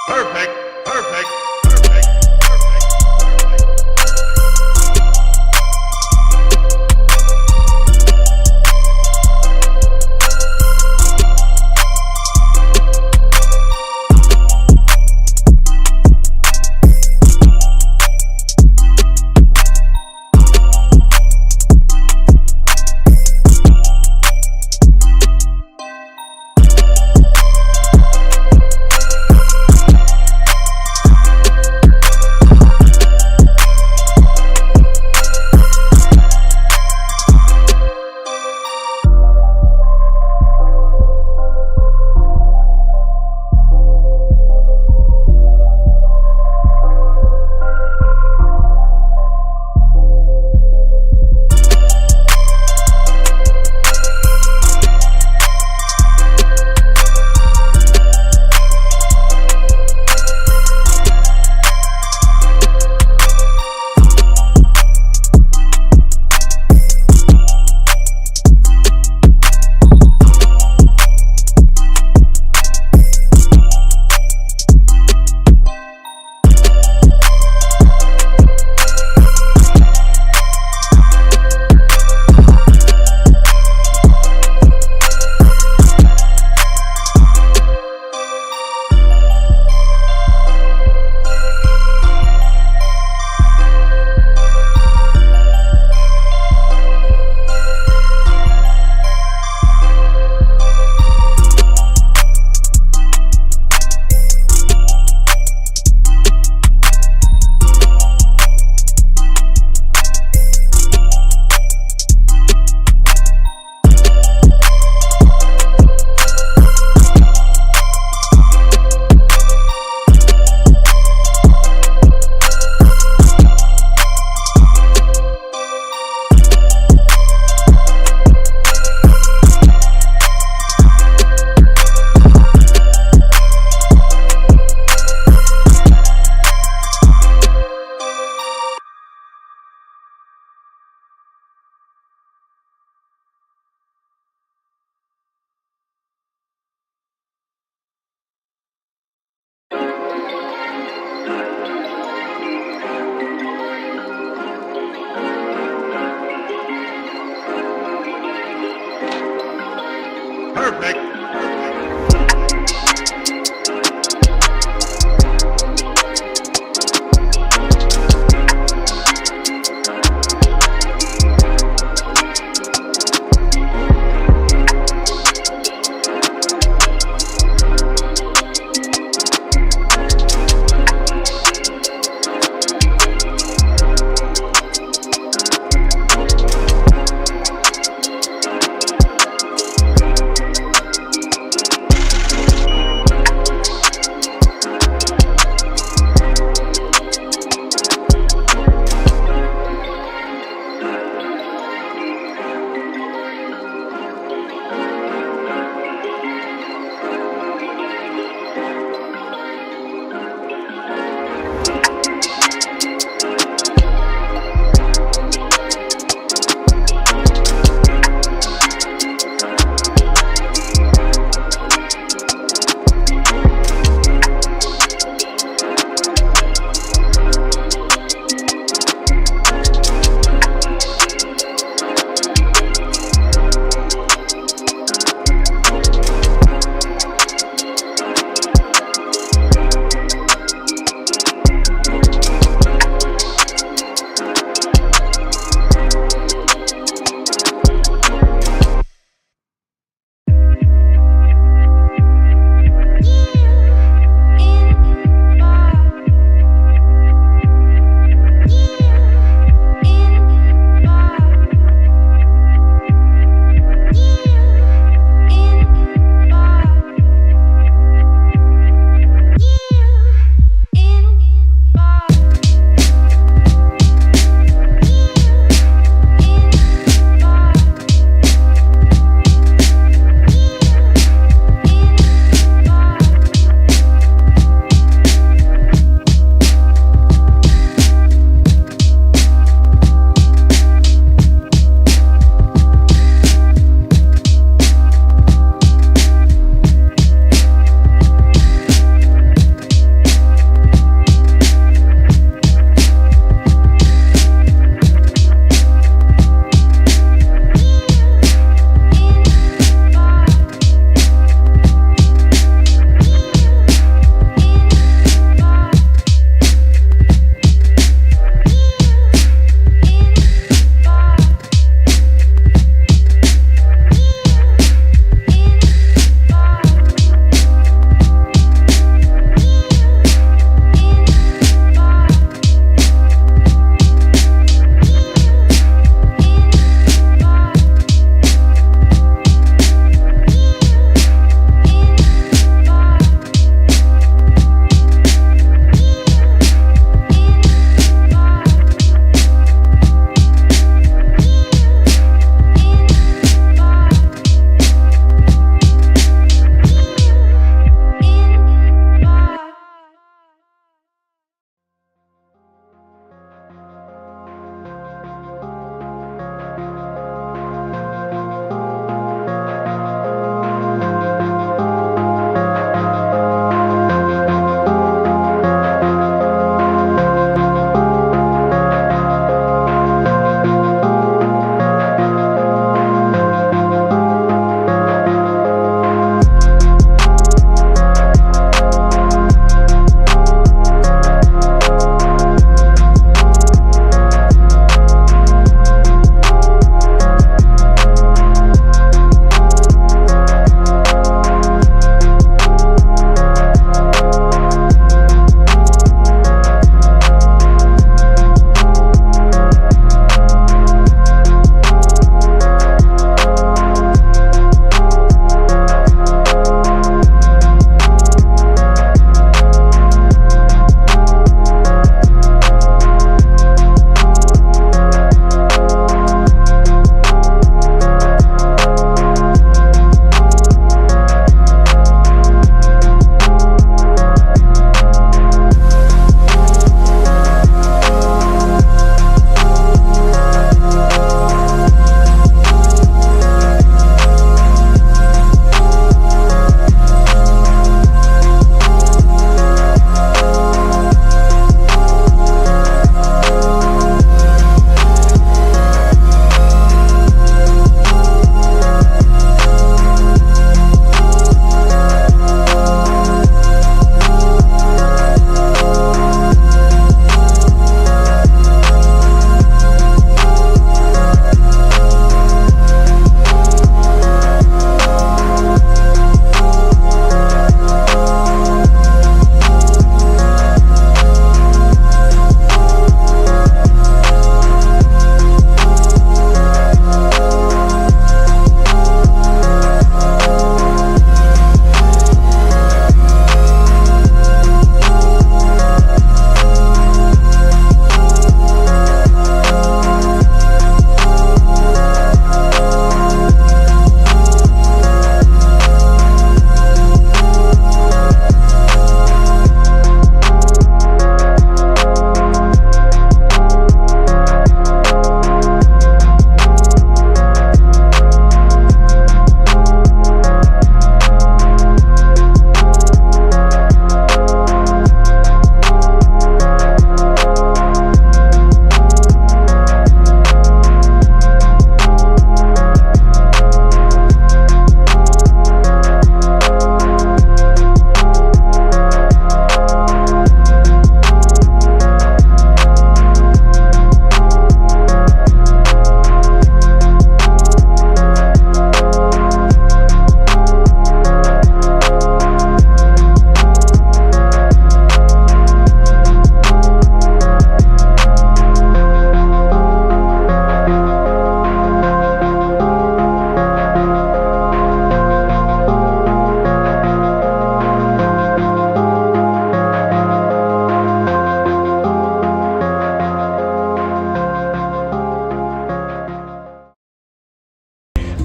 Perfect, perfect.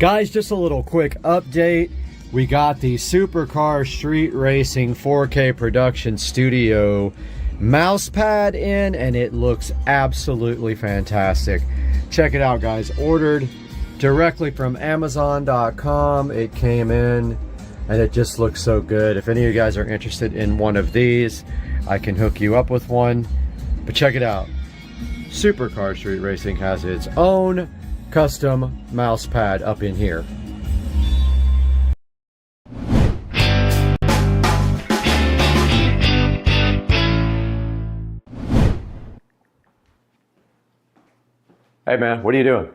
Guys, just a little quick update. We got the Supercar Street Racing 4K Production Studio mouse pad in, and it looks absolutely fantastic. Check it out, guys. Ordered directly from Amazon.com. It came in, and it just looks so good. If any of you guys are interested in one of these, I can hook you up with one. But check it out. Supercar Street Racing has its own custom mouse pad up in here. Hey man, what are you doing?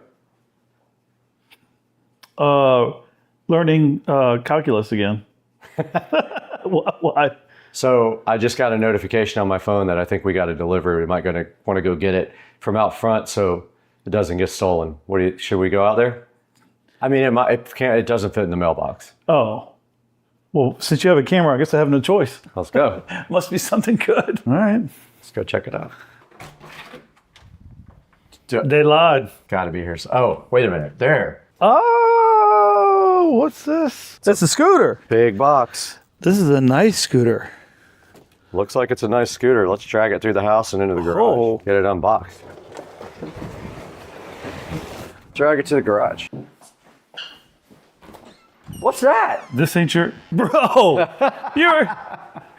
Learning calculus again. So I just got a notification on my phone that I think we got a delivery. We might want to go get it from out front so it doesn't get stolen. Should we go out there? I mean, it doesn't fit in the mailbox. Oh, well, since you have a camera, I guess I have no choice. Let's go. Must be something good. All right, let's go check it out. They lied. Gotta be here. Oh, wait a minute. There. Oh, what's this? That's a scooter. Big box. This is a nice scooter. Looks like it's a nice scooter. Let's drag it through the house and into the garage. Oh. Get it unboxed. Drag it to the garage. What's that? This ain't your... Bro,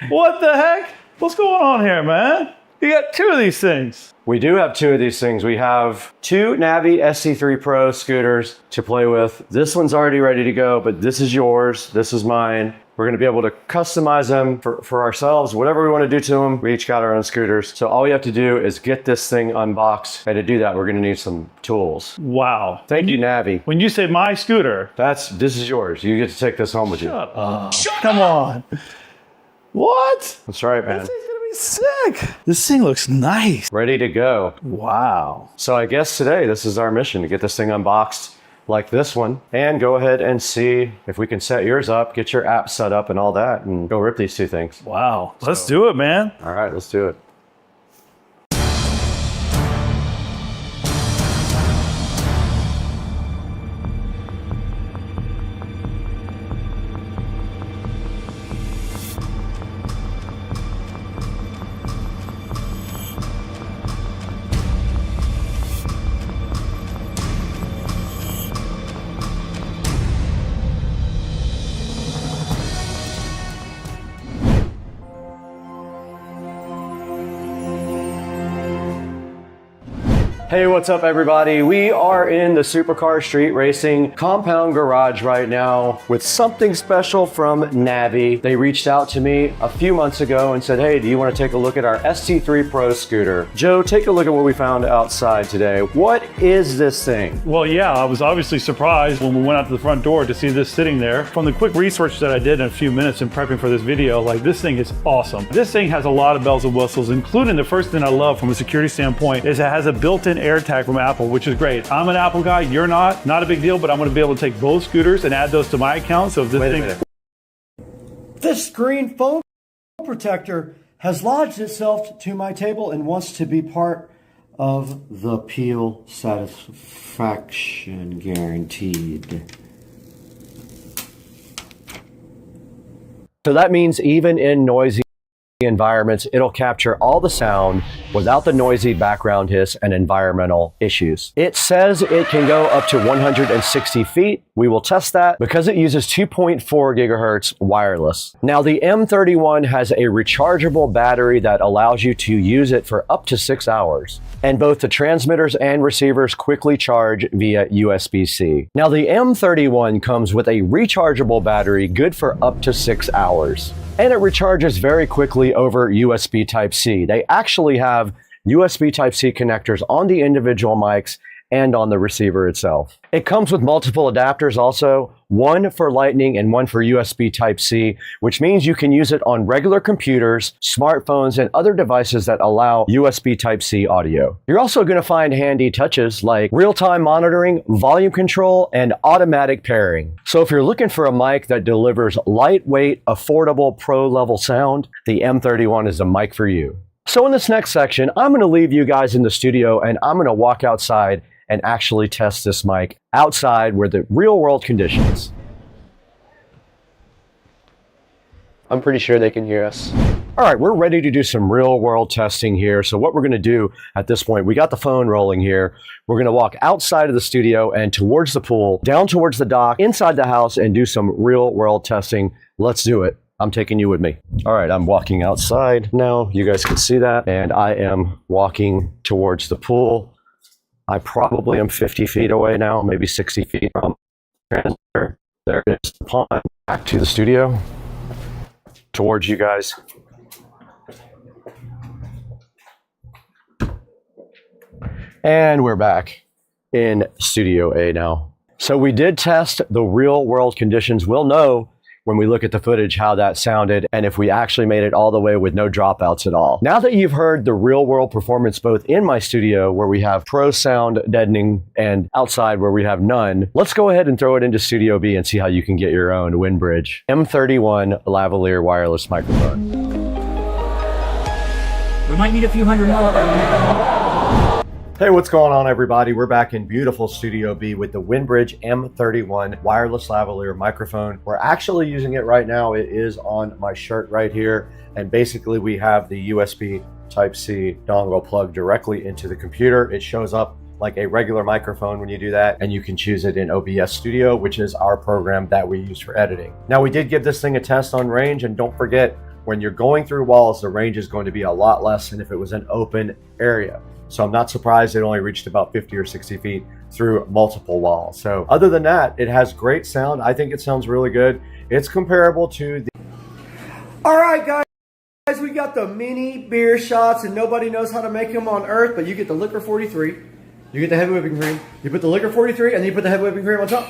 what the heck? What's going on here, man? You got two of these things. We do have two of these things. We have two Navi SC3 Pro scooters to play with. This one's already ready to go, but this is yours. This is mine. We're going to be able to customize them for ourselves, whatever we want to do to them. We each got our own scooters. So all we have to do is get this thing unboxed. And to do that, we're going to need some tools. Wow. Thank you, Navi. When you say my scooter. This is yours. You get to take this home with you. Shut up. Come on. What? That's right, man. This thing's going to be sick. This thing looks nice. Ready to go. Wow. So I guess today, this is our mission, to get this thing unboxed like this one, and go ahead and see if we can set yours up, get your app set up and all that, and go rip these two things. Wow. Let's do it, man. All right, let's do it. Hey, what's up everybody? We are in the Supercar Street Racing compound garage right now with something special from Navi. They reached out to me a few months ago and said, hey, do you want to take a look at our SC3 Pro scooter? Joe, take a look at what we found outside today. What is this thing? Well, yeah, I was obviously surprised when we went out to the front door to see this sitting there. From the quick research that I did in a few minutes in prepping for this video, like, this thing is awesome. This thing has a lot of bells and whistles, including the first thing I love from a security standpoint is it has a built-in AirTag from Apple, which is great. I'm an Apple guy, you're not a big deal, but I'm gonna be able to take both scooters and add those to my account. So if this This green phone protector has lodged itself to my table and wants to be part of the Peel satisfaction guaranteed. So that means even in noisy environments, it'll capture all the sound without the noisy background hiss and environmental issues. It says it can go up to 160 feet. We will test that because it uses 2.4 gigahertz wireless. Now the M31 has a rechargeable battery that allows you to use it for up to 6 hours. And both the transmitters and receivers quickly charge via USB-C. Now the M31 comes with a rechargeable battery good for up to 6 hours. And it recharges very quickly over USB Type-C. They actually have USB Type-C connectors on the individual mics and on the receiver itself. It comes with multiple adapters also, one for Lightning and one for USB Type-C, which means you can use it on regular computers, smartphones, and other devices that allow USB Type-C audio. You're also going to find handy touches like real-time monitoring, volume control, and automatic pairing. So if you're looking for a mic that delivers lightweight, affordable, pro-level sound, the M31 is the mic for you. So in this next section, I'm going to leave you guys in the studio and I'm going to walk outside and actually test this mic outside where the real world conditions. I'm pretty sure they can hear us. All right, we're ready to do some real world testing here. So what we're going to do at this point, we got the phone rolling here. We're going to walk outside of the studio and towards the pool, down towards the dock, inside the house, and do some real world testing. Let's do it. I'm taking you with me. All right, I'm walking outside now. You guys can see that. And I am walking towards the pool. I probably am 50 feet away now, maybe 60 feet from the transmitter. There is the pond. Back to the studio. Towards you guys. And we're back in Studio A now. So we did test the real world conditions. We'll know when we look at the footage how that sounded and if we actually made it all the way with no dropouts at all. Now that you've heard the real world performance both in my studio where we have pro sound deadening and outside where we have none, let's go ahead and throw it into Studio B and see how you can get your own WindBridge M31 lavalier wireless microphone. We might need a few hundred more. Hey, what's going on, everybody? We're back in beautiful Studio B with the WindBridge M31 wireless lavalier microphone. We're actually using it right now. It is on my shirt right here. And basically we have the USB Type-C dongle plugged directly into the computer. It shows up like a regular microphone when you do that, and you can choose it in OBS Studio, which is our program that we use for editing. Now, we did give this thing a test on range, and don't forget, when you're going through walls, the range is going to be a lot less than if it was an open area. So I'm not surprised it only reached about 50 or 60 feet through multiple walls. So other than that, it has great sound. I think it sounds really good. It's comparable to the... All right, guys, we got the mini beer shots, and nobody knows how to make them on Earth, but you get the liquor 43, you get the heavy whipping cream, you put the liquor 43, and then you put the heavy whipping cream on top,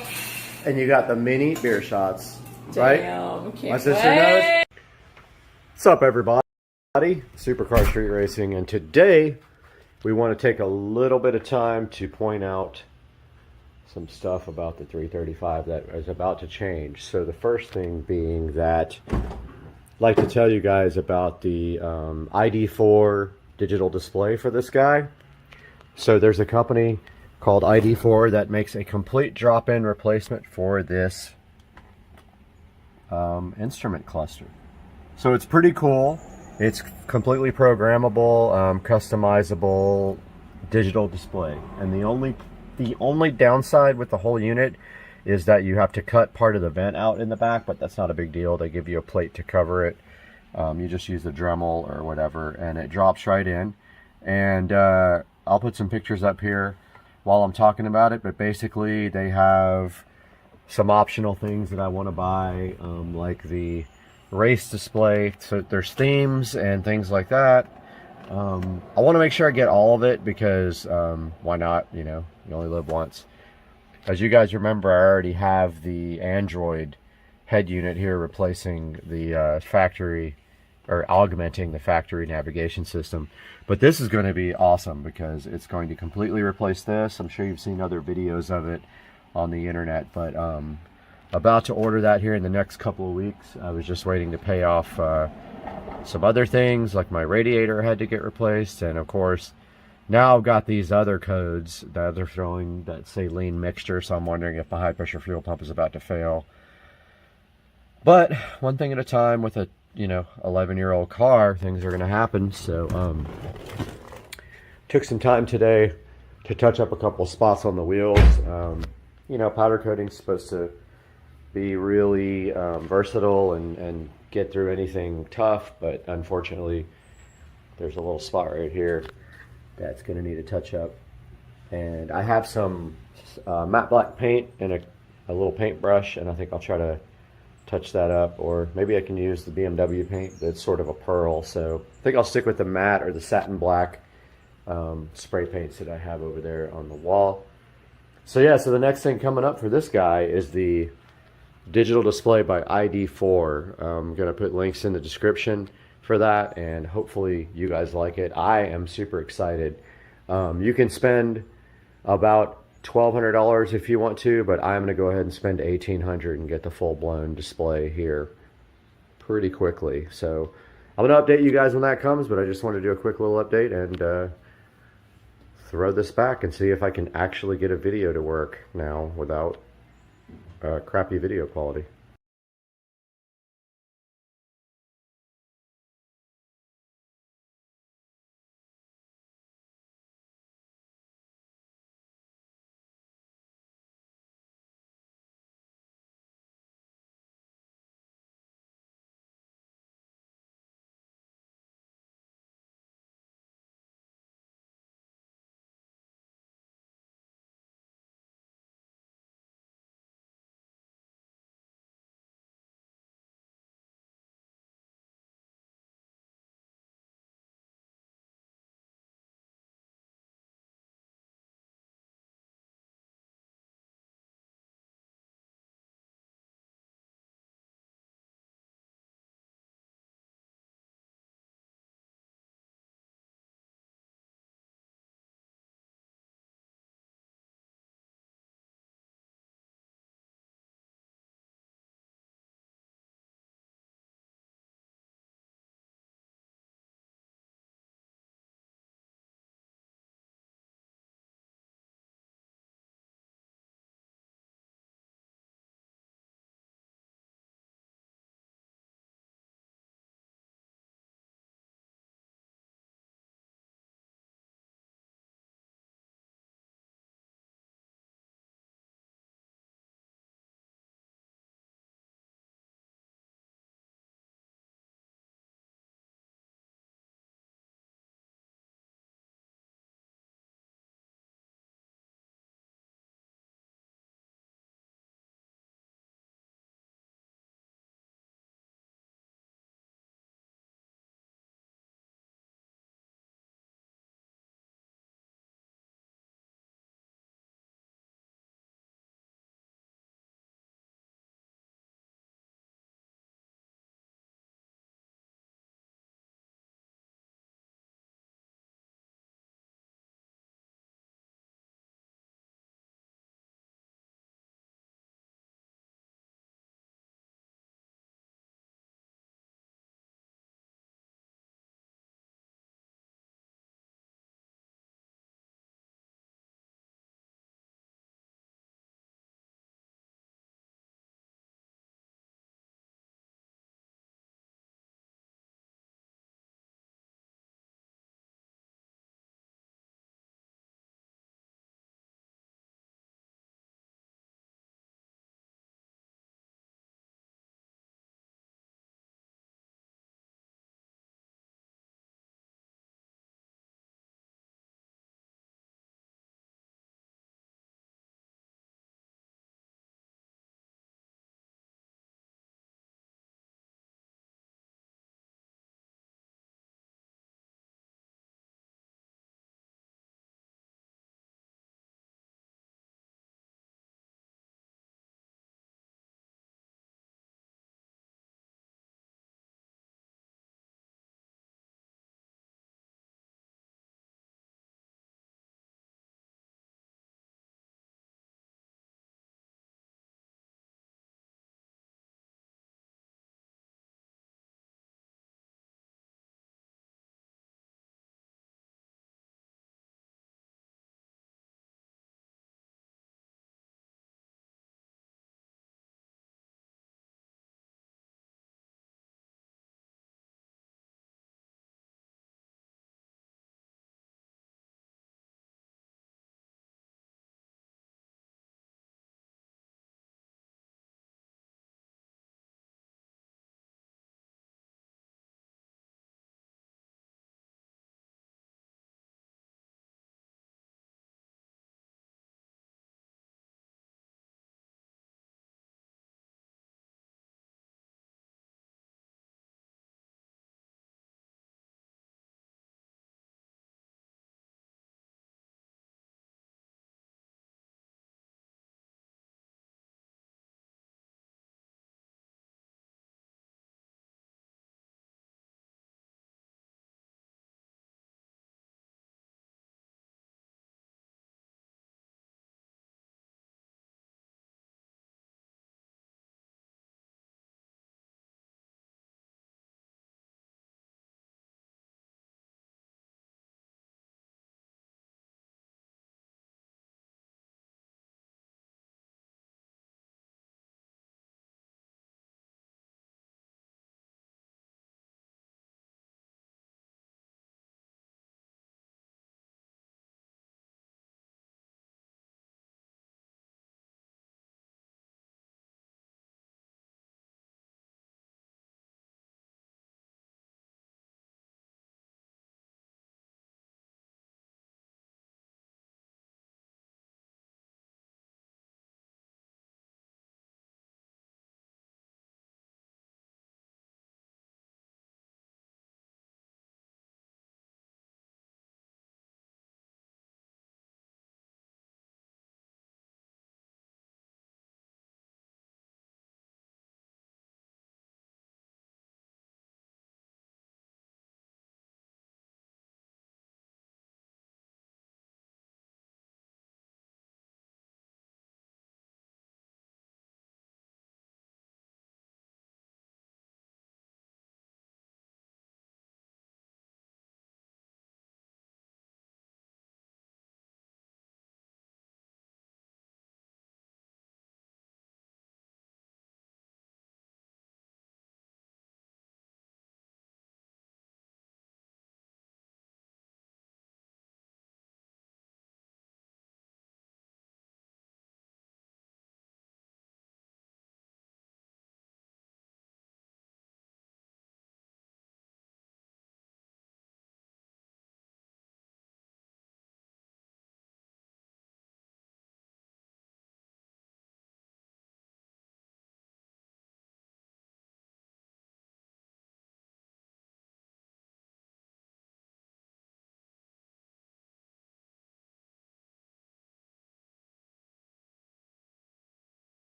and you got the mini beer shots, right? Damn, My sister knows. What's up, everybody? Supercar Street Racing, and today we want to take a little bit of time to point out some stuff about the 335 that is about to change. So the first thing being that I'd like to tell you guys about the ID4 digital display for this guy. So there's a company called ID4 that makes a complete drop-in replacement for this instrument cluster. So it's pretty cool. It's completely programmable, customizable digital display. And the only downside with the whole unit is that you have to cut part of the vent out in the back, but that's not a big deal. They give you a plate to cover it. You just use the Dremel or whatever, and it drops right in. And I'll put some pictures up here while I'm talking about it, but basically they have some optional things that I want to buy, like the race display. So there's themes and things like that. I want to make sure I get all of it because why not? You know, you only live once. As you guys remember, I already have the Android head unit here replacing the factory, or augmenting the factory navigation system. But this is going to be awesome because it's going to completely replace this. I'm sure you've seen other videos of it on the internet, but about to order that here in the next couple of weeks. I was just waiting to pay off some other things, like my radiator had to get replaced, and of course now I've got these other codes that they're throwing that say lean mixture, so I'm wondering if my high pressure fuel pump is about to fail. But one thing at a time with a 11-year-old car, things are going to happen. So took some time today to touch up a couple spots on the wheels. Powder coating is supposed to be really versatile and get through anything tough, but unfortunately there's a little spot right here that's going to need a touch up. And I have some matte black paint and a little paintbrush, and I think I'll try to touch that up, or maybe I can use the BMW paint that's sort of a pearl. So I think I'll stick with the matte or the satin black spray paints that I have over there on the wall. So yeah, so the next thing coming up for this guy is the digital display by ID4. I'm going to put links in the description for that, and hopefully you guys like it. I am super excited. You can spend about $1,200 if you want to, but I'm going to go ahead and spend $1,800 and get the full-blown display here pretty quickly. So I'm going to update you guys when that comes, but I just want to do a quick little update and throw this back and see if I can actually get a video to work now without crappy video quality.